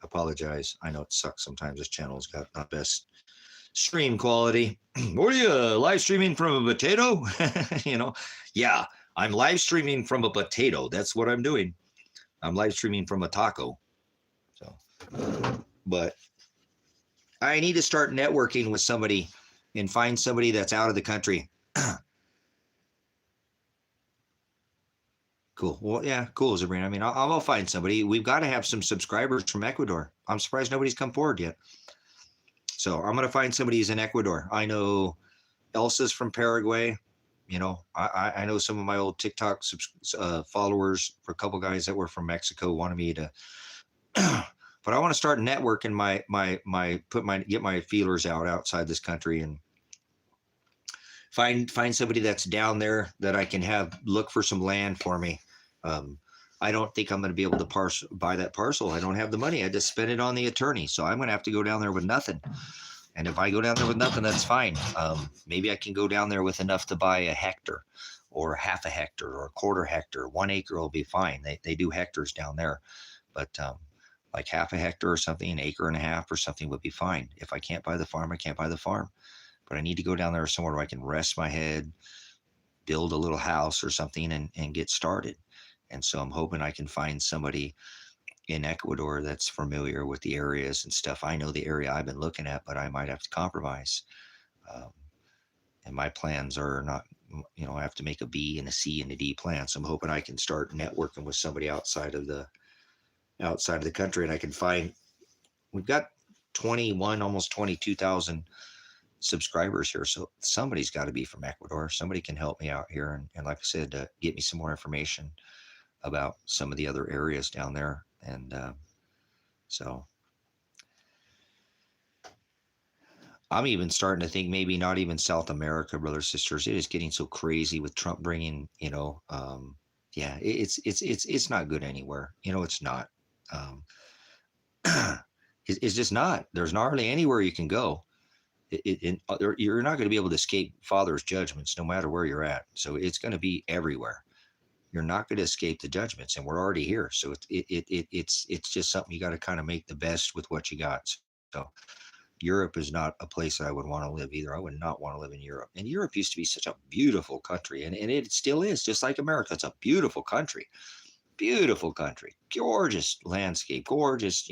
Apologize. I know it sucks sometimes. This channel's got not best stream quality. What are you live streaming from a potato? Yeah, I'm live streaming from a potato. That's what I'm doing. I'm live streaming from a taco. So, but I need to start networking with somebody and find somebody that's out of the country. Cool. Well, yeah, cool, Sabrina. I mean, I'll find somebody. We've got to have some subscribers from Ecuador. I'm surprised nobody's come forward yet. So I'm going to find somebody who's in Ecuador. I know Elsa's from Paraguay. I know some of my old TikTok followers, for a couple guys that were from Mexico, wanted me to. But I want to start networking get my feelers out outside this country and find somebody that's down there that I can have look for some land for me. I don't think I'm going to be able to buy that parcel. I don't have the money. I just spent it on the attorney. So I'm going to have to go down there with nothing. And if I go down there with nothing, that's fine. Maybe I can go down there with enough to buy a hectare or half a hectare or a quarter hectare. 1 acre will be fine. They do hectares down there. But like half a hectare or something, an acre and a half or something would be fine. If I can't buy the farm, I can't buy the farm. But I need to go down there somewhere where I can rest my head, build a little house or something and get started. And so I'm hoping I can find somebody in Ecuador that's familiar with the areas and stuff. I know the area I've been looking at, but I might have to compromise. Um, and my plans are not, I have to make a B and a C and a D plan. So I'm hoping I can start networking with somebody outside of the country, and I can find. We've got 21, almost 22,000 subscribers here, so somebody's got to be from Ecuador. Somebody can help me out here, and like I said, get me some more information about some of the other areas down there. And so I'm even starting to think maybe not even South America, brothers, sisters. It is getting so crazy with Trump bringing, yeah, it's not good anywhere. It's not. Um, it's just not. There's not hardly anywhere you can go. You're not going to be able to escape Father's judgments no matter where you're at. So it's going to be everywhere. You're not going to escape the judgments, and we're already here. So it's just something you got to kind of make the best with what you got. So Europe is not a place that I would want to live either. I would not want to live in Europe. And Europe used to be such a beautiful country, and it still is, just like America. It's a beautiful country, gorgeous landscape, gorgeous,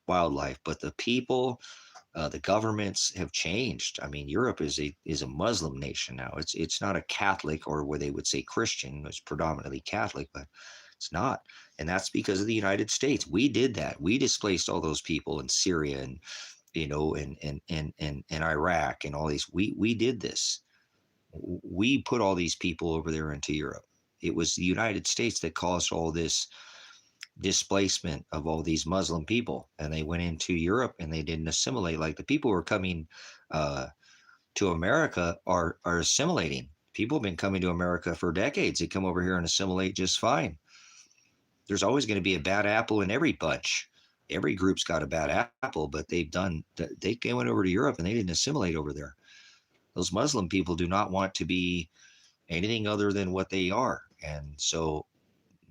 wildlife. But the people, the governments have changed. I mean, Europe is a Muslim nation now. It's not a Catholic, or where they would say Christian. It's predominantly Catholic, but it's not. And that's because of the United States. We did that. We displaced all those people in Syria and and Iraq and all these. We did this. We put all these people over there into Europe. It was the United States that caused all this displacement of all these Muslim people, and they went into Europe and they didn't assimilate. Like the people who are coming to America are assimilating. People have been coming to America for decades. They come over here and assimilate just fine. There's always going to be a bad apple in every bunch. Every group's got a bad apple, but they went over to Europe and they didn't assimilate over there. Those Muslim people do not want to be anything other than what they are. And so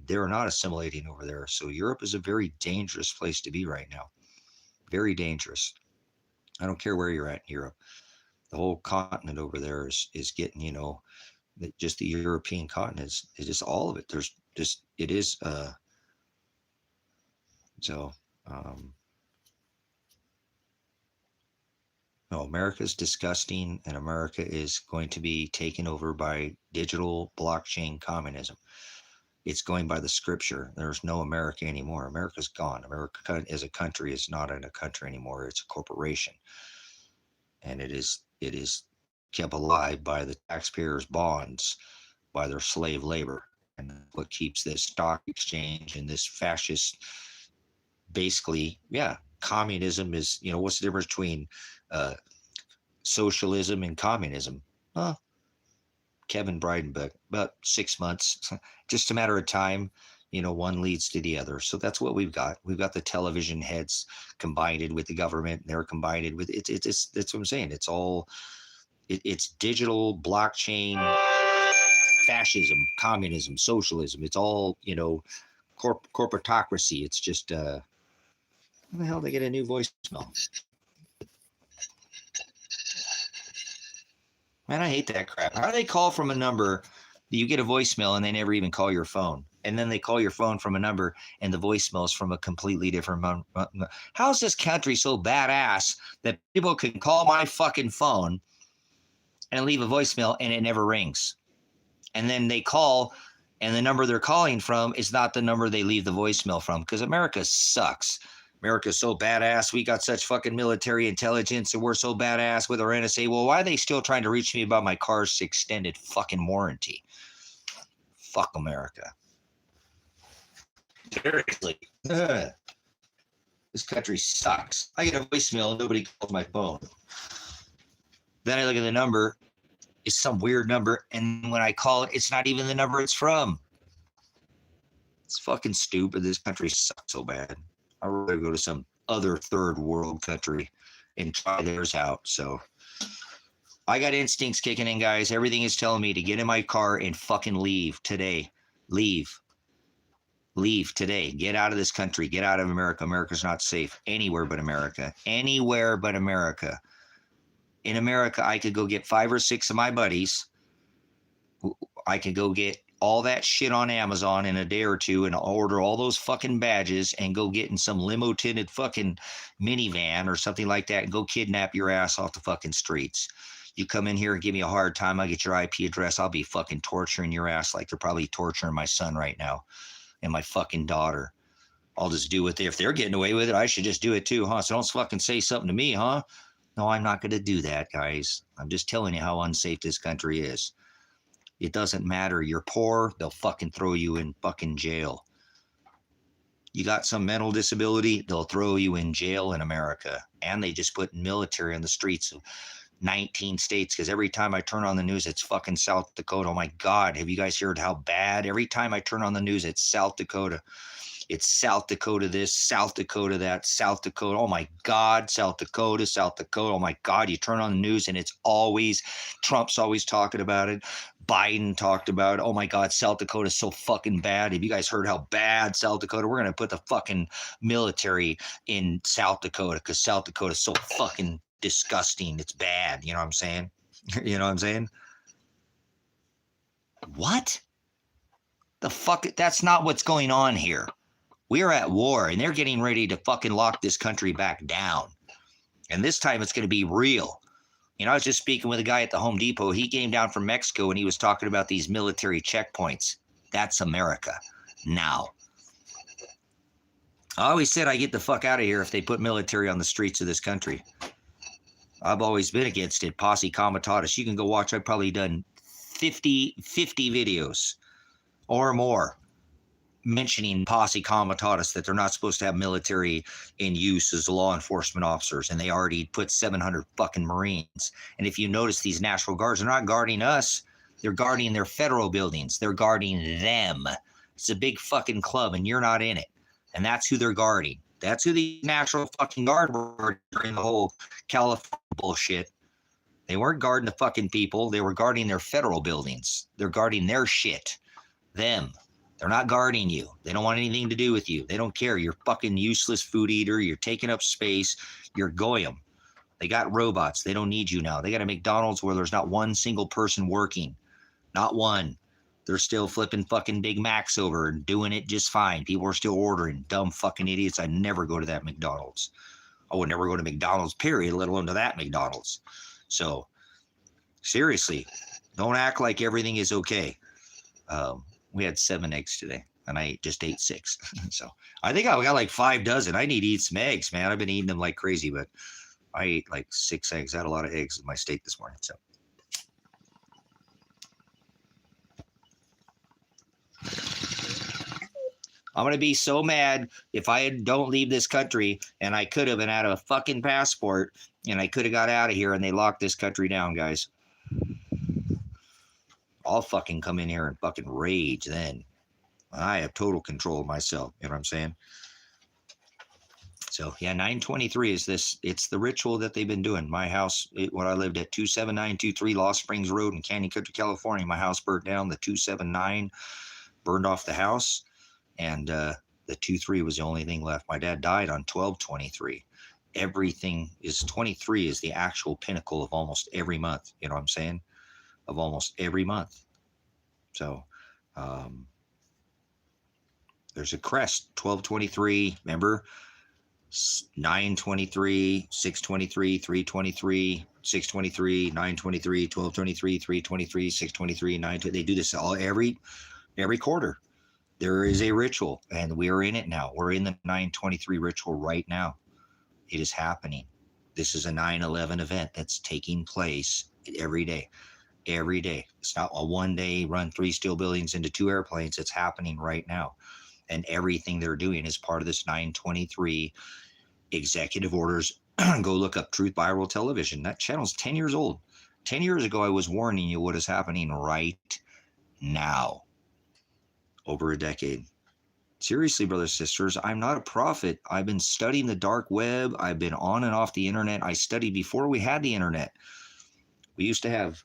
they're not assimilating over there. So Europe is a very dangerous place to be right now. Very dangerous. I don't care where you're at in Europe. The whole continent over there is getting, just the European continent is just all of it. There's just, it is, so, no, America's disgusting, and America is going to be taken over by digital blockchain communism. It's going by the scripture. There's no America anymore. America's gone. America as a country is not in a country anymore. It's a corporation. And it is kept alive by the taxpayers' bonds, by their slave labor. And what keeps this stock exchange and this fascist, basically, yeah, communism is, what's the difference between socialism and communism? Kevin Breidenbach, about 6 months, just a matter of time, one leads to the other. So that's what we've got. We've got the television heads combined with the government. They're combined with it's that's what I'm saying. It's all, it's digital blockchain, fascism, communism, socialism. It's all, corporatocracy. It's just, how the hell did they get a new voicemail? Man, I hate that crap. How do they call from a number that you get a voicemail and they never even call your phone? And then they call your phone from a number and the voicemail is from a completely different How's this country so badass that people can call my fucking phone and leave a voicemail and it never rings? And then they call and the number they're calling from is not the number they leave the voicemail from, because America sucks. America's so badass. We got such fucking military intelligence and we're so badass with our NSA. Well, why are they still trying to reach me about my car's extended fucking warranty? Fuck America. Seriously. This country sucks. I get a voicemail and nobody calls my phone. Then I look at the number. It's some weird number. And when I call it, it's not even the number it's from. It's fucking stupid. This country sucks so bad. I'd rather go to some other third world country and try theirs out. So I got instincts kicking in, guys. Everything is telling me to get in my car and fucking leave today. Leave today. Get out of this country. Get out of America. America's not safe anywhere but America. Anywhere but America. In America, I could go get 5 or 6 of my buddies. I could go get all that shit on Amazon in a day or two and order all those fucking badges and go get in some limo tinted fucking minivan or something like that and go kidnap your ass off the fucking streets. You come in here and give me a hard time, I get your IP address, I'll be fucking torturing your ass like they're probably torturing my son right now and my fucking daughter. I'll just do it. If they're getting away with it, I should just do it too, huh? So don't fucking say something to me, huh? No, I'm not going to do that, guys. I'm just telling you how unsafe this country is. It doesn't matter. You're poor, they'll fucking throw you in fucking jail. You got some mental disability, they'll throw you in jail in America. And they just put military on the streets of 19 states, because every time I turn on the news, it's fucking South Dakota. Oh my God, have you guys heard how bad? Every time I turn on the news, it's South Dakota. It's South Dakota this, South Dakota that, South Dakota. Oh my God, South Dakota, South Dakota. Oh my God, you turn on the news and it's always, Trump's always talking about it. Biden talked about it. Oh my God, South Dakota is so fucking bad. Have you guys heard how bad South Dakota? We're going to put the fucking military in South Dakota because South Dakota is so fucking disgusting. It's bad. You know what I'm saying? You know what I'm saying? What? The fuck? That's not what's going on here. We're at war and they're getting ready to fucking lock this country back down. And this time it's going to be real. You know, I was just speaking with a guy at the Home Depot. He came down from Mexico and he was talking about these military checkpoints. That's America now. I always said I get the fuck out of here if they put military on the streets of this country. I've always been against it. Posse Comitatus. You can go watch. I've probably done 50 videos or more mentioning Posse Comitatus, that they're not supposed to have military in use as law enforcement officers, and they already put 700 fucking Marines. And if you notice, these National Guards are not guarding us, they're guarding their federal buildings. They're guarding them. It's a big fucking club, and you're not in it. And that's who they're guarding. That's who the National fucking Guard were during the whole California bullshit. They weren't guarding the fucking people. They were guarding their federal buildings. They're guarding their shit. Them. They're not guarding you. They don't want anything to do with you. They don't care. You're fucking useless food eater. You're taking up space. You're goyim. They got robots. They don't need you now. They got a McDonald's where there's not one single person working. Not one. They're still flipping fucking Big Macs over and doing it just fine. People are still ordering. Dumb fucking idiots. I'd never go to that McDonald's. I would never go to McDonald's, period, let alone to that McDonald's. So, seriously, don't act like everything is okay. We had 7 eggs today, and I just ate 6. So I think I got like 5 dozen. I need to eat some eggs, man. I've been eating them like crazy, but I ate like 6 eggs. I had a lot of eggs in my steak this morning. So I'm going to be so mad if I don't leave this country, and I could have been out of a fucking passport, and I could have got out of here, and they locked this country down, guys. I'll fucking come in here and fucking rage then. I have total control of myself. You know what I'm saying? So, yeah, 923 is this. It's the ritual that they've been doing. My house, when I lived at 27923 Lost Springs Road in Canyon Country, California, my house burnt down. The 279 burned off the house, and the 23 was the only thing left. My dad died on 1223. Everything is 23 is the actual pinnacle of almost every month. You know what I'm saying? Of almost every month. So there's a crest, 1223, remember? 923, 623, 323, 623, 923, 1223, 323, 623, 923. They do this all every quarter. There is a ritual, and we're in it now. We're in the 923 ritual right now. It is happening. This is a 9/11 event that's taking place every day. Every day. It's not a one day run 3 steel buildings into 2 airplanes. It's happening right now. And everything they're doing is part of this 923 executive orders. Go look up Truth Viral Television. That channel's 10 years old. 10 years ago, I was warning you what is happening right now. Over a decade. Seriously, brothers and sisters, I'm not a prophet. I've been studying the dark web. I've been on and off the internet. I studied before we had the internet. We used to have,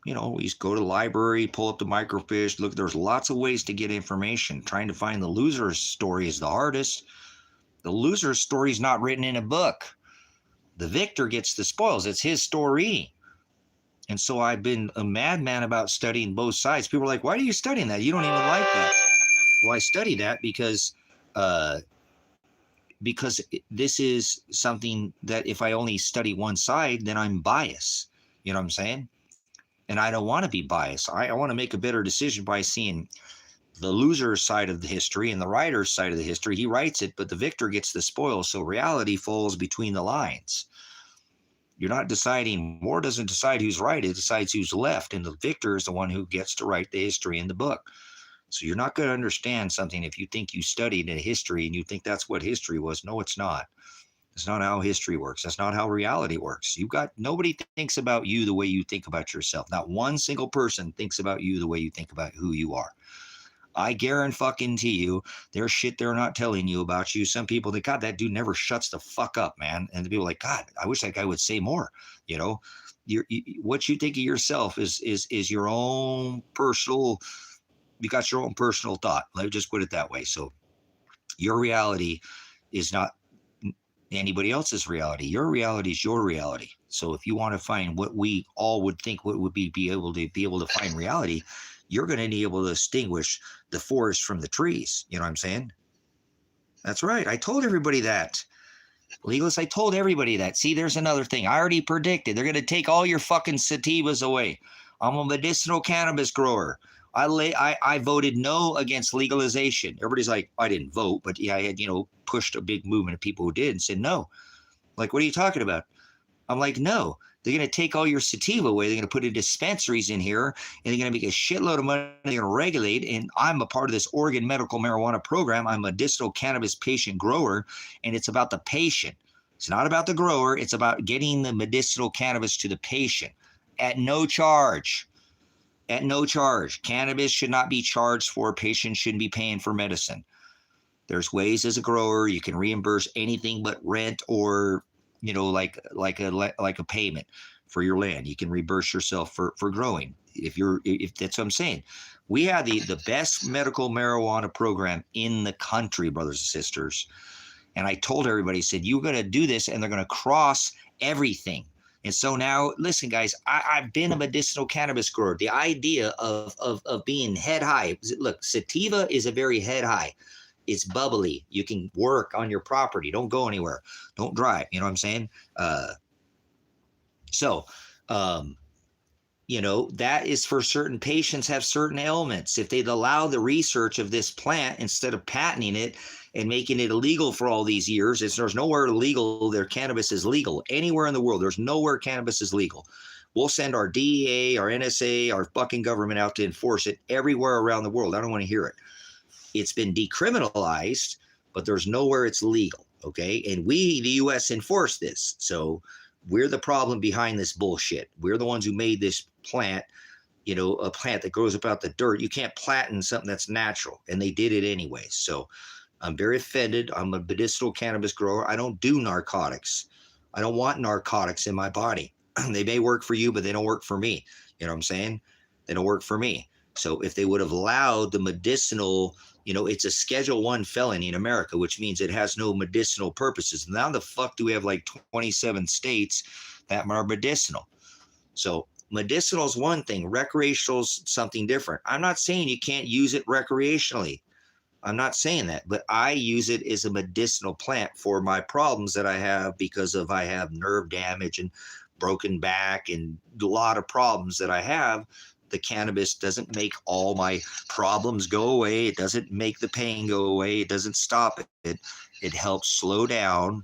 we used to go to the library, pull up the microfiche. Look, there's lots of ways to get information. Trying to find the loser's story is the hardest. The loser's story is not written in a book. The victor gets the spoils. It's his story. And so I've been a madman about studying both sides. People are like, why are you studying that? You don't even like that. Well, I study that because this is something that if I only study one side, then I'm biased. You know what I'm saying? And I don't want to be biased. I want to make a better decision by seeing the loser's side of the history and the writer's side of the history. He writes it, but the victor gets the spoils. So reality falls between the lines. You're not deciding. War doesn't decide who's right. It decides who's left. And the victor is the one who gets to write the history in the book. So you're not going to understand something if you think you studied in history and you think that's what history was. No, it's not. It's not how history works. That's not how reality works. Nobody thinks about you the way you think about yourself. Not one single person thinks about you the way you think about who you are. I guarantee you, there's shit they're not telling you about you. Some people think, God, that dude never shuts the fuck up, man. And the people are like, God, I wish that guy would say more. What you think of yourself is your own personal. You got your own personal thought. Let me just put it that way. So your reality is not anybody else's reality. Your reality is your reality. So if you want to find what we all would think what would be able to find reality, you're going to be able to distinguish the forest from the trees. You know what I'm saying? That's right. I told everybody that. Legalists, I told everybody that. See, there's another thing. I already predicted. They're going to take all your fucking sativas away. I'm a medicinal cannabis grower. I voted no against legalization. Everybody's like, I didn't vote, but yeah, I had, pushed a big movement of people who did and said no. Like, what are you talking about? I'm like, no. They're going to take all your sativa away. They're going to put in dispensaries in here, and they're going to make a shitload of money. They're going to regulate. And I'm a part of this Oregon medical marijuana program. I'm a medicinal cannabis patient grower, and it's about the patient. It's not about the grower. It's about getting the medicinal cannabis to the patient at no charge. At no charge. Cannabis should not be charged for. Patients shouldn't be paying for medicine. There's ways as a grower you can reimburse anything but rent or like a payment for your land. You can reimburse yourself for growing. If that's what I'm saying. We have the best medical marijuana program in the country, brothers and sisters. And I told everybody, said, you're going to do this and they're going to cross everything. And so now, listen, guys, I've been a medicinal cannabis grower. The idea of being head high. Look, sativa is a very head high. It's bubbly. You can work on your property. Don't go anywhere. Don't drive. You know what I'm saying? That is for certain patients have certain ailments. If they'd allow the research of this plant instead of patenting it and making it illegal for all these years, there's nowhere legal. Their cannabis is legal anywhere in the world. There's nowhere cannabis is legal. We'll send our DEA, our NSA, our fucking government out to enforce it everywhere around the world. I don't want to hear it. It's been decriminalized, but there's nowhere it's legal, okay? And we, the U.S., enforce this. So we're the problem behind this bullshit. We're the ones who made this plant, a plant that grows up out the dirt. You can't patent something that's natural, and they did it anyway. So I'm very offended. I'm a medicinal cannabis grower. I don't do narcotics. I don't want narcotics in my body. They may work for you, but they don't work for me. You know what I'm saying? They don't work for me. So if they would have allowed the medicinal, it's a Schedule I felony in America, which means it has no medicinal purposes. Now the fuck do we have like 27 states that are medicinal? So medicinal is one thing. Recreational is something different. I'm not saying you can't use it recreationally. I'm not saying that, but I use it as a medicinal plant for my problems that I have because I have nerve damage and broken back and a lot of problems that I have. The cannabis doesn't make all my problems go away. It doesn't make the pain go away. It doesn't stop it. It helps slow down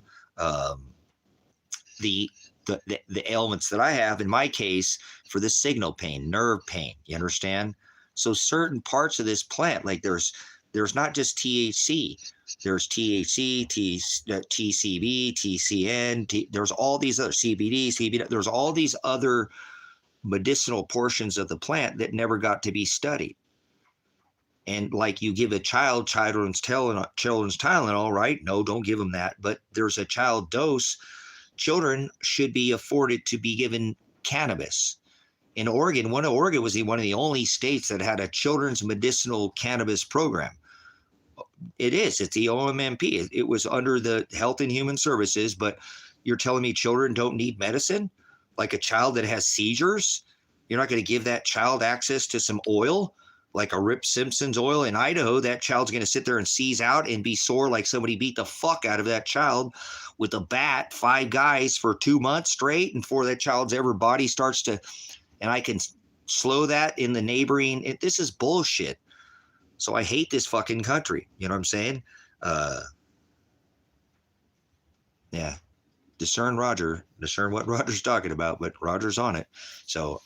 the ailments that I have, in my case, for the signal pain, nerve pain. You understand? So certain parts of this plant, like there's not just THC. There's THC, TCB, TCN. There's all these other CBD, CBD. There's all these other medicinal portions of the plant that never got to be studied. And like you give a child children's Tylenol, right? No, don't give them that. But there's a child dose. Children should be afforded to be given cannabis. In Oregon, Oregon was one of the only states that had a children's medicinal cannabis program. It's the OMMP. It was under the Health and Human Services, but you're telling me children don't need medicine? Like a child that has seizures? You're not going to give that child access to some oil? Like a Rip Simpson's oil in Idaho, that child's going to sit there and seize out and be sore like somebody beat the fuck out of that child with a bat, 5 guys for 2 months straight, and before that child's body starts to, and I can slow that in the neighboring, this is bullshit. So I hate this fucking country. You know what I'm saying? Yeah. Discern what Roger's talking about, but Roger's on it. So,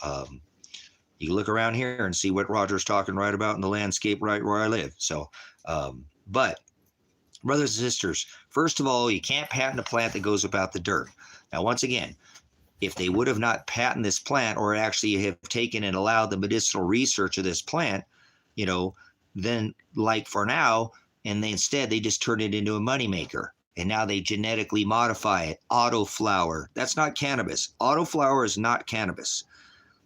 you look around here and see what Roger's talking right about in the landscape right where I live. So, but brothers and sisters, first of all, you can't patent a plant that goes about the dirt. Now, once again, if they would have not patented this plant or actually have taken and allowed the medicinal research of this plant, then like for now, and instead they just turn it into a moneymaker. And now they genetically modify it. Autoflower. That's not cannabis. Autoflower is not cannabis.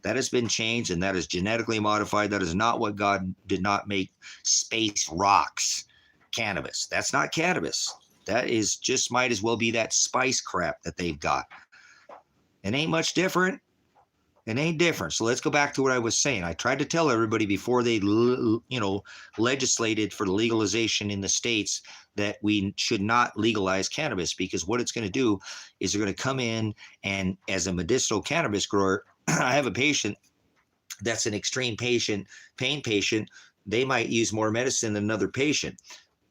That has been changed and that is genetically modified. That is not what God did not make space rocks cannabis. That's not cannabis. That is just might as well be that spice crap that they've got. It ain't much different. It ain't different. So let's go back to what I was saying. I tried to tell everybody before they, legislated for the legalization in the states that we should not legalize cannabis, because what it's going to do is they're going to come in and as a medicinal cannabis grower, I have a patient that's an extreme pain patient. They might use more medicine than another patient.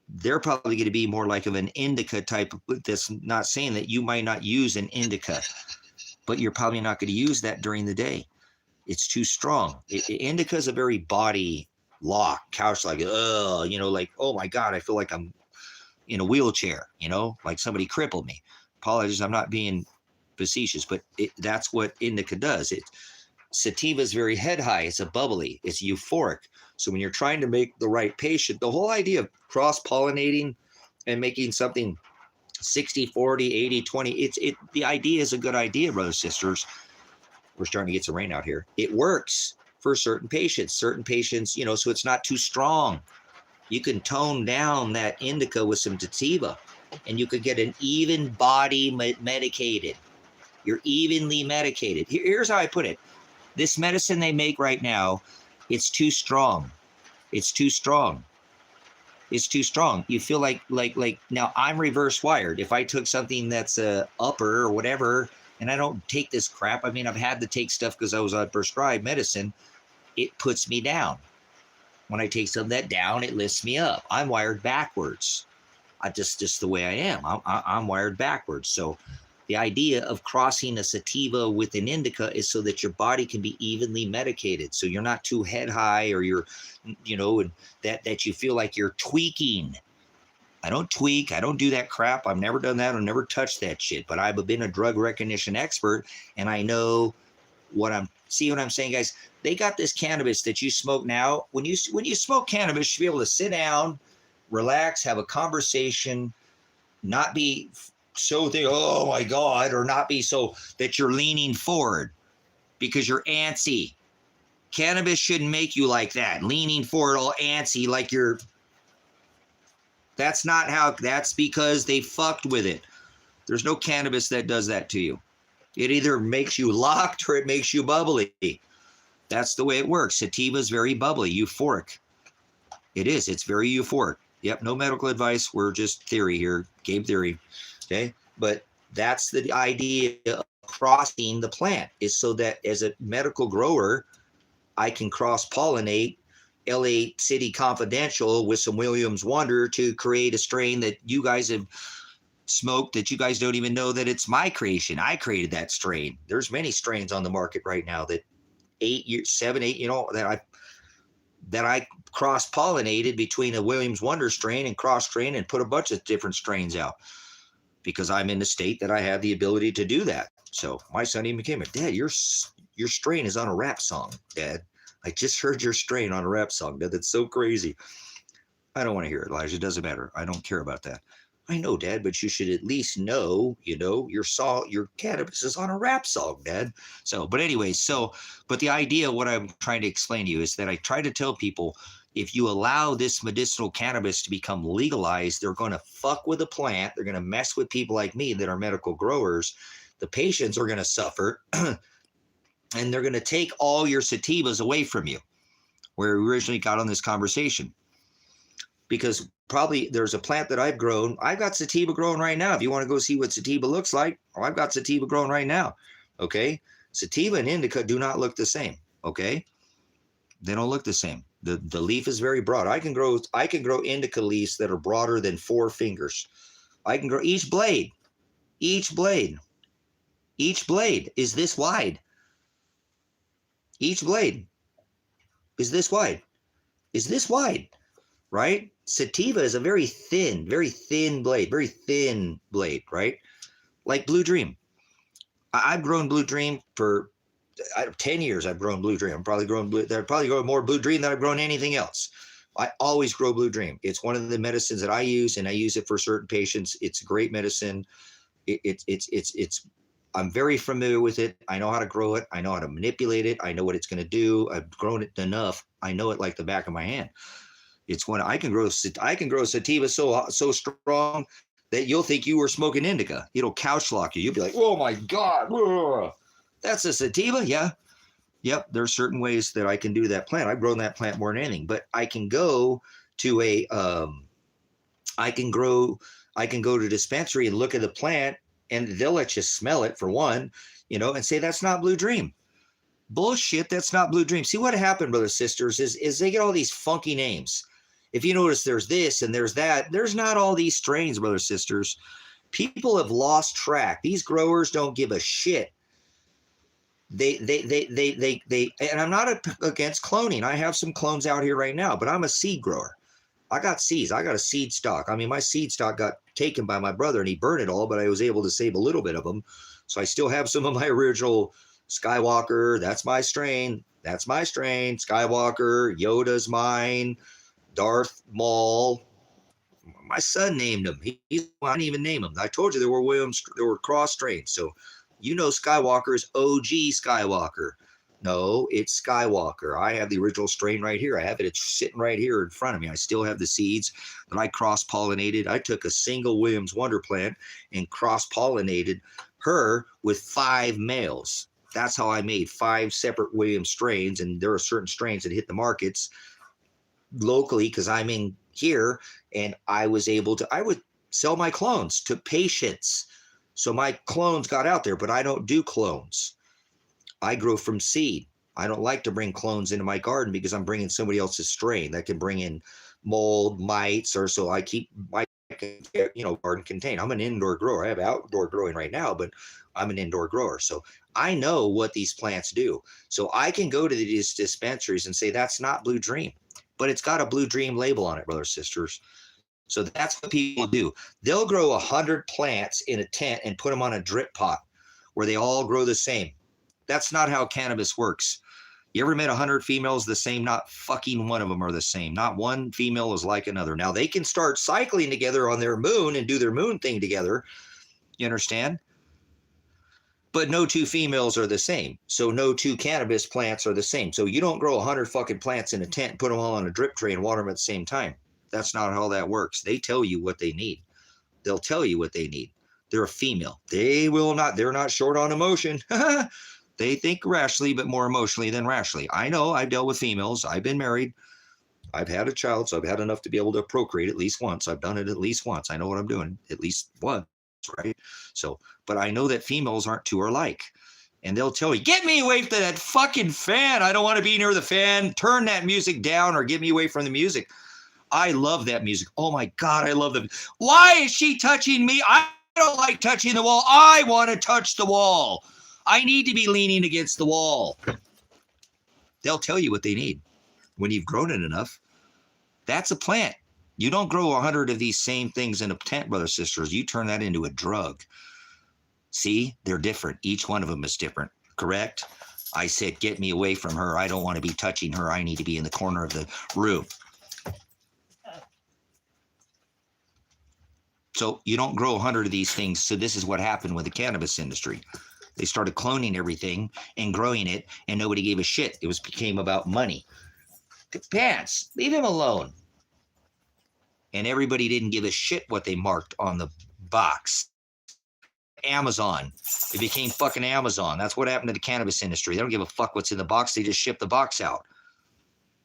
They're probably going to be more like of an indica type. That's not saying that you might not use an indica, but you're probably not going to use that during the day. It's too strong. Indica is a very body lock, couch like, like, oh my God, I feel like I'm in a wheelchair, like somebody crippled me. Apologies, I'm not being facetious, but that's what indica does. Sativa is very head high. It's a bubbly. It's euphoric. So when you're trying to make the right patient, the whole idea of cross-pollinating and making something 60, 40, 80, 20, the idea is a good idea, brothers, sisters. We're starting to get some rain out here. It works for certain patients, so it's not too strong. You can tone down that indica with some sativa and you could get an even body medicated. You're evenly medicated. Here's how I put it. This medicine they make right now, it's too strong. It's too strong. It's too strong. You feel like now I'm reverse wired. If I took something that's upper or whatever, and I don't take this crap. I mean, I've had to take stuff because I was on prescribed medicine. It puts me down. When I take some of that down, it lifts me up. I'm wired backwards. I just the way I am. I'm wired backwards. So the idea of crossing a sativa with an indica is so that your body can be evenly medicated. So you're not too head high or you're, and that you feel like you're tweaking. I don't tweak. I don't do that crap. I've never done that. I've never touched that shit. But I've been a drug recognition expert and I know see what I'm saying, guys? They got this cannabis that you smoke now. When you smoke cannabis, you should be able to sit down, relax, have a conversation, not be so oh my God, or not be so that you're leaning forward because you're antsy. Cannabis shouldn't make you like that, leaning forward all antsy like you're. That's because they fucked with it. There's no cannabis that does that to you. It either makes you locked or it makes you bubbly. That's the way it works. Sativa is very bubbly, euphoric. It is. It's very euphoric. Yep, no medical advice. We're just theory here, game theory. Okay, but that's the idea of crossing the plant, is so that as a medical grower, I can cross-pollinate LA City Confidential with some Williams Wonder to create a strain that you guys have smoked that you guys don't even know that it's my creation. I created that strain. There's many strains on the market right now that 8 years, 7, 8, that I cross-pollinated between a Williams Wonder strain and cross-strain and put a bunch of different strains out because I'm in the state that I have the ability to do that. So my son even came, Dad, you're your strain is on a rap song, Dad. I just heard your strain on a rap song, Dad. That's so crazy. I don't want to hear it, Elijah. It doesn't matter. I don't care about that. I know, Dad, but you should at least know, your cannabis is on a rap song, Dad. So, but anyway, but the idea, what I'm trying to explain to you is that I try to tell people, if you allow this medicinal cannabis to become legalized, they're going to fuck with the plant. They're going to mess with people like me that are medical growers. The patients are going to suffer, and they're going to take all your sativas away from you, where we originally got on this conversation. Because probably there's a plant that I've grown. I've got sativa growing right now. If you want to go see what sativa looks like, I've got sativa growing right now. Okay. Sativa and indica do not look the same. Okay. They don't look the same. The leaf is very broad. I can grow indica leaves that are broader than 4 fingers. I can grow each blade is this wide. Each blade is this wide. Right? Sativa is a very thin blade, right? Like Blue Dream. I've grown Blue Dream for 10 years. I've grown Blue Dream. I've probably grown more Blue Dream than I've grown anything else. I always grow Blue Dream. It's one of the medicines that I use, and I use it for certain patients. It's great medicine. I'm very familiar with it. I know how to grow it. I know how to manipulate it. I know what it's going to do. I've grown it enough. I know it like the back of my hand. It's one I can grow sativa so strong that you'll think you were smoking indica. It'll couch lock you. You'll be like, oh my God, ugh. That's a sativa? Yeah. Yep. There are certain ways that I can do that plant. I've grown that plant more than anything, but I can go to I can go to dispensary and look at the plant, and they'll let you smell it for one, and say, that's not Blue Dream. Bullshit. That's not Blue Dream. See what happened, brothers, sisters, is they get all these funky names. If you notice, there's this and there's that. There's not all these strains, brothers, sisters. People have lost track. These growers don't give a shit. They, and I'm not against cloning. I have some clones out here right now, but I'm a seed grower. I got seeds. I got a seed stock. I mean, my seed stock got taken by my brother and he burned it all, but I was able to save a little bit of them. So I still have some of my original Skywalker. That's my strain. Skywalker. Yoda's mine. Darth Maul. My son named him. I didn't even name him. I told you there were cross strains. So Skywalker is OG Skywalker. No, it's Skywalker. I have the original strain right here. I have it. It's sitting right here in front of me. I still have the seeds that I cross-pollinated. I took a single Williams Wonder plant and cross-pollinated her with 5 males. That's how I made 5 separate Williams strains. And there are certain strains that hit the markets locally because I'm in here, and I would sell my clones to patients. So my clones got out there, but I don't do clones. I grow from seed. I don't like to bring clones into my garden because I'm bringing somebody else's strain that can bring in mold, mites, or so I keep my garden contained. I'm an indoor grower. I have outdoor growing right now, but I'm an indoor grower. So I know what these plants do. So I can go to these dispensaries and say, that's not Blue Dream, but it's got a Blue Dream label on it, brothers, sisters. So that's what people do. They'll grow 100 plants in a tent and put them on a drip pot where they all grow the same. That's not how cannabis works. You ever met 100 females the same? Not fucking one of them are the same. Not one female is like another. Now they can start cycling together on their moon and do their moon thing together. You understand? But no 2 females are the same. So no 2 cannabis plants are the same. So you don't grow 100 fucking plants in a tent and put them all on a drip tray and water them at the same time. That's not how that works. They tell you what they need. They'll tell you what they need. They're a female. They're not short on emotion. They think rationally, but more emotionally than rationally. I know. I've dealt with females. I've been married. I've had a child, so I've had enough to be able to procreate at least once. I've done it at least once. I know what I'm doing at least once, right? So, but I know that females aren't 2 alike. And they'll tell you, get me away from that fucking fan. I don't want to be near the fan. Turn that music down or get me away from the music. I love that music. Oh my God, I love them. Why is she touching me? I don't like touching the wall. I want to touch the wall. I need to be leaning against the wall. They'll tell you what they need when you've grown it enough. That's a plant. You don't grow 100 of these same things in a tent, brothers, sisters. You turn that into a drug. See, they're different. Each one of them is different, correct? I said, get me away from her. I don't want to be touching her. I need to be in the corner of the room. So you don't grow 100 of these things. So this is what happened with the cannabis industry. They started cloning everything and growing it, and nobody gave a shit. It became about money. Pants, leave him alone. And everybody didn't give a shit what they marked on the box. Amazon. It became fucking Amazon. That's what happened to the cannabis industry. They don't give a fuck what's in the box. They just ship the box out.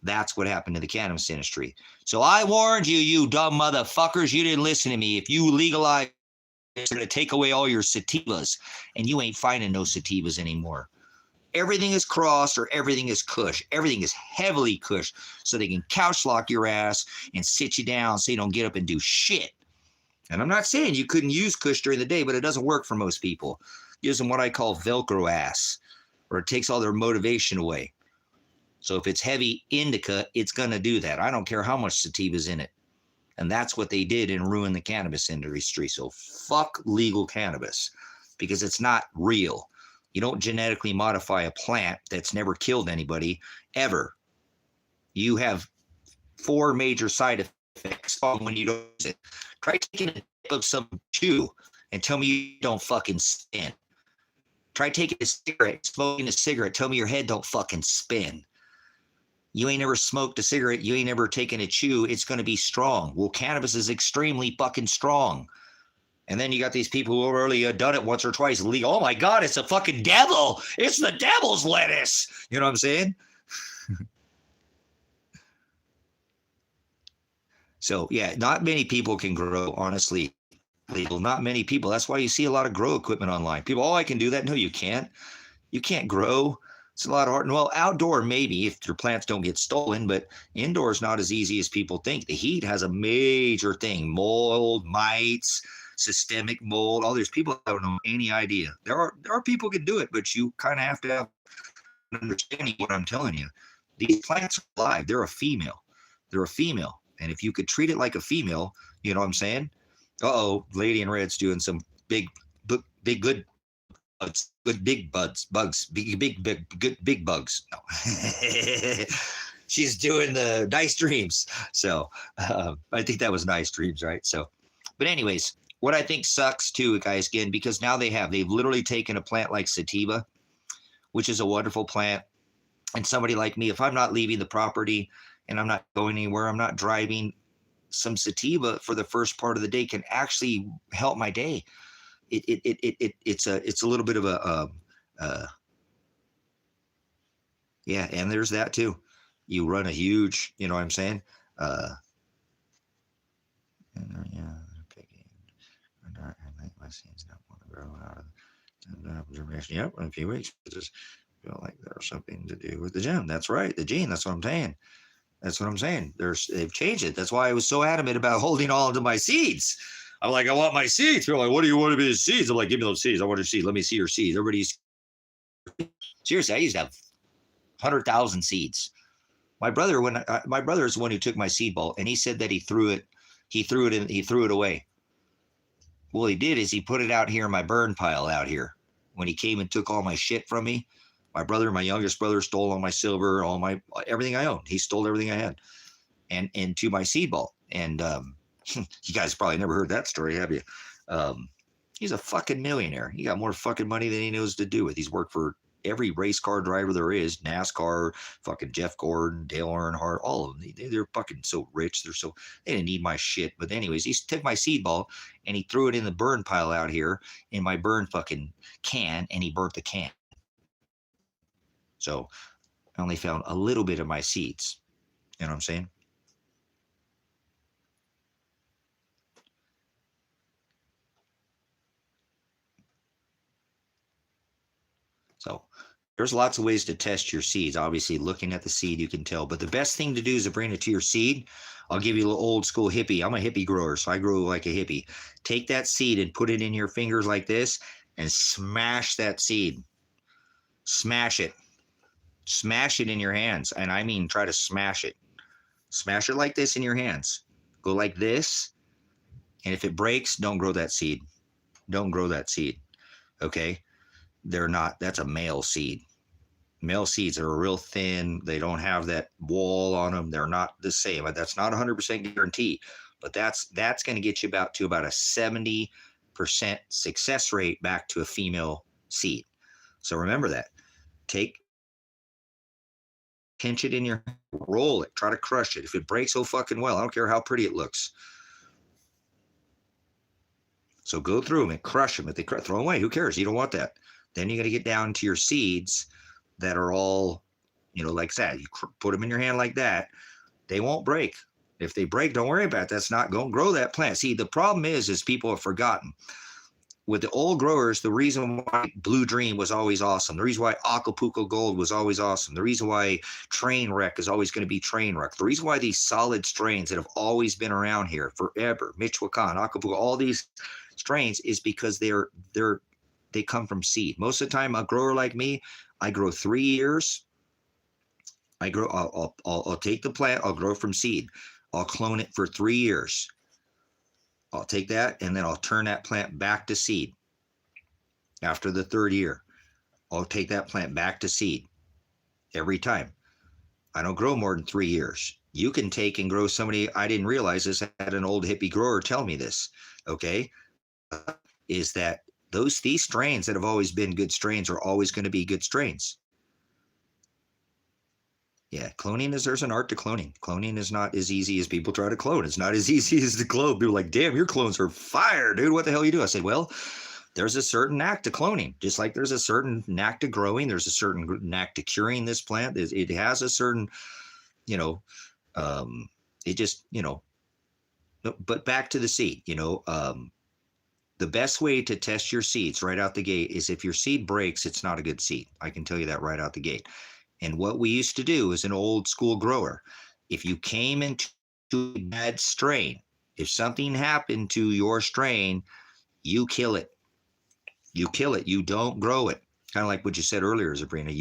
That's what happened to the cannabis industry. So I warned you, you dumb motherfuckers. You didn't listen to me. If you legalize, they're going to take away all your sativas, and you ain't finding no sativas anymore. Everything is crossed or everything is kush. Everything is heavily kush, so they can couch lock your ass and sit you down so you don't get up and do shit. And I'm not saying you couldn't use kush during the day, but it doesn't work for most people. It gives them what I call Velcro ass, or it takes all their motivation away. So if it's heavy indica, it's going to do that. I don't care how much sativa's in it. And that's what they did and ruined the cannabis industry. So fuck legal cannabis, because it's not real. You don't genetically modify a plant that's never killed anybody, ever. You have 4 major side effects when you don't use it. Try taking a dip of some chew and tell me you don't fucking spin. Try taking a cigarette, smoking a cigarette, tell me your head don't fucking spin. You ain't never smoked a cigarette, you ain't never taken a chew, it's going to be strong. Well, cannabis is extremely fucking strong. And then you got these people who have already done it once or twice. Oh my God, it's a fucking devil. It's the devil's lettuce. You know what I'm saying? So yeah, not many people can grow, honestly, legal. Not many people. That's why you see a lot of grow equipment online. People, oh, I can do that. No, you can't. You can't grow. It's a lot of hard. Well, outdoor maybe if your plants don't get stolen, but indoor is not as easy as people think. The heat has a major thing: mold, mites, systemic mold. All these people don't know any idea. There are people who can do it, but you kind of have to have an understanding what I'm telling you. These plants are alive. They're a female. They're a female. And if you could treat it like a female, you know what I'm saying? Uh-oh, lady in red's doing some big good bugs, good big bugs, big bugs. No. She's doing the nice dreams. So I think that was nice dreams, right? So, but anyways, what I think sucks too, guys, again, because now they've literally taken a plant like sativa, which is a wonderful plant. And somebody like me, if I'm not leaving the property and I'm not going anywhere, I'm not driving, some sativa for the first part of the day can actually help my day. It's a little bit of yeah, and there's that too. You run a huge, you know what I'm saying? Yeah, picking. I think my seeds don't want to grow out of observation. Yep, in a few weeks. Just feel like there's something to do with the gene. That's right, the gene. That's what I'm saying. That's what I'm saying. They've changed it. That's why I was so adamant about holding all of my seeds. I'm like, I want my seeds. People are like, what do you want to be the seeds? I'm like, give me those seeds. I want your seeds. Let me see your seeds. Everybody's seriously. I used to have 100,000 seeds. My brother, my brother is the one who took my seed ball, and he said that he threw it away. Well, he did is he put it out here in my burn pile out here. When he came and took all my shit from me, my brother, my youngest brother, stole all my silver, everything I owned. He stole everything I had, and to my seed ball. And you guys probably never heard that story, have you? He's a fucking millionaire. He got more fucking money than he knows to do with. He's worked for every race car driver there is, NASCAR, fucking Jeff Gordon, Dale Earnhardt, all of them. They're fucking so rich. They didn't need my shit. But anyways, he took my seed ball and he threw it in the burn pile out here in my burn fucking can, and he burnt the can. So I only found a little bit of my seeds. You know what I'm saying? So there's lots of ways to test your seeds. Obviously, looking at the seed, you can tell. But the best thing to do is to bring it to your seed. I'll give you a little old school hippie. I'm a hippie grower, so I grow like a hippie. Take that seed and put it in your fingers like this and smash that seed. Smash it. Smash it in your hands. And I mean, try to smash it. Smash it like this in your hands. Go like this. And if it breaks, don't grow that seed. Don't grow that seed. Okay? That's a male seed. Male seeds are real thin. They don't have that wall on them. They're not the same. That's not 100% guarantee, but that's going to get you about a 70% success rate back to a female seed. So remember that. Pinch it in your, roll it, try to crush it. If it breaks, oh fucking well. I don't care how pretty it looks. So go through them and crush them. If they throw them away, who cares? You don't want that. Then you got to get down to your seeds that are all, like that. You put them in your hand like that. They won't break. If they break, don't worry about it. That's not going to grow that plant. See, the problem is people have forgotten. With the old growers, the reason why Blue Dream was always awesome, the reason why Acapulco Gold was always awesome, the reason why Trainwreck is always going to be Trainwreck, the reason why these solid strains that have always been around here forever, Michoacan, Acapulco, all these strains, is because they come from seed. Most of the time, a grower like me, I grow 3 years. I'll take the plant, I'll grow from seed. I'll clone it for 3 years. I'll take that and then I'll turn that plant back to seed. After the 3rd year, I'll take that plant back to seed every time. I don't grow more than 3 years. You can take and grow somebody. I didn't realize this. I had an old hippie grower tell me this. Okay. Is that these strains that have always been good strains are always going to be good strains. Yeah, there's an art to cloning. Cloning is not as easy as people try to clone. It's not as easy as the clone. People are like, damn, your clones are fire, dude. What the hell you do? I said, well, there's a certain knack to cloning. Just like there's a certain knack to growing. There's a certain knack to curing this plant. It has a certain, it just, but back to the seed, the best way to test your seeds right out the gate is if your seed breaks, it's not a good seed. I can tell you that right out the gate. And what we used to do as an old school grower, if you came into a bad strain, if something happened to your strain, you kill it. You kill it. You don't grow it. Kind of like what you said earlier, Sabrina.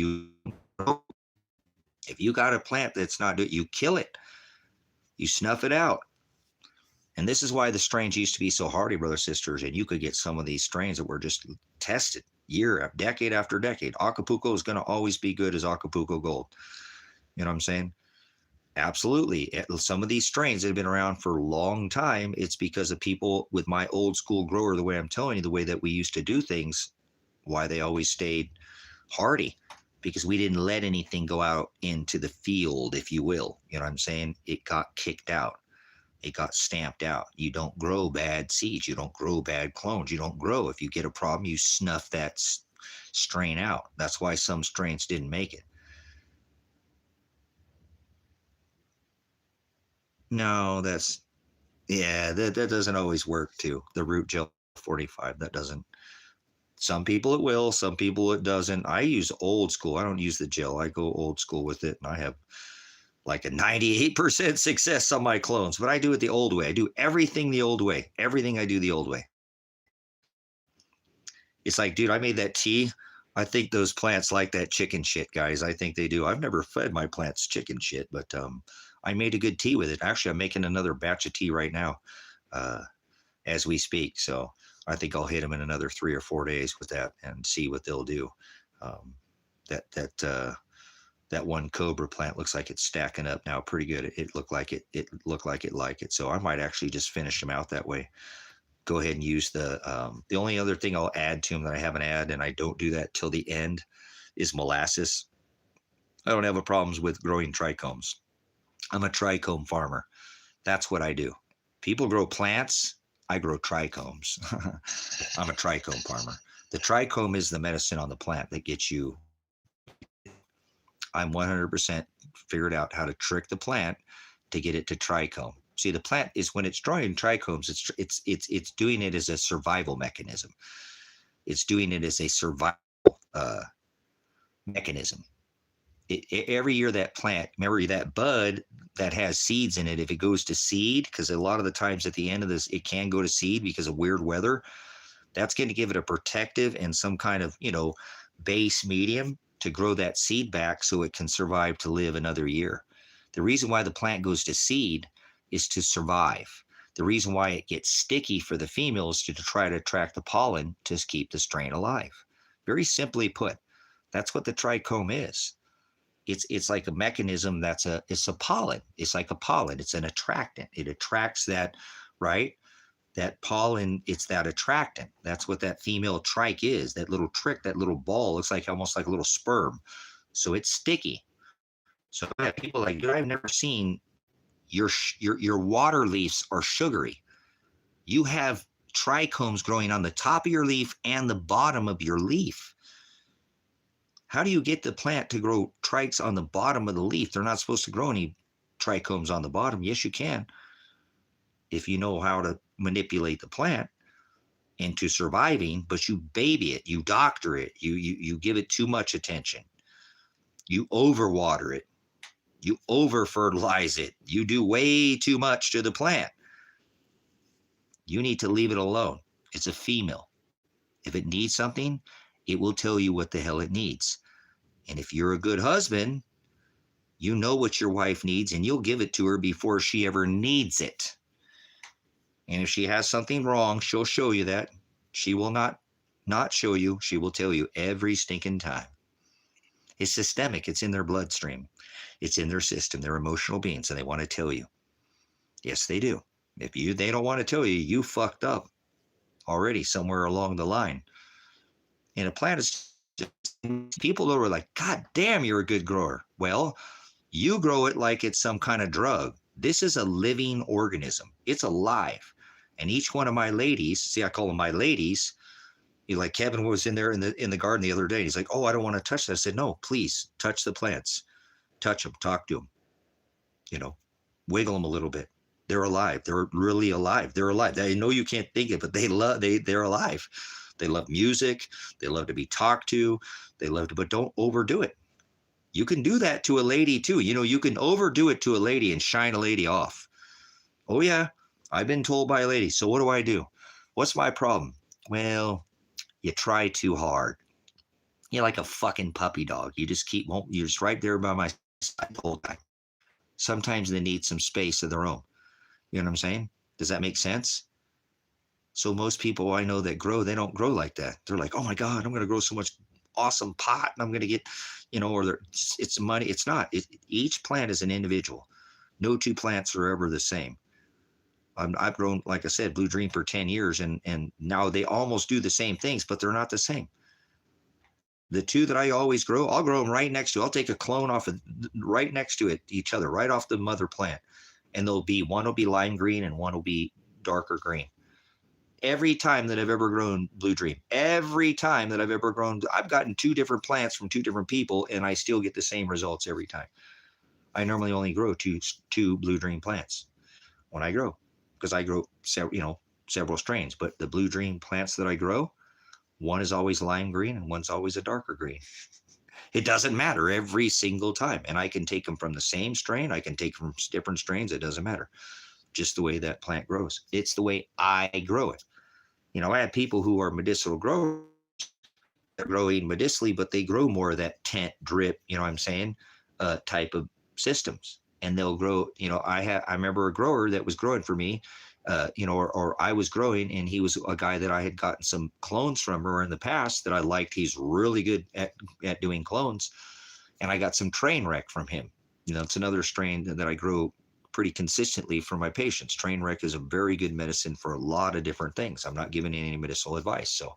If you got a plant that's not good, you kill it. You snuff it out. And this is why the strains used to be so hardy, brothers, sisters. And you could get some of these strains that were just tested decade after decade. Acapulco is going to always be good as Acapulco Gold. You know what I'm saying? Absolutely. Some of these strains that have been around for a long time, it's because of people with my old school grower, the way I'm telling you, the way that we used to do things, why they always stayed hardy, because we didn't let anything go out into the field, if you will. You know what I'm saying? It got kicked out. It got stamped out. You don't grow bad seeds. You don't grow bad clones. You don't grow. If you get a problem, you snuff that strain out. That's why some strains didn't make it. No, that doesn't always work too. The root gel 45, that doesn't. Some people it will, some people it doesn't. I use old school. I don't use the gel. I go old school with it, and I have like a 98% success on my clones, but I do it the old way. I do everything the old way. Everything I do the old way. It's like, dude, I made that tea. I think those plants like that chicken shit, guys. I think they do. I've never fed my plants chicken shit, but I made a good tea with it. Actually, I'm making another batch of tea right now as we speak. So I think I'll hit them in another 3 or 4 days with that and see what they'll do. That one cobra plant looks like it's stacking up now pretty good. It looked like it liked it. So I might actually just finish them out that way. Go ahead and use the only other thing I'll add to them that I haven't added, and I don't do that till the end, is molasses. I don't have a problems with growing trichomes. I'm a trichome farmer. That's what I do. People grow plants. I grow trichomes. I'm a trichome farmer. The trichome is the medicine on the plant that gets you. I'm 100% figured out how to trick the plant to get it to trichome. See, the plant is, when it's drawing trichomes, it's doing it as a survival mechanism. It's doing it as a survival mechanism. Every year that plant, remember that bud that has seeds in it, if it goes to seed, because a lot of the times at the end of this, it can go to seed because of weird weather, that's going to give it a protective and some kind of, base medium to grow that seed back so it can survive to live another year. The reason why the plant goes to seed is to survive. The reason why it gets sticky for the females is to try to attract the pollen to keep the strain alive. Very simply put, That's what the trichome is. It's like a mechanism it's a pollen. It's like a pollen. It's an attractant. It attracts that, right? That pollen, it's that attractant. That's what that female trike is. That little trick, that little ball looks like almost like a little sperm. So it's sticky. So I have people like, dude, I've never seen your water leaves are sugary. You have trichomes growing on the top of your leaf and the bottom of your leaf. How do you get the plant to grow trikes on the bottom of the leaf? They're not supposed to grow any trichomes on the bottom. Yes, you can, if you know how to manipulate the plant into surviving, but you baby it, you doctor it, you give it too much attention. You overwater it. You over fertilize it. You do way too much to the plant. You need to leave it alone. It's a female. If it needs something, it will tell you what the hell it needs. And if you're a good husband, you know what your wife needs and you'll give it to her before she ever needs it. And if she has something wrong, she'll show you that. She will not show you. She will tell you every stinking time. It's systemic. It's in their bloodstream. It's in their system. They're emotional beings and they want to tell you. Yes, they do. If they don't want to tell you, you fucked up already somewhere along the line. And a plant is just, people who are like, God damn, you're a good grower. Well, you grow it like it's some kind of drug. This is a living organism. It's alive. And each one of my ladies, see, I call them my ladies. Like Kevin was in there in the garden the other day. He's like, oh, I don't want to touch that. I said, no, please touch the plants. Touch them, talk to them, wiggle them a little bit. They're alive. They're really alive. They're alive. I know you can't think it, but they're alive. They love music. They love to be talked to. But don't overdo it. You can do that to a lady too. You can overdo it to a lady and shine a lady off. Oh yeah, I've been told by a lady. So what do I do? What's my problem? Well, you try too hard. You're like a fucking puppy dog. You're just right there by my side the whole time. Sometimes they need some space of their own. You know what I'm saying? Does that make sense? So most people I know that grow, they don't grow like that. They're like, oh my God, I'm going to grow so much awesome pot and I'm going to get, or it's money. It's not. Each plant is an individual. No two plants are ever the same. I've grown, like I said, Blue Dream for 10 years and now they almost do the same things, but they're not the same. The two that I always grow, I'll grow them right next to. I'll take a clone off of right next to each other, right off the mother plant. And one will be lime green and one will be darker green. Every time that I've ever grown Blue Dream, I've gotten two different plants from two different people and I still get the same results every time. I normally only grow two Blue Dream plants when I grow, because I grow several strains, but the Blue Dream plants that I grow, one is always lime green and one's always a darker green. It doesn't matter every single time. And I can take them from the same strain. I can take from different strains. It doesn't matter. Just the way that plant grows. It's the way I grow it. I have people who are medicinal growers, they're growing medicinally, but they grow more of that tent drip, type of systems. And they'll grow, I remember a grower that was growing for me, or I was growing, and he was a guy that I had gotten some clones from in the past that I liked. He's really good at doing clones. And I got some train wreck from him. It's another strain that I grow pretty consistently for my patients. Train wreck is a very good medicine for a lot of different things. I'm not giving any medicinal advice. So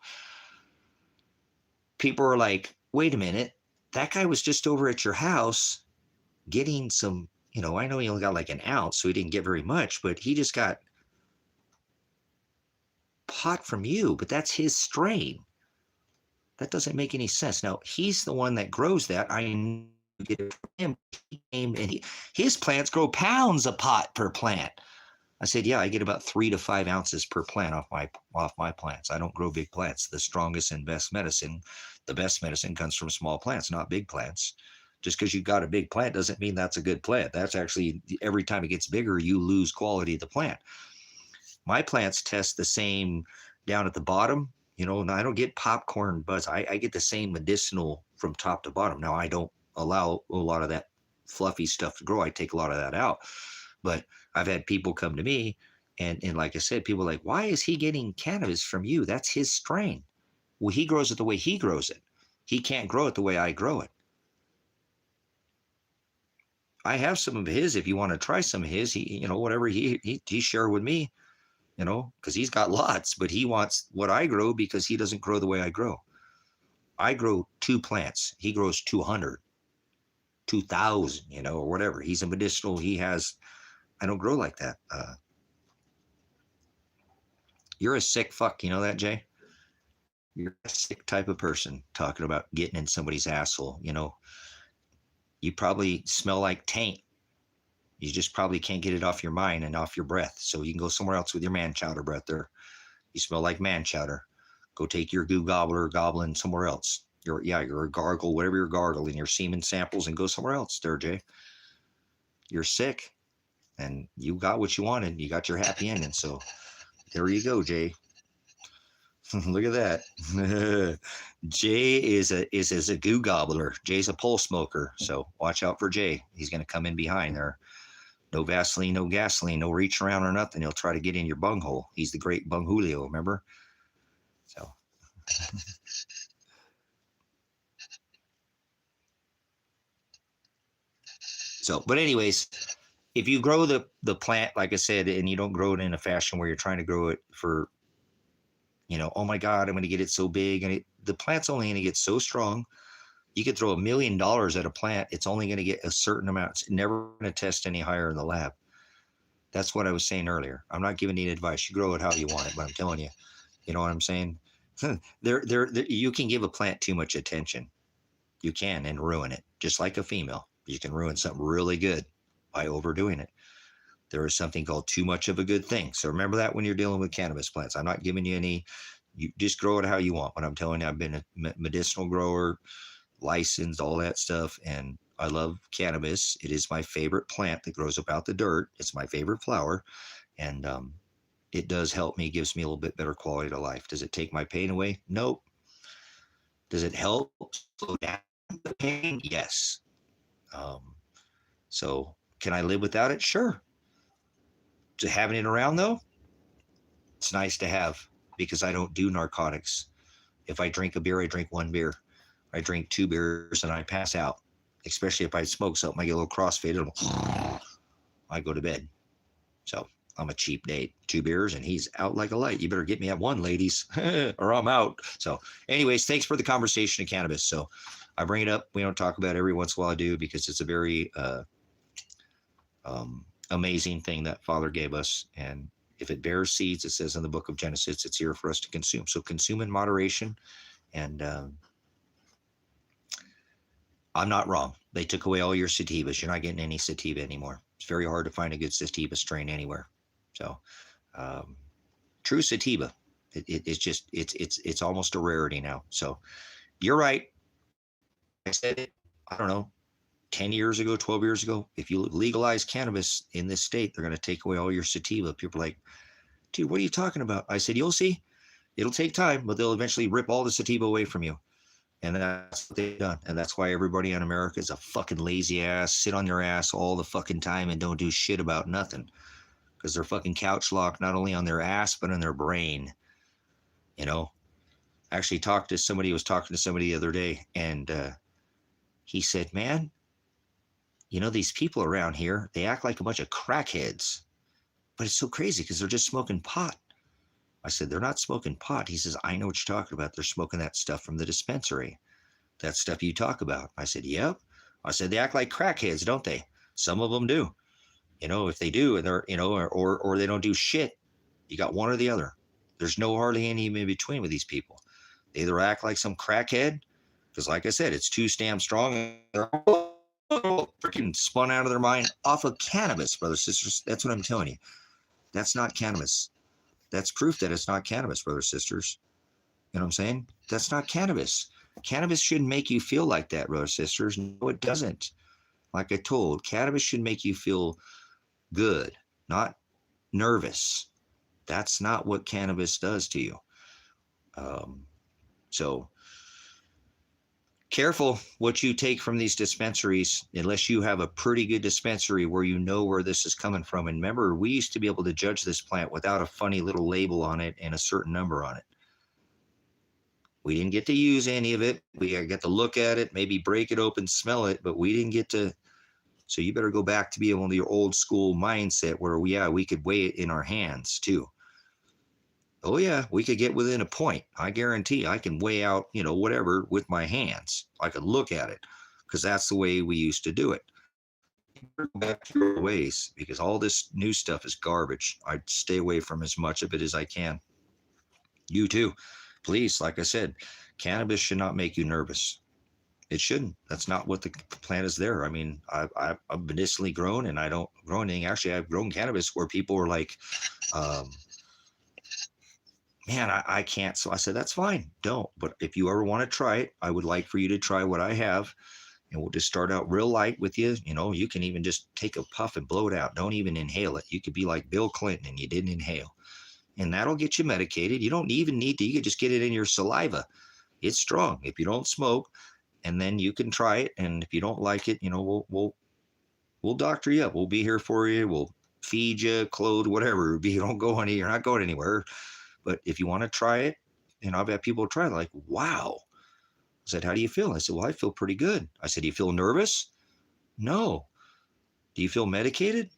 people are like, wait a minute, that guy was just over at your house getting some, I know he only got like an ounce, so he didn't get very much, but he just got pot from you, but that's his strain. That doesn't make any sense. Now, he's the one that grows that. I get it from him. And his plants grow pounds of pot per plant. I said, yeah, I get about 3 to 5 ounces per plant off my plants. I don't grow big plants. The strongest and best medicine, the best medicine comes from small plants, not big plants. Just because you got a big plant doesn't mean that's a good plant. That's actually, every time it gets bigger, you lose quality of the plant. My plants test the same down at the bottom. And I don't get popcorn buzz. I get the same medicinal from top to bottom. Now, I don't allow a lot of that fluffy stuff to grow. I take a lot of that out. But I've had people come to me and like I said, people are like, why is he getting cannabis from you? That's his strain. Well, he grows it the way he grows it. He can't grow it the way I grow it. I have some of his. If you want to try some of his, whatever he shared with me, because he's got lots, but he wants what I grow because he doesn't grow the way I grow. I grow 2 plants. He grows 200, 2,000, or whatever. He's a medicinal. I don't grow like that. You're a sick fuck. You know that, Jay? You're a sick type of person talking about getting in somebody's asshole. You probably smell like taint. You just probably can't get it off your mind and off your breath. So you can go somewhere else with your man chowder breath there. You smell like man chowder. Go take your goo gobbler goblin somewhere else. You're a gargle, whatever you're gargling, your semen samples, and go somewhere else there, Jay. You're sick. And you got what you wanted. You got your happy ending. So there you go, Jay. Look at that. Jay is a goo gobbler. Jay's a pole smoker. So watch out for Jay. He's going to come in behind there. No Vaseline, no gasoline, no reach around or nothing. He'll try to get in your bunghole. He's the great Bung Julio, remember? But anyways, if you grow the plant, like I said, and you don't grow it in a fashion where you're trying to grow it for, oh my God, I'm going to get it so big. And the plant's only going to get so strong. You could throw $1 million at a plant. It's only going to get a certain amount. It's never going to test any higher in the lab. That's what I was saying earlier. I'm not giving you advice. You grow it how you want it, but I'm telling you, you know what I'm saying? You can give a plant too much attention. You can and ruin it, just like a female. You can ruin something really good by overdoing it. There is something called too much of a good thing. So remember that when you're dealing with cannabis plants. I'm not giving you you just grow it how you want. But I'm telling you, I've been a medicinal grower, licensed, all that stuff. And I love cannabis. It is my favorite plant that grows up out the dirt. It's my favorite flower. And it does help me, gives me a little bit better quality of life. Does it take my pain away? Nope. Does it help slow down the pain? Yes. So can I live without it? Sure. To having it around though, it's nice to have because I don't do narcotics. If I drink a beer, I drink 1 beer. I drink 2 beers and I pass out. Especially if I smoke something, I get a little crossfaded. I go to bed. So I'm a cheap date. 2 beers and he's out like a light. You better get me at 1, ladies, or I'm out. So anyways, thanks for the conversation of cannabis. So I bring it up. We don't talk about it every once in a while. I do because it's a very amazing thing that Father gave us. And if it bears seeds, it says in the book of Genesis, it's here for us to consume. So consume in moderation. And I'm not wrong. They took away all your sativas. You're not getting any sativa anymore. It's very hard to find a good sativa strain anywhere. So true sativa, it's almost a rarity now. So you're right. I said it, I don't know, 10 years ago, 12 years ago, if you legalize cannabis in this state, they're going to take away all your sativa. People are like, dude, what are you talking about? I said, you'll see. It'll take time, but they'll eventually rip all the sativa away from you. And that's what they've done. And that's why everybody in America is a fucking lazy ass, sit on their ass all the fucking time and don't do shit about nothing. Because they're fucking couch locked, not only on their ass, but on their brain. I actually was talking to somebody the other day, and he said, man, these people around here, they act like a bunch of crackheads. But it's so crazy because they're just smoking pot. I said, they're not smoking pot. He says, I know what you're talking about. They're smoking that stuff from the dispensary. That stuff you talk about. I said, yep. I said, they act like crackheads, don't they? Some of them do. If they do, and they're, or they don't do shit, you got one or the other. There's no hardly any in between with these people. They either act like some crackhead, because like I said, it's 2 stamps strong, and they're freaking spun out of their mind off of cannabis, brothers, sisters. That's what I'm telling you. That's not cannabis. That's proof that it's not cannabis, brothers, sisters. You know what I'm saying? That's not cannabis. Cannabis shouldn't make you feel like that, brothers, sisters. No, it doesn't. Like I told, cannabis should make you feel good, not nervous. That's not what cannabis does to you. So careful what you take from these dispensaries, unless you have a pretty good dispensary where you know where this is coming from. And remember, we used to be able to judge this plant without a funny little label on it and a certain number on it. We didn't get to use any of it. We got to look at it, maybe break it open, smell it, but we didn't get to. So you better go back to be able to your old school mindset where we could weigh it in our hands too. Oh yeah, we could get within a point. I guarantee I can weigh out, whatever with my hands. I could look at it because that's the way we used to do it. Go back to your ways because all this new stuff is garbage. I'd stay away from as much of it as I can. You too. Please, like I said, cannabis should not make you nervous. It shouldn't. That's not what the plant is there. I mean, I've medicinally grown and I don't grow anything. Actually, I've grown cannabis where people were like, man, I can't. So I said, that's fine. Don't. But if you ever want to try it, I would like for you to try what I have. And we'll just start out real light with you. You can even just take a puff and blow it out. Don't even inhale it. You could be like Bill Clinton and you didn't inhale. And that'll get you medicated. You don't even need to. You can just get it in your saliva. It's strong. If you don't smoke, and then you can try it. And if you don't like it, we'll doctor you up. We'll be here for you. We'll feed you, clothe, whatever. You don't go any. You're not going anywhere. But if you want to try it, I've had people try it like, wow. I said, how do you feel? I said, well, I feel pretty good. I said, do you feel nervous? No. Do you feel medicated?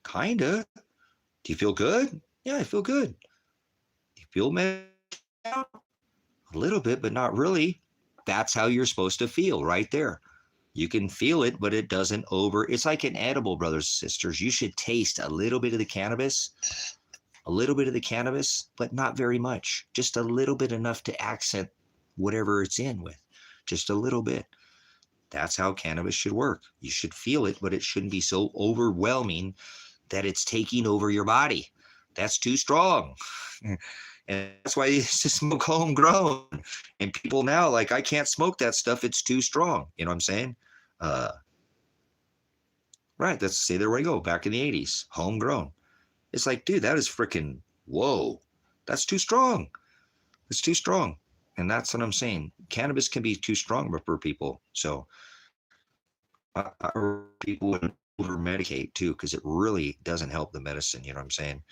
Kinda. Do you feel good? Yeah, I feel good. Do you feel medicated? A little bit, but not really. That's how you're supposed to feel right there. You can feel it, but it doesn't it's like an edible, brothers and sisters. You should taste a little bit of the cannabis, but not very much. Just a little bit, enough to accent whatever it's in with. Just a little bit. That's how cannabis should work. You should feel it, but it shouldn't be so overwhelming that it's taking over your body. That's too strong. And that's why you used to smoke homegrown. And people now, like, I can't smoke that stuff. It's too strong. You know what I'm saying? Right. There we go. Back in the 80s, homegrown. It's like, dude, that is freaking, whoa. That's too strong. It's too strong. And that's what I'm saying. Cannabis can be too strong for people. So people would over medicate too, because it really doesn't help the medicine. You know what I'm saying?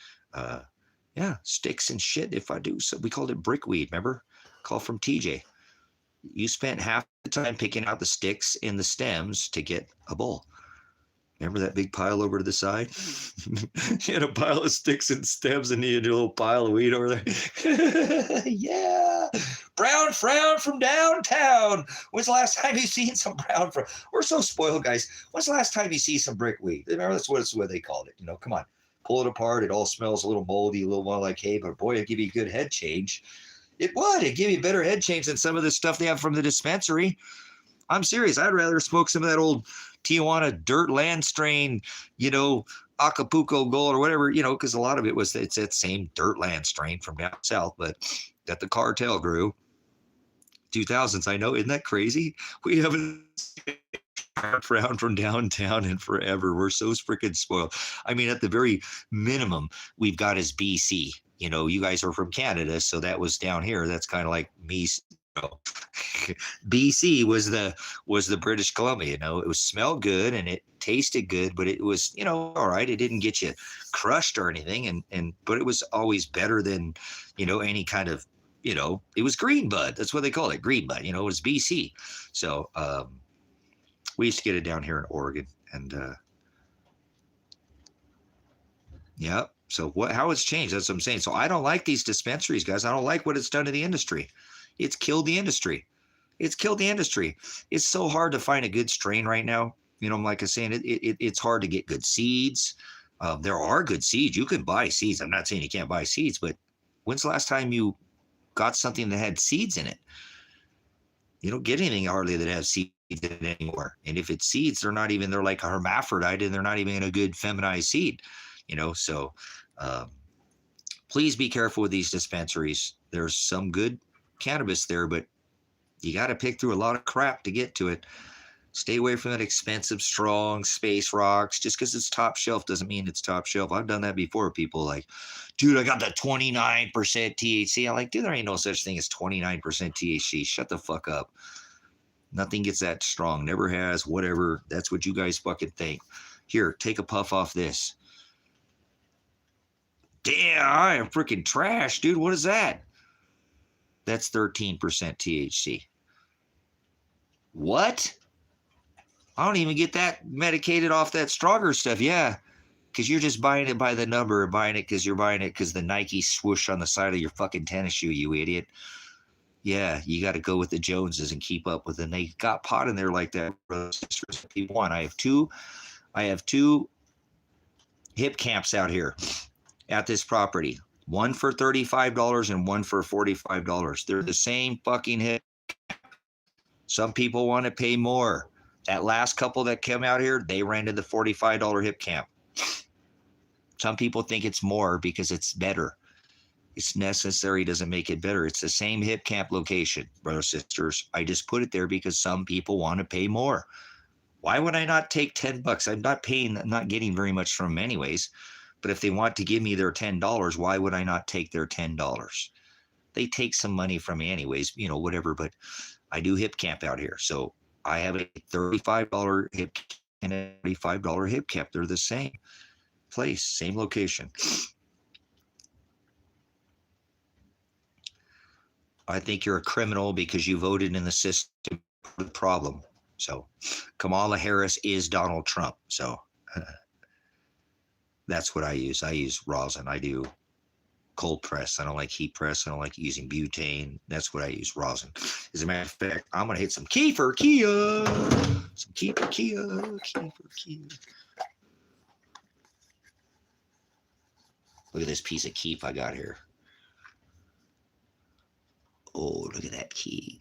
Yeah, sticks and shit. If I do so, we called it brickweed. Remember? Call from TJ. You spent half the time picking out the sticks and the stems to get a bowl. Remember that big pile over to the side? You had a pile of sticks and stems and you had a little pile of weed over there. Yeah. Brown frown from downtown. When's the last time you seen some brown frown? We're so spoiled, guys. When's the last time you see some brickweed? Remember, that's what they called it. Come on. Pull it apart. It all smells a little moldy, a little more like hay, but boy, it'd give you a good head change. It would. It'd give you a better head change than some of the stuff they have from the dispensary. I'm serious. I'd rather smoke some of that old Tijuana dirt land strain, Acapulco Gold or whatever, because a lot of it's that same dirt land strain from down south, but that the cartel grew. 2000s, I know. Isn't that crazy? We haven't around from downtown in forever. We're so freaking spoiled. I mean, at the very minimum, we've got is BC. You guys are from Canada, so that was down here. That's kind of like me. BC was the British Columbia. It smelled good and it tasted good, but it was all right. It didn't get you crushed or anything, but it was always better than any kind of it was green bud. That's what they call it, green bud. It was BC. So we used to get it down here in Oregon, and yeah. So how it's changed? That's what I'm saying. So I don't like these dispensaries, guys. I don't like what it's done to the industry. It's killed the industry. It's so hard to find a good strain right now. Like I was saying, it's hard to get good seeds. There are good seeds. You can buy seeds. I'm not saying you can't buy seeds, but when's the last time you got something that had seeds in it? You don't get anything hardly that has seeds in it anymore. And if it's seeds, they're like a hermaphrodite and they're not even a good feminized seed, So please be careful with these dispensaries. There's some good cannabis there, but you got to pick through a lot of crap to get to it. Stay away from that expensive, strong space rocks. Just because it's top shelf doesn't mean it's top shelf. I've done that before. People like, dude, I got the 29% THC. I'm like, dude, there ain't no such thing as 29% THC. Shut the fuck up. Nothing gets that strong. Never has. Whatever. That's what you guys fucking think. Here, take a puff off this. Damn, I am freaking trash, dude. What is that? That's 13% THC. What? I don't even get that medicated off that stronger stuff. Yeah, because you're just buying it by the number, buying it because you're buying it because the Nike swoosh on the side of your fucking tennis shoe, you idiot. Yeah, you got to go with the Joneses and keep up with them. They got pot in there like that. People want. I have two hip camps out here at this property. One for $35 and one for $45. They're the same fucking hip. Some people want to pay more. That last couple that came out here, they rented the $45 hip camp. Some people think it's more because it's better. It's necessary, doesn't make it better. It's the same hip camp location, brothers and sisters. I just put it there because some people want to pay more. Why would I not take $10? I'm not getting very much from them anyways. But if they want to give me their $10, why would I not take their $10? They take some money from me anyways, whatever. But I do hip camp out here. So I have a $35 hip and a $35 hip camp. They're the same place, same location. I think you're a criminal because you voted in the system for the problem. So Kamala Harris is Donald Trump. So that's what I use. I use rosin. I do cold press. I don't like heat press. I don't like using butane. That's what I use, rosin. As a matter of fact, I'm going to hit some Kefir Kia. Some Kefir Kia. Kefir Kia. Look at this piece of keef I got here. Oh, look at that keef.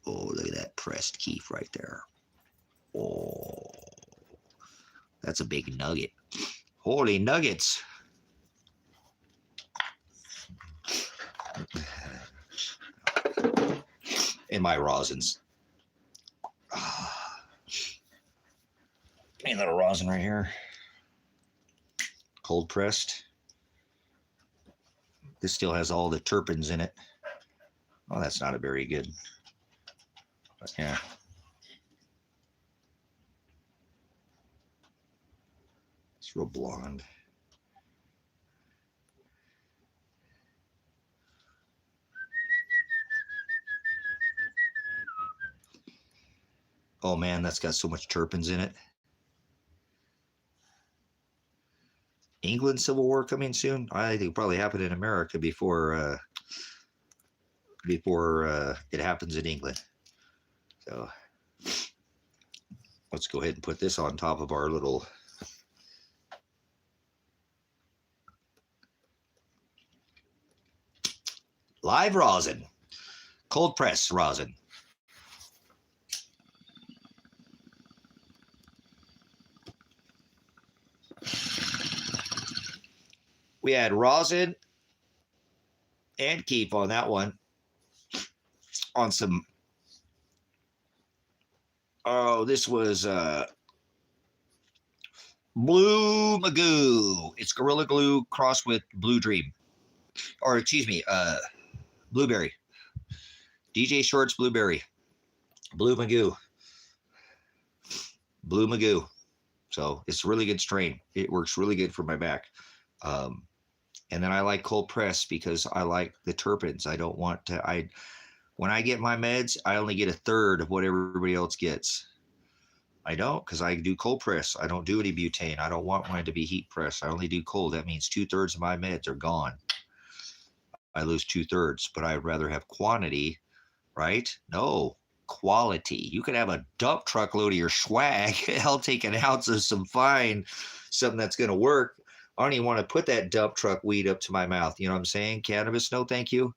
Oh, look at that pressed keef right there. Oh, that's a big nugget. Holy nuggets. In my rosins. A little rosin right here. Cold pressed. This still has all the terpenes in it. Oh, that's not a very good. But yeah. It's real blonde. Oh man, that's got so much terpenes in it. England Civil War coming soon? I think it'll probably happen in America before it happens in England. So let's go ahead and put this on top of our little live rosin, cold press rosin. We had rosin and keep on that one. On some, this was Blue Magoo. It's Gorilla Glue crossed with Blue Dream. Or excuse me, Blueberry. DJ Shorts Blueberry. Blue Magoo. Blue Magoo. So it's a really good strain. It works really good for my back. And then I like cold press because I like the terpenes. I don't want to, when I get my meds, I only get a third of what everybody else gets. I don't, because I do cold press. I don't do any butane. I don't want mine to be heat press. I only do cold. That means 2/3 of my meds are gone. I lose 2/3, but I'd rather have quantity, right? No, quality. You could have a dump truck load of your swag. I'll take an ounce of something that's going to work. I don't even want to put that dump truck weed up to my mouth. You know what I'm saying? Cannabis, no thank you.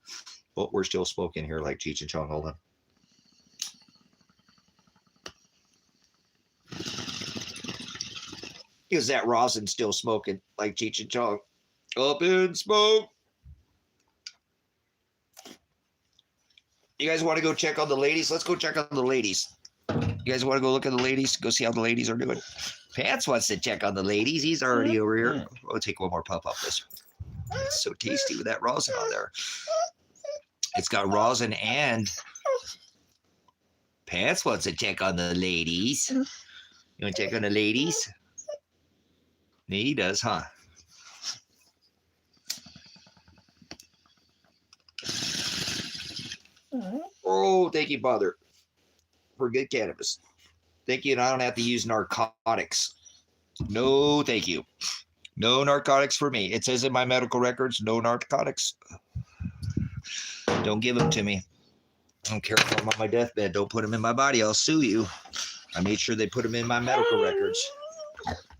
But we're still smoking here like Cheech and Chong. Hold on. Is that rosin still smoking like Cheech and Chong? Up in smoke. You guys want to go check on the ladies? Let's go check on the ladies. You guys want to go look at the ladies? Go see how the ladies are doing. Pants wants to check on the ladies. He's already over here. I'll take one more puff off this. It's so tasty with that rosin on there. It's got rosin and Pants wants to check on the ladies. You want to check on the ladies? He does, huh? Oh, thank you, Father, for good cannabis. Thank you, and I don't have to use narcotics. No, thank you. No narcotics for me. It says in my medical records, no narcotics. Don't give them to me. I don't care if I'm on my deathbed. Don't put them in my body. I'll sue you. I made sure they put them in my medical records.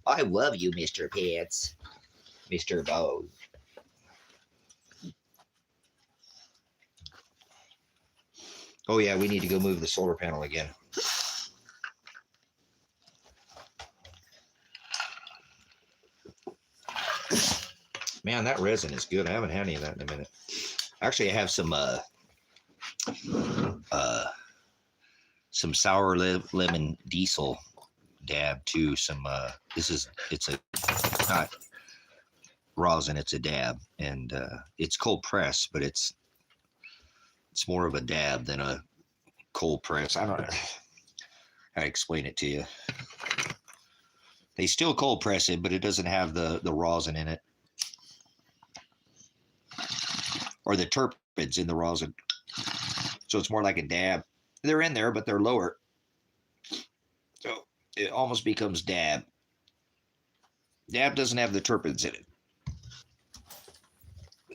I love you, Mr. Pants. Mr. Bow. Oh, yeah, we need to go move the solar panel again. Man, that resin is good. I haven't had any of that in a minute. Actually, I have some sour lemon diesel dab too. It's not rosin, it's a dab, and it's cold press, but it's more of a dab than a cold press. I don't know how to explain it to you. They still cold press it, but it doesn't have the rosin in it, or the terpenes in the rosin. So it's more like a dab. They're in there, but they're lower. So it almost becomes dab. Dab doesn't have the terpenes in it.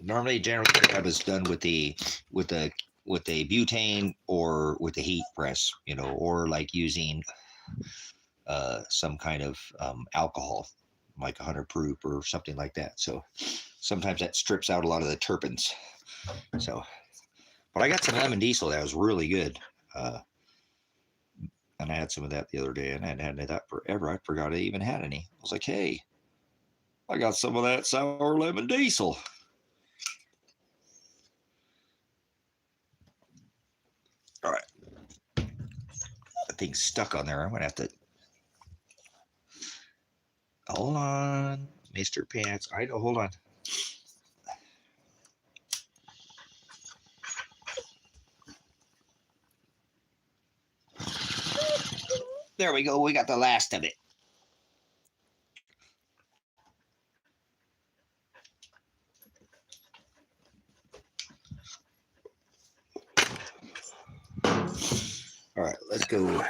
Normally, generally, dab is done with a butane or with a heat press, or like using some kind of alcohol, like 100 proof or something like that. So sometimes that strips out a lot of the terpenes. So, but I got some lemon diesel that was really good. And I had some of that the other day, and I hadn't had any of that forever. I forgot I even had any. I was like, hey, I got some of that sour lemon diesel. All right. That thing's stuck on there. I'm going to have to... Hold on, Mr. Pants. I know, hold on. There we go. We got the last of it. All right, let's go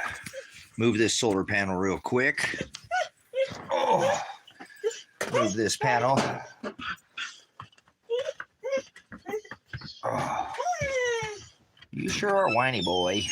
move this solar panel real quick. Oh, move this panel. Oh, you sure are a whiny boy.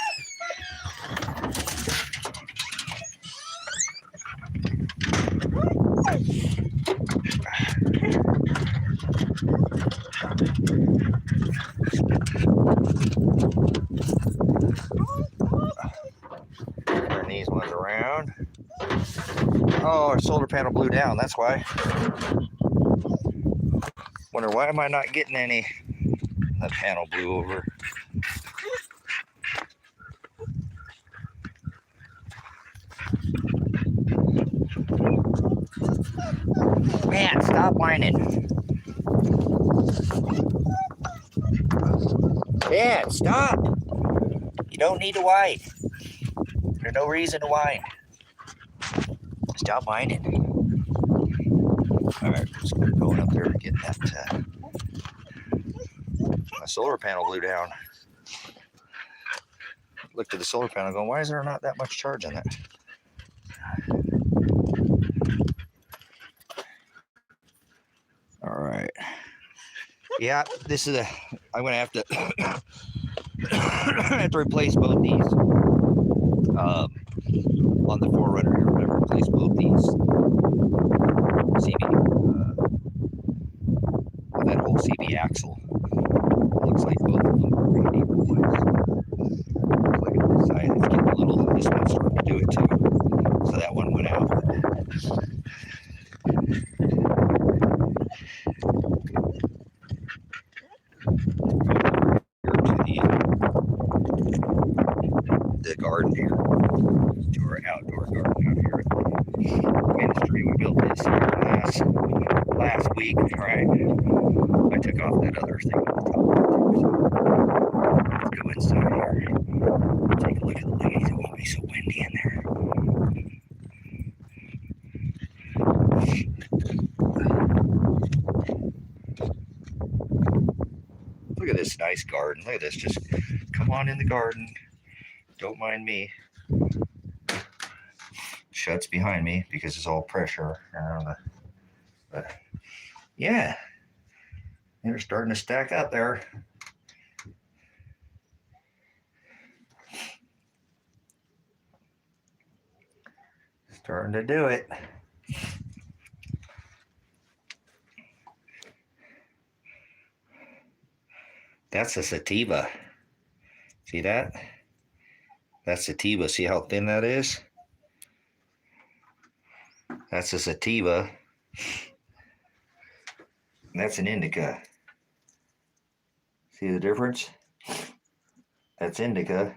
Turn these ones around. Oh, our solar panel blew down. That's why. Wonder why am I not getting any? That panel blew over. Man, stop whining. Man, stop. You don't need to whine. There's no reason to whine. Stop whining. All right, just going up there to get that. My solar panel blew down. Looked at the solar panel going, why is there not that much charge in it? All right. Yeah, this is I'm going to have to replace both these. On the Forerunner here, I'm going to replace both these CB, that whole CB axle. Looks like both of them are going to need replaced. Look at the side, it's getting a little, this one's starting to do it too. So that one went out. The garden here, to our outdoor garden out here at Ministry. We built this here last week. All right, I took off that other thing on the top of it. Let's go inside here. Take a look at the ladies. It won't be so windy in there. Look at this nice garden. Look at this, just come come on in the garden. Don't mind me. Shuts behind me because it's all pressure. But yeah, they're starting to stack up there. Starting to do it. That's a sativa. See that? That's sativa. See how thin that is? That's a sativa. That's an indica. See the difference? That's indica.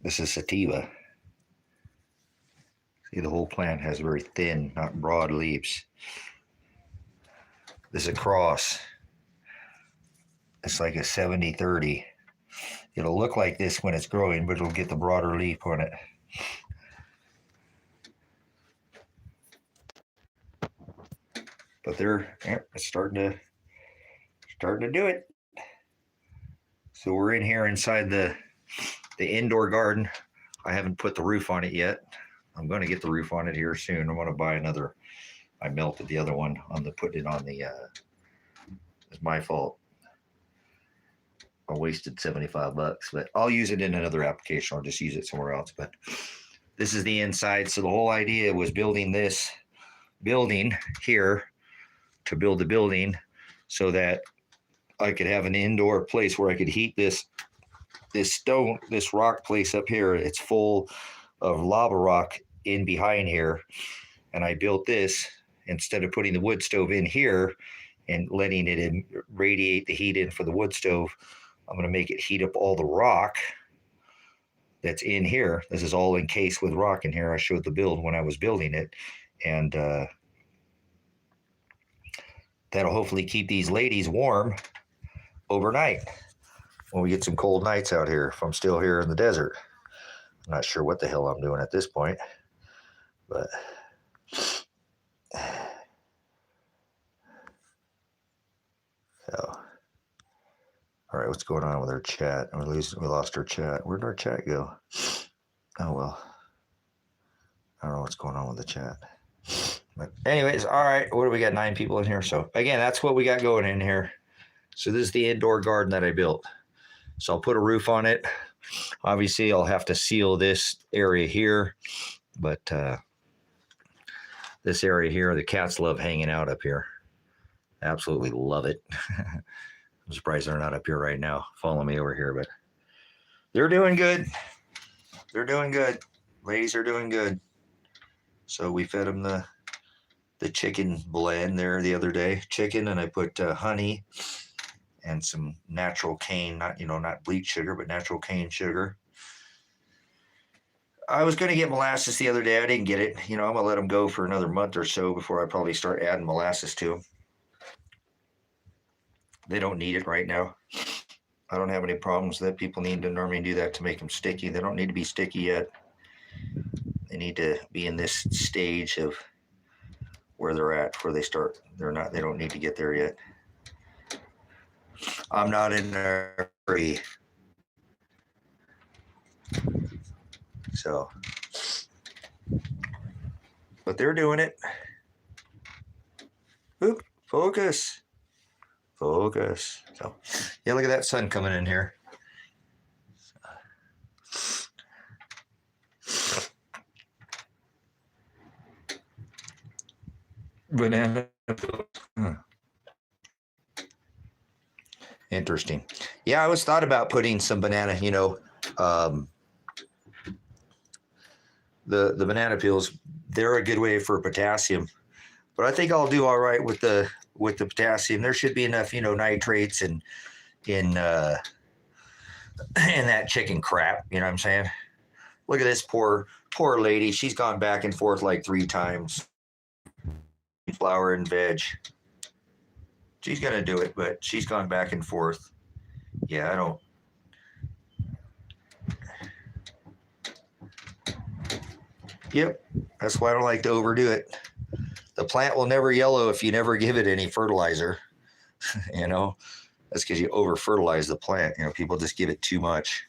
This is sativa. See, the whole plant has very thin, not broad leaves. This is a cross. It's like a 70-30. It'll look like this when it's growing, but it'll get the broader leaf on it. But it's starting to do it. So we're in here inside the indoor garden. I haven't put the roof on it yet. I'm going to get the roof on it here soon. I want to buy another. I melted the other one on putting it on the. It's my fault. I wasted $75, but I'll use it in another application. I'll just use it somewhere else. But this is the inside. So the whole idea was building this building here to build the building so that I could have an indoor place where I could heat this rock place up here. It's full of lava rock in behind here. And I built this instead of putting the wood stove in here and letting it radiate the heat in for the wood stove. I'm going to make it heat up all the rock that's in here. This is all encased with rock in here. I showed the build when I was building it. And that'll hopefully keep these ladies warm overnight when we get some cold nights out here, if I'm still here in the desert. I'm not sure what the hell I'm doing at this point, but so. All right, what's going on with our chat? We lost our chat. Where'd our chat go? Oh, well. I don't know what's going on with the chat. But anyways, all right. What do we got? 9 people in here. So again, that's what we got going in here. So this is the indoor garden that I built. So I'll put a roof on it. Obviously, I'll have to seal this area here. But this area here, the cats love hanging out up here. Absolutely love it. I'm surprised they're not up here right now, following me over here, but they're doing good. They're doing good. Ladies are doing good. So we fed them the chicken blend there the other day. Chicken, and I put honey and some natural cane, not bleach sugar, but natural cane sugar. I was going to get molasses the other day. I didn't get it. I'm going to let them go for another month or so before I probably start adding molasses to them. They don't need it right now. I don't have any problems that people need to normally do that to make them sticky. They don't need to be sticky yet. They need to be in this stage of where they're at before they start. They don't need to get there yet. I'm not in a hurry. So, but they're doing it. Oop, focus. Focus. So, yeah, look at that sun coming in here. Banana. Interesting. Yeah, I always thought about putting some banana, the banana peels, they're a good way for potassium. But I think I'll do all right with the potassium. There should be enough, nitrates in that chicken crap. You know what I'm saying? Look at this poor lady. She's gone back and forth like 3 times. Flour and veg. She's gonna do it, but she's gone back and forth. Yeah, I don't. Yep, that's why I don't like to overdo it. The plant will never yellow if you never give it any fertilizer. You know, that's because you over fertilize the plant. You know, people just give it too much.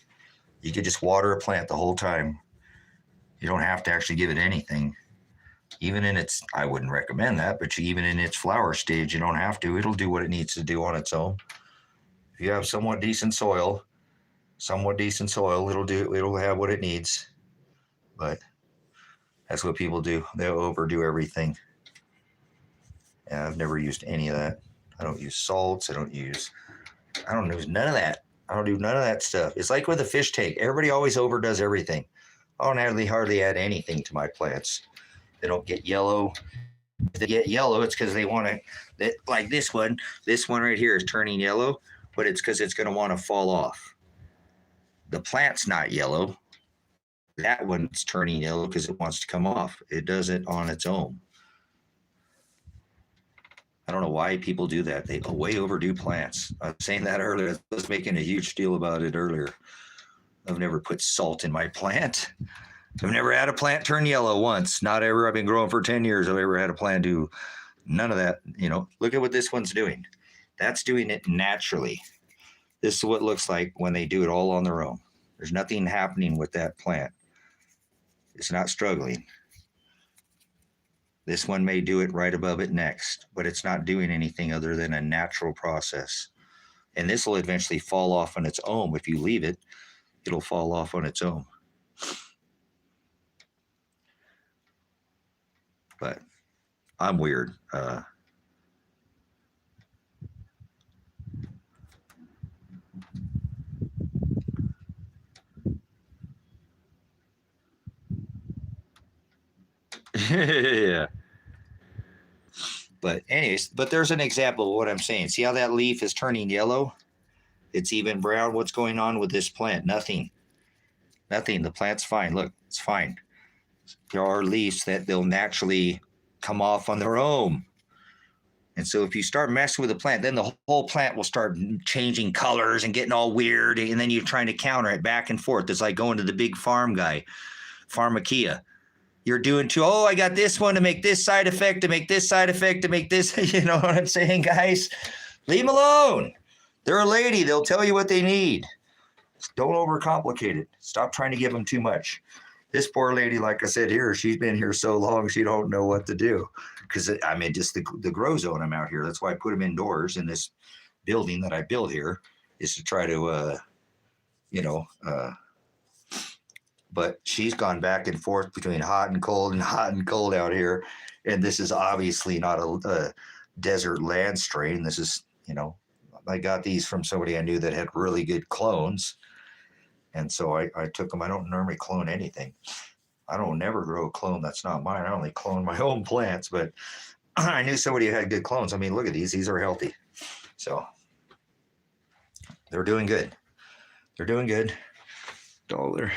You could just water a plant the whole time. You don't have to actually give it anything. Even in its, I wouldn't recommend that, but even in its flower stage, you don't have to. It'll do what it needs to do on its own. If you have somewhat decent soil, it'll have what it needs. But that's what people do. They'll overdo everything. Yeah, I've never used any of that. I don't use salts. I don't use none of that. I don't do none of that stuff. It's like with a fish tank. Everybody always overdoes everything. I don't hardly add anything to my plants. They don't get yellow. If they get yellow, it's because they want to, like this one. This one right here is turning yellow, but it's because it's going to want to fall off. The plant's not yellow. That one's turning yellow because it wants to come off. It does it on its own. I don't know why people do that. They way overdo plants. I was saying that earlier. I was making a huge deal about it earlier. I've never put salt in my plant. I've never had a plant turn yellow once. Not ever. I've been growing for 10 years. I've ever had a plant do none of that. You know, look at what this one's doing. That's doing it naturally. This is what it looks like when they do it all on their own. There's nothing happening with that plant. It's not struggling. This one may do it right above it next, but it's not doing anything other than a natural process. And this will eventually fall off on its own. If you leave it, it'll fall off on its own. But I'm weird. Yeah. But anyways, there's an example of what I'm saying. See how that leaf is turning yellow? It's even brown. What's going on with this plant? Nothing. The plant's fine. Look, it's fine. There are leaves that they'll naturally come off on their own. And so if you start messing with the plant, then the whole plant will start changing colors and getting all weird. And then you're trying to counter it back and forth. It's like going to the big farm guy, pharmakia. You're doing I got this one to make this side effect, to make this side effect, to make this. You know what I'm saying, guys? Leave them alone. They're a lady. They'll tell you what they need. Don't overcomplicate it. Stop trying to give them too much. This poor lady, like I said here, she's been here so long, she don't know what to do. Because, I mean, just the grow zone I'm out here. That's why I put them indoors in this building that I built here, is to try to, but she's gone back and forth between hot and cold out here. And this is obviously not a desert land strain. This is, I got these from somebody I knew that had really good clones. And so I took them. I don't normally clone anything. I don't never grow a clone that's not mine. I only clone my own plants, but I knew somebody who had good clones. I mean, look at these. These are healthy. So they're doing good. Dollar.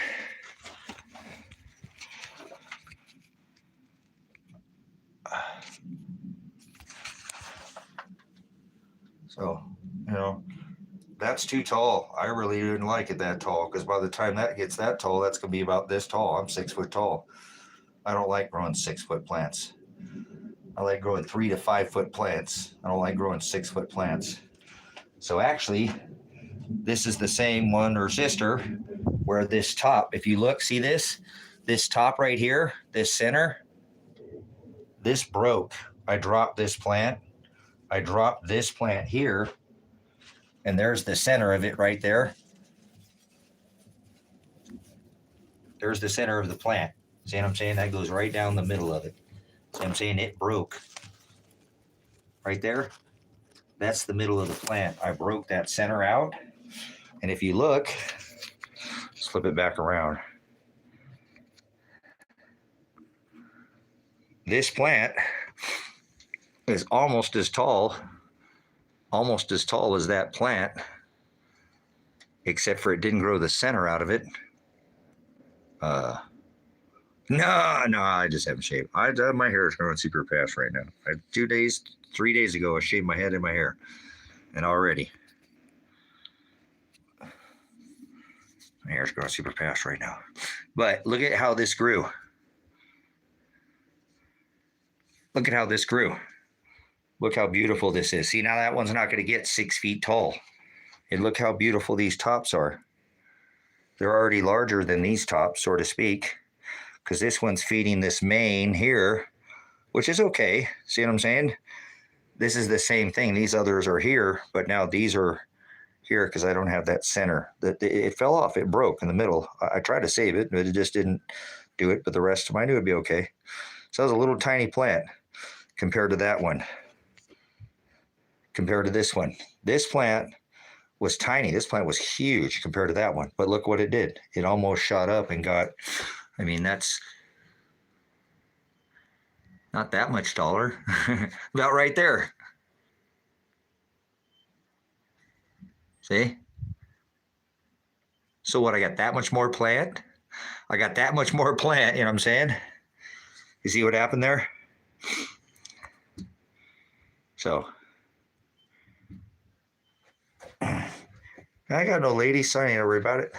So, that's too tall. I really didn't like it that tall, because by the time that gets that tall, that's going to be about this tall. I'm 6 foot tall. I don't like growing 6 foot plants. I like growing 3 to 5 foot plants. I don't like growing 6 foot plants. So actually, this is the same one or sister where this top, if you look, see this top right here, this center, this broke. I dropped this plant. I dropped this plant here, and there's the center of it right there. There's the center of the plant. See what I'm saying? That goes right down the middle of it. See what I'm saying? It broke. Right there. That's the middle of the plant. I broke that center out. And if you look, let's flip it back around. This plant is almost as tall as that plant, except for it didn't grow the center out of it. No, I just haven't shaved. My hair is growing super fast right now. 3 days ago, I shaved my head and my hair, and already my hair's growing super fast right now. But look at how this grew. Look at how this grew. Look how beautiful this is. See, now that one's not going to get 6 feet tall. And look how beautiful these tops are. They're already larger than these tops, so to speak, because this one's feeding this main here, which is okay. See what I'm saying? This is the same thing. These others are here, but now these are here because I don't have that center. It fell off. It broke in the middle. I tried to save it, but it just didn't do it. But the rest of mine knew it'd be okay. So that was a little tiny plant compared to that one. Compared to this one. This plant was tiny. This plant was huge compared to that one. But look what it did. It almost shot up and got, I mean, that's not that much taller. About right there. See? So what, I got that much more plant? I got that much more plant, you know what I'm saying? You see what happened there? So, I got no ladies, so I ain't worry about it.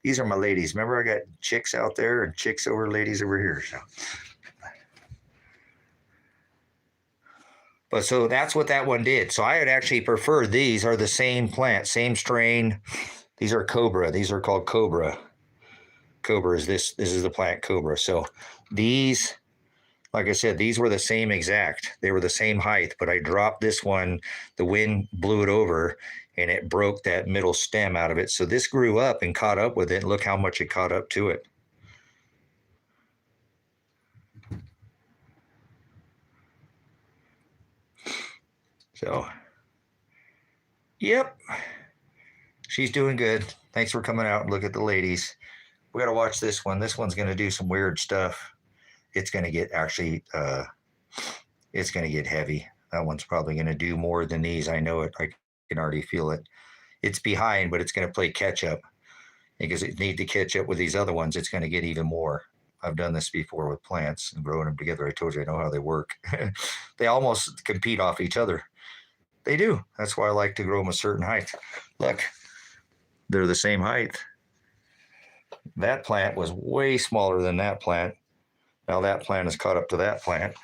These are my ladies. Remember, I got chicks out there and chicks over, ladies over here. So, but so that's what that one did. So I would actually prefer these are the same plant, same strain. These are Cobra. These are called Cobra. Cobra is this. This is the plant Cobra. So these, like I said, these were the same exact. They were the same height, but I dropped this one. The wind blew it over and it broke that middle stem out of it. So this grew up and caught up with it. Look how much it caught up to it. So, yep. She's doing good. Thanks for coming out and look at the ladies. We got to watch this one. This one's going to do some weird stuff. It's going to get actually, it's going to get heavy. That one's probably going to do more than these. I know it. I can already feel it. It's behind, but it's going to play catch up because it needs to catch up with these other ones. It's going to get even more. I've done this before with plants and growing them together. I told you I know how they work. They almost compete off each other. They do. That's why I like to grow them a certain height. Look, they're the same height. That plant was way smaller than that plant. Now that plant is caught up to that plant,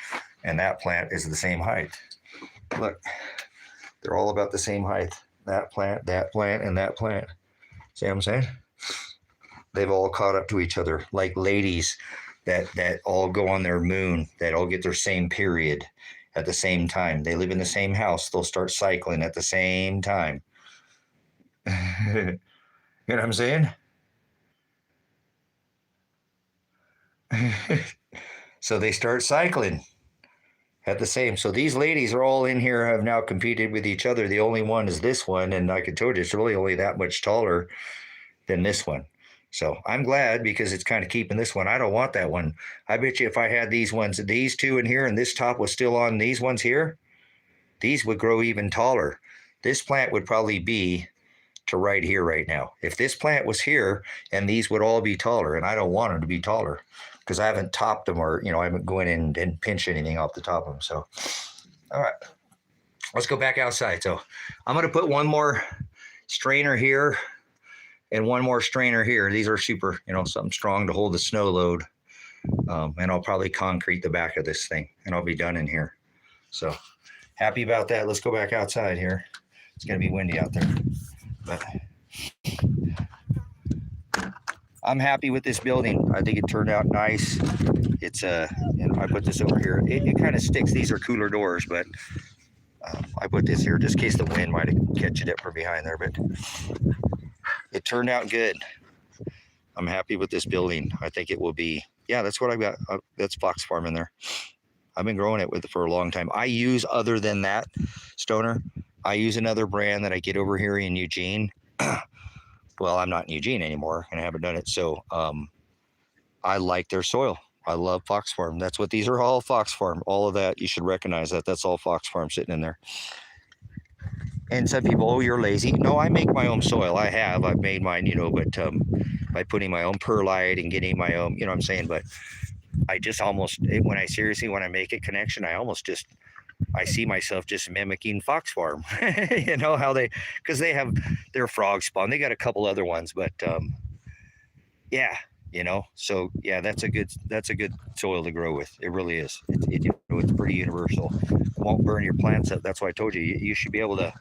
and that plant is the same height. Look, they're all about the same height. That plant, and that plant. See what I'm saying? They've all caught up to each other, like ladies that all go on their moon, that all get their same period at the same time. They live in the same house. They'll start cycling at the same time. You know what I'm saying? So they start cycling at the same. So these ladies are all in here, have now competed with each other. The only one is this one. And like I told you, it's really only that much taller than this one. So I'm glad because it's kind of keeping this one. I don't want that one. I bet you if I had these ones, these two in here and this top was still on these ones here, these would grow even taller. This plant would probably be to right here right now. If this plant was here and these would all be taller, and I don't want them to be taller because I haven't topped them or, I haven't gone in and pinched anything off the top of them. So, all right, let's go back outside. So I'm going to put one more strainer here and one more strainer here. These are super, something strong to hold the snow load. And I'll probably concrete the back of this thing and I'll be done in here. So happy about that. Let's go back outside here. It's going to be windy out there. But I'm happy with this building. I think it turned out nice. It's I put this over here. It kind of sticks. These are cooler doors, but I put this here just in case the wind might catch it up from behind there. But it turned out good. I'm happy with this building. I think it will be. Yeah, that's what I've got. That's Fox Farm in there. I've been growing it for a long time. I use, other than that, Stoner, I use another brand that I get over here in Eugene. Well, I'm not in Eugene anymore, and I haven't done it. So I like their soil. I love Fox Farm. That's what these are, all Fox Farm. All of that, you should recognize that. That's all Fox Farm sitting in there. And some people, oh, you're lazy. No, I make my own soil. I've made mine, but by putting my own perlite and getting my own, what I'm saying? But I just almost, when I make a connection, I see myself just mimicking Fox Farm. How because they have their frog spawn. They got a couple other ones, but yeah, you know. So yeah, that's a good soil to grow with. It really is. It's pretty universal. Won't burn your plants up. That's why I told you you should be able to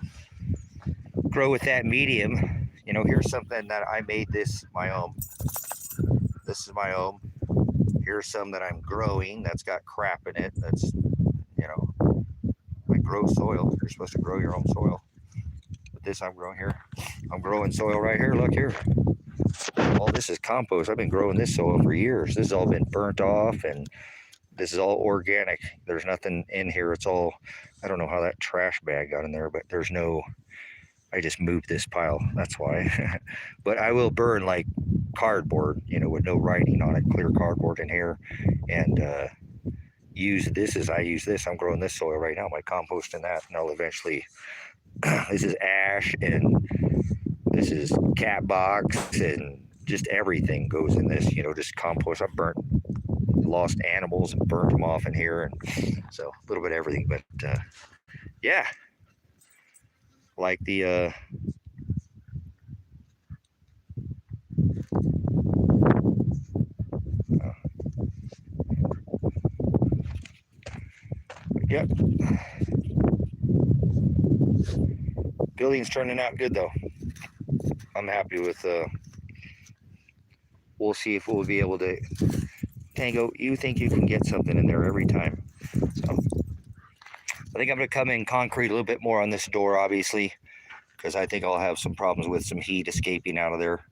grow with that medium. You know, here's something that I made this my own. This is my own. Here's some that I'm growing that's got crap in it. That's, you know, I grow soil. You're supposed to grow your own soil. But this I'm growing here. I'm growing soil right here. Look here. All this is compost. I've been growing this soil for years. This has all been burnt off, and this is all organic. There's nothing in here. It's all, I don't know how that trash bag got in there, but there's no, I just moved this pile. That's why. But I will burn like cardboard, you know, with no writing on it, clear cardboard in here, and use this as I use this. I'm growing this soil right now, my compost and that, and I'll eventually, this is ash, and this is cat box, and just everything goes in this, you know, just compost. I've burnt, lost animals and burnt them off in here, and so a little bit of everything. But yeah, like the yep, building's turning out good though. I'm happy with we'll see if we'll be able to. Tango, you think you can get something in there every time. So I think I'm going to come in concrete a little bit more on this door, obviously, because I think I'll have some problems with some heat escaping out of there.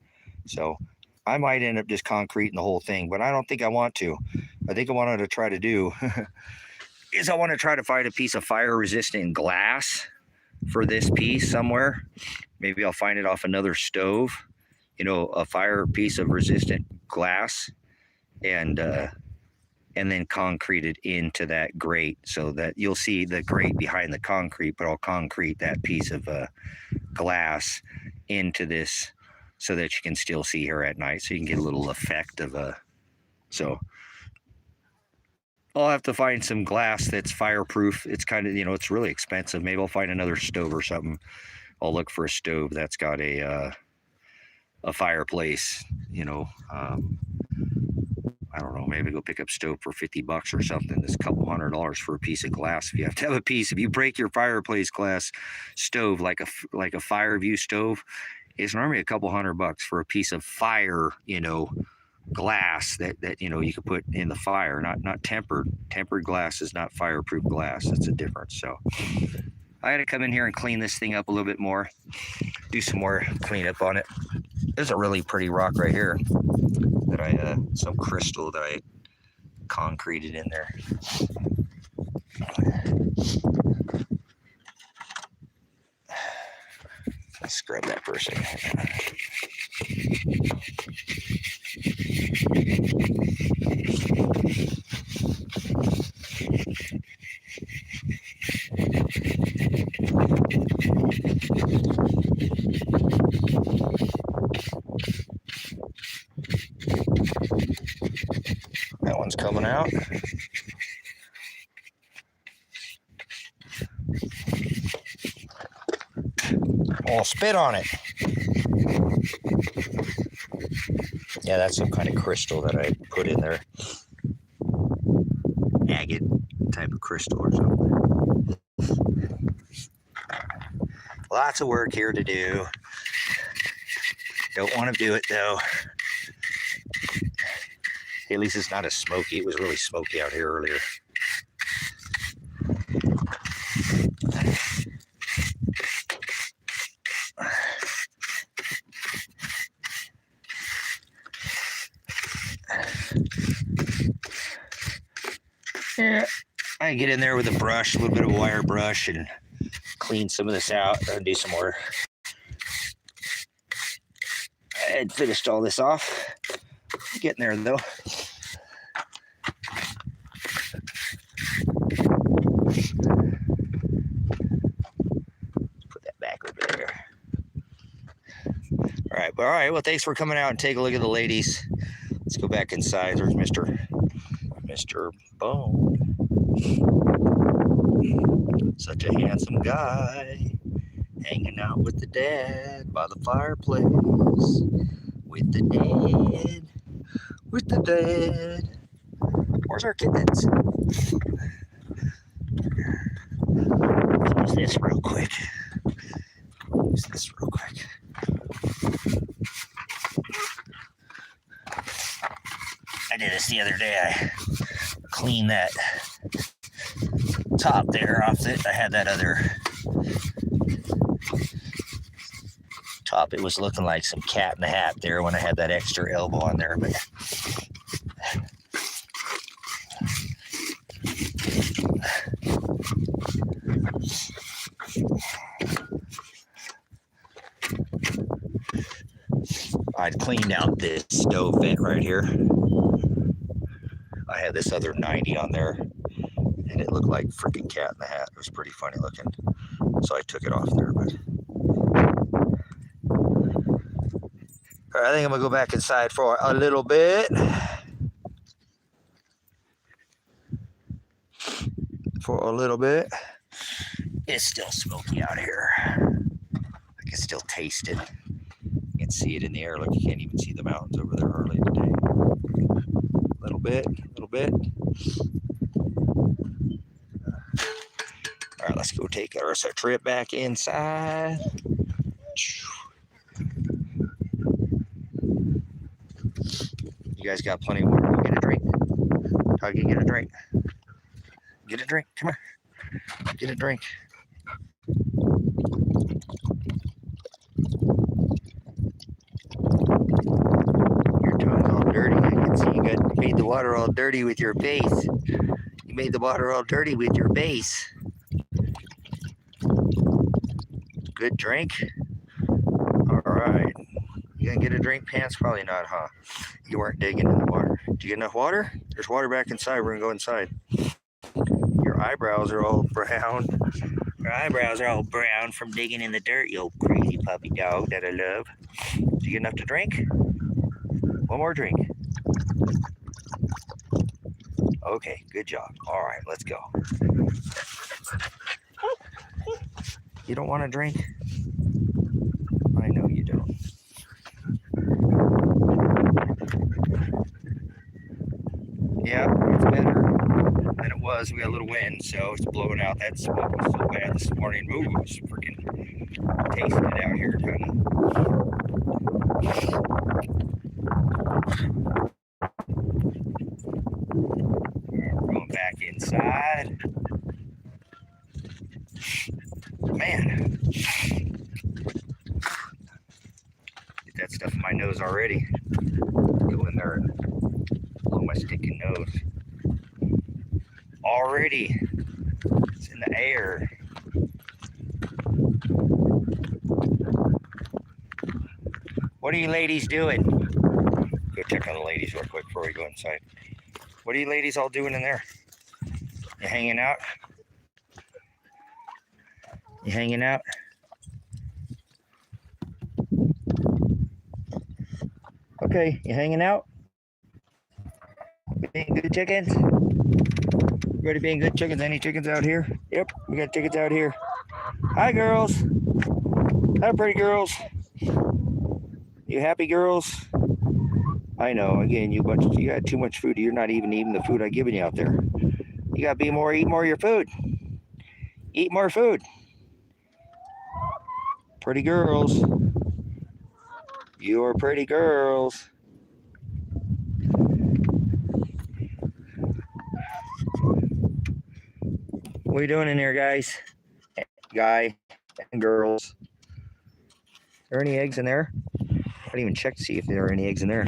So I might end up just concreting the whole thing, but I don't think I want to. I think I wanted to try to do is I want to try to find a piece of fire-resistant glass for this piece somewhere. Maybe I'll find it off another stove, you know, a fire piece of resistant glass, and then concrete it into that grate, so that you'll see the grate behind the concrete, but I'll concrete that piece of glass into this so that you can still see her at night, so you can get a little effect of so I'll have to find some glass that's fireproof. It's kind of, you know, it's really expensive. Maybe I'll find another stove or something. I'll look for a stove that's got a fireplace, you know. I don't know, maybe go pick up stove for $50 or something. It's a couple $100 for a piece of glass. If you have to have a piece, if you break your fireplace glass stove, like a fire view stove, it's normally a couple $100 for a piece of fire, you know, glass that you know you could put in the fire. Not tempered. Tempered glass is not fireproof glass. That's a difference. So I had to come in here and clean this thing up a little bit more, do some more cleanup on it. There's a really pretty rock right here that I some crystal that I concreted in there. Let's scrub that for a second. That one's coming out. I'll spit on it. Yeah, that's some kind of crystal that I put in there. Agate type of crystal or something. Lots of work here to do. Don't want to do it though. At least it's not as smoky. It was really smoky out here earlier. Yeah, I can get in there with a brush, a little bit of a wire brush, and clean some of this out and do some more. I had finished all this off. Getting there though. Put that back over there. All right. Well, thanks for coming out and take a look at the ladies. Let's go back inside. There's Mr. Bone. Such a handsome guy, hanging out with the dad by the fireplace. With the dad. with the dead. Where's our kittens? Use this real quick. I did this the other day. I cleaned that top there off it. I had that other top. It was looking like some cat in the hat there when I had that extra elbow on there, but I'd cleaned out this stove vent right here. I had this other 90 on there, and it looked like freaking cat in the hat. It was pretty funny looking, so I took it off there. But all right, I think I'm gonna go back inside for a little bit. It's still smoky out here. I can still taste it. You can see it in the air. Like you can't even see the mountains over there early today. A little bit. All right, let's go take our trip back inside. You guys got plenty of water. Go get a drink. Huggy, get a drink. Get a drink. Come here. Get a drink. Your tongue's all dirty. I can see you made the water all dirty with your face. You made the water all dirty with your base. Good drink. All right. You gonna get a drink, Pants? Probably not, huh? You weren't digging in the water. Did you get enough water? There's water back inside. We're gonna go inside. Your eyebrows are all brown. Your eyebrows are all brown from digging in the dirt, you old crazy puppy dog that I love. Did you get enough to drink? One more drink. Okay, good job. All right, let's go. You don't want to drink? I know you don't. Yeah, it's better than it was. We got a little wind, so it's blowing out. That smoke was so bad this morning. Ooh, it was freaking tasting it out here, kind of. We're going back inside. Man, get that stuff in my nose already. Go in there and blow my stinking nose. Already, it's in the air. What are you ladies doing? Go check on the ladies real quick before we go inside. What are you ladies all doing in there? You hanging out? You hanging out? Okay, you hanging out? Being good chickens? Everybody being good chickens? Any chickens out here? Yep, we got chickens out here. Hi, girls. Hi, pretty girls. You happy girls? I know. Again, you got too much food. You're not even eating the food I'm giving you out there. You gotta eat more of your food. Eat more food. Pretty girls. You're pretty girls. What are you doing in there, guys? Guy and girls. Are there any eggs in there? I didn't even check to see if there are any eggs in there.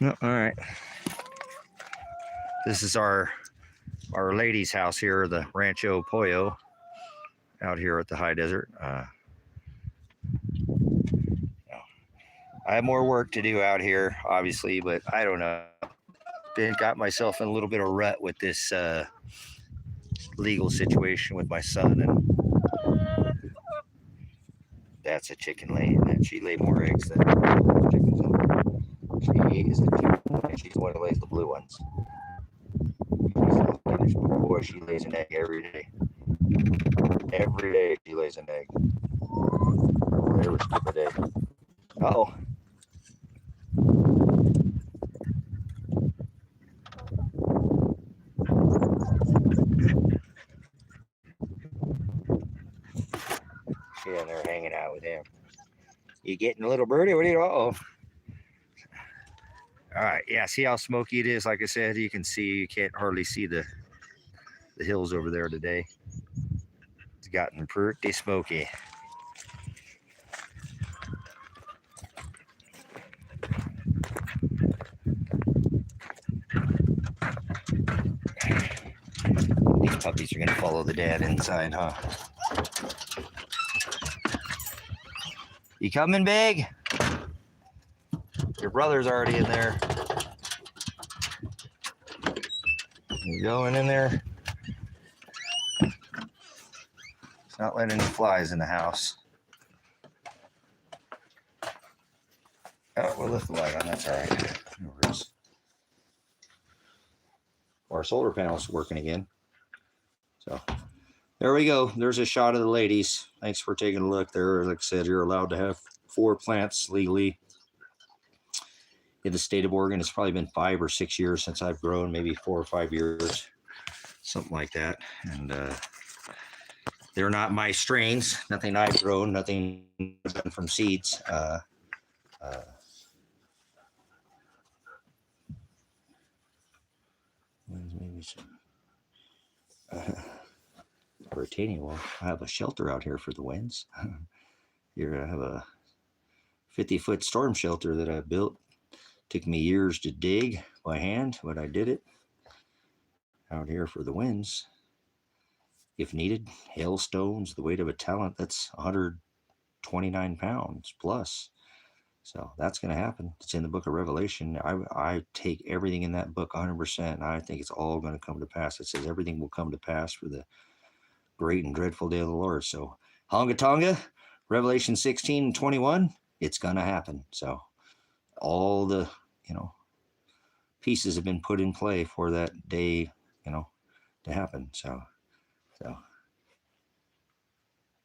No, all right. This is our lady's house here, the Rancho Pollo, out here at the high desert. I have more work to do out here, obviously, but I don't know. Got myself in a little bit of rut with this legal situation with my son, and that's a chicken laying, and she laid more eggs than chickens. She is a chicken, and she's the one who lays the blue ones. Boy, she lays an egg every day. Every day she lays an egg. Every stupid day. Uh-oh. Yeah, they're hanging out with him. You getting a little birdie? What are you? Uh-oh. All right. Yeah, see how smoky it is? Like I said, you can see, you can't hardly see the hills over there today. It's gotten pretty smoky. These puppies are going to follow the dad inside, huh? You coming, Big? Your brother's already in there. You going in there? It's not letting any flies in the house. Oh, we'll lift the light on. That's all right. No worries. Our solar panel's working again. So there we go. There's a shot of the ladies. Thanks for taking a look there. Like I said, you're allowed to have 4 plants legally in the state of Oregon. It's probably been 5 or 6 years since I've grown, maybe 4 or 5 years, something like that. And they're not my strains. Nothing I've grown. Nothing from seeds. Maybe retaining wall. I have a shelter out here for the winds. Here I have a 50-foot storm shelter that I built. Took me years to dig by hand, but I did it out here for the winds. If needed, hailstones, the weight of a talent, that's 129 pounds plus. So that's going to happen. It's in the book of Revelation. I take everything in that book 100%, and I think it's all going to come to pass. It says everything will come to pass for the great and dreadful day of the Lord. So Honga Tonga, Revelation 16:21, it's going to happen. So all the, pieces have been put in play for that day, to happen. So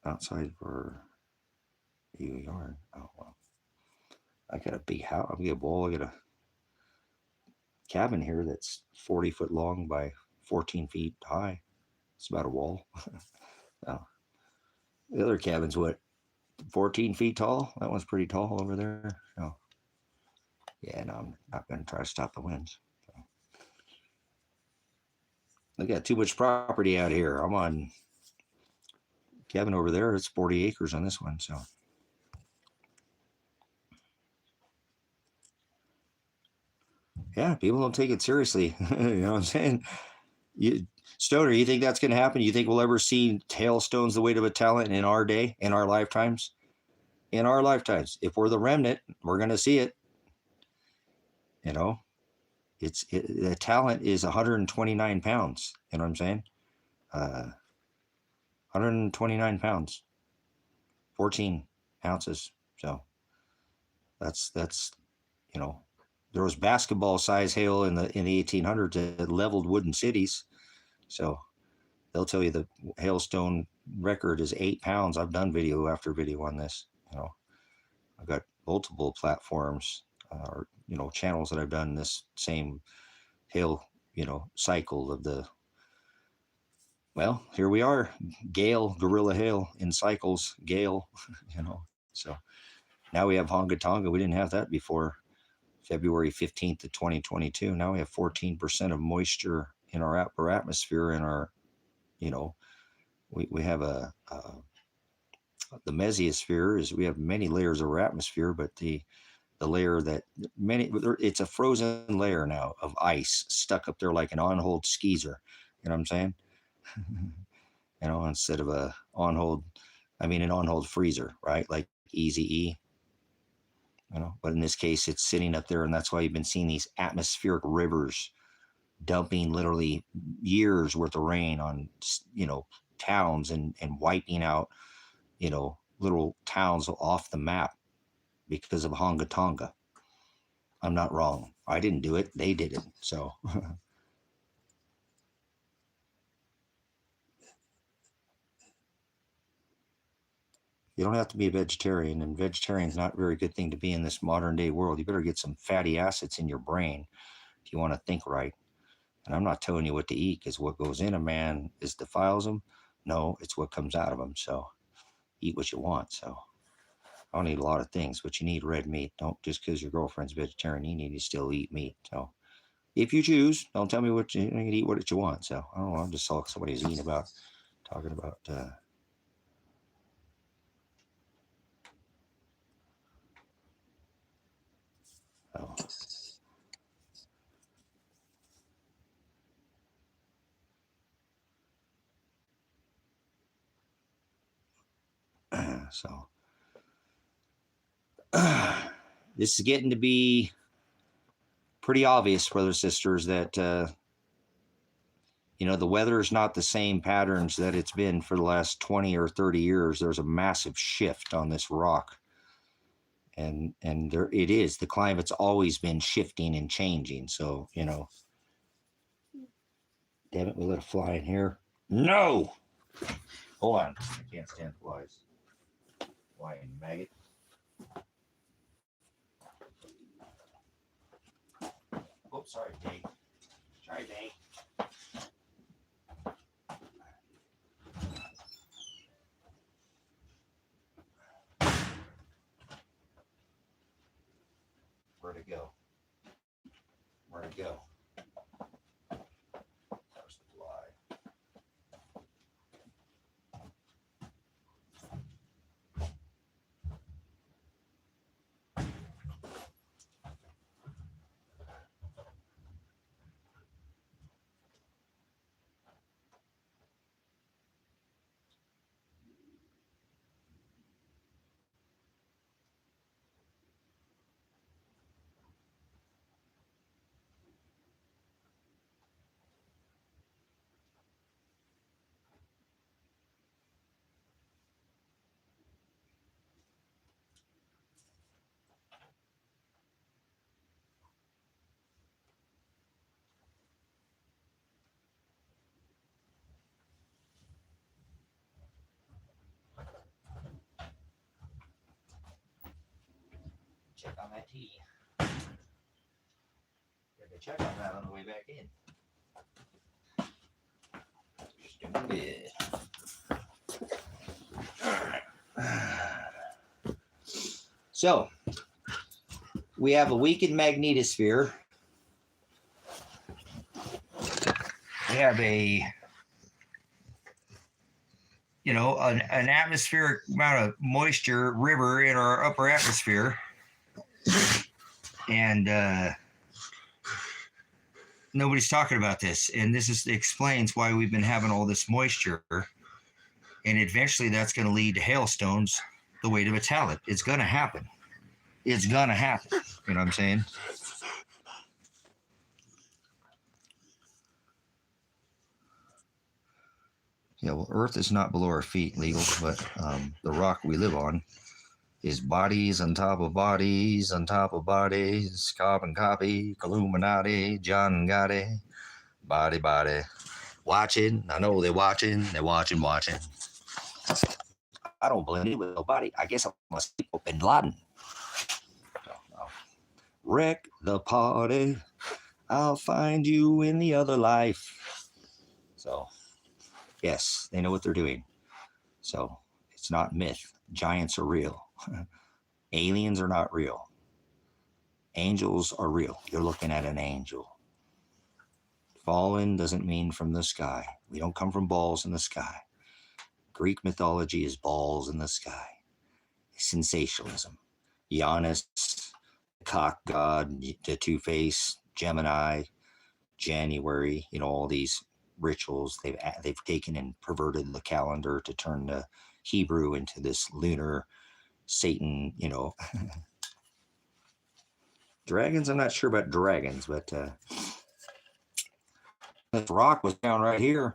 outside for your yard. Oh, well. I got a big house. I got a wall. I got a cabin here that's 40 foot long by 14 feet high. It's about a wall. Oh. The other cabin's what, 14 feet tall? That one's pretty tall over there. Oh. Yeah, no, I'm not going to try to stop the winds. So. I got too much property out here. I'm on cabin over there. It's 40 acres on this one. So. Yeah, people don't take it seriously. You know what I'm saying? Stoner, you think that's going to happen? You think we'll ever see hailstones the weight of a talent in our day, in our lifetimes? In our lifetimes. If we're the remnant, we're going to see it. The talent is 129 pounds. You know what I'm saying? 129 pounds, 14 ounces. So that's there was basketball size hail in the 1800s that leveled wooden cities. So they'll tell you the hailstone record is 8 pounds. I've done video after video on this. I've got multiple platforms or channels that I've done this same hail cycle of the. Well, here we are, gale, gorilla hail in cycles, gale. So now we have Honga Tonga. We didn't have that before February 15th of 2022. Now we have 14% of moisture in our upper atmosphere. In our, we have the mesosphere is, we have many layers of our atmosphere, but the layer that it's a frozen layer now of ice stuck up there like an on-hold skeezer. You know what I'm saying? Instead of an on-hold freezer, right? Like Easy-E. But in this case, it's sitting up there, and that's why you've been seeing these atmospheric rivers dumping literally years worth of rain on, towns and wiping out, little towns off the map because of Honga Tonga. I'm not wrong. I didn't do it. They did it. So. You don't have to be a vegetarian, and vegetarian's not a very good thing to be in this modern day world. You better get some fatty acids in your brain if you want to think right. And I'm not telling you what to eat, because what goes in a man is defiles him. No, it's what comes out of him. So eat what you want. So I don't eat a lot of things, but you need red meat. Don't, just because your girlfriend's vegetarian, you need to still eat meat. So if you choose, don't tell me what you can eat, what you want. So I don't know. I'm just saw somebody's eating about, talking about. Oh. So this is getting to be pretty obvious, brothers and sisters, that the weather is not the same patterns that it's been for the last 20 or 30 years. There's a massive shift on this rock, and there it is. The climate's always been shifting and changing. So damn it, we let a fly in here. No, hold on, I can't stand flies. Flying maggot. Oops, sorry, Dave. Sorry, Dave. Where'd it go? Where'd it go? There's the fly. Check on that tea. Had to check on that on the way back in. Just doing good. So, we have a weakened magnetosphere. We have an atmospheric amount of moisture river in our upper atmosphere. And nobody's talking about this. And this explains why we've been having all this moisture. And eventually that's going to lead to hailstones the weight of a talent. It's going to happen. It's going to happen. You know what I'm saying? Yeah, well, Earth is not below our feet, legal, but the rock we live on is bodies on top of bodies on top of bodies, carbon copy, Illuminati, John Gotti, body. Watching, I know they're watching. I don't blend in with nobody. I guess I must be Bin Laden. Wreck the party. I'll find you in the other life. So, yes, they know what they're doing. So, it's not myth. Giants are real. Aliens are not real. Angels are real. You're looking at an angel. Fallen doesn't mean from the sky. We don't come from balls in the sky. Greek mythology is balls in the sky. Sensationalism. Giannis, cock god, the Two-Face, Gemini, January, all these rituals they've taken and perverted the calendar to turn the Hebrew into this lunar Satan, Dragons, I'm not sure about dragons, but this rock was down right here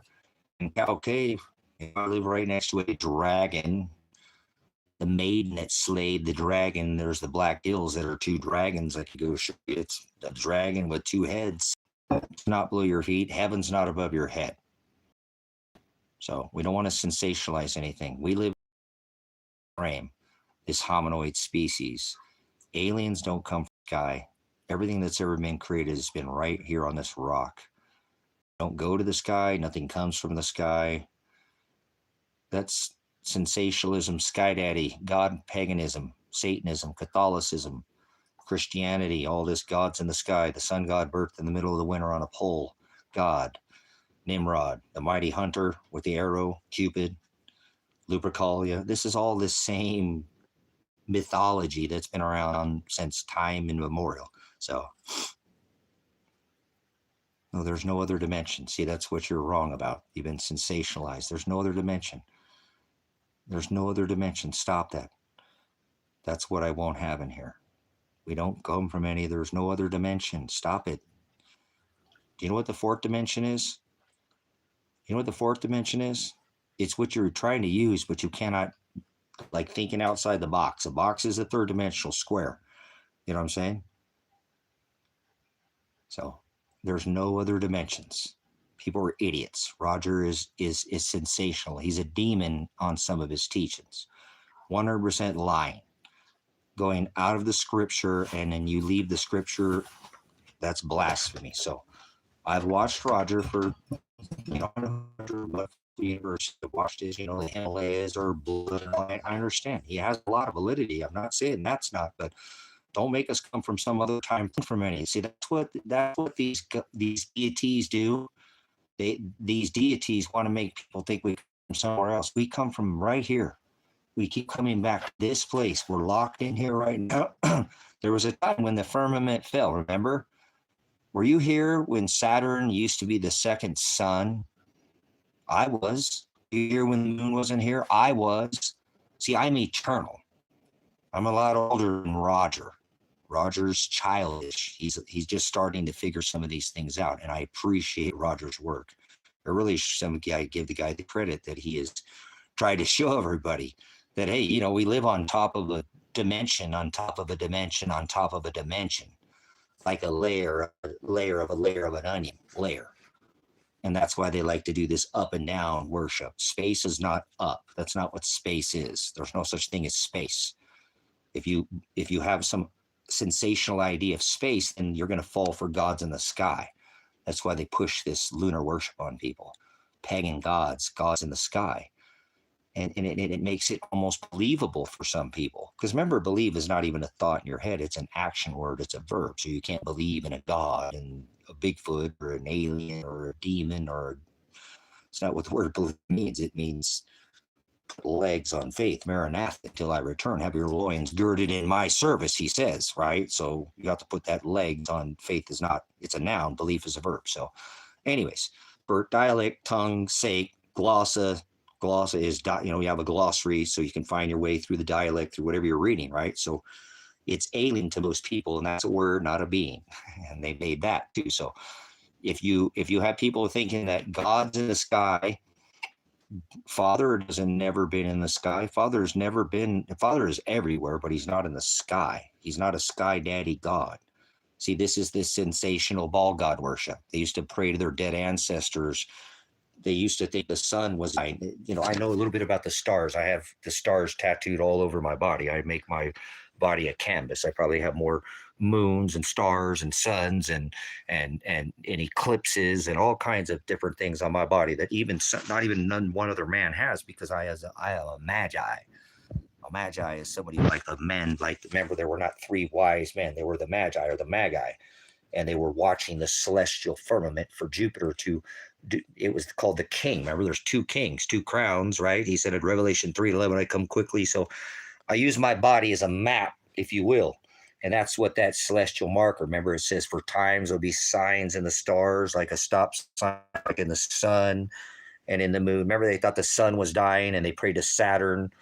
in Cow Cave. I live right next to a dragon. The maiden that slayed the dragon, there's the black hills that are two dragons. I could go show you. It's a dragon with two heads. It's not below your feet. Heaven's not above your head. So we don't want to sensationalize anything. We live frame, this hominoid species. Aliens don't come from the sky. Everything that's ever been created has been right here on this rock. Don't go to the sky. Nothing comes from the sky. That's sensationalism, sky daddy, God, paganism, Satanism, Catholicism, Christianity, all this God's in the sky. The sun god birthed in the middle of the winter on a pole. God, Nimrod, the mighty hunter with the arrow, Cupid, Lupercalia. This is all the same mythology that's been around since time immemorial. So, no, there's no other dimension. See, that's what you're wrong about. You've been sensationalized. There's no other dimension. There's no other dimension. Stop that. That's what I won't have in here. We don't come from any. There's no other dimension. Stop it. Do you know what the fourth dimension is? You know what the fourth dimension is? It's what you're trying to use, but you cannot, like thinking outside the box. A box is a third dimensional square. You know what I'm saying? So there's no other dimensions. People are idiots. Roger is sensational. He's a demon on some of his teachings. 100% lying. Going out of the scripture, and then you leave the scripture, that's blasphemy. So I've watched Roger for, what universe I watched his, the Himalayas or blood. I understand. He has a lot of validity. I'm not saying that's not, but don't make us come from some other time from any. See, that's what these deities do. These deities want to make people think we come from somewhere else. We come from right here. We keep coming back to this place. We're locked in here right now. There was a time when the firmament fell, remember? Were you here when Saturn used to be the second sun? I was. Were you here when the moon wasn't here? I was. See, I'm eternal. I'm a lot older than Roger. Roger's childish. He's just starting to figure some of these things out, and I appreciate Roger's work. I really give the guy the credit that he has tried to show everybody that, hey, we live on top of a dimension, on top of a dimension, on top of a dimension, like a layer of an onion layer. And that's why they like to do this up and down worship. Space is not up. That's not what space is. There's no such thing as space. If you have some sensational idea of space, then you're going to fall for gods in the sky. That's why they push this lunar worship on people. Pagan gods in the sky. And it makes it almost believable for some people. Because remember, believe is not even a thought in your head. It's an action word. It's a verb. So you can't believe in a god and a Bigfoot or an alien or a demon it's not what the word believe means. It means put legs on faith, Maranatha, till I return. Have your loins girded in my service, he says, right? So you have to put that legs on. Faith is not, it's a noun. Belief is a verb. So anyways, dialect, tongue, sake, glossa. Glossa is, you have a glossary, so you can find your way through the dialect, through whatever you're reading, right? So it's alien to most people, and that's a word, not a being. And they made that too. So if you have people thinking that God's in the sky, Father has never been in the sky. Father is everywhere, but he's not in the sky. He's not a sky daddy God. See, this is this sensational ball god worship. They used to pray to their dead ancestors. They used to think the sun was, I know a little bit about the stars. I have the stars tattooed all over my body. I make my body a canvas. I probably have more moons and stars and suns and eclipses and all kinds of different things on my body that not even one other man has, because I am a magi. A magi is somebody like the men, remember, there were not three wise men. They were the magi or the magi. And they were watching the celestial firmament for Jupiter to do. It was called the king. Remember, there's two kings, two crowns, right? He said in Revelation 3:11, I come quickly. So I use my body as a map, if you will. And that's what that celestial marker, remember, it says for times there'll be signs in the stars, like a stop sign, like in the sun and in the moon. Remember, they thought the sun was dying, and they prayed to Saturn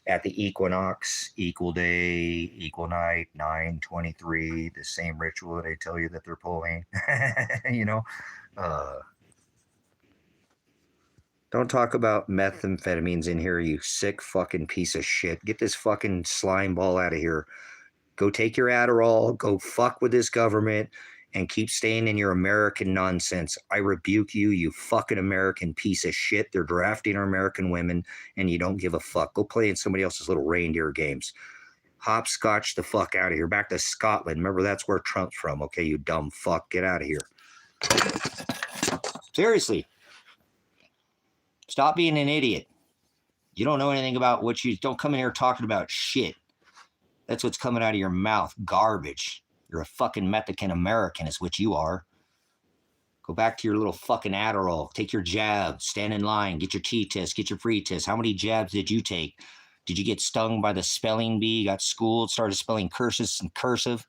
at the equinox, equal day, equal night, 9:23, the same ritual that they tell you that they're pulling. Don't talk about methamphetamines in here, you sick fucking piece of shit. Get this fucking slime ball out of here. Go take your Adderall, go fuck with this government, and keep staying in your American nonsense. I rebuke you, you fucking American piece of shit. They're drafting our American women, and you don't give a fuck. Go play in somebody else's little reindeer games. Hopscotch the fuck out of here. Back to Scotland. Remember, that's where Trump's from. Okay, you dumb fuck. Get out of here. Seriously. Stop being an idiot. You don't know anything about what you... Don't come in here talking about shit. That's what's coming out of your mouth. Garbage. You're a fucking Mexican American is what you are. Go back to your little fucking Adderall. Take your jab. Stand in line. Get your T-test. Get your free test. How many jabs did you take? Did you get stung by the spelling bee? You got schooled, started spelling curses and cursive?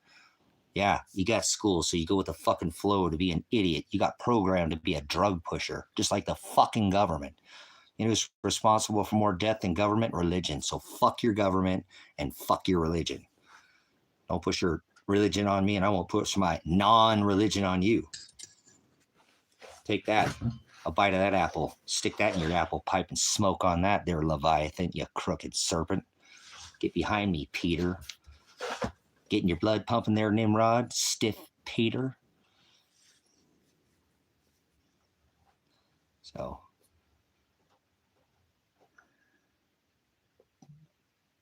Yeah, you got schooled, so you go with the fucking flow to be an idiot. You got programmed to be a drug pusher, just like the fucking government. You know who's responsible for more death than government? Religion. So fuck your government and fuck your religion. Don't push your religion on me, and I won't push my non-religion on you. Take that. A bite of that apple. Stick that in your apple pipe and smoke on that there, Leviathan, you crooked serpent. Get behind me, Peter. Getting your blood pumping there, Nimrod. Stiff Peter. So...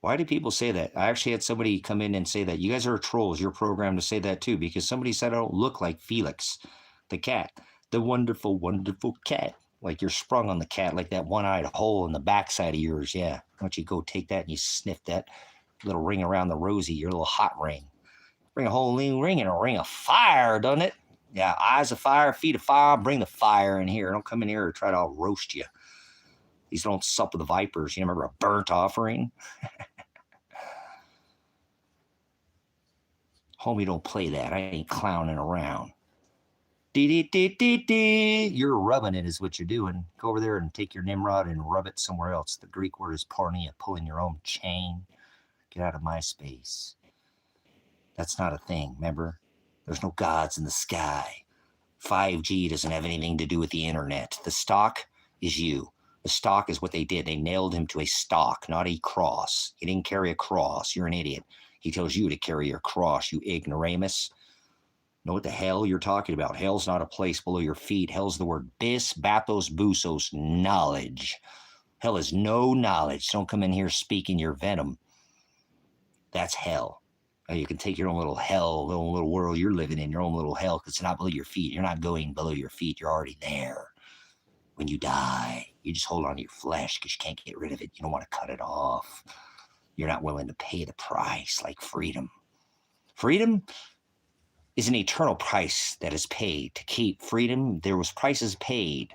why do people say that? I actually had somebody come in and say that. You guys are trolls. You're programmed to say that too, because somebody said I don't look like Felix, the cat. The wonderful, wonderful cat. Like you're sprung on the cat, like that one-eyed hole in the backside of yours. Yeah. Why don't you go take that and you sniff that little ring around the rosy, your little hot ring. Bring a whole new ring and a ring of fire, doesn't it? Yeah, eyes of fire, feet of fire. Bring the fire in here. Don't come in here and try to all roast you. These don't sup with the vipers. You remember a burnt offering? Homie, don't play that. I ain't clowning around. Dee-dee-dee-dee-dee. You're rubbing it is what you're doing. Go over there and take your Nimrod and rub it somewhere else. The Greek word is pornea, pulling your own chain. Get out of my space. That's not a thing, remember? There's no gods in the sky. 5G doesn't have anything to do with the internet. The stock is you. The stock is what they did. They nailed him to a stock, not a cross. He didn't carry a cross. You're an idiot. He tells you to carry your cross, you ignoramus. Know what the hell you're talking about. Hell's not a place below your feet. Hell's the word bis, bathos, busos, knowledge. Hell is no knowledge. Don't come in here speaking your venom. That's hell. Now you can take your own little hell, little world you're living in, your own little hell, because it's not below your feet. You're not going below your feet. You're already there. When you die, you just hold on to your flesh because you can't get rid of it. You don't want to cut it off. You're not willing to pay the price like freedom. Freedom is an eternal price that is paid. To keep freedom, there was prices paid.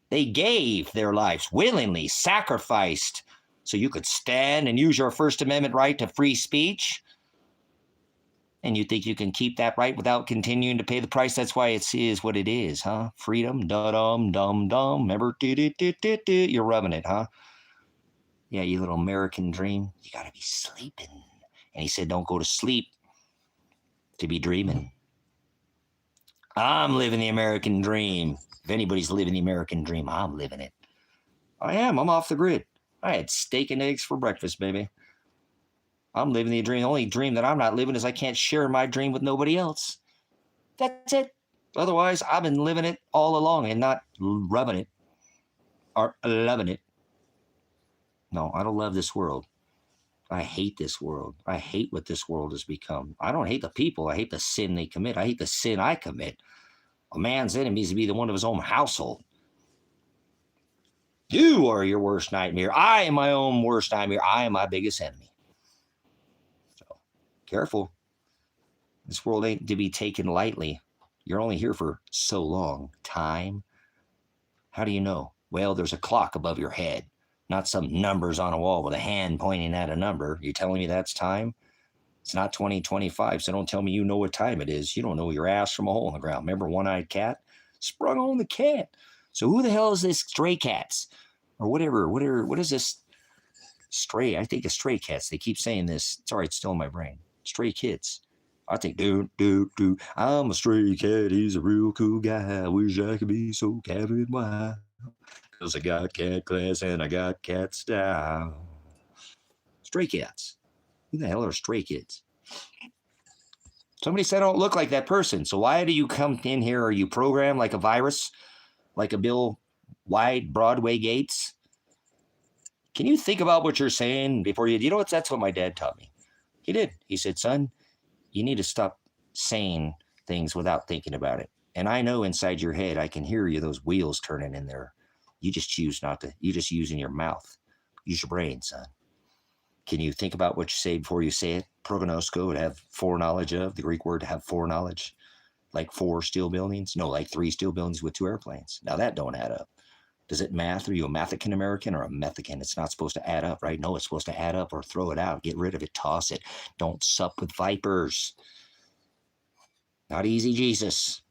They gave their lives willingly, sacrificed, so you could stand and use your First Amendment right to free speech. And you think you can keep that right without continuing to pay the price? That's why it is what it is, huh? Freedom, da-dum, dum-dum. Remember, you're rubbing it, huh? Yeah, you little American dream. You got to be sleeping. And he said, don't go to sleep to be dreaming. I'm living the American dream. If anybody's living the American dream, I'm living it. I am. I'm off the grid. I had steak and eggs for breakfast, baby. I'm living the dream. The only dream that I'm not living is I can't share my dream with nobody else. That's it. Otherwise, I've been living it all along and not rubbing it or loving it. No, I don't love this world. I hate this world. I hate what this world has become. I don't hate the people. I hate the sin they commit. I hate the sin I commit. A man's enemy is to be the one of his own household. You are your worst nightmare. I am my own worst nightmare. I am my biggest enemy. So, careful. This world ain't to be taken lightly. You're only here for so long. Time. How do you know? Well, there's a clock above your head. Not some numbers on a wall with a hand pointing at a number. You telling me that's time? It's not 2025, so don't tell me you know what time it is. You don't know your ass from a hole in the ground. Remember one-eyed cat? Sprung on the cat. So who the hell is this stray cats? Or whatever, what is this stray? I think it's stray cats. They keep saying this. Sorry, it's still in my brain. Stray kids. I think, I'm a stray cat. He's a real cool guy. I wish I could be so Kevin Wild. Because I got cat class and I got cat style. Stray cats. Who the hell are stray kids? Somebody said I don't look like that person. So why do you come in here? Are you programmed like a virus? Like a Bill Wide Broadway Gates? Can you think about what you're saying before you know what? That's what my dad taught me. He did. He said, son, you need to stop saying things without thinking about it. And I know inside your head, I can hear you, those wheels turning in there. You just choose not to. You just using your mouth. Use your brain, son. Can you think about what you say before you say it? Prognosko, to have foreknowledge of, the Greek word to have foreknowledge. Like 4 steel buildings? No, like 3 steel buildings with 2 airplanes. Now that don't add up. Does it math? Are you a Mathican American or a Methican? It's not supposed to add up, right? No, it's supposed to add up or throw it out. Get rid of it. Toss it. Don't sup with vipers. Not easy, Jesus.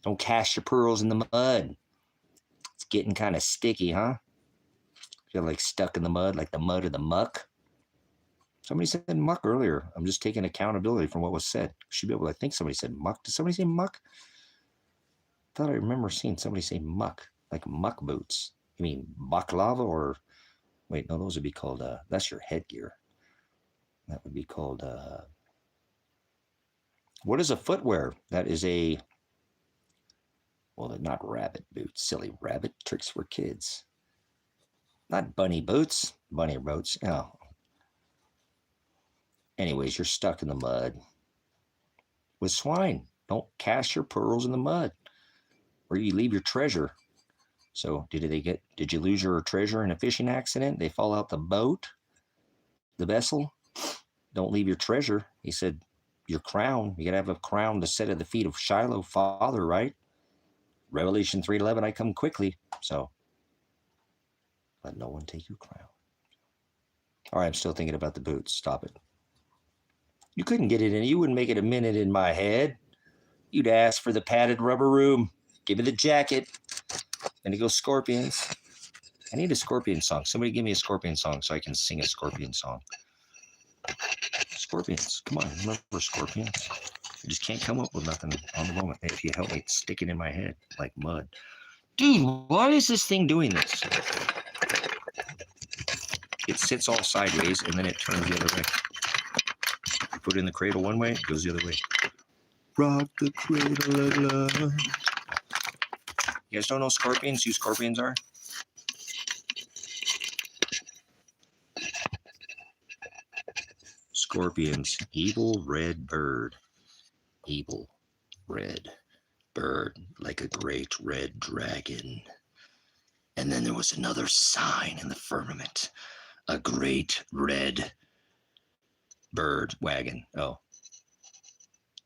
Don't cast your pearls in the mud. It's getting kind of sticky, huh? Feel like stuck in the mud, like the mud or the muck. Somebody said muck earlier. I'm just taking accountability from what was said. Should be able to think somebody said muck. Did somebody say muck? I thought I remember seeing somebody say muck, like muck boots. You mean baklava or... Wait, no, those would be called... that's your headgear. That would be called... What is a footwear? That is a... Well, they're not rabbit boots. Silly rabbit tricks for kids. Not bunny boots. Bunny boots. Oh. Anyways, you're stuck in the mud. With swine. Don't cast your pearls in the mud. Where you leave your treasure. So did you lose your treasure in a fishing accident? They fall out the boat? The vessel? Don't leave your treasure. He said, your crown. You got to have a crown to set at the feet of Shiloh, Father, right? Revelation 3:11, I come quickly. So, let no one take your crown. All right, I'm still thinking about the boots. Stop it. You couldn't get it in. You wouldn't make it a minute in my head. You'd ask for the padded rubber room. Give me the jacket. Then you go Scorpions. I need a Scorpion song. Somebody give me a Scorpion song so I can sing a Scorpion song. Scorpions. Come on, remember Scorpions. I just can't come up with nothing on the moment. If you help me stick it in my head like mud. Dude, why is this thing doing this? It sits all sideways and then it turns the other way. You put it in the cradle one way, it goes the other way. Rock the cradle of love. You guys don't know scorpions? Who scorpions are? Scorpions. Evil red bird. Evil red bird. Like a great red dragon. And then there was another sign in the firmament. A great red bird wagon. Oh.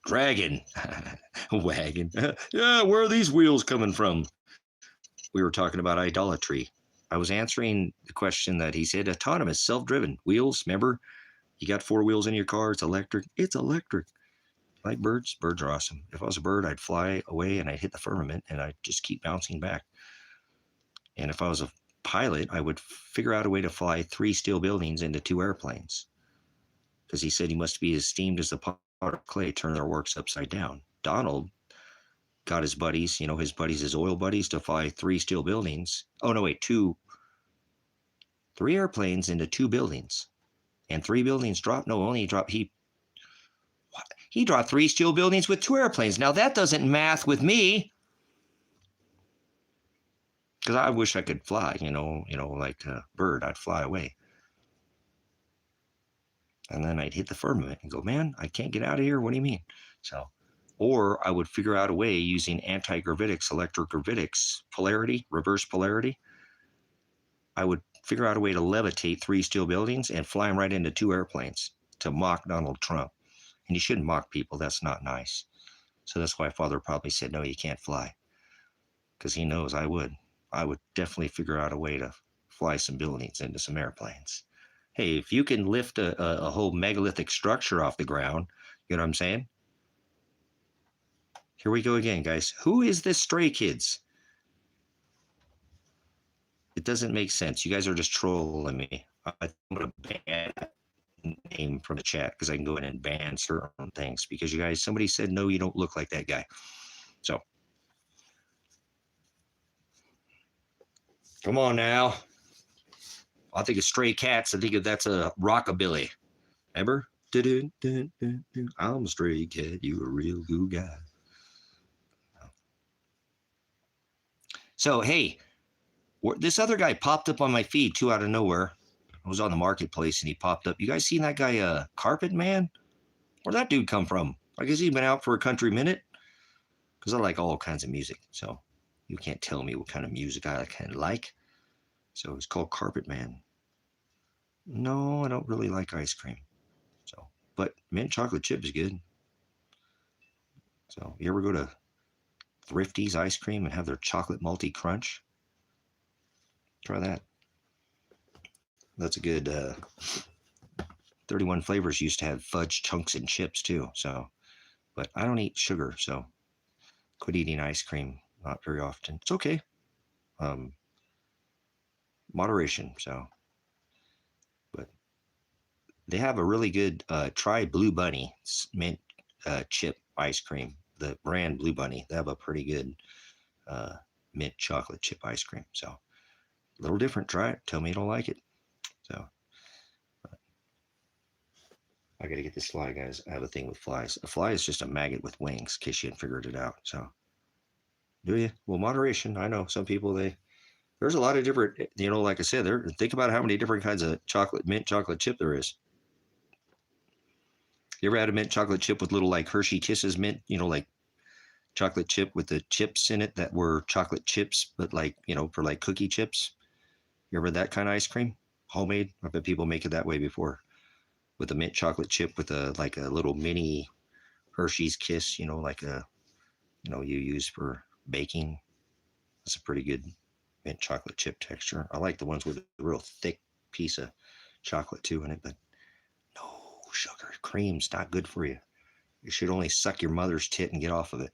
Dragon. Wagon. Yeah, where are these wheels coming from? We were talking about idolatry. I was answering the question that he said, autonomous, self-driven. Wheels, remember? You got 4 wheels in your car, it's electric. It's electric. Like birds? Birds are awesome. If I was a bird, I'd fly away and I'd hit the firmament and I'd just keep bouncing back. And if I was a pilot, I would figure out a way to fly 3 steel buildings into 2 airplanes. Because he said he must be as esteemed as the pot of clay, turn their works upside down. Donald got his buddies, his oil buddies, to fly 3 steel buildings. Oh, no, wait, 3 airplanes into 2 buildings. And 3 buildings dropped. No, only he dropped 3 steel buildings with 2 airplanes. Now that doesn't math with me. Because I wish I could fly, like a bird, I'd fly away. And then I'd hit the firmament and go, man, I can't get out of here. What do you mean? So, or I would figure out a way using anti-gravitics, electric gravitics, polarity, reverse polarity. I would figure out a way to levitate 3 steel buildings and fly them right into 2 airplanes to mock Donald Trump. And you shouldn't mock people. That's not nice. So that's why Father probably said, no, you can't fly. Because he knows I would. I would definitely figure out a way to fly some buildings into some airplanes. Hey, if you can lift a whole megalithic structure off the ground, you know what I'm saying? Here we go again, guys. Who is this Stray Kids? It doesn't make sense. You guys are just trolling me. I'm going to ban that name from the chat because I can go in and ban certain things because you guys, somebody said, no, you don't look like that guy. So, come on now. I think of Stray Cats. I think that's a rockabilly. Remember? I'm a stray cat. You a real good guy. So, hey, this other guy popped up on my feed too out of nowhere. I was on the marketplace and he popped up. You guys seen that guy, Carpet Man? Where'd that dude come from? I guess he's been out for a country minute. Because I like all kinds of music. So you can't tell me what kind of music I kind of like. So it's called Carpet Man. No, I don't really like ice cream. So, but mint chocolate chip is good. So you ever go to Thrifty's ice cream and have their chocolate multi crunch? Try that. That's a good 31 flavors used to have fudge chunks and chips too. So, but I don't eat sugar, so quit eating ice cream not very often. It's okay. Moderation. So, but they have a really good try Blue Bunny mint chip ice cream. The brand Blue Bunny. They have a pretty good mint chocolate chip ice cream. So a little different. Try it. Tell me you don't like it. So I got to get this fly, guys. I have a thing with flies. A fly is just a maggot with wings, in case you hadn't figured it out. So do you? Well, moderation. I know some people, there's a lot of different, like I said, think about how many different kinds of mint chocolate chip there is. You ever had a mint chocolate chip with little like Hershey Kisses mint, like chocolate chip with the chips in it that were chocolate chips, but like, for like cookie chips? You ever had that kind of ice cream? Homemade? I bet people make it that way before. With a mint chocolate chip with a little mini Hershey's Kiss, like you use for baking. That's a pretty good mint chocolate chip texture. I like the ones with a real thick piece of chocolate too in it, but no sugar. Cream's not good for you. You should only suck your mother's tit and get off of it.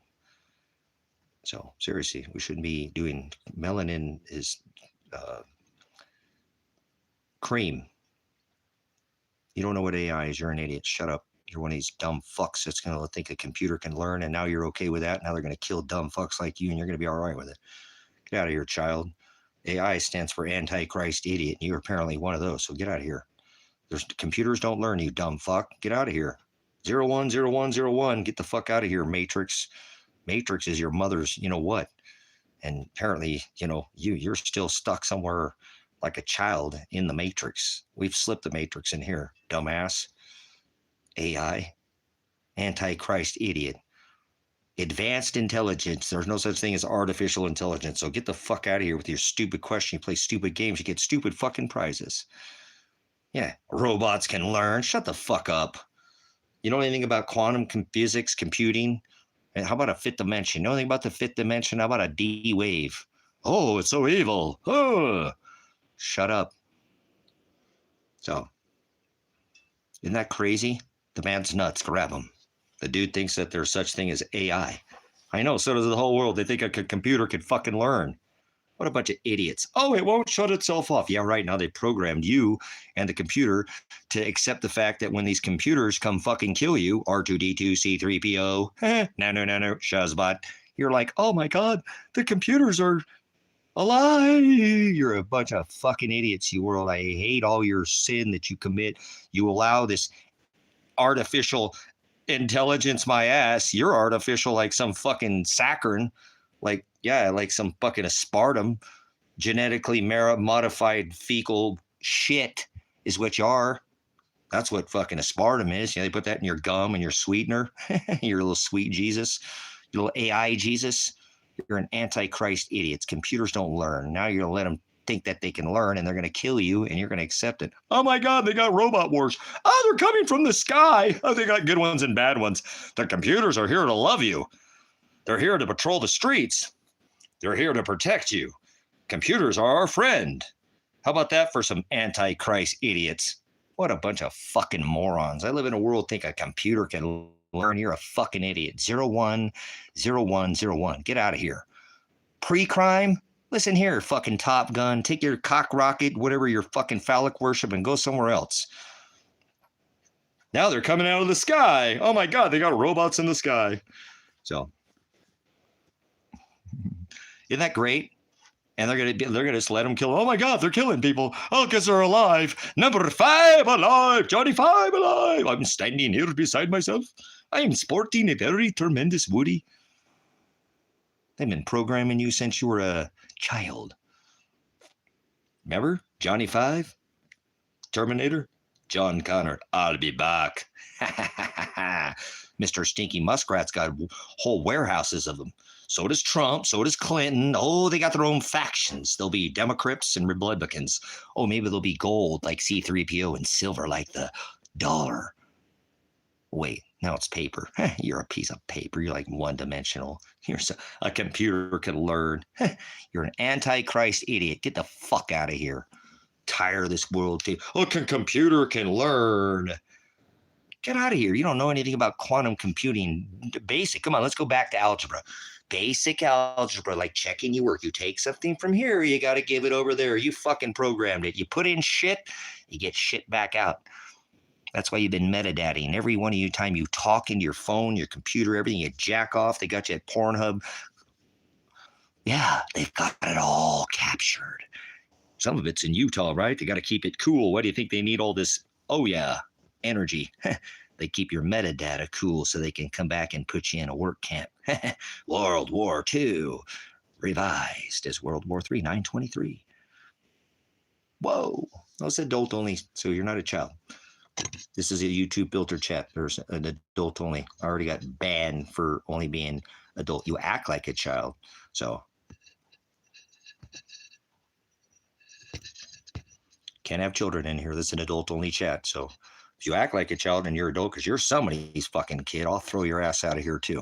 So seriously, we shouldn't be doing melanin is cream. You don't know what AI is. You're an idiot. Shut up. You're one of these dumb fucks that's going to think a computer can learn, and now you're okay with that. Now they're going to kill dumb fucks like you, and you're going to be all right with it. Get out of here, child. AI stands for Antichrist Idiot, and you're apparently one of those, so get out of here. Computers don't learn, you dumb fuck. Get out of here. 010101, get the fuck out of here, Matrix. Matrix is your mother's, what? And apparently, you're still stuck somewhere like a child in the Matrix. We've slipped the Matrix in here, dumbass. AI, Antichrist Idiot. Advanced intelligence. There's no such thing as artificial intelligence. So get the fuck out of here with your stupid question. You play stupid games, you get stupid fucking prizes. Yeah, robots can learn. Shut the fuck up. You know anything about quantum physics, computing? And how about a fifth dimension? You know anything about the fifth dimension? How about a D wave? Oh, it's so evil. Oh, shut up. So, isn't that crazy? The man's nuts. Grab him. The dude thinks that there's such thing as AI. I know, so does the whole world. They think a computer can fucking learn. What a bunch of idiots. Oh, it won't shut itself off. Yeah, right. Now they programmed you and the computer to accept the fact that when these computers come fucking kill you, R2D2, C3PO, no, Shazbot, you're like, oh my God, the computers are alive. You're a bunch of fucking idiots, you world. I hate all your sin that you commit. You allow this artificial intelligence, my ass. You're artificial like some fucking saccharine. Like some fucking aspartame, genetically modified fecal shit is what you are. That's what fucking aspartame is. They put that in your gum and your sweetener. Your little sweet Jesus, your little AI Jesus. You're an antichrist idiot. Computers don't learn. Now you're going to let them think that they can learn, and they're going to kill you, and you're going to accept it. Oh my God, they got robot wars. Oh, they're coming from the sky. Oh, they got good ones and bad ones. The computers are here to love you. They're here to patrol the streets. They're here to protect you. Computers are our friend. How about that for some antichrist idiots? What a bunch of fucking morons. I live in a world think a computer can learn. You're a fucking idiot. 010101. Get out of here. Pre-crime? Listen here, fucking Top Gun. Take your cock rocket, whatever your fucking phallic worship, and go somewhere else. Now they're coming out of the sky. Oh my God, they got robots in the sky. So, isn't that great? And they're gonna just let them kill. Oh my God, they're killing people. Oh, because they're alive. Number 5 alive, Johnny 5 alive. I'm standing here beside myself. I am sporting a very tremendous Woody. They've been programming you since you were a child. Remember Johnny 5, Terminator, John Connor. I'll be back. Mr. Stinky Muskrat's got whole warehouses of them. So does Trump. So does Clinton. Oh, they got their own factions. There'll be Democrats and Republicans. Oh, maybe there'll be gold like C-3PO and silver like the dollar. Wait, now it's paper. You're a piece of paper. You're like one-dimensional. You're a computer can learn. You're an antichrist idiot. Get the fuck out of here. Tired of this world. Oh, computer can learn. Get out of here. You don't know anything about quantum computing. Basic. Come on, let's go back to algebra. Basic algebra, like checking your work. You take something from here, you got to give it over there. You fucking programmed it. You put in shit, you get shit back out. That's why you've been metadataing. Every one of you time you talk into your phone, your computer, everything, you jack off. They got you at Pornhub. Yeah, they've got it all captured. Some of it's in Utah, right? They got to keep it cool. Why do you think they need all this? Oh, yeah, energy. They keep your metadata cool so they can come back and put you in a work camp. World War II, revised as World War III, 923. Whoa, that's adult only, so you're not a child. This is a YouTube filter chat. There's an adult only. I already got banned for only being adult. You act like a child, so. Can't have children in here. This is an adult only chat, so. If you act like a child and you're adult because you're somebody's fucking kid, I'll throw your ass out of here too.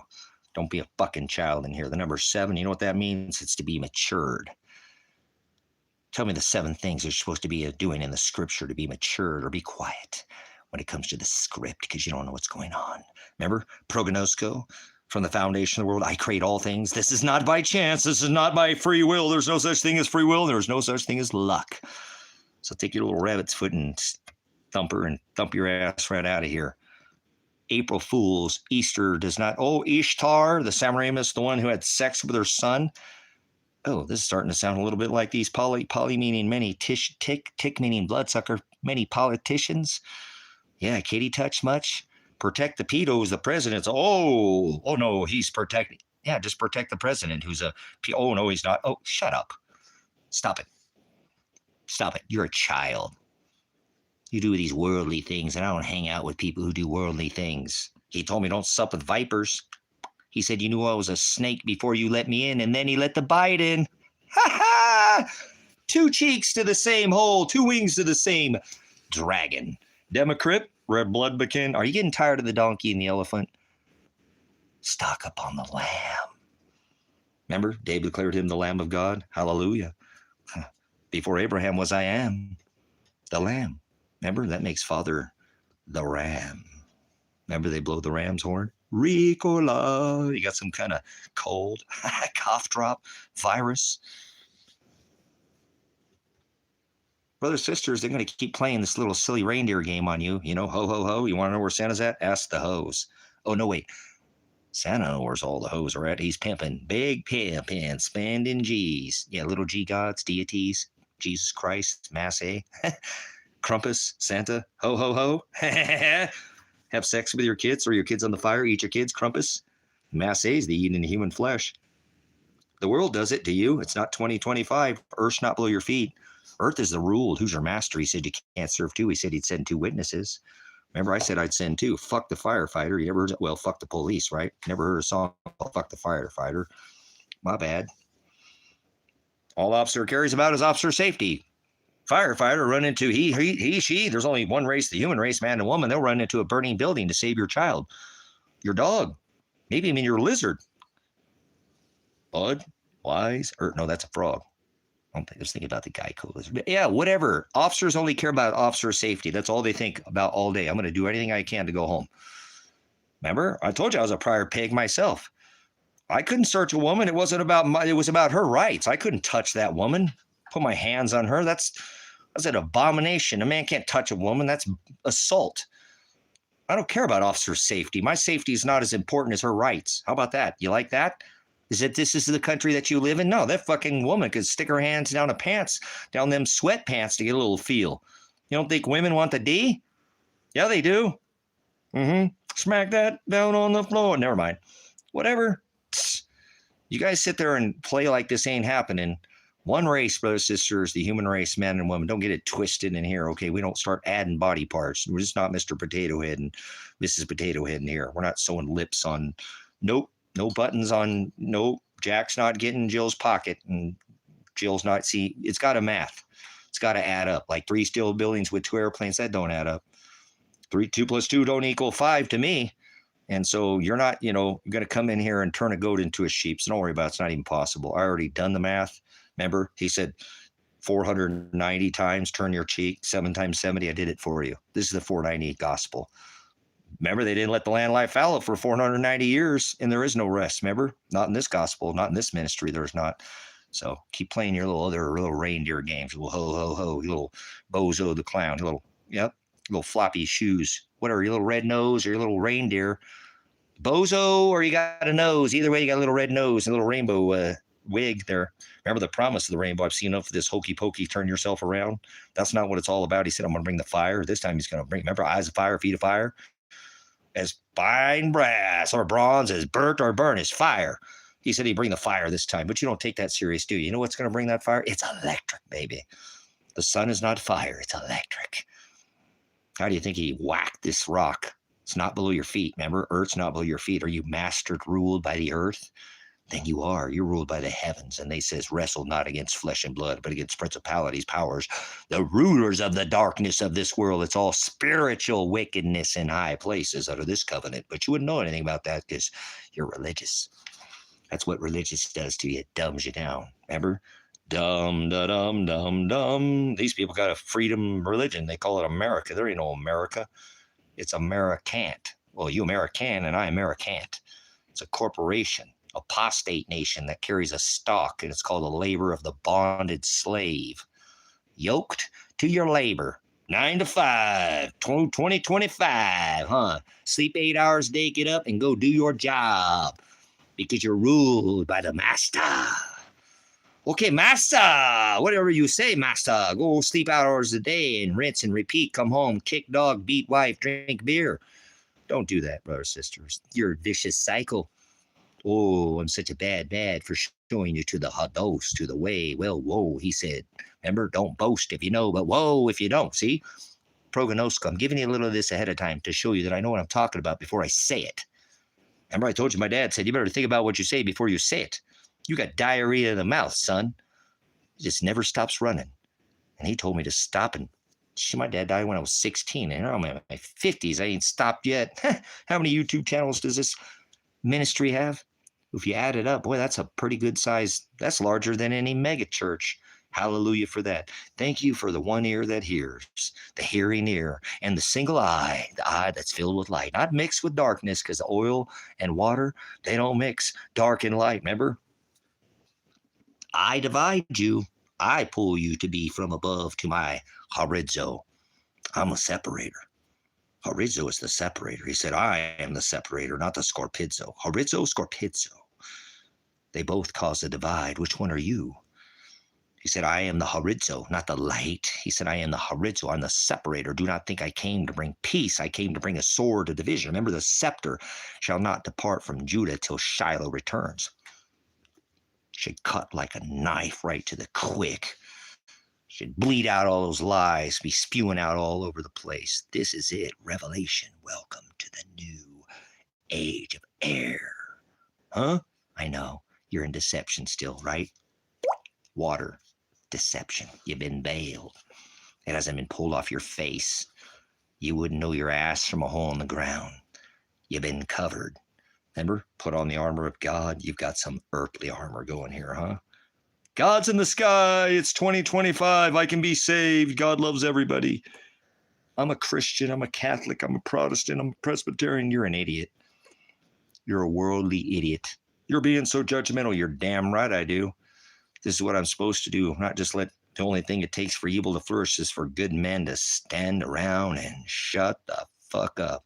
Don't be a fucking child in here. The number 7, you know what that means? It's to be matured. Tell me the 7 things you're supposed to be doing in the scripture to be matured, or be quiet when it comes to the script because you don't know what's going on. Remember, prognosco, from the foundation of the world, I create all things. This is not by chance. This is not by free will. There's no such thing as free will. There's no such thing as luck. So take your little rabbit's foot and thumper and thump your ass right out of here. April Fools, Easter does not. Oh, Ishtar, the Semiramis, the one who had sex with her son. Oh, this is starting to sound a little bit like these poly meaning many, tick meaning bloodsucker, many politicians. Yeah, Katie touch much. Protect the pedos, the president's. Oh no, he's protecting. Yeah, just protect the president who's oh no, he's not. Oh, shut up. Stop it. Stop it. You're a child. You do these worldly things, and I don't hang out with people who do worldly things. He told me don't sup with vipers. He said, you knew I was a snake before you let me in, and then he let the bite in. Ha ha! 2 cheeks to the same hole, 2 wings to the same dragon. Democrat, red blood bekin. Are you getting tired of the donkey and the elephant? Stock up on the lamb. Remember, David declared him the Lamb of God. Hallelujah. Before Abraham was I am, the lamb. Remember, that makes Father the ram. Remember they blow the ram's horn? Ricola. You got some kind of cold, cough drop, virus. Brothers, sisters, they're going to keep playing this little silly reindeer game on you. You know, ho, ho, ho. You want to know where Santa's at? Ask the hose. Oh, no, wait. Santa knows where all the hoes are at. He's pimping. Big pimping, spending G's. Yeah, little G gods, deities, Jesus Christ, Mass A. Krampus, Santa, ho, ho, ho. Have sex with your kids, throw your kids on the fire, eat your kids, Krampus. Mass A is the eating of human flesh. The world does it to you. It's not 2025. Earth not below your feet. Earth is the ruled. Who's your master? He said you can't serve 2. He said he'd send 2 witnesses. Remember, I said I'd send 2. Fuck the firefighter. You ever heard? Well, fuck the police, right? Never heard a song called Fuck the Firefighter. My bad. All officer cares about is officer safety. Firefighter run into he, she. There's only one race, the human race, man and woman. They'll run into a burning building to save your child, your dog, maybe even your lizard. Bud, wise, or no, that's a frog. I was thinking about the Geico lizard. But yeah, whatever. Officers only care about officer safety. That's all they think about all day. I'm going to do anything I can to go home. Remember, I told you I was a prior pig myself. I couldn't search a woman. It wasn't about it was about her rights. I couldn't touch that woman. Put my hands on her. That's an abomination. A man can't touch a woman. That's assault. I don't care about officer safety. My safety is not as important as her rights. How about that? You like that? Is that this is the country that you live in? No, that fucking woman could stick her hands down the pants, down them sweatpants to get a little feel. You don't think women want the D? Yeah, they do. Smack that down on the floor. Never mind. Whatever. Psst. You guys sit there and play like this ain't happening. One race, brothers, sisters, the human race, men and women. Don't get it twisted in here, okay? We don't start adding body parts. We're just not Mr. Potato Head and Mrs. Potato Head in here. We're not sewing lips on. Nope. No buttons on. Nope. Jack's not getting Jill's pocket, and Jill's not. See, it's got a math. It's got to add up. Like 3 steel buildings with 2 airplanes, that don't add up. 2 plus 2 don't equal 5 to me. And so you're not, you're going to come in here and turn a goat into a sheep. So don't worry about it. It's not even possible. I already done the math. Remember, he said 490 times turn your cheek, 7 times 70. I did it for you. This is the 490 gospel. Remember, they didn't let the land lie fallow for 490 years, and there is no rest. Remember, not in this gospel, not in this ministry. There's not. So keep playing your little reindeer games, little ho ho ho, you little bozo the clown, little floppy shoes, whatever, your little red nose or your little reindeer, bozo, or you got a nose. Either way, you got a little red nose and a little rainbow wig there. Remember the promise of the rainbow. I've seen enough of this hokey pokey, turn yourself around. That's not what it's all about. He said, I'm going to bring the fire. This time he's going to bring, remember, eyes of fire, feet of fire, as fine brass or bronze, as burnt or burn is fire. He said he'd bring the fire this time, but you don't take that serious, do you? You know what's going to bring that fire? It's electric, baby. The sun is not fire. It's electric. How do you think he whacked this rock? It's not below your feet. Remember, Earth's not below your feet. Are you mastered, ruled by the earth? Then you are. You're ruled by the heavens. And they says, wrestle not against flesh and blood, but against principalities, powers, the rulers of the darkness of this world. It's all spiritual wickedness in high places under this covenant. But you wouldn't know anything about that because you're religious. That's what religious does to you. It dumbs you down. Remember? Dumb, da dum, dum, dum. These people got a freedom religion. They call it America. There ain't no America. It's Americant. Well, you American and I Americant. It's a corporation, apostate nation that carries a stock, and it's called the labor of the bonded slave. Yoked to your labor. 9 to 5, 2025, huh? Sleep 8 hours a day, get up and go do your job because you're ruled by the master. Okay, master, whatever you say, master. Go sleep hours a day and rinse and repeat. Come home, kick dog, beat wife, drink beer. Don't do that, brothers, sisters. You're a vicious cycle. Oh, I'm such a bad for showing you to the hados, to the way. Well, whoa, he said. Remember, don't boast if you know, but whoa if you don't. See? Prognoska, I'm giving you a little of this ahead of time to show you that I know what I'm talking about before I say it. Remember, I told you my dad said, you better think about what you say before you say it. You got diarrhea in the mouth, son. It just never stops running. And he told me to stop. And my dad died when I was 16. And I'm in my 50s. I ain't stopped yet. How many YouTube channels does this ministry have? If you add it up, boy, that's a pretty good size. That's larger than any mega church. Hallelujah for that. Thank you for the one ear that hears, the hearing ear, and the single eye, the eye that's filled with light, not mixed with darkness, because the oil and water, they don't mix dark and light. Remember? I divide you. I pull you to be from above to my horizo. I'm a separator. Horizo is the separator. He said, I am the separator, not the scorpizo. Horizo, scorpizo. They both cause a divide. Which one are you? He said, I am the horizo, not the light. He said, I am the horizo. I'm the separator. Do not think I came to bring peace. I came to bring a sword of division. Remember, the scepter shall not depart from Judah till Shiloh returns. Should cut like a knife right to the quick. Should bleed out all those lies, be spewing out all over the place. This is it, revelation. Welcome to the new age of air. Huh? I know, you're in deception still, right? Water, deception. You've been veiled. It hasn't been pulled off your face. You wouldn't know your ass from a hole in the ground. You've been covered. Remember, put on the armor of God. You've got some earthly armor going here, huh? God's in the sky. It's 2025. I can be saved. God loves everybody. I'm a Christian. I'm a Catholic. I'm a Protestant. I'm a Presbyterian. You're an idiot. You're a worldly idiot. You're being so judgmental. You're damn right I do. This is what I'm supposed to do. Not just let the only thing it takes for evil to flourish is for good men to stand around and shut the fuck up.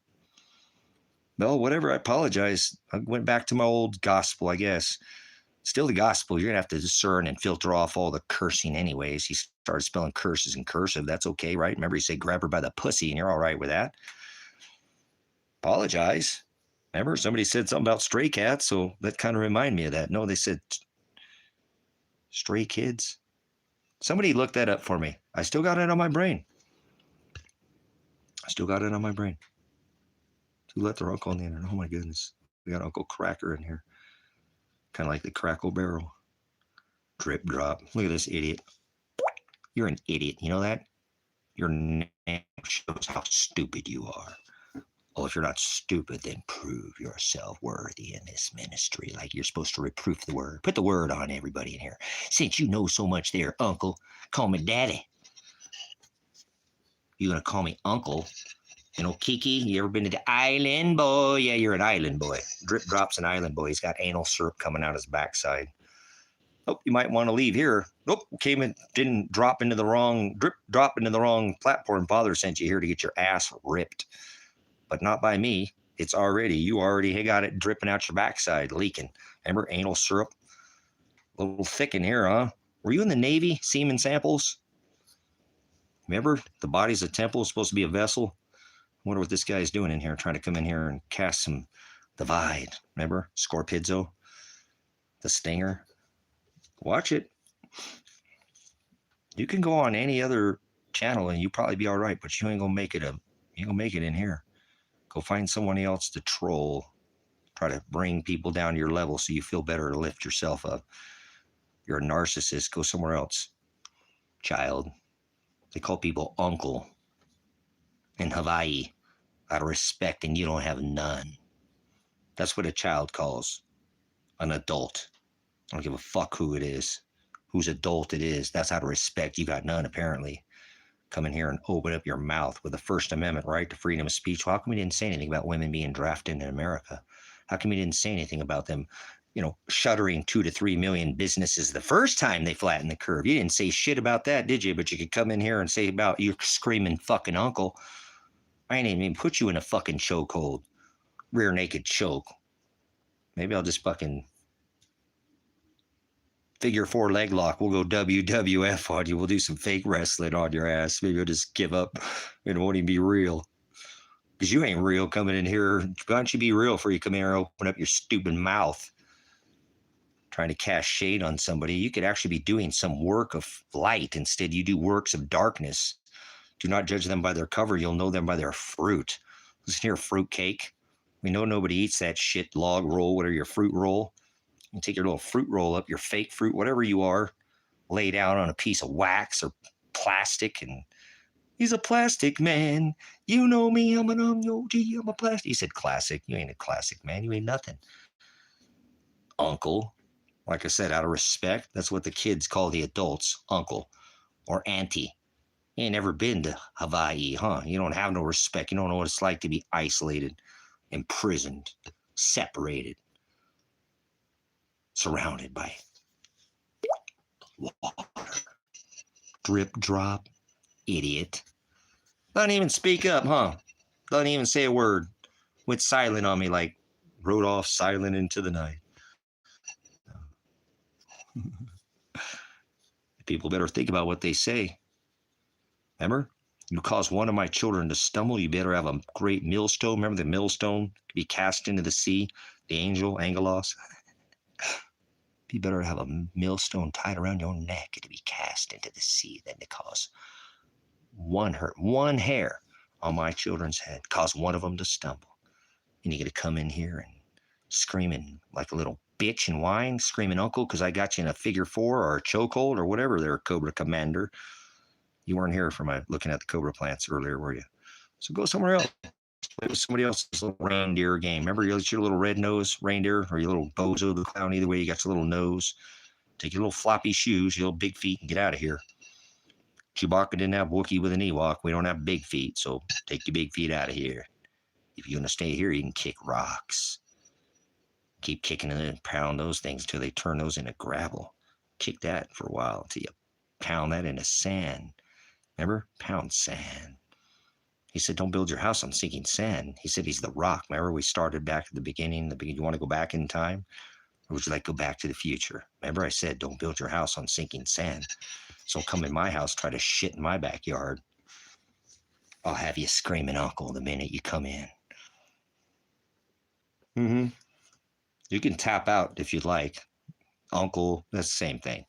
Well, whatever, I apologize. I went back to my old gospel, I guess. Still the gospel. You're going to have to discern and filter off all the cursing anyways. He started spelling curses in cursive. That's okay, right? Remember, he said, grab her by the pussy, and you're all right with that. Apologize. Remember, somebody said something about stray cats, so that kind of reminded me of that. No, they said stray kids. Somebody look that up for me. I still got it on my brain. Who let their uncle on the internet? Oh my goodness. We got Uncle Cracker in here. Kind of like the Crackle Barrel. Drip drop. Look at this idiot. You're an idiot. You know that? Your name shows how stupid you are. Well, if you're not stupid, then prove yourself worthy in this ministry. Like you're supposed to reproof the word. Put the word on everybody in here. Since you know so much there, uncle, call me daddy. You gonna call me uncle? You know, Kiki, you ever been to the island, boy? Yeah, you're an island boy. Drip Drop's an island boy. He's got anal syrup coming out his backside. Oh, you might want to leave here. Nope, didn't drop into the wrong platform. Father sent you here to get your ass ripped. But not by me. You already got it dripping out your backside, leaking. Remember, anal syrup? A little thick in here, huh? Were you in the Navy, semen samples? Remember, the body's a temple, it's supposed to be a vessel. I wonder what this guy's doing in here, trying to come in here and cast some divide. Remember, Scorpizzo, the stinger. Watch it. You can go on any other channel and you probably be all right, but you ain't gonna make it in here. Go find someone else to troll. Try to bring people down to your level so you feel better to lift yourself up. You're a narcissist. Go somewhere else. Child. They call people uncle in Hawaii out of respect, and you don't have none. That's what a child calls an adult. I don't give a fuck who it is, whose adult it is. That's out of respect. You got none, apparently. Come in here and open up your mouth with the First Amendment right to freedom of speech. Well, how come you didn't say anything about women being drafted in America? How come you didn't say anything about them, shuttering 2 to 3 million businesses the first time they flattened the curve? You didn't say shit about that, did you? But you could come in here and say about your screaming fucking uncle. I ain't even put you in a fucking chokehold. Rear naked choke. Maybe I'll just fucking figure 4 leg lock. We'll go WWF on you. We'll do some fake wrestling on your ass. Maybe I'll just give up. It won't even be real. Because you ain't real coming in here. Why don't you be real before you come here and open up your stupid mouth? Trying to cast shade on somebody. You could actually be doing some work of light. Instead, you do works of darkness. Do not judge them by their cover. You'll know them by their fruit. Listen here, fruitcake. We know nobody eats that shit log roll. What are your fruit roll? You take your little fruit roll up, your fake fruit, whatever you are, lay down on a piece of wax or plastic, and he's a plastic man. You know me, I'm an OG, I'm a plastic. He said classic. You ain't a classic, man. You ain't nothing. Uncle. Like I said, out of respect, that's what the kids call the adults, uncle or auntie. You ain't never been to Hawaii, huh? You don't have no respect. You don't know what it's like to be isolated, imprisoned, separated, surrounded by water. Drip drop, idiot. Doesn't even speak up, huh? Doesn't even say a word. Went silent on me, like rode off silent into the night. People better think about what they say. Remember? You cause one of my children to stumble, you better have a great millstone. Remember the millstone to be cast into the sea? The angel, angelos. You better have a millstone tied around your neck to be cast into the sea than to cause one hair on my children's head, cause one of them to stumble. And you get to come in here and screaming like a little bitch and whine, screaming uncle because I got you in a figure 4 or a chokehold or whatever there, Cobra Commander. You weren't here for my looking at the Cobra plants earlier, were you? So go somewhere else. Play with somebody else's little reindeer game. Remember your little red-nosed reindeer or your little bozo the clown? Either way, you got your little nose. Take your little floppy shoes, your little big feet, and get out of here. Chewbacca didn't have Wookiee with an Ewok. We don't have big feet, so take your big feet out of here. If you're going to stay here, you can kick rocks. Keep kicking it and pound those things until they turn those into gravel. Kick that for a while until you pound that into sand. Remember? Pound sand. He said, don't build your house on sinking sand. He said he's the rock. Remember we started back at the beginning? You want to go back in time? Or would you like to go back to the future? Remember I said, don't build your house on sinking sand. So come in my house, try to shit in my backyard. I'll have you screaming uncle the minute you come in. Mm-hmm. You can tap out if you'd like. Uncle, that's the same thing.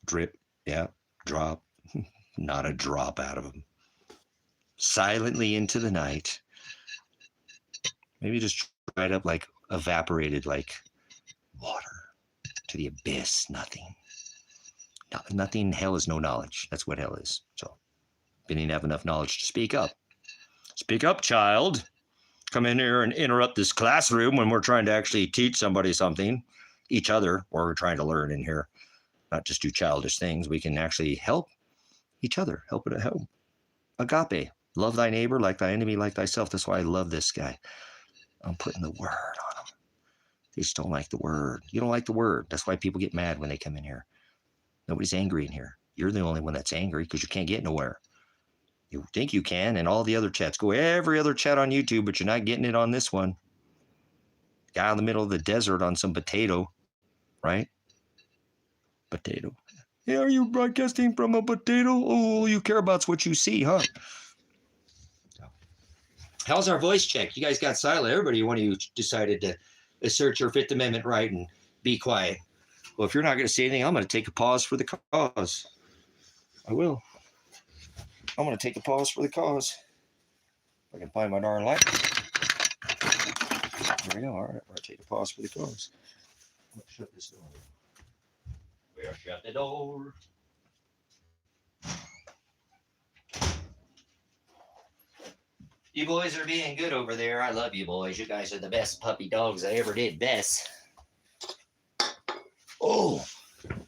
Drip, yeah, drop. Not a drop out of him. Silently into the night. Maybe just right up like evaporated like water to the abyss. Nothing. Nothing. Hell is no knowledge. That's what hell is. So, didn't have enough knowledge to speak up. Speak up, child. Come in here and interrupt this classroom when we're trying to actually teach somebody something, each other, or we're trying to learn in here. Not just do childish things. We can actually help each other. Help it at home. Agape. Love thy neighbor like thy enemy, like thyself. That's why I love this guy. I'm putting the word on them. They just don't like the word. You don't like the word. That's why people get mad when they come in here. Nobody's angry in here. You're the only one that's angry because you can't get nowhere. You think you can, and all the other chats. Go every other chat on YouTube, but you're not getting it on this one. Guy in the middle of the desert on some potato, right? Potato. Hey, are you broadcasting from a potato? Oh, all you care about's what you see, huh? How's our voice check? You guys got silent. Everybody, one of you decided to assert your Fifth Amendment right and be quiet. Well, if you're not going to say anything, I'm going to take a pause for the cause. I will. I'm going to take a pause for the cause. If I can find my darn light. There we go. All right. We're going to take a pause for the cause. Let's shut this door. We'll shut the door. You boys are being good over there. I love you boys. You guys are the best puppy dogs I ever did. Best. Oh,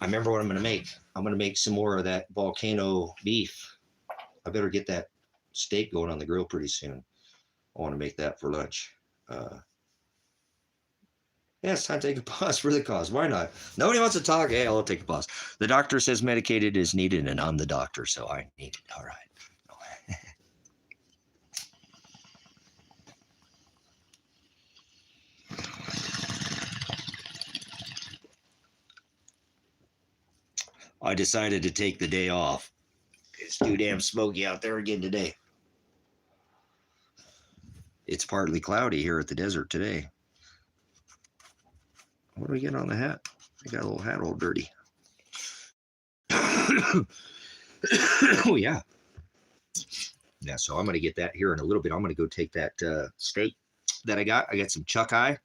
I remember what I'm going to make. I'm going to make some more of that volcano beef. I better get that steak going on the grill pretty soon. I want to make that for lunch. Yeah, it's time to take a pause for the cause. Why not? Nobody wants to talk. Hey, I'll take a pause. The doctor says medicated is needed, and I'm the doctor, so I need it. All right. I decided to take the day off. It's too damn smoky out there again today. It's partly cloudy here at the desert today. What do we get on the hat? I got a little hat all dirty. Oh, yeah. Yeah, so I'm going to get that here in a little bit. I'm going to go take that steak that I got. I got some chuck eye,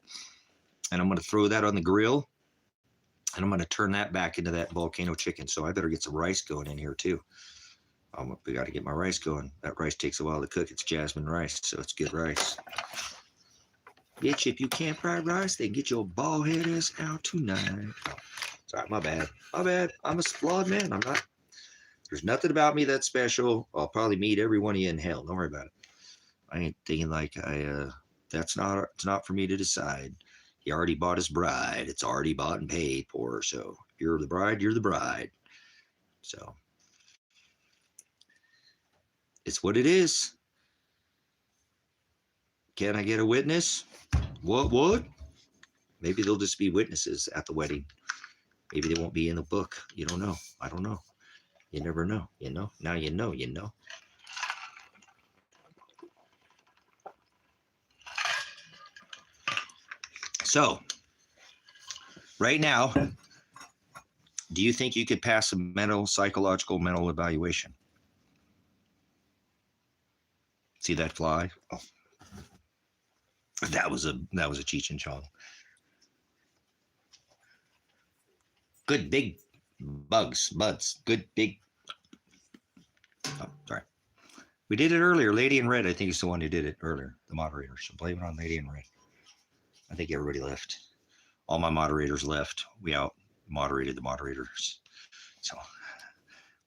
and I'm going to throw that on the grill, and I'm going to turn that back into that volcano chicken. So I better get some rice going in here, too. We got to get my rice going. That rice takes a while to cook. It's jasmine rice, so it's good rice. Bitch, if you can't fry rice, then get your bald head ass out tonight. Sorry, my bad. My bad. I'm a flawed man. I'm not. There's nothing about me that's special. I'll probably meet every one of you in hell. Don't worry about it. I ain't thinking like it's not for me to decide. He already bought his bride. It's already bought and paid for. So if you're the bride, you're the bride. So it's what it is. Can I get a witness? What? Maybe they'll just be witnesses at the wedding. Maybe they won't be in the book. You don't know. I don't know. You never know. You know? Now you know, you know. So, right now, do you think you could pass a psychological mental evaluation? See that fly? Oh. That was a Cheech and Chong. Good big buds. Good big. Oh, sorry. We did it earlier. Lady in Red, I think, is the one who did it earlier. The moderator. So blame it on Lady in Red. I think everybody left. All my moderators left. We out moderated the moderators. So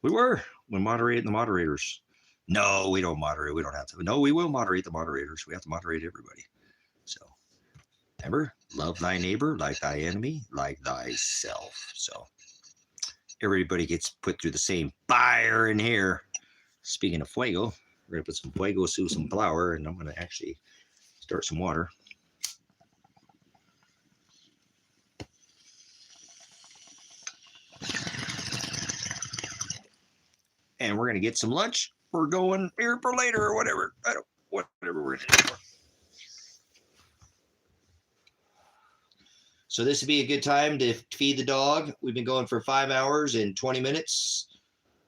we're moderating the moderators. No, we don't moderate. We don't have to. No, we will moderate the moderators. We have to moderate everybody. So remember, love thy neighbor like thy enemy, like thyself. So everybody gets put through the same fire in here. Speaking of fuego, we're going to put some fuego through some flour, and I'm going to actually start some water. And we're gonna get some lunch. We're going here for later or whatever. Whatever we're gonna do. So this would be a good time to feed the dog. We've been going for 5 hours and 20 minutes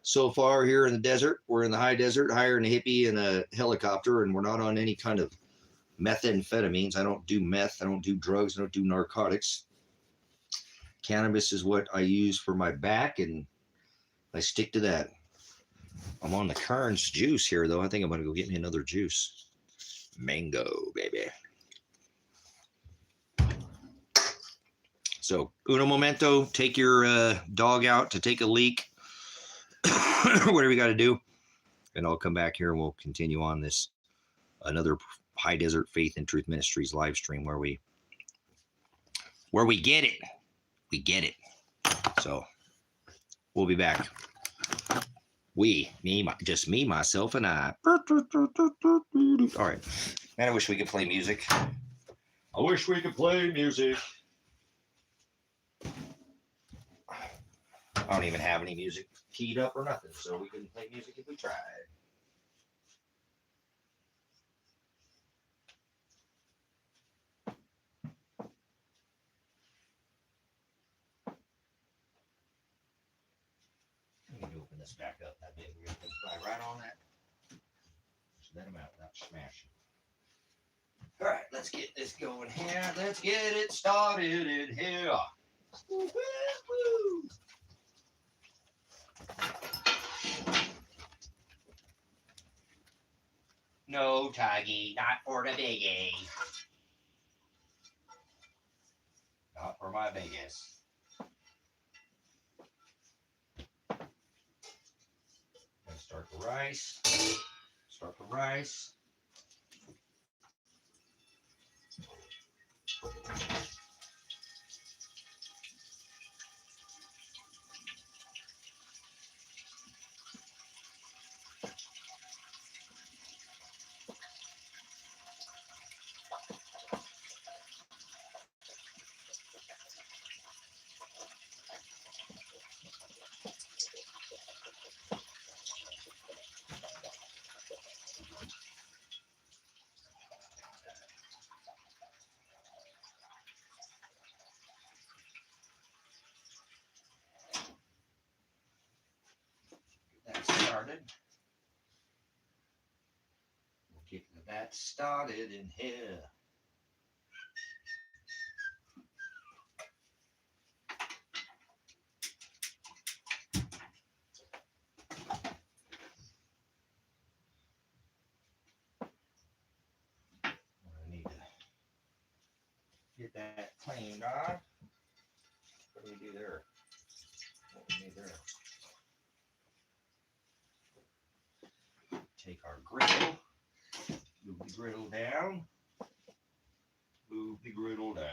so far here in the desert. We're in the high desert, hiring a hippie and a helicopter, and we're not on any kind of methamphetamines. I don't do meth. I don't do drugs. I don't do narcotics. Cannabis is what I use for my back, and I stick to that. I'm on the Kern's juice here, though. I think I'm going to go get me another juice. Mango, baby. So, uno momento, take your dog out to take a leak, whatever you got to do. And I'll come back here and we'll continue on this, another High Desert Faith and Truth Ministries live stream where we get it. We get it. So, we'll be back. Just me, myself, and I. All right. Man, I wish we could play music. I wish we could play music. I don't even have any music keyed up or nothing, so we couldn't play music if we tried. Let me open this back up. That big. We're going to fly right on that. Just let them out without smashing. All right, let's get this going here. Let's get it started in here. Woo-hoo-hoo. No, Tiggy, not for the biggie. Not for my biggest. Let's start the rice. Start the rice. Started. We'll get that started in here. I need to get that cleaned off. What do we do there? What do we need there? Take our griddle, move the griddle down, move the griddle down.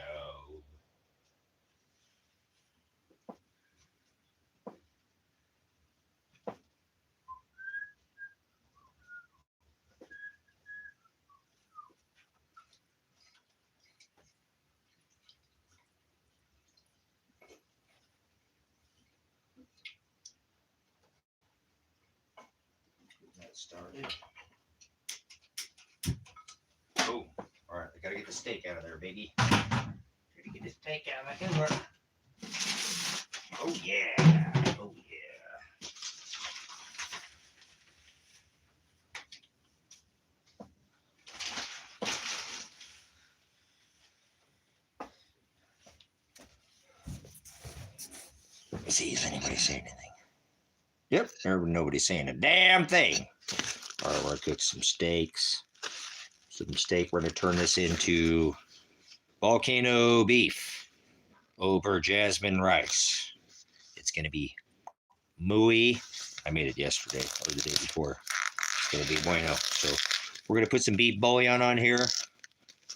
Get that started. Oh, all right, I gotta get the steak out of there, baby. Gotta get the steak out of here. Oh yeah, oh yeah. Let me see if anybody's saying anything. Yep, nobody's saying a damn thing. All right, we're gonna cook some steaks. Some steak. We're gonna turn this into volcano beef over jasmine rice. It's gonna be mooey. I made it yesterday or the day before. It's gonna be bueno. So we're gonna put some beef bouillon on here,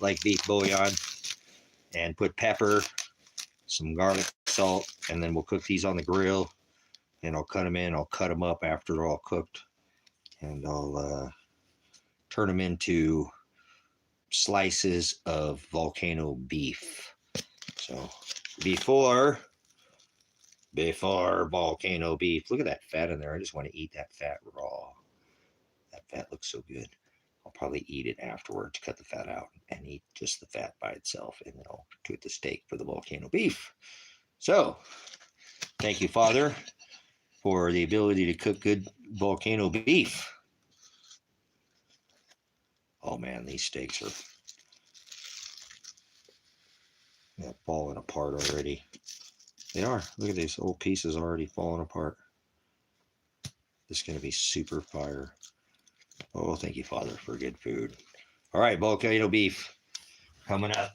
like beef bouillon, and put pepper, some garlic, salt, and then we'll cook these on the grill. And I'll cut them in. I'll cut them up after they're all cooked, and I'll turn them into slices of volcano beef. So before before volcano beef. Look at that fat in there. I just want to eat that fat raw. That fat looks so good. I'll probably eat it afterward to cut the fat out and eat just the fat by itself, and then I'll cook the steak for the volcano beef. So, thank you, Father, for the ability to cook good volcano beef. Oh man, these steaks are falling apart already. They are. Look at these old pieces already falling apart. This is going to be super fire. Oh, thank you, Father, for good food. All right, volcano beef coming up.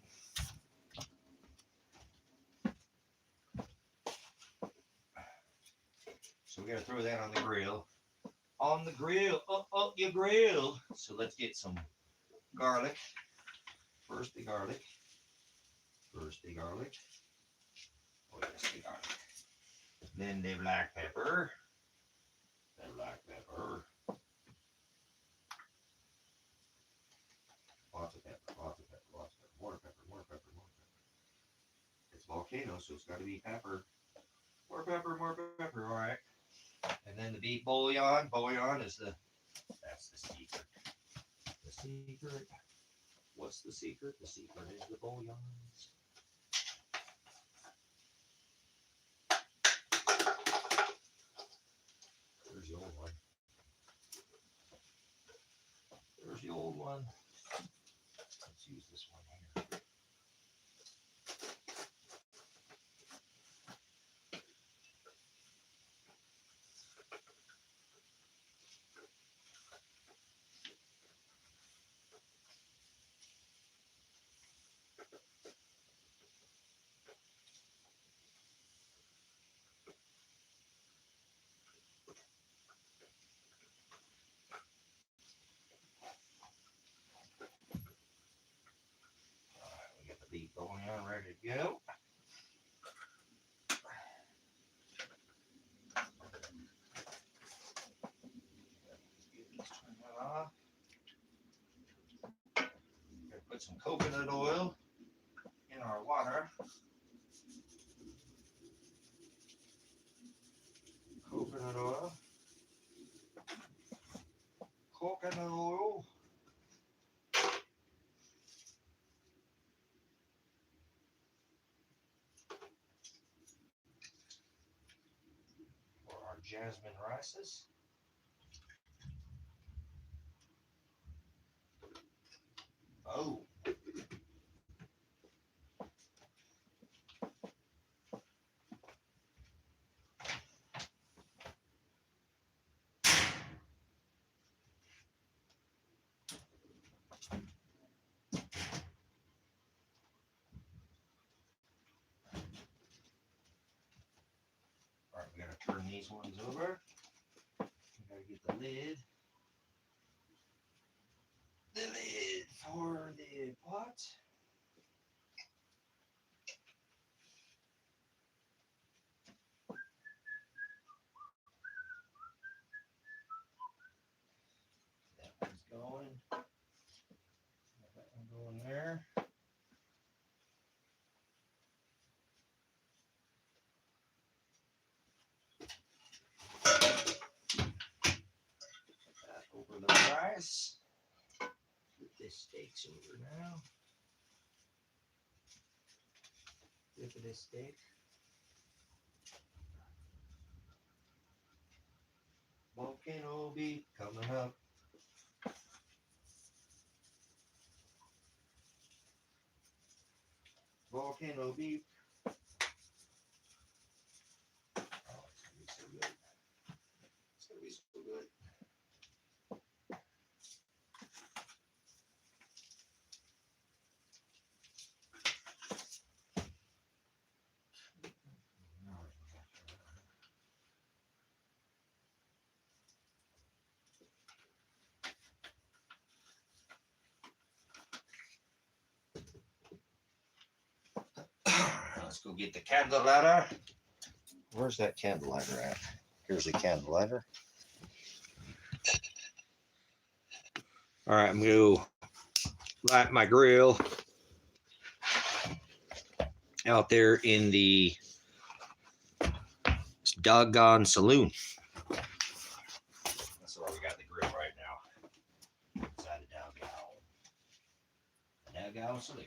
So we're going to throw that on the grill. On the grill. Oh, your grill. So let's get some garlic. First the garlic. First the garlic. Oh, yes, the garlic. Then the black pepper. The black pepper. Lots of pepper, lots of pepper, lots of pepper. More pepper, more pepper, more pepper. It's volcano, so it's got to be pepper. More pepper, more pepper. All right. And then the beef bouillon. Bouillon is that's the secret. The secret. What's the secret? The secret is the bouillons. There's the old one. There's the old one. Let's use this one here. Beef bouillon ready to go. Turn that off. Put some coconut oil in our water. Coconut oil. Coconut oil. For our jasmine rices. Oh. All right, we gotta turn these ones over. We gotta get the lid. The lid for the pot. That one's going. That one going there. That over the rice. Put this steaks over now. Look at this steak. Volcano beef coming up. Volcano beef. Oh, it's gonna be so good. It's gonna be so good. Let's go get the candle lighter. Where's that candle lighter at? Here's the candle lighter. All right, I'm going to light my grill out there in the doggone saloon. That's where we got the grill right now. Inside the doggone saloon.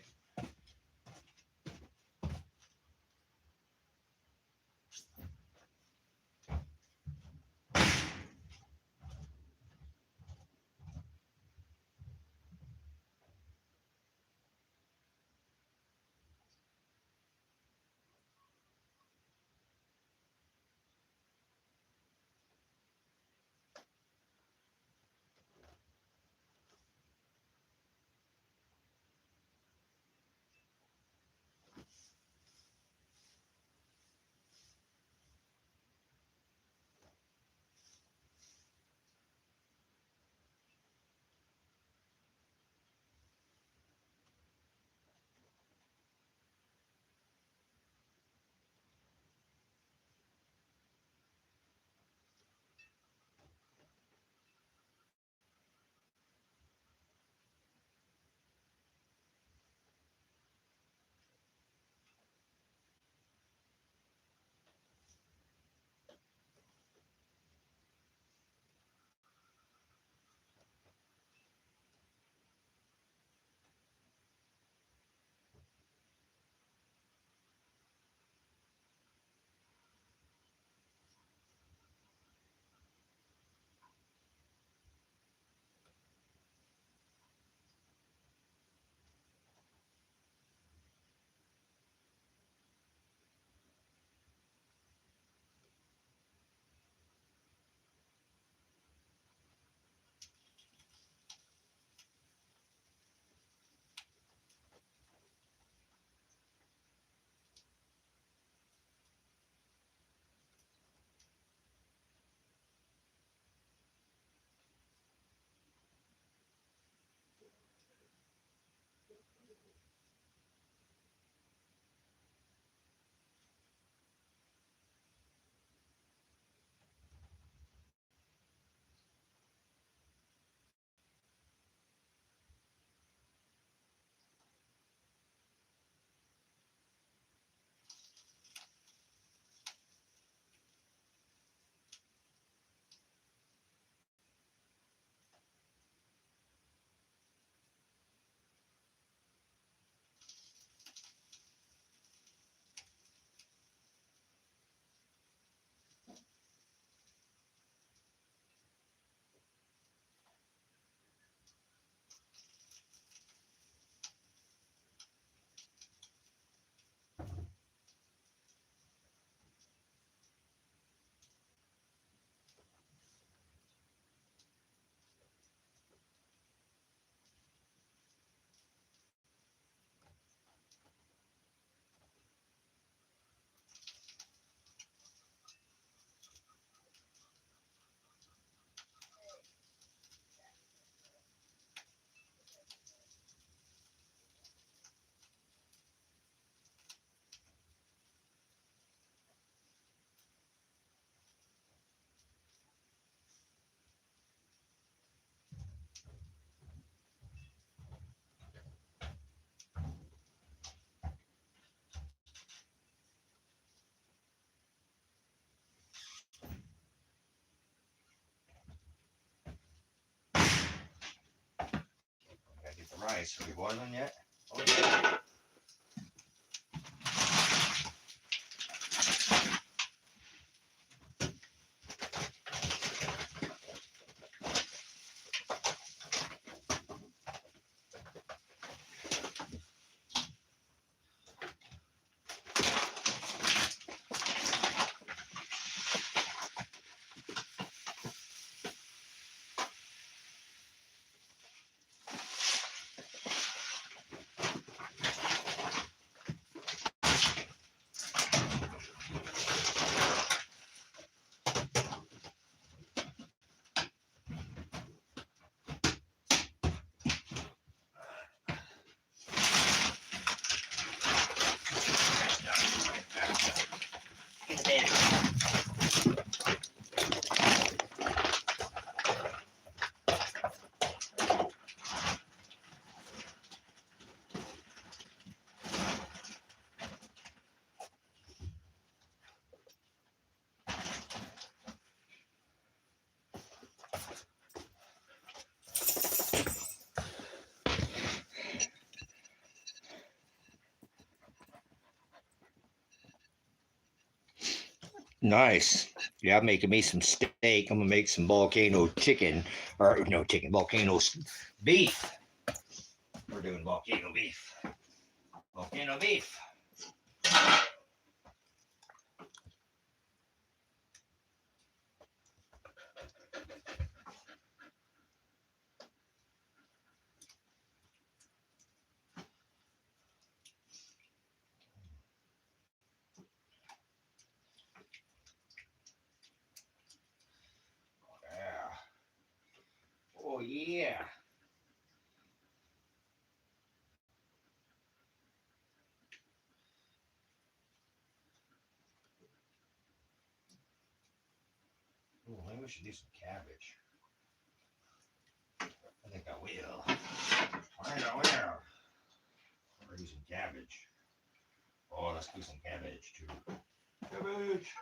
Gotta get the rice. Are we boiling yet? Oh, yeah. Nice. Yeah, I'm making me some steak. I'm gonna make some volcano chicken, or no chicken, beef. We're doing volcano beef. Volcano beef. Yeah. Oh yeah. Oh, maybe we should do some cabbage. I think I will. I think I will. We're do some cabbage. Oh, let's do some cabbage too. Cabbage.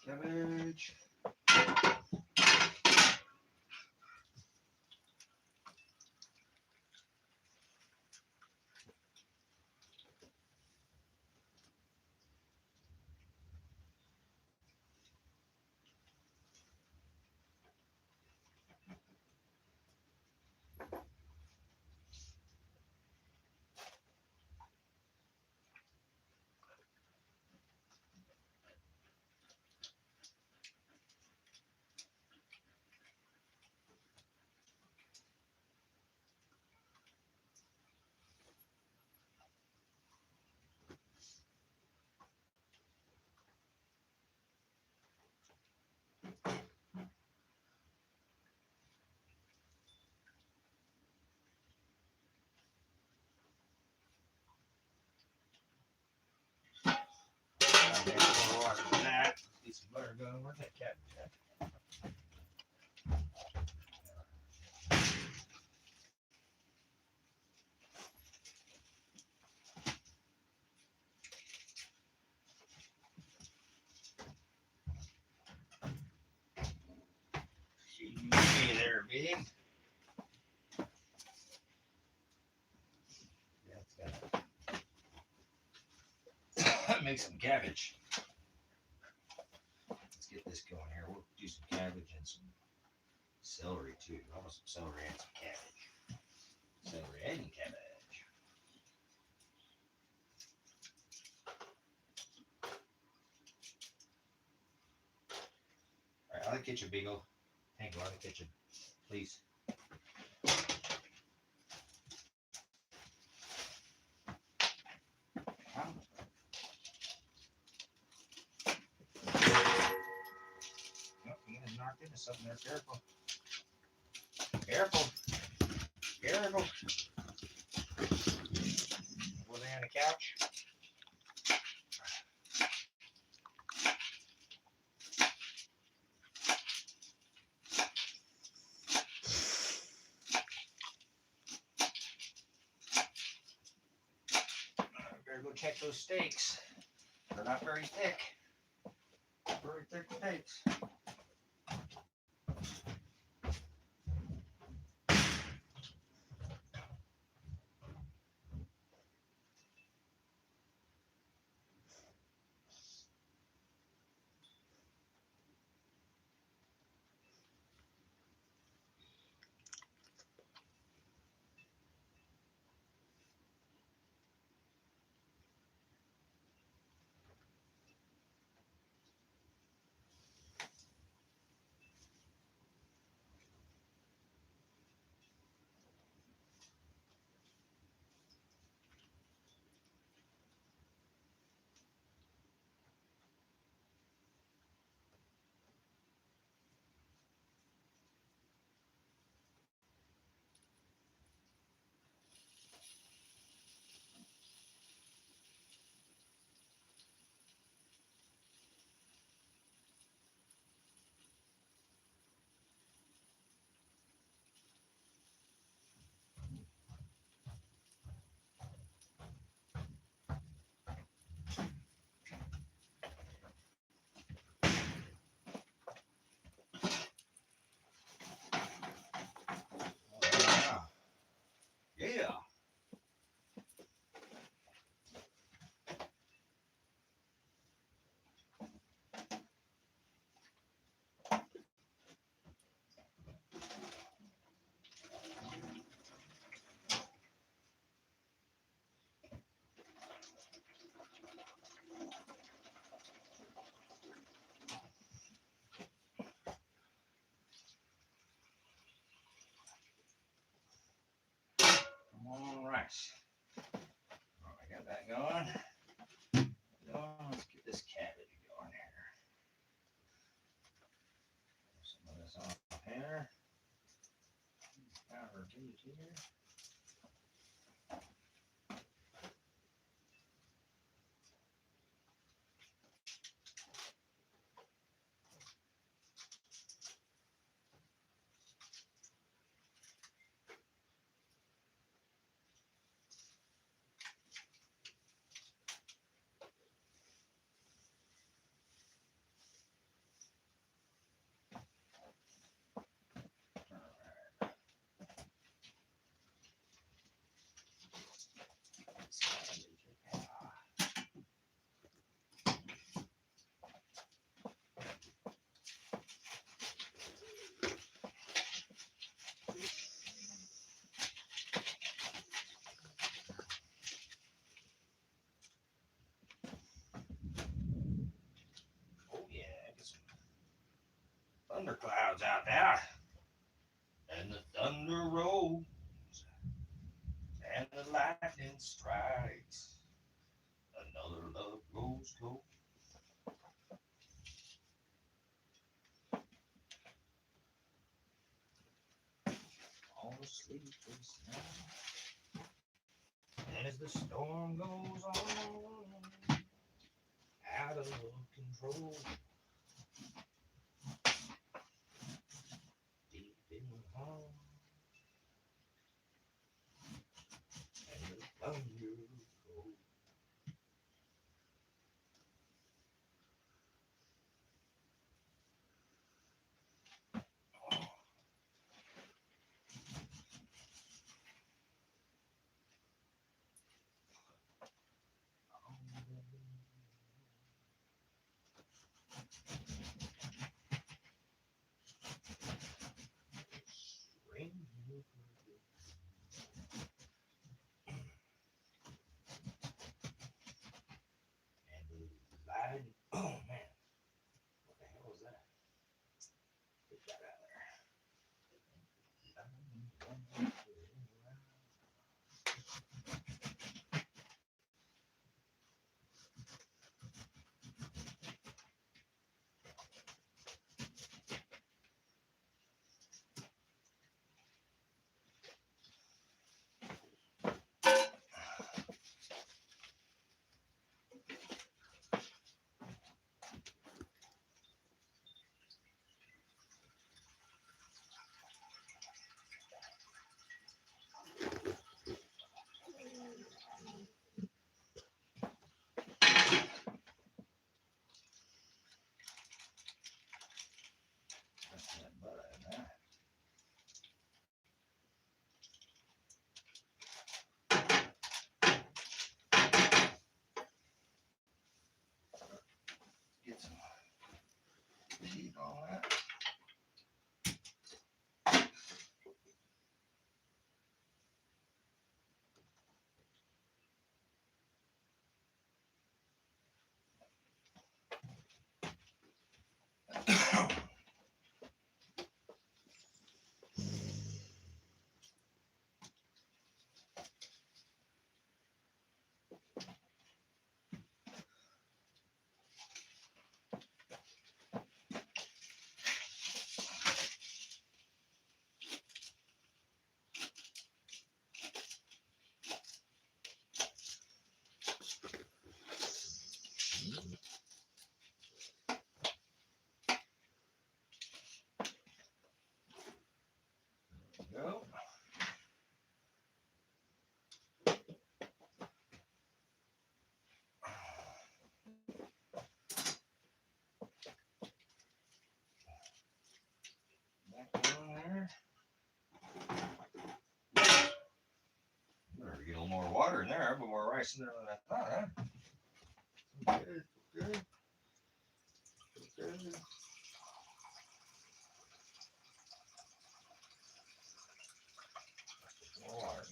Cabbage. Some butter going. Where's that cabbage at? Hey there, big. Let's make some cabbage. Let's get this going here. We'll do some cabbage and some celery too. I want some celery and some cabbage. Celery and cabbage. All right, out of the kitchen, Beagle. Hank, go out of the kitchen, please. You gonna knock into something there. Careful. Careful. Careful. Were they on the couch? Better go check those steaks. They're not very thick. Very thick steaks. here. Thunderclouds out there, and the thunder rolls, and the lightning strikes. Another love grows cold. All asleep is now. And as the storm goes on, out of control. Deep in the heart, and the thunder rolls. Oh man, what the hell was that? Get that out of there. Get some heat on that. Go. Back on there. Better get a little more water in there, but more rice in there than I thought, huh? Good, good, good. More water.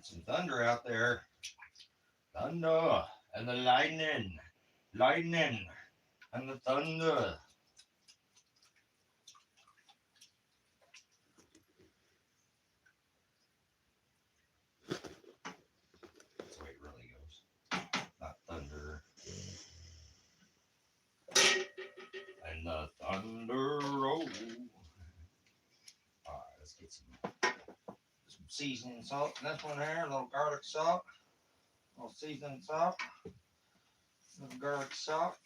Get some thunder out there. Thunder and the lightning. Lightning and the thunder. That's the way it really goes. Not thunder. And the thunder roll. Alright, let's get some seasoning salt in this one here. A little garlic salt. A little seasoning salt. A little garlic salt.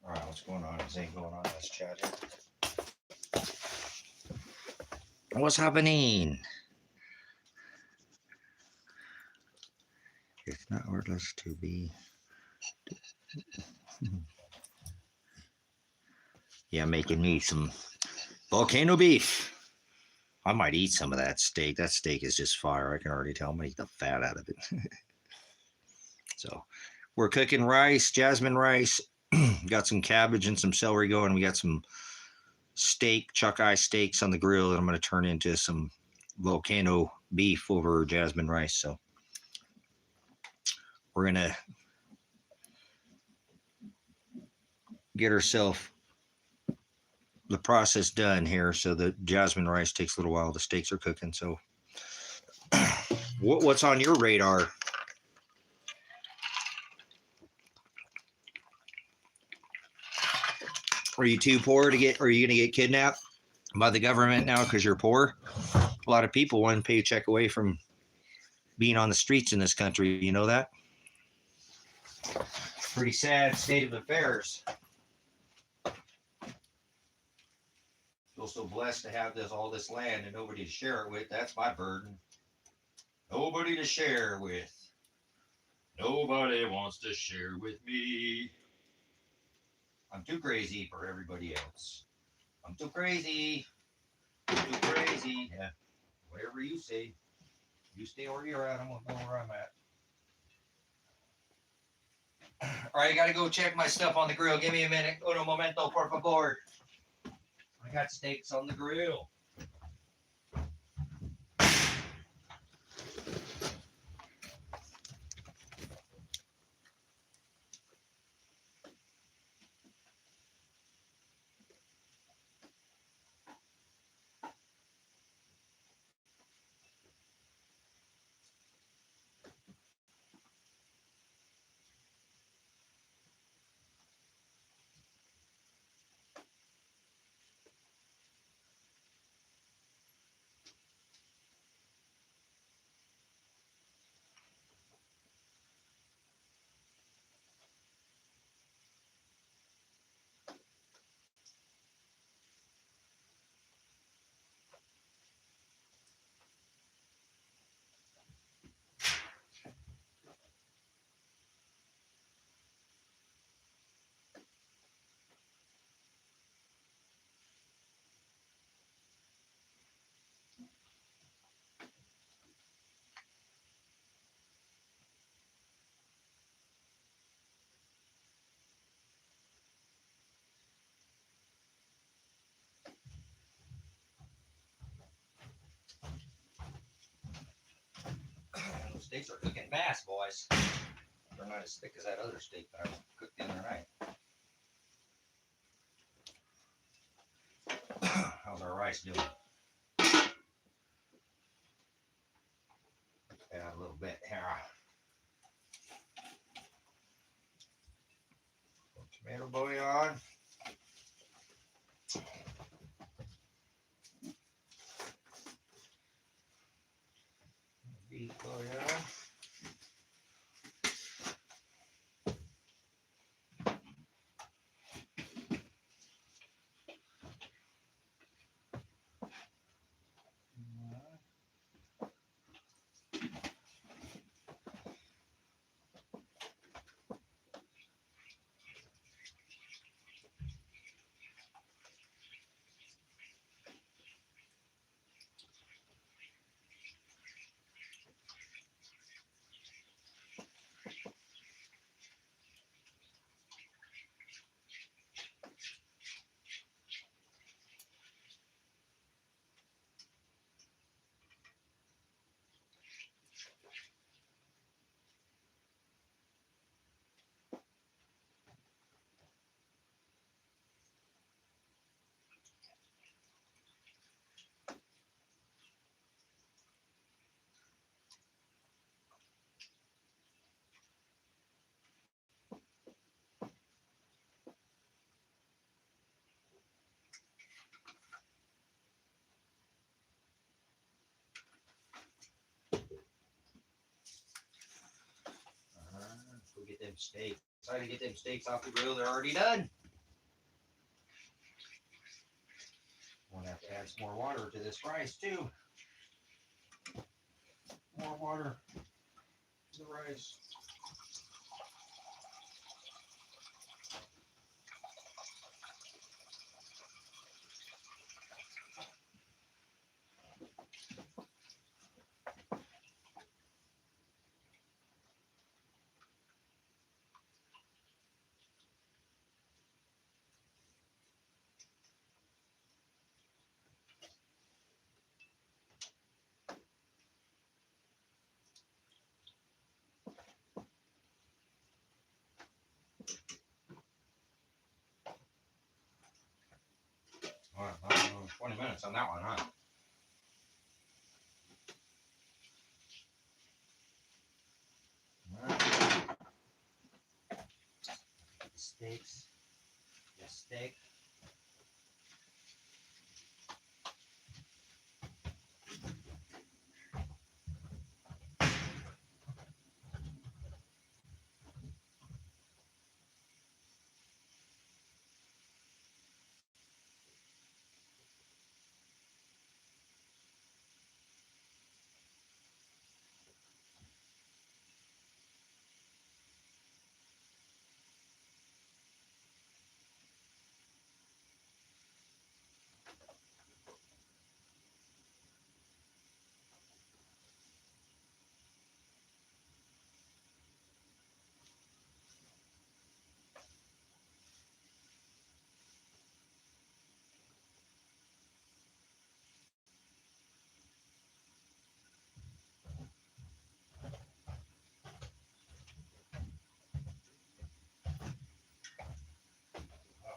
Alright, what's going on? Is anything going on? Let's chat here. What's happening? It's not wordless to be. Yeah, making me some volcano beef. I might eat some of that steak. That steak is just fire. I can already tell. I'm gonna eat the fat out of it. So we're cooking rice, jasmine rice. Got some cabbage and some celery going. We got some steak, chuck eye steaks on the grill that I'm going to turn into some volcano beef over jasmine rice. So we're going to get ourselves the process done here. So the jasmine rice takes a little while. The steaks are cooking. So what's on your radar? Are you too poor to get, are you going to get kidnapped by the government now because you're poor? A lot of people one paycheck away from being on the streets in this country. You know that? Pretty sad state of affairs. Feel so blessed to have all this land and nobody to share it with. That's my burden. Nobody to share with. Nobody wants to share with me. I'm too crazy for everybody else. I'm too crazy. I'm too crazy. Yeah. Whatever you say. You stay where you're at. I'm going to go where I'm at. All right, I got to go check my stuff on the grill. Give me a minute. Uno momento, por favor. I got steaks on the grill. Those steaks are cooking fast, boys. They're not as thick as that other steak that I cooked the other night. How's our rice doing? Add a little bit here. Tomato bouillon. Beef bouillon. steaks. Try to get them steaks off the grill. They're already done. I'm gonna have to add some more water to this rice too. More water to the rice. All right, 20 minutes on that one, huh? All right. The steaks. The steak.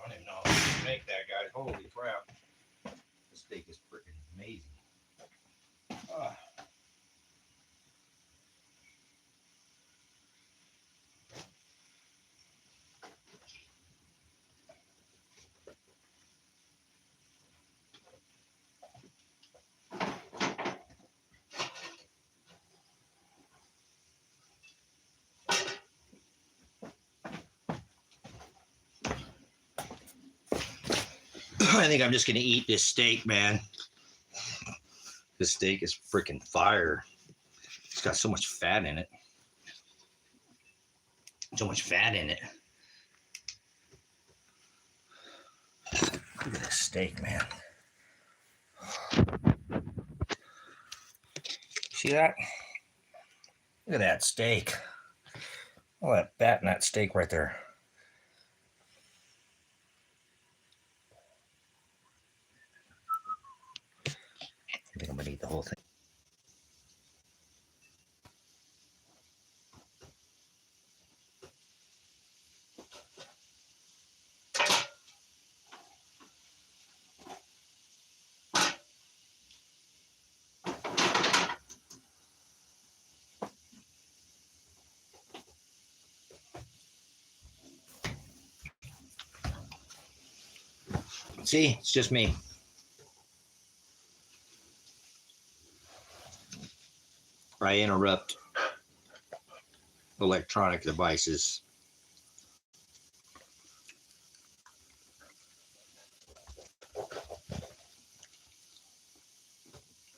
I don't even know how to make that, guys. Holy crap. This steak is freaking amazing. I think I'm just gonna eat this steak, man. This steak is freaking fire. It's got so much fat in it. So much fat in it. Look at this steak, man. See that? Look at that steak. All that fat in that steak right there. I think I'm gonna eat the whole thing. See, it's just me. I interrupt electronic devices.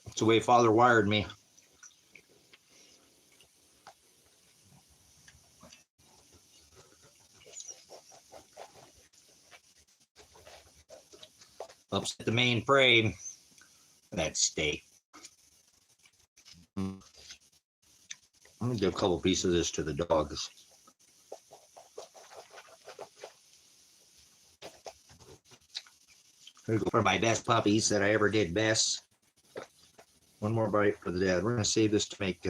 It's the way Father wired me. Upset the main frame. That steak. I'm gonna give a couple pieces of this to the dogs. For my best puppies that I ever did best. One more bite for the dad. We're gonna save this to make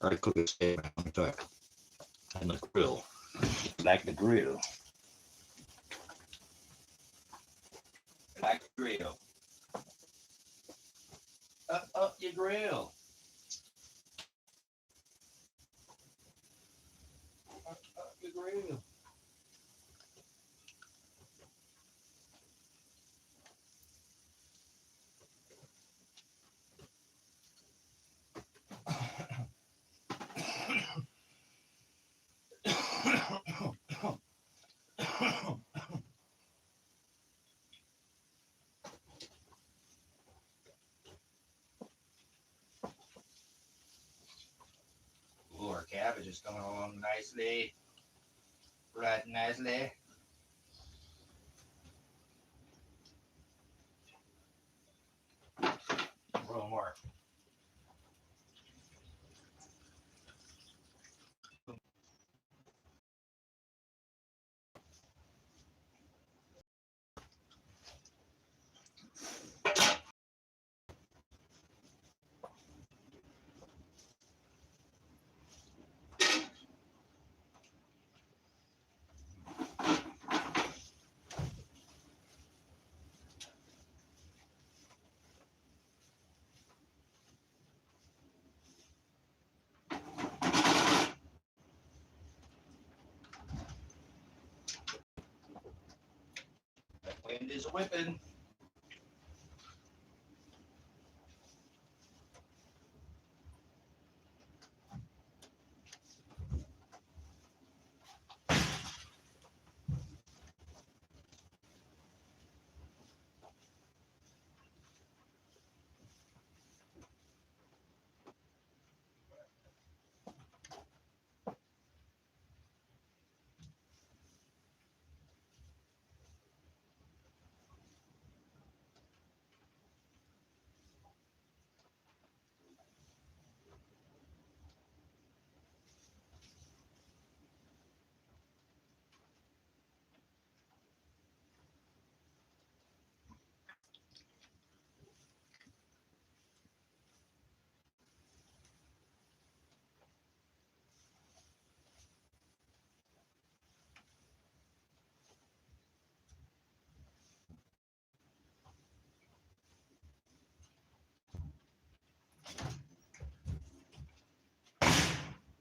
I cook a steak on the grill. Like the grill. Like the grill. Up your grill. Up your grill. is coming along nicely. Right nicely. A little more. That wind is whipping.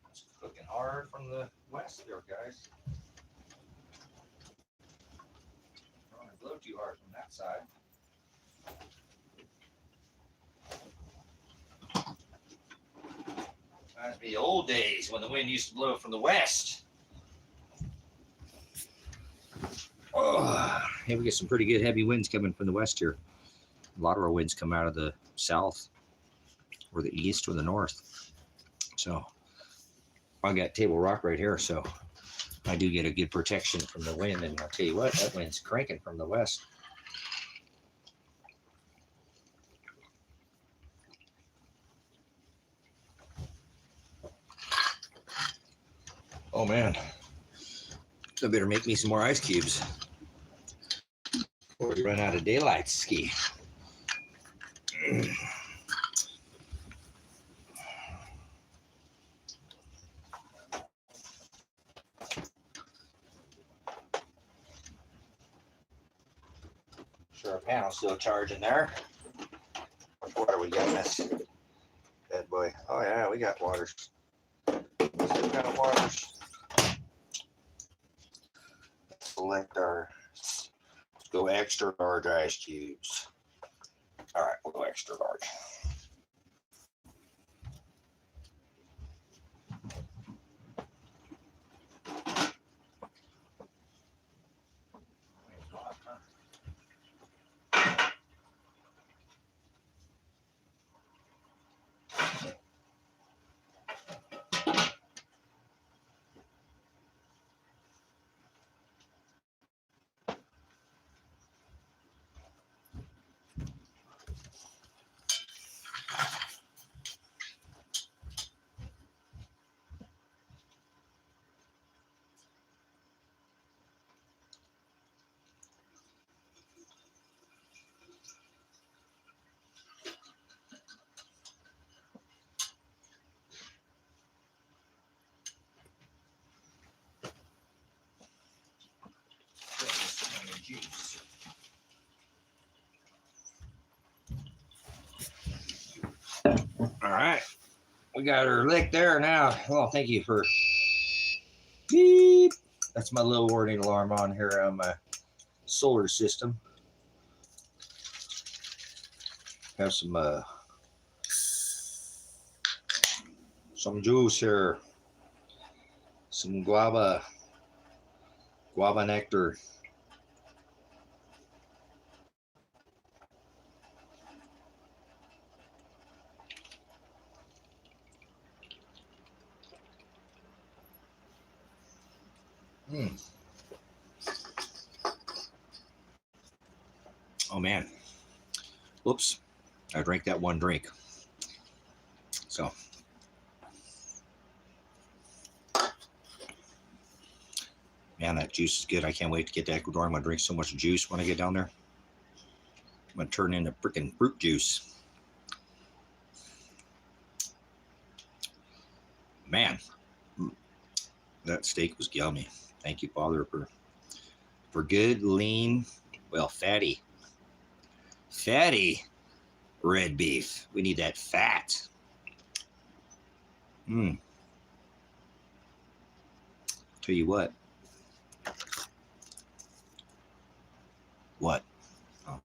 It's cooking hard from the west there, guys. Don't want to blow too hard from that side. Reminds me of the old days when the wind used to blow from the west. Oh, yeah, we get some pretty good heavy winds coming from the west here. A lot of our winds come out of the south or the east or the north. So I got Table Rock right here, so I do get a good protection from the wind. And I'll tell you what, that wind's cranking from the west. Oh man, I better make me some more ice cubes before we run out of daylight ski. Sure, our panel's still charging there. How much water we got in this bad boy? Oh yeah, we got waters. Still got waters. Select our, let's go extra large ice cubes. All right, we'll go extra large. Juice. All right, we got her licked there now. Well, thank you for beep. That's my little warning alarm on here on my solar system. Have some juice here, some guava nectar. Oh man. Whoops. I drank that one drink. So. Man, that juice is good. I can't wait to get to Ecuador. I'm going to drink so much juice when I get down there. I'm going to turn into freaking fruit juice. Man, that steak was yummy. Thank you, Father, for good, lean, well, fatty red beef. We need that fat. Tell you what. What? Oh.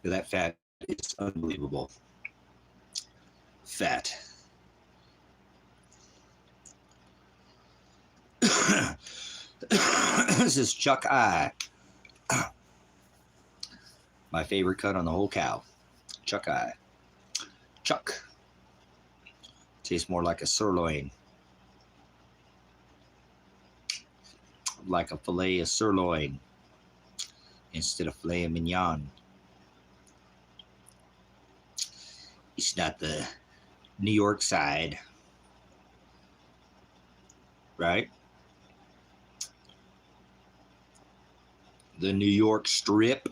That fat is unbelievable. Fat. This is chuck eye. My favorite cut on the whole cow. Chuck eye. Chuck. Tastes more like a sirloin. Like a filet of sirloin instead of filet of mignon. It's not the New York side, right? The New York strip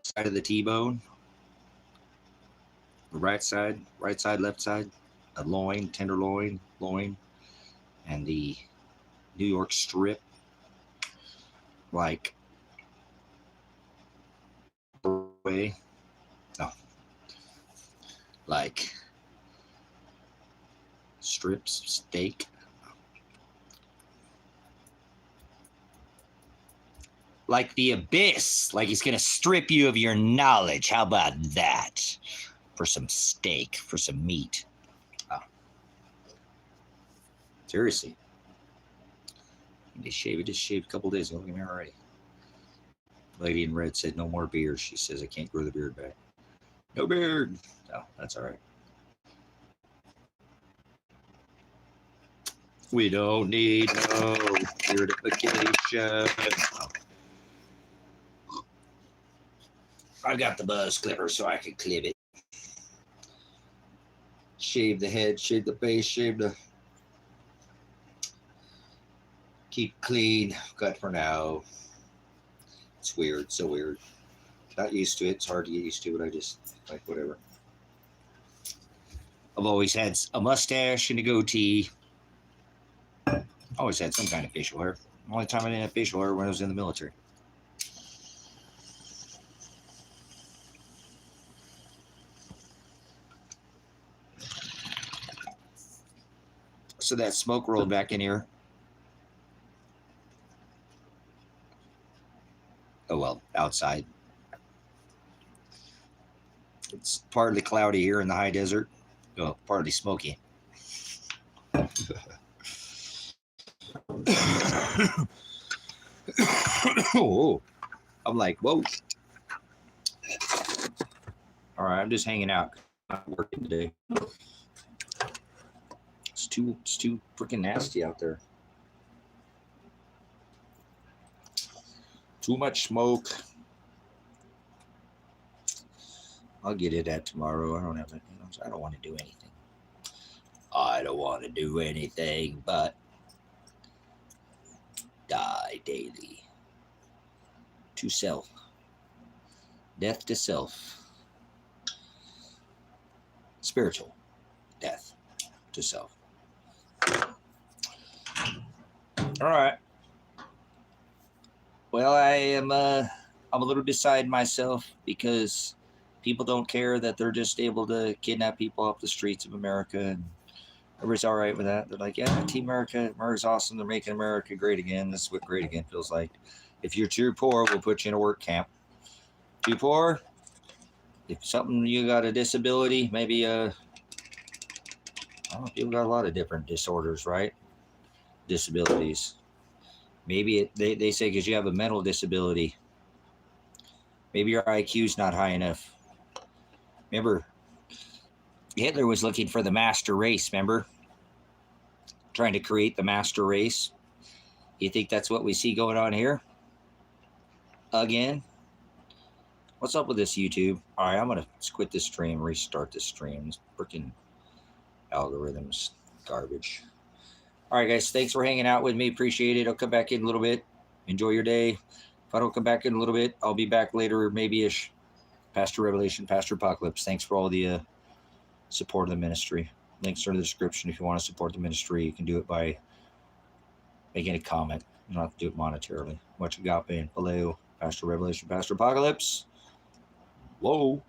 side of the T-bone. The right side, left side, a loin, tenderloin, loin, and the New York strip, like way, no, like strips, steak, like the abyss, like he's gonna strip you of your knowledge. How about that? For some steak, for some meat. Oh. Seriously. They shave it. Just shaved a couple days ago. Look at me already. Lady in red said no more beard. She says I can't grow the beard back. No beard. No, that's all right. We don't need no beardification. I got the buzz clipper so I can clip it. Shave the head, shave the face, shave the... Keep clean, cut for now. It's weird, so weird. Not used to it. It's hard to get used to, but I just like whatever. I've always had a mustache and a goatee. Always had some kind of facial hair. The only time I didn't have facial hair when I was in the military. So that smoke rolled back in here. Oh, well, outside. It's partly cloudy here in the high desert. Oh, partly smoky. Oh, I'm like, whoa. All right, I'm just hanging out. I'm not working today. It's too freaking nasty out there. Too much smoke. I'll get it at tomorrow. I don't have it. I don't want to do anything. I don't want to do anything but die daily. To self. Death to self. Spiritual death to self. All right. Well, I'm a little beside myself because people don't care that they're just able to kidnap people off the streets of America, and everybody's all right with that. They're like, yeah, Team America, America's awesome. They're making America great again. This is what great again feels like. If you're too poor, we'll put you in a work camp. Too poor? If something, you got a disability, maybe I don't know, people got a lot of different disorders, right? Disabilities. Maybe they say because you have a mental disability. Maybe your IQ's not high enough. Remember, Hitler was looking for the master race, remember? Trying to create the master race. You think that's what we see going on here? Again? What's up with this YouTube? All right, I'm going to quit this stream, restart this stream. This freaking algorithms, garbage. All right, guys, thanks for hanging out with me. Appreciate it. I'll come back in a little bit. Enjoy your day. If I don't come back in a little bit, I'll be back later, maybe-ish. Pastor Revelation, Pastor Apocalypse. Thanks for all the support of the ministry. Links are in the description. If you want to support the ministry, you can do it by making a comment. You don't have to do it monetarily. Much Agape and Paleo, Pastor Revelation, Pastor Apocalypse. Whoa.